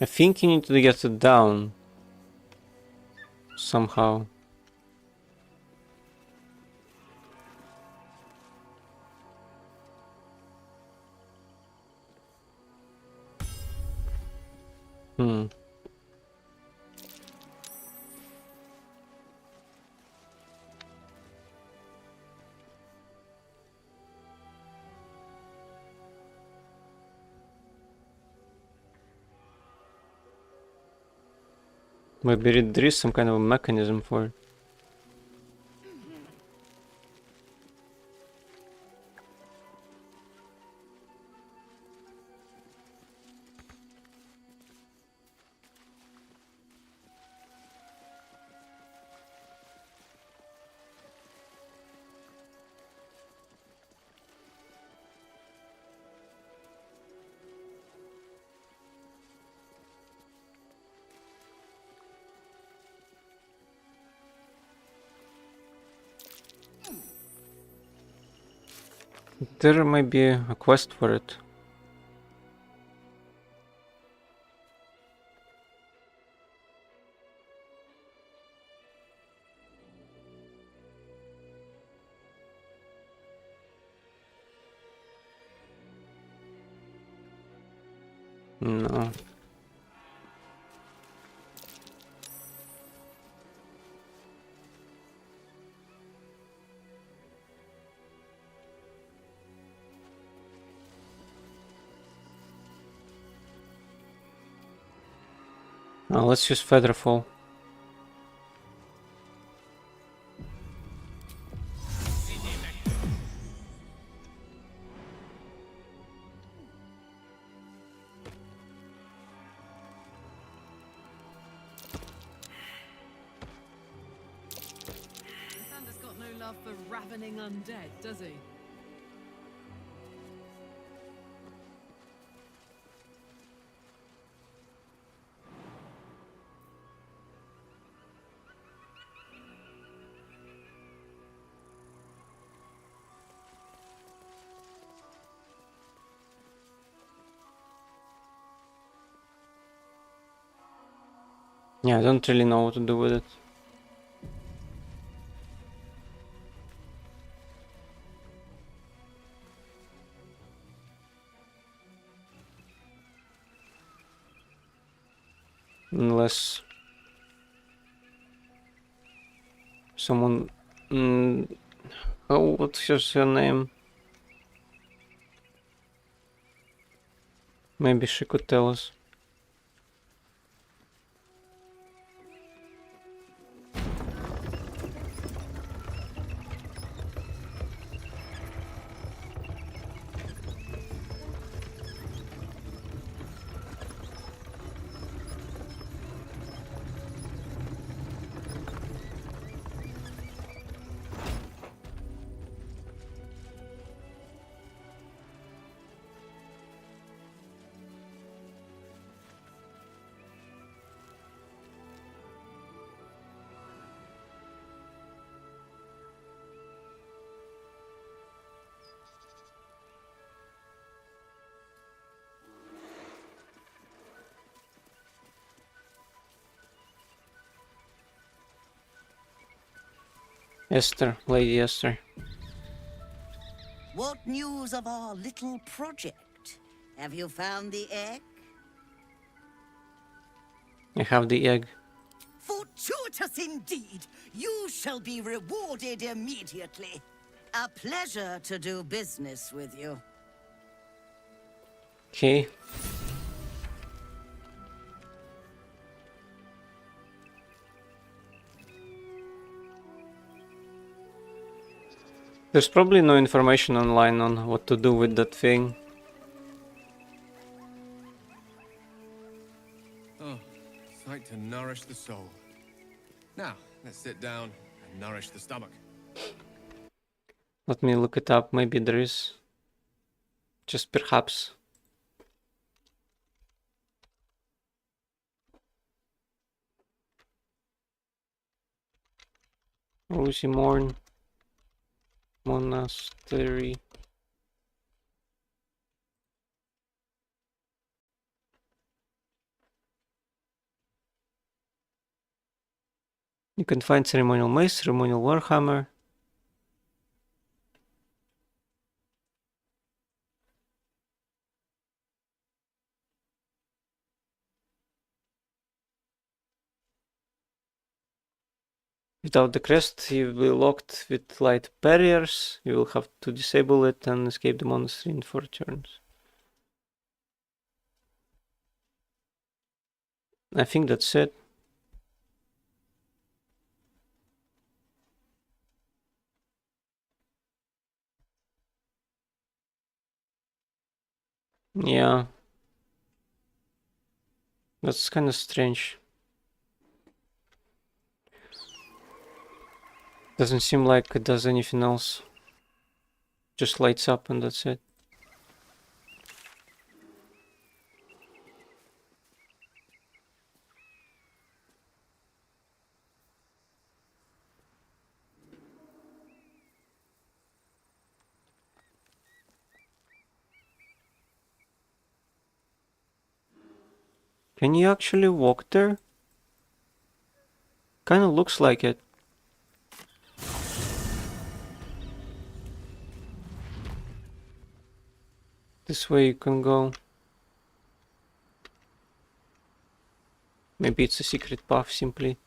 I think you need to get it down somehow. Hmm. Maybe there is some kind of a mechanism for it. There might be a quest for it. No. Let's use Featherfall. Sander's got no love for ravening undead, does he? Yeah, I don't really know what to do with it. Unless someone... oh, what's her name? Maybe she could tell us. Esther, Lady Esther. What news of our little project? Have you found the egg? I have the egg. Fortuitous indeed! You shall be rewarded immediately. A pleasure to do business with you. Okay. There's probably no information online on what to do with that thing. Oh, sight to nourish the soul. Now, let's sit down and nourish the stomach. Let me look it up. Maybe there is. Just perhaps. Rosy Morn. Monastery. You can find ceremonial mace, ceremonial warhammer. Without the crest, you will be locked with light barriers. You will have to disable it and escape the monastery in 4 turns. I think that's it. Yeah. That's kind of strange. Doesn't seem like it does anything else. Just lights up and that's it. Can you actually walk there? Kinda looks like it. This way you can go. Maybe it's a secret path simply.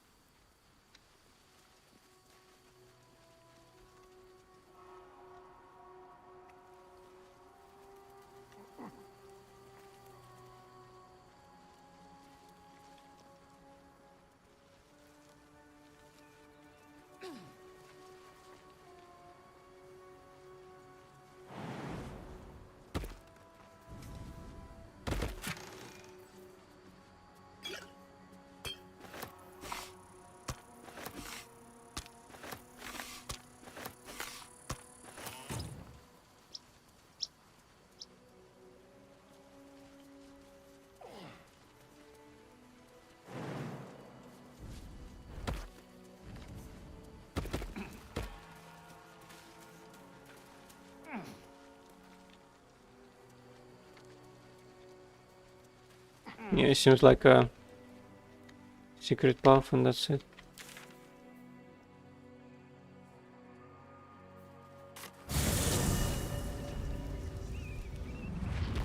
Yeah, it seems like a secret path and that's it.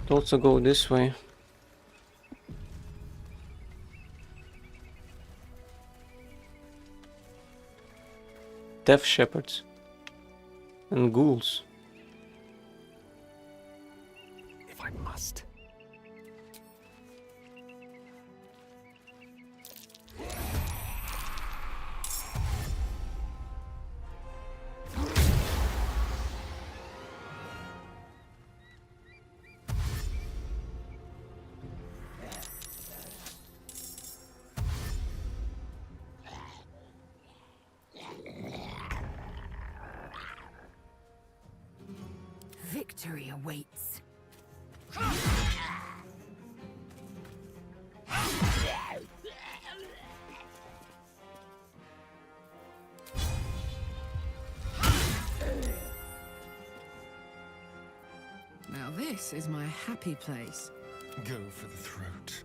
Could also go this way. Death shepherds and ghouls. If I must. Victory awaits. Now this is my happy place. Go for the throat.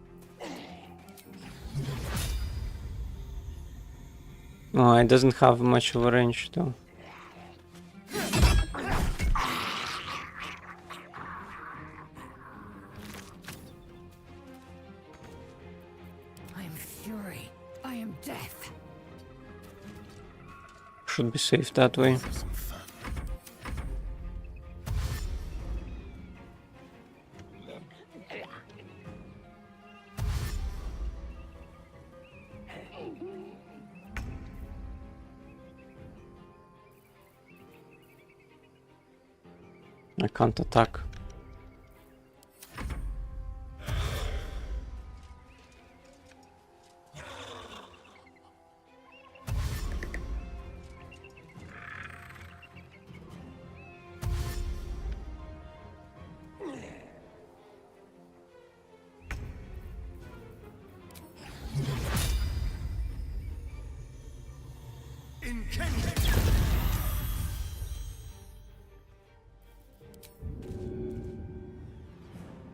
Oh, it doesn't have much of a range though. I am fury. I am death. Should be safe that way. I can't attack.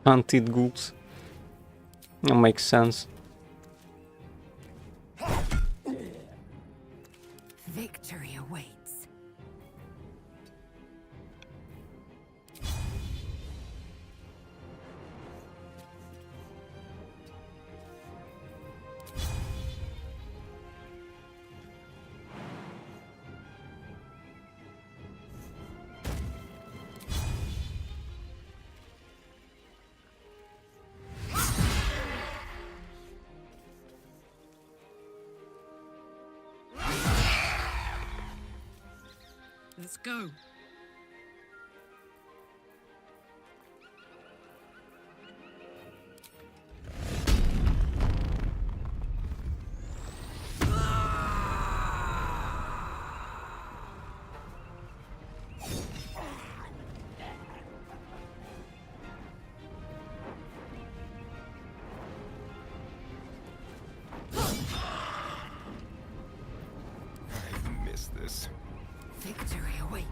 Can't eat ghouls. That makes sense. Victory awaits. Let's go. I miss this. Victory awaits.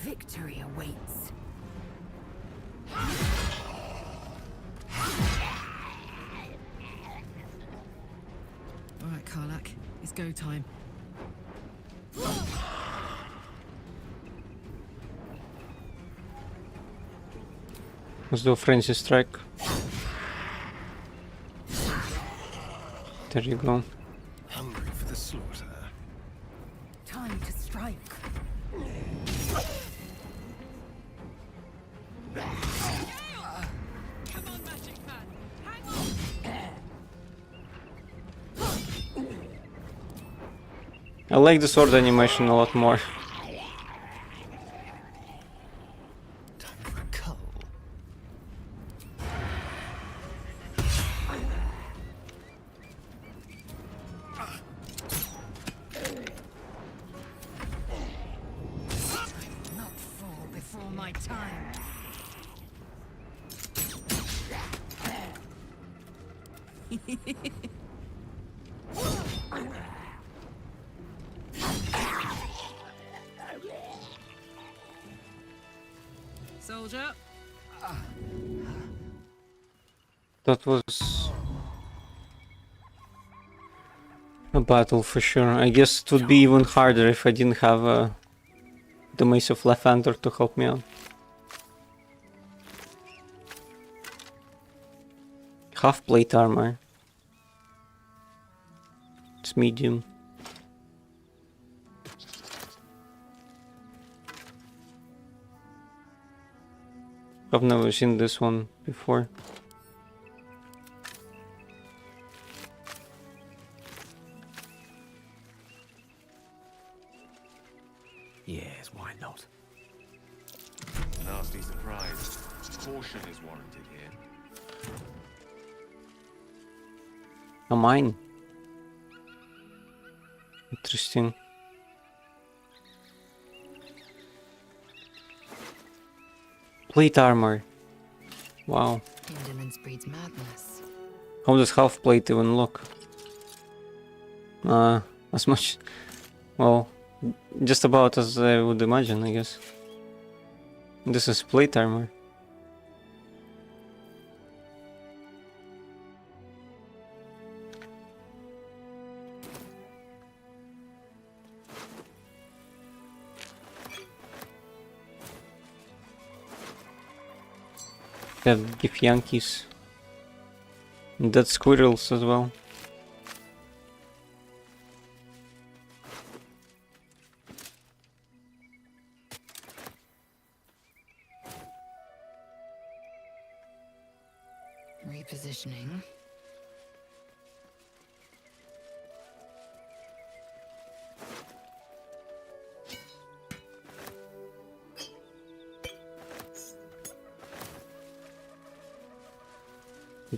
Victory awaits. All right, Karlak, it's go time. Let's do a frenzy strike. There you go. Hungry for the slaughter. Time to strike. Come on, Magic Man. Hang on. I like the sword animation a lot more. Time for a cull. Not fall before my time. Soldier. That was a battle for sure. I guess it would be even harder if I didn't have the Mace of Lathander to help me out. Half plate armor. It's medium. I've never seen this one before. Yes, why not? Nasty surprise. Caution is warranted here. A mine. Interesting. Plate armor. Wow. Indolence breeds madness. How does half plate even look? As much. Well, just about as I would imagine, I guess. This is plate armor. Have give Yankees. And dead squirrels as well. Repositioning.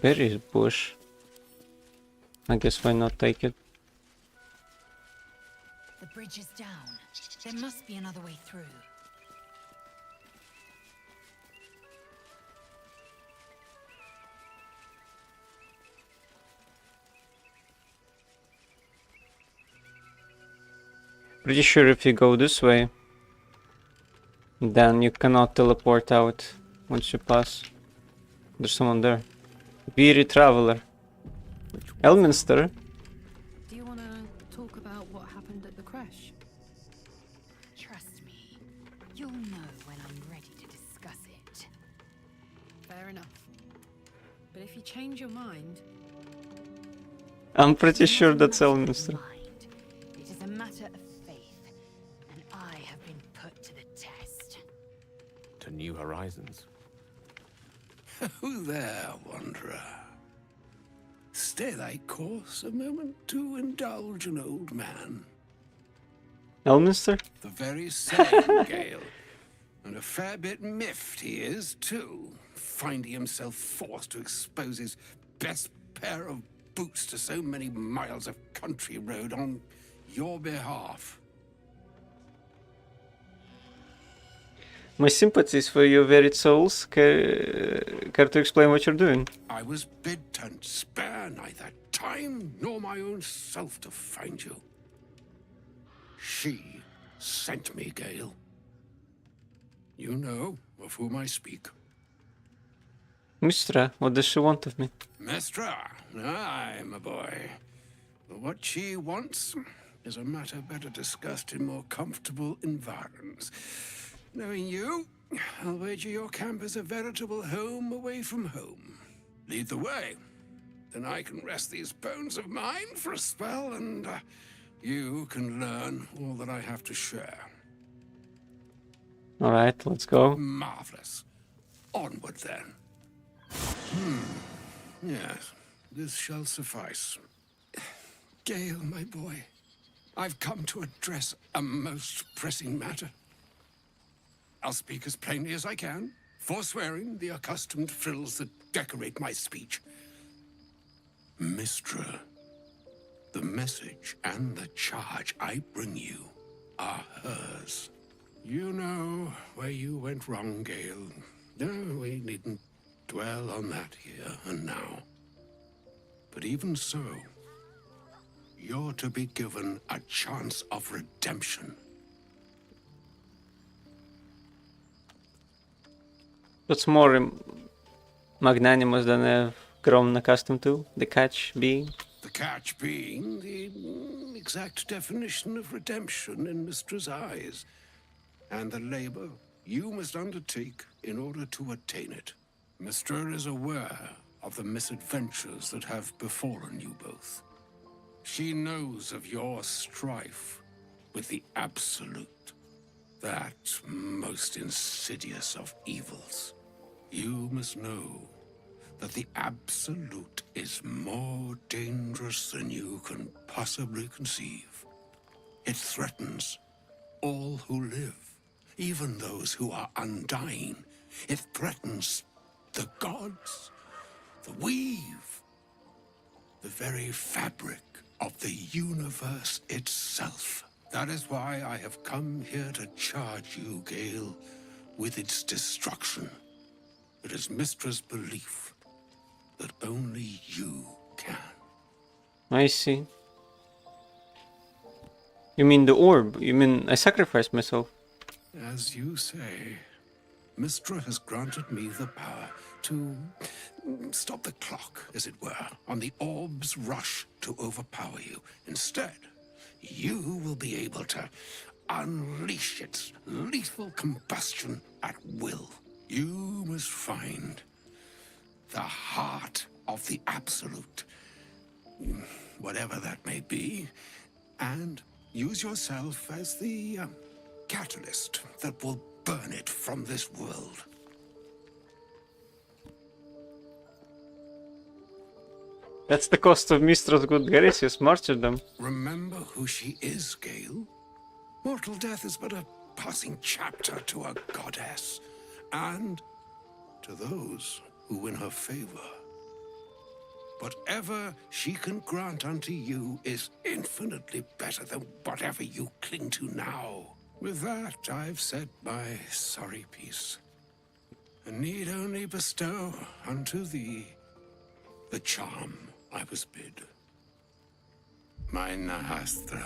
Berries bush. I guess why not take it? The bridge is down. There must be another way through. Pretty sure if you go this way, then you cannot teleport out once you pass. There's someone there. Weary traveler. Elminster. Do you want to talk about what happened at the crash? Trust me, you'll know when I'm ready to discuss it. Fair enough. But if you change your mind... I'm pretty sure that's Elminster. It is a matter of faith, and I have been put to the test. To new horizons. Who there, wanderer? Stay thy course a moment to indulge an old man. Elminster? The very same, Gale. And a fair bit miffed he is, too, finding himself forced to expose his best pair of boots to so many miles of country road on your behalf. My sympathies for your varied souls. Care to explain what you're doing? I was bid to spare neither time nor my own self to find you. She sent me, Gale. You know of whom I speak. Mistra, what does she want of me? Mestra, aye, my boy. What she wants is a matter better discussed in more comfortable environs. Knowing you, I'll wager your camp is a veritable home away from home. Lead the way. Then I can rest these bones of mine for a spell, and you can learn all that I have to share. Alright, let's go. Marvelous. Onward, then. Yes, this shall suffice. Gale, my boy, I've come to address a most pressing matter. I'll speak as plainly as I can, forswearing the accustomed frills that decorate my speech. Mistra, the message and the charge I bring you are hers. You know where you went wrong, Gale. No, we needn't dwell on that here and now. But even so, you're to be given a chance of redemption. What's more magnanimous than I've grown accustomed to? The catch being? The catch being the exact definition of redemption in Mistra's eyes, and the labor you must undertake in order to attain it. Mistra is aware of the misadventures that have befallen you both. She knows of your strife with the Absolute, that most insidious of evils. You must know that the Absolute is more dangerous than you can possibly conceive. It threatens all who live, even those who are undying. It threatens the gods, the weave, the very fabric of the universe itself. That is why I have come here to charge you, Gale, with its destruction. It is Mistra's belief that only you can. I see. You mean the orb? You mean I sacrificed myself? As you say, Mistra has granted me the power to stop the clock, as it were, on the orb's rush to overpower you. Instead, you will be able to unleash its lethal combustion at will. You must find the heart of the Absolute, whatever that may be, and use yourself as the catalyst that will burn it from this world. That's the cost of Mistra's good graces, martyrdom. Remember who she is, Gale. Mortal death is but a passing chapter to a goddess, and to those who win her favor. Whatever she can grant unto you is infinitely better than whatever you cling to now. With that, I've said my sorry piece, and need only bestow unto thee the charm I was bid. My Nahastra.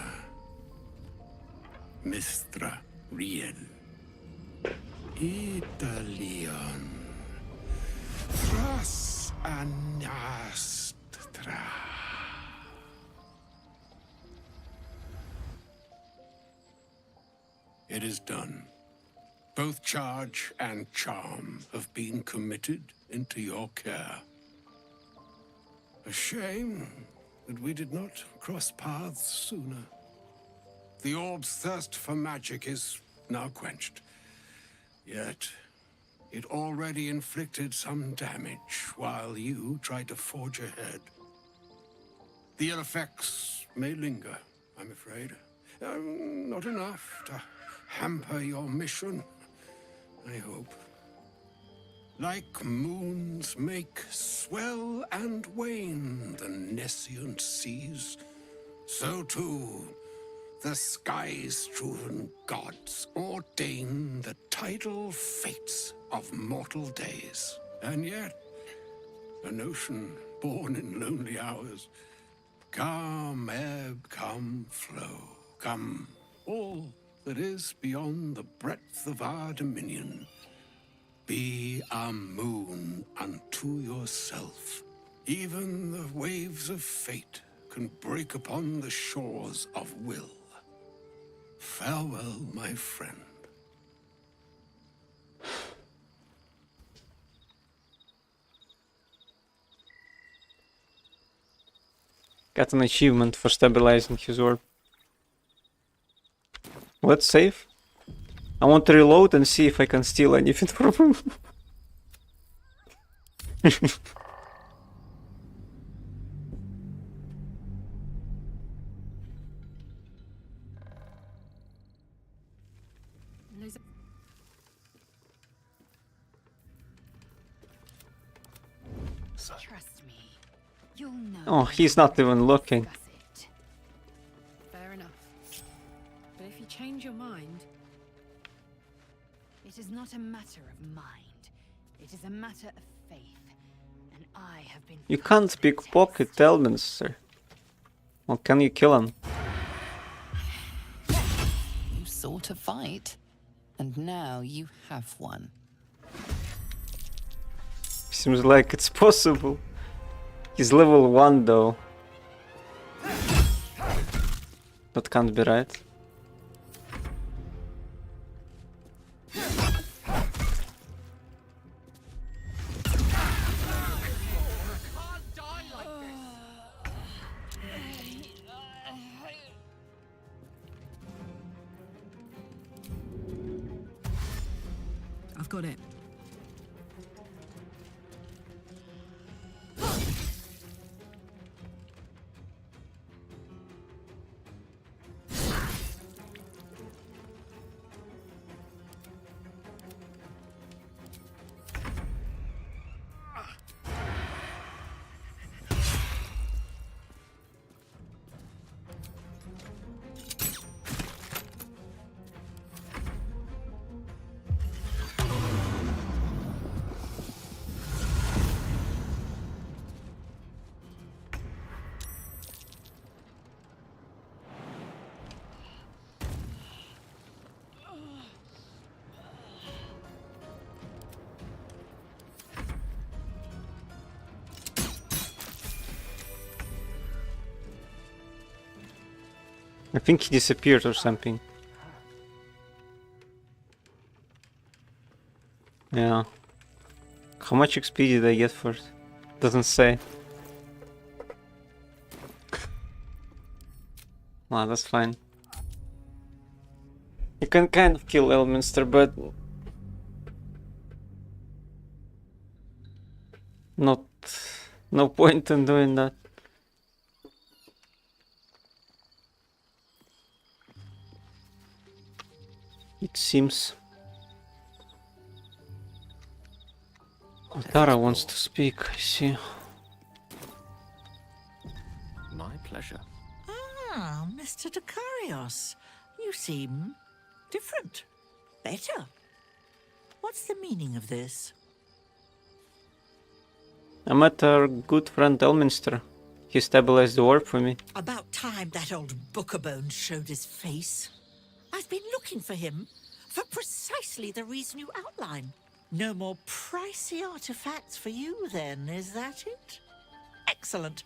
Mistra Rien. Italian. Thras Anastra. It is done. Both charge and charm have been committed into your care. A shame that we did not cross paths sooner. The orb's thirst for magic is now quenched. Yet, it already inflicted some damage while you tried to forge ahead. The ill effects may linger, I'm afraid. Not enough to hamper your mission, I hope. Like moons make swell and wane the nescient seas, so too the sky-strewn gods ordain the tidal fates of mortal days. And yet, a notion born in lonely hours, come ebb, come flow, come all that is beyond the breadth of our dominion. Be a moon unto yourself. Even the waves of fate can break upon the shores of will. Farewell, my friend. Got an achievement for stabilizing his orb. Let's save. I want to reload and see if I can steal anything from him. Trust me. You'll know. Oh, he's not even looking. Fair enough. But if you change your mind... It is not a matter of mind. It is a matter of faith. And I have been... You can't pickpocket Elminster. Well, can you kill him? You sought a fight, and now you have one. Seems like it's possible. He's level 1 though. That can't be right. I've got it. I think he disappeared or something. Yeah. How much XP did I get for it? Doesn't say. Ah, that's fine. You can kind of kill Elminster, but no point in doing that. It seems. Tara wants to speak, I see. My pleasure. Ah, Mr. Dekarios. You seem different. Better. What's the meaning of this? I met our good friend Elminster. He stabilized the orb for me. About time that old Bookabone showed his face. I've been looking for him for precisely the reason you outline. No more pricey artifacts for you, then, is that it? Excellent.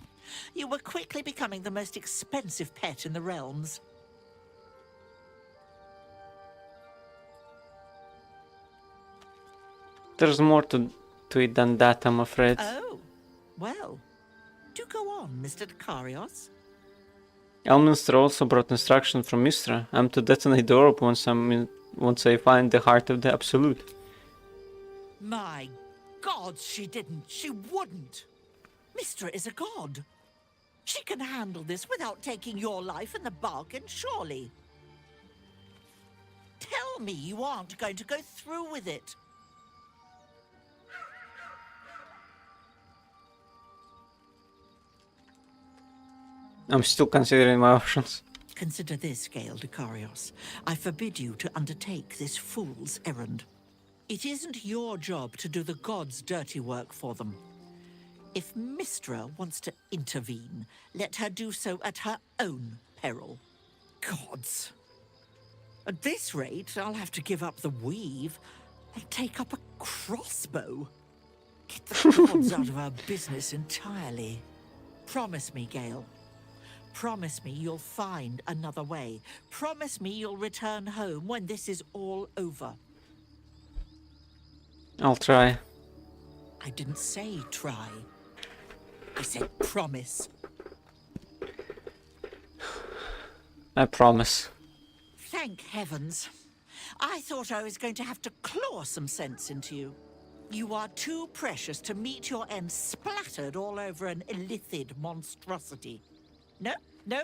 You were quickly becoming the most expensive pet in the realms. There's more to it than that, I'm afraid. Oh, well, do go on, Mr. Dakarios. Elminster also brought instruction from Mystra. I'm to detonate the orb once I find the heart of the Absolute. My gods, she didn't. She wouldn't. Mystra is a god. She can handle this without taking your life in the bargain, surely. Tell me you aren't going to go through with it. I'm still considering my options. Consider this, Gale Dakarios. I forbid you to undertake this fool's errand. It isn't your job to do the gods' dirty work for them. If Mystra wants to intervene, let her do so at her own peril. Gods. At this rate, I'll have to give up the weave and take up a crossbow. Get the gods out of our business entirely. Promise me, Gale. Promise me you'll find another way. Promise me you'll return home when this is all over. I'll try. I didn't say try. I said promise. I promise. Thank heavens. I thought I was going to have to claw some sense into you. You are too precious to meet your end splattered all over an illithid monstrosity. No, no,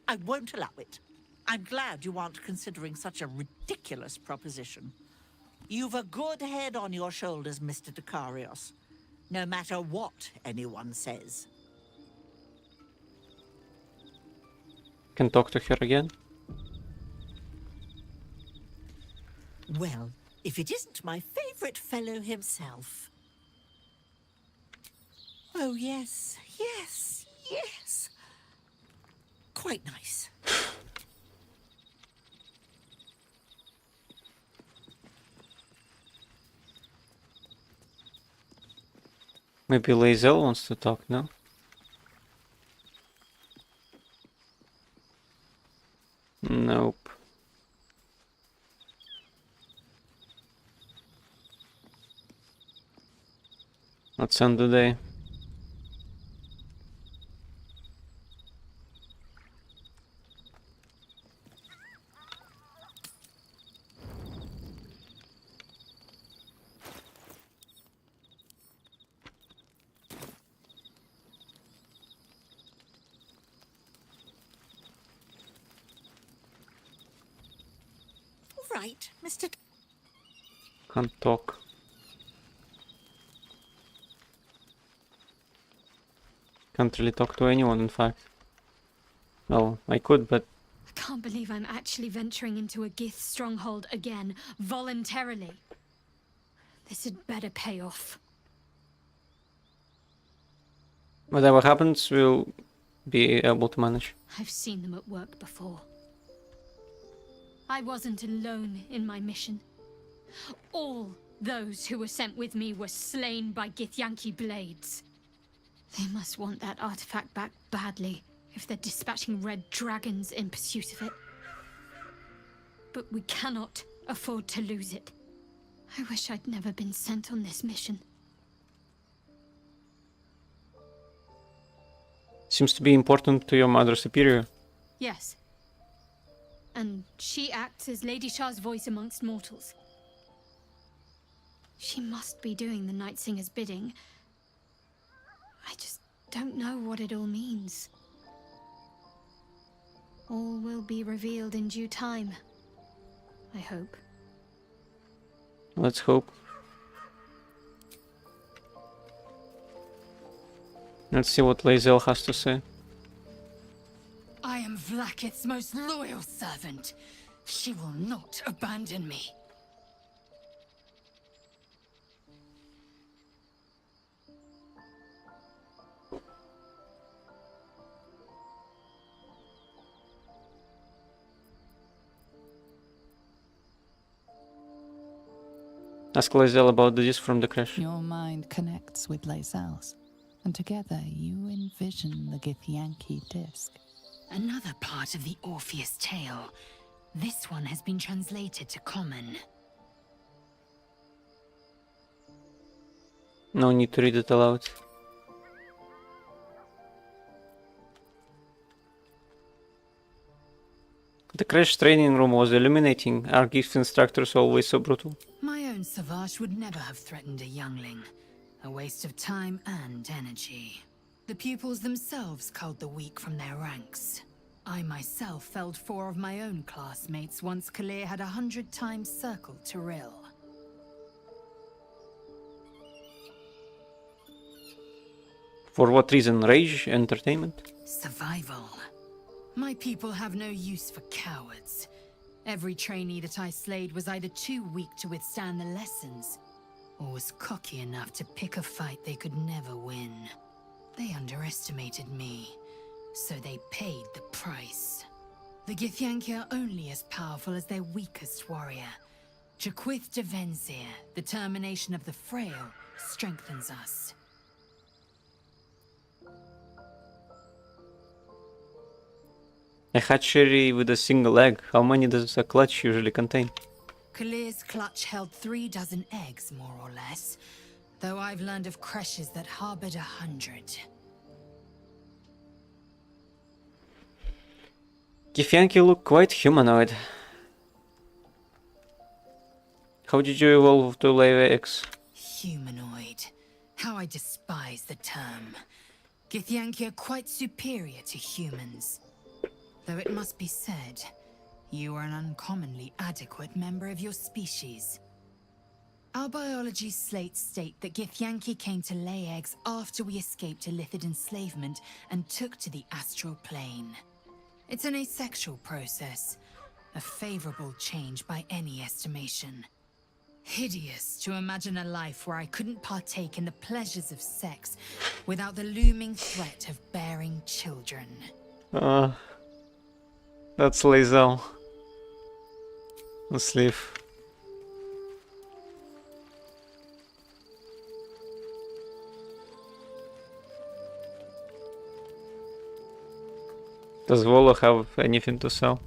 I won't allow it. I'm glad you aren't considering such a ridiculous proposition. You've a good head on your shoulders, Mr. Dakarios, no matter what anyone says. Can talk to her again? Well, if it isn't my favorite fellow himself. Oh, yes, yes, yes. Quite nice. Maybe Lae'zel wants to talk now? Nope. Let's end the day. All right, Mr. Can't talk. Can't really talk to anyone, in fact. Well, I could, but... I can't believe I'm actually venturing into a Gith stronghold again, voluntarily. This had better pay off. Whatever happens, we'll be able to manage. I've seen them at work before. I wasn't alone in my mission. All those who were sent with me were slain by Githyanki blades. They must want that artifact back badly if they're dispatching red dragons in pursuit of it. But we cannot afford to lose it. I wish I'd never been sent on this mission. Seems to be important to your Mother Superior. Yes. And she acts as Lady Shah's voice amongst mortals. She must be doing the Night Singer's bidding. I just don't know what it all means. All will be revealed in due time, I hope. Let's hope. Let's see what Lae'zel has to say. I am Vlaakith's most loyal servant. She will not abandon me. Ask Lae'zel about the disc from the crash. Your mind connects with Lae'zel's, and together you envision the Githyanki disc. Another part of the Orpheus tale. This one has been translated to Common. No need to read it aloud. The crash training room was illuminating. Are gift instructors always so brutal? My own Savage would never have threatened a youngling. A waste of time and energy. The pupils themselves culled the weak from their ranks. I myself felled 4 of my own classmates once Kalir had 100 times circled Tyrell. For what reason? Rage? Entertainment? Survival. My people have no use for cowards. Every trainee that I slayed was either too weak to withstand the lessons, or was cocky enough to pick a fight they could never win. They underestimated me, so they paid the price. The Githyanki are only as powerful as their weakest warrior. Jaquith de Venzir, the termination of the frail, strengthens us. A hatchery with a single egg. How many does a clutch usually contain? Kalir's clutch held 3 dozen eggs, more or less, though I've learned of creches that harbored 100. Githyanki look quite humanoid. How did you evolve to lay eggs? Humanoid. How I despise the term. Githyanki are quite superior to humans. Though it must be said, you are an uncommonly adequate member of your species. Our biology slates state that Githyanki came to lay eggs after we escaped illicit enslavement and took to the astral plane. It's an asexual process, a favorable change by any estimation. Hideous to imagine a life where I couldn't partake in the pleasures of sex without the looming threat of bearing children. That's Lae'zel. Let's leave. Does Volo have anything to sell?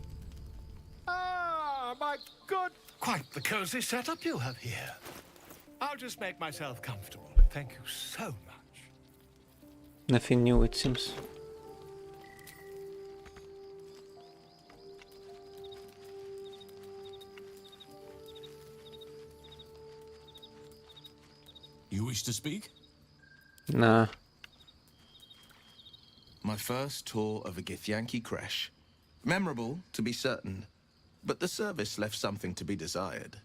Ah, my good. Quite the cozy setup you have here. I'll just make myself comfortable. Thank you so much. Nothing new, it seems. You wish to speak? Nah. My first tour of a Githyanki creche. Memorable, to be certain, but the service left something to be desired.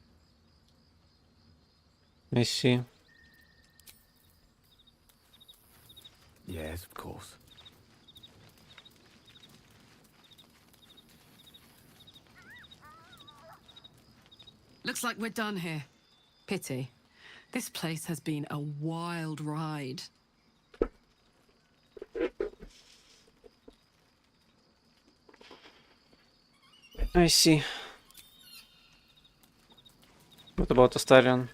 I see. Yes, of course. Looks like we're done here. Pity. This place has been a wild ride. I see. What about Astarion?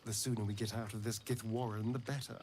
The sooner we get out of this Gith Warren, the better.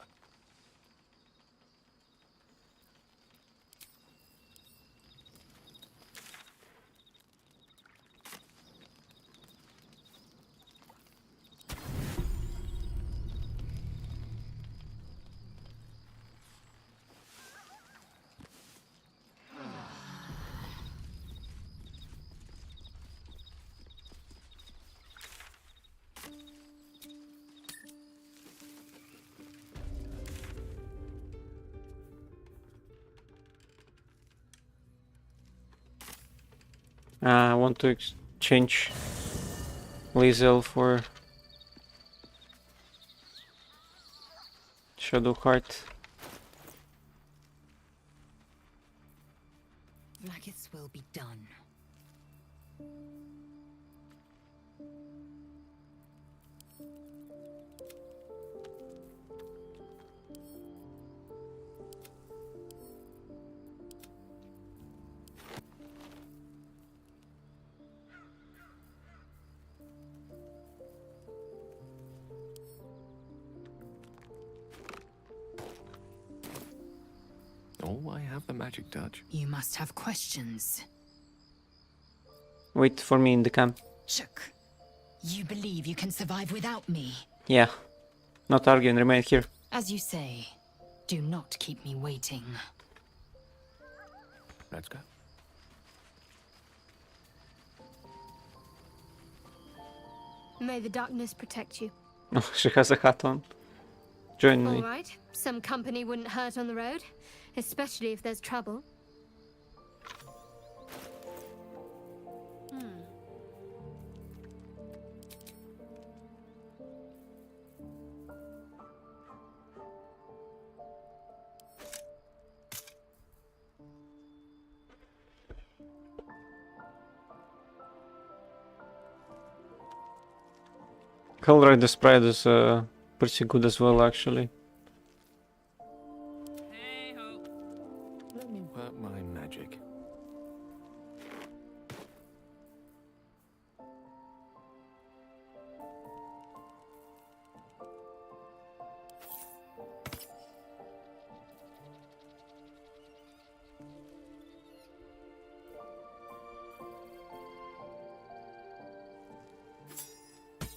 I want to exchange Lae'zel for Shadowheart. Vlaakith's will be done. have the magic touch. You must have questions. Wait for me in the camp. Shook. You believe you can survive without me? Yeah. Not arguing, remain here. As you say, do not keep me waiting. Let's go. May the darkness protect you. Oh, she has a hat on. Join me. All right. Some company wouldn't hurt on the road, especially if there's trouble. Hellrider Sprite is pretty good as well, actually. Let me work my magic.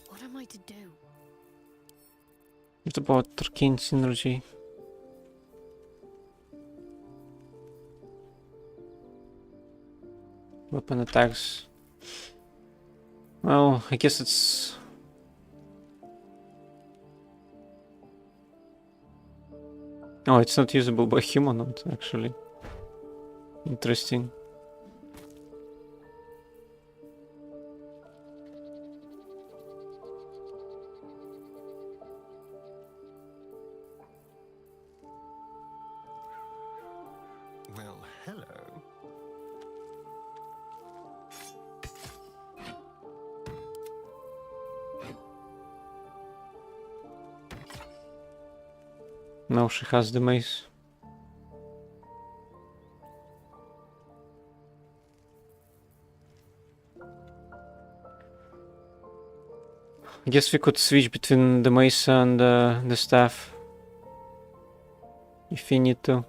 What am I to do? It's about Arcane Synergy. Weapon attacks. Well, I guess it's... Oh, it's not usable by humanoid, actually. Interesting. Well, hello. Now she has the mace. I guess we could switch between the mace and the staff. If we need to.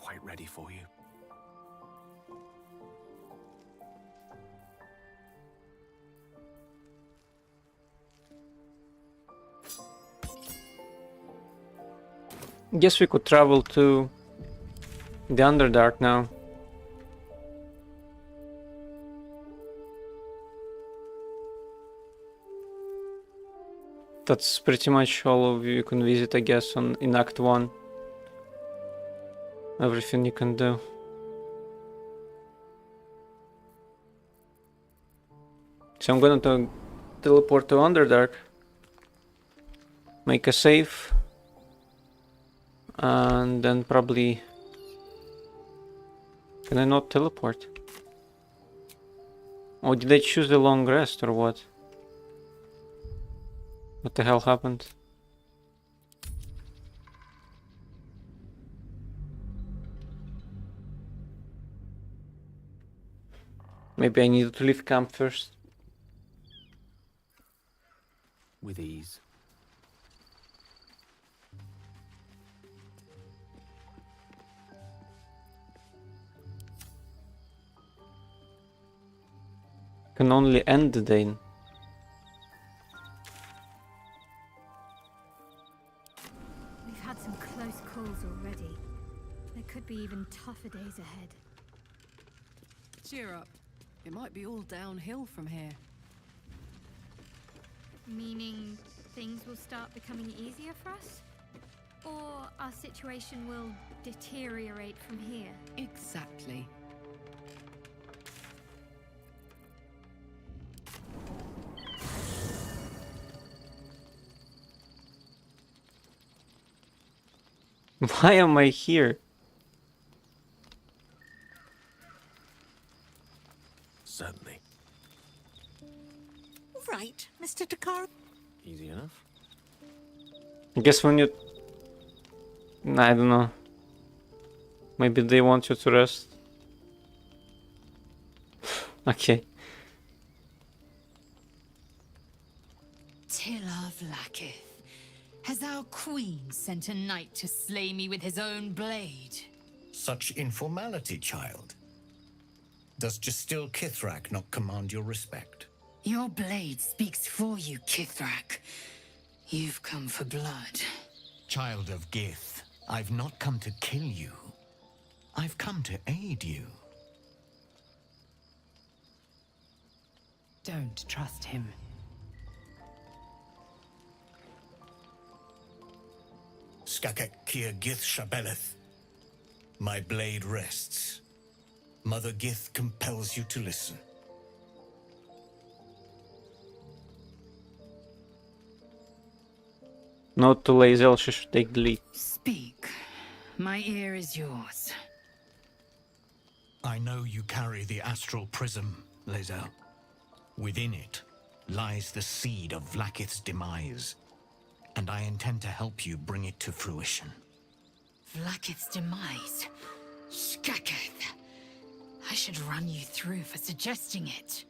Quite ready for you. Guess we could travel to the Underdark now. That's pretty much all of you can visit, I guess, in Act 1. Everything you can do. So I'm gonna teleport to Underdark. Make a save. And then probably... Can I not teleport? Oh, did I choose the long rest or what? What the hell happened? Maybe I needed to leave camp first. With ease. Can only end the day. We've had some close calls already. There could be even tougher days ahead. Cheer up. It might be all downhill from here. Meaning things will start becoming easier for us? Or our situation will deteriorate from here? Exactly. Why am I here? Certainly. Right, Mr. Takara. Easy enough. I guess when you... I don't know. Maybe they want you to rest. Okay. Tilla Vlaakith, has our queen sent a knight to slay me with his own blade? Such informality, child. Does Justil Kithrak not command your respect? Your blade speaks for you, Kithrak. You've come for blood. Child of Gith, I've not come to kill you. I've come to aid you. Don't trust him. Skakek Kia Gith Shabeleth. My blade rests. Mother Gith compels you to listen. Not to Lae'zel, she should take the lead. Speak. My ear is yours. I know you carry the astral prism, Lae'zel. Within it lies the seed of Vlaakith's demise, and I intend to help you bring it to fruition. Vlaakith's demise? Skaketh. I should run you through for suggesting it.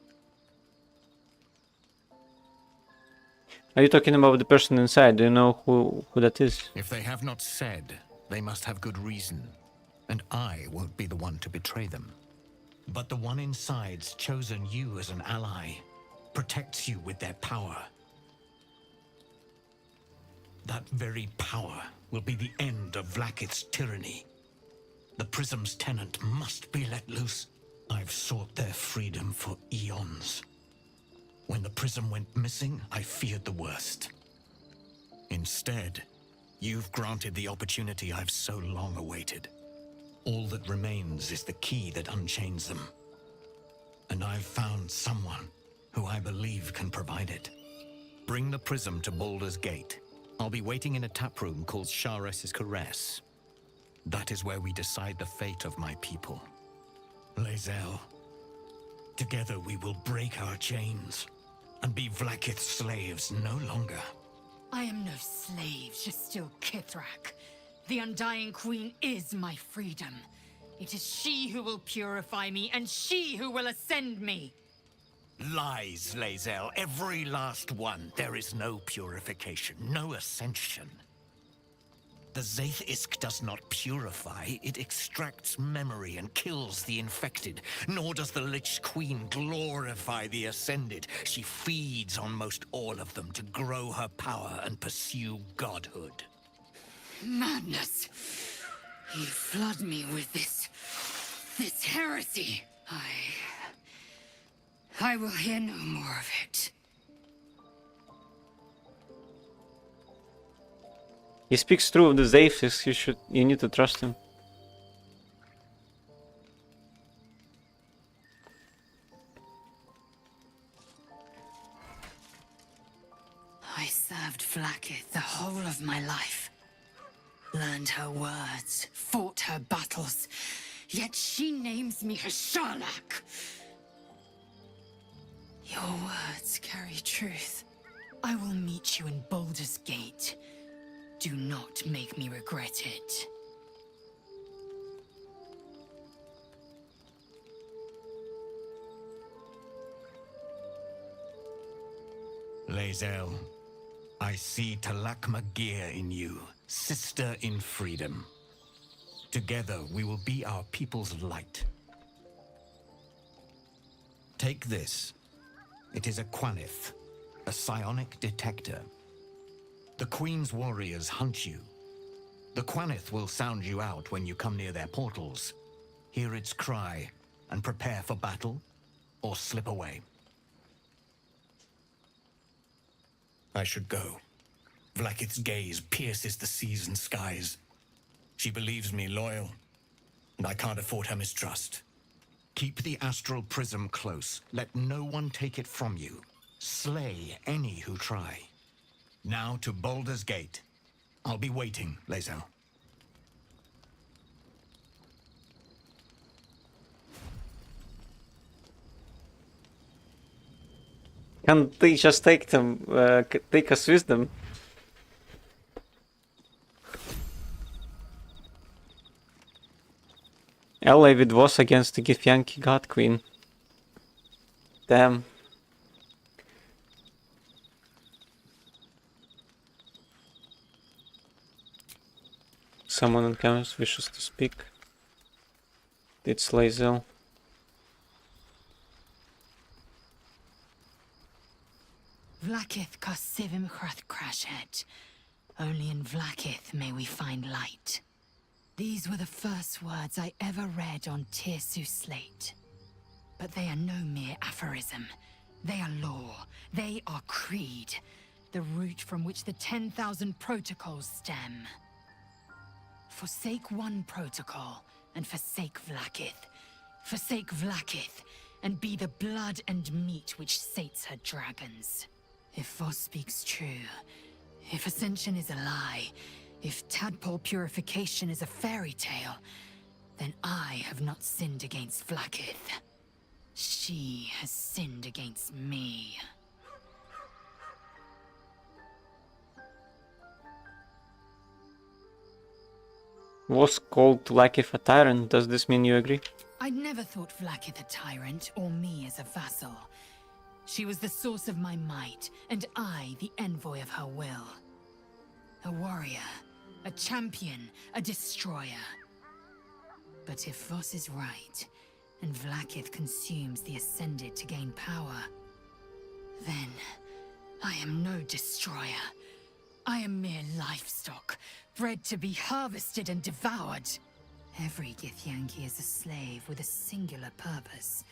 Are you talking about the person inside? Do you know who that is? If they have not said, they must have good reason, and I won't be the one to betray them. But the one inside's chosen you as an ally, protects you with their power. That very power will be the end of Vlaakith's tyranny. The prism's tenant must be let loose. I've sought their freedom for eons. When the prism went missing, I feared the worst. Instead, you've granted the opportunity I've so long awaited. All that remains is the key that unchains them. And I've found someone who I believe can provide it. Bring the prism to Baldur's Gate. I'll be waiting in a taproom called Shares's Caress. That is where we decide the fate of my people. Lae'zel, together we will break our chains and be Vlaakith's slaves no longer. I am no slave, Justil Kithrak. The Undying Queen is my freedom. It is she who will purify me, and she who will ascend me. Lies, Lae'zel, every last one. There is no purification, no ascension. The Zaith Isk does not purify, it extracts memory and kills the infected. Nor does the Lich Queen glorify the ascended. She feeds on most all of them to grow her power and pursue godhood. Madness! You flood me with this heresy. I will hear no more of it. He speaks true of the Zaithis, you need to trust him. I served Vlaakith the whole of my life. Learned her words, fought her battles, yet she names me her Sharlak. Your words carry truth. I will meet you in Baldur's Gate. Do not make me regret it. Lae'zel, I see Talakma Gear in you, sister in freedom. Together we will be our people's light. Take this. It is a Quanith, a psionic detector. The Queen's warriors hunt you. The Quanith will sound you out when you come near their portals. Hear its cry and prepare for battle, or slip away. I should go. Vlaakith's gaze pierces the seas and skies. She believes me loyal, and I can't afford her mistrust. Keep the astral prism close. Let no one take it from you. Slay any who try. Now to Baldur's Gate. I'll be waiting, Lae'zel. Can't they just take them, take us with them? Ally with Voss against the Githyanki God Queen. Damn. Someone encounters wishes to speak. It's Lae'zel. Vlaakith Kosivim Chrath Crashhead. Only in Vlaakith may we find light. These were the first words I ever read on Tirsu's slate. But they are no mere aphorism. They are law. They are creed. The root from which the 10,000 protocols stem. Forsake one protocol, and forsake Vlaakith. Forsake Vlaakith, and be the blood and meat which sates her dragons. If Voss speaks true, if Ascension is a lie, if tadpole purification is a fairy tale, then I have not sinned against Vlaakith. She has sinned against me. Was called Vlaakith a tyrant. Does this mean you agree? I'd never thought Vlaakith a tyrant, or me as a vassal. She was the source of my might, and I the envoy of her will. A warrior, a champion, a destroyer. But if Voss is right, and Vlaakith consumes the Ascended to gain power, then I am no destroyer. I am mere livestock, bred to be harvested and devoured. Every Githyanki is a slave with a singular purpose.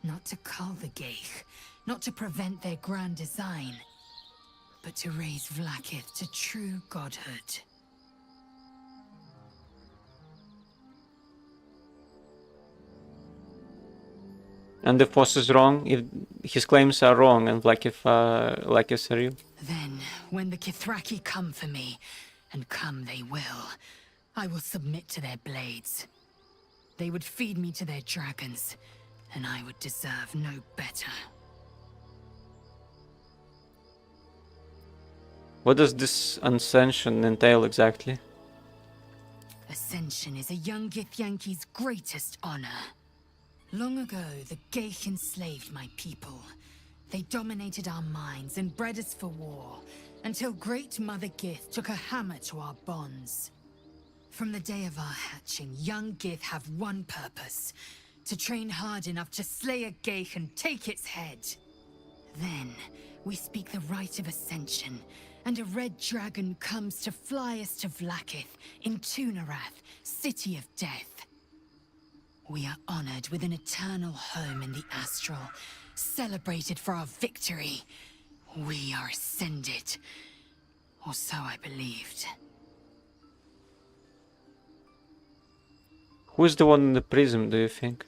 Not to cull the Geich, not to prevent their grand design, but to raise Vlaakith to true godhood. And if Voss is wrong, if his claims are wrong, and Vlaakith are real? Then, when the Kithraki come for me, and come they I will submit to their blades. They would feed me to their dragons, and I would deserve no better. What does this ascension entail exactly? Ascension is a young Githyanki's greatest honor. Long ago, the Geich enslaved my people. They dominated our minds and bred us for war, until Great Mother Gith took a hammer to our bonds. From the day of our hatching, young Gith have one purpose: to train hard enough to slay a Geich and take its head. Then, we speak the rite of ascension, and a red dragon comes to fly us to Vlaakith, in Tunarath, City of Death. We are honored with an eternal home in the Astral, celebrated for our victory. We are ascended. Or so I believed. Who is the one in the prism, do you think?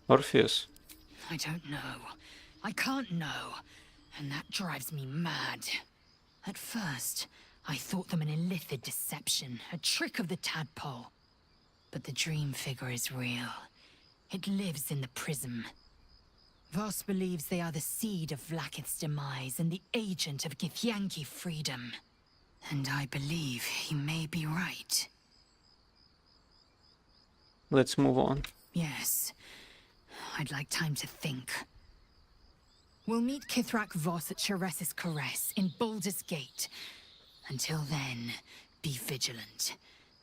Orpheus? I don't know. I can't know. And that drives me mad. At first, I thought them an illithid deception, a trick of the tadpole. But the dream figure is real. It lives in the prism. Voss believes they are the seed of Vlaakith's demise and the agent of Githyanki freedom. And I believe he may be right. Let's move on. Yes. I'd like time to think. We'll meet Kithrak Voss at Chares's Caress in Baldur's Gate. Until then, be vigilant.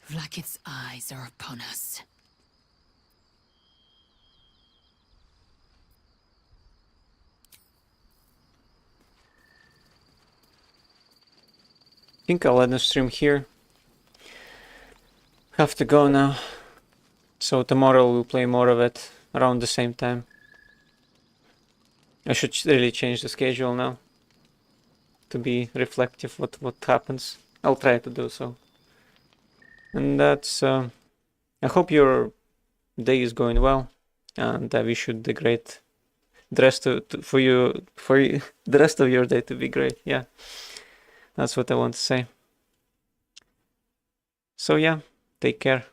Vlaakith's eyes are upon us. I think I'll end the stream here. Have to go now. So tomorrow we'll play more of it around the same time. I should really change the schedule now to be reflective what happens. I'll try to do so. And that's I hope your day is going well, and I wish you the rest for you the rest of your day to be great. Yeah, that's what I want to say. So yeah, take care.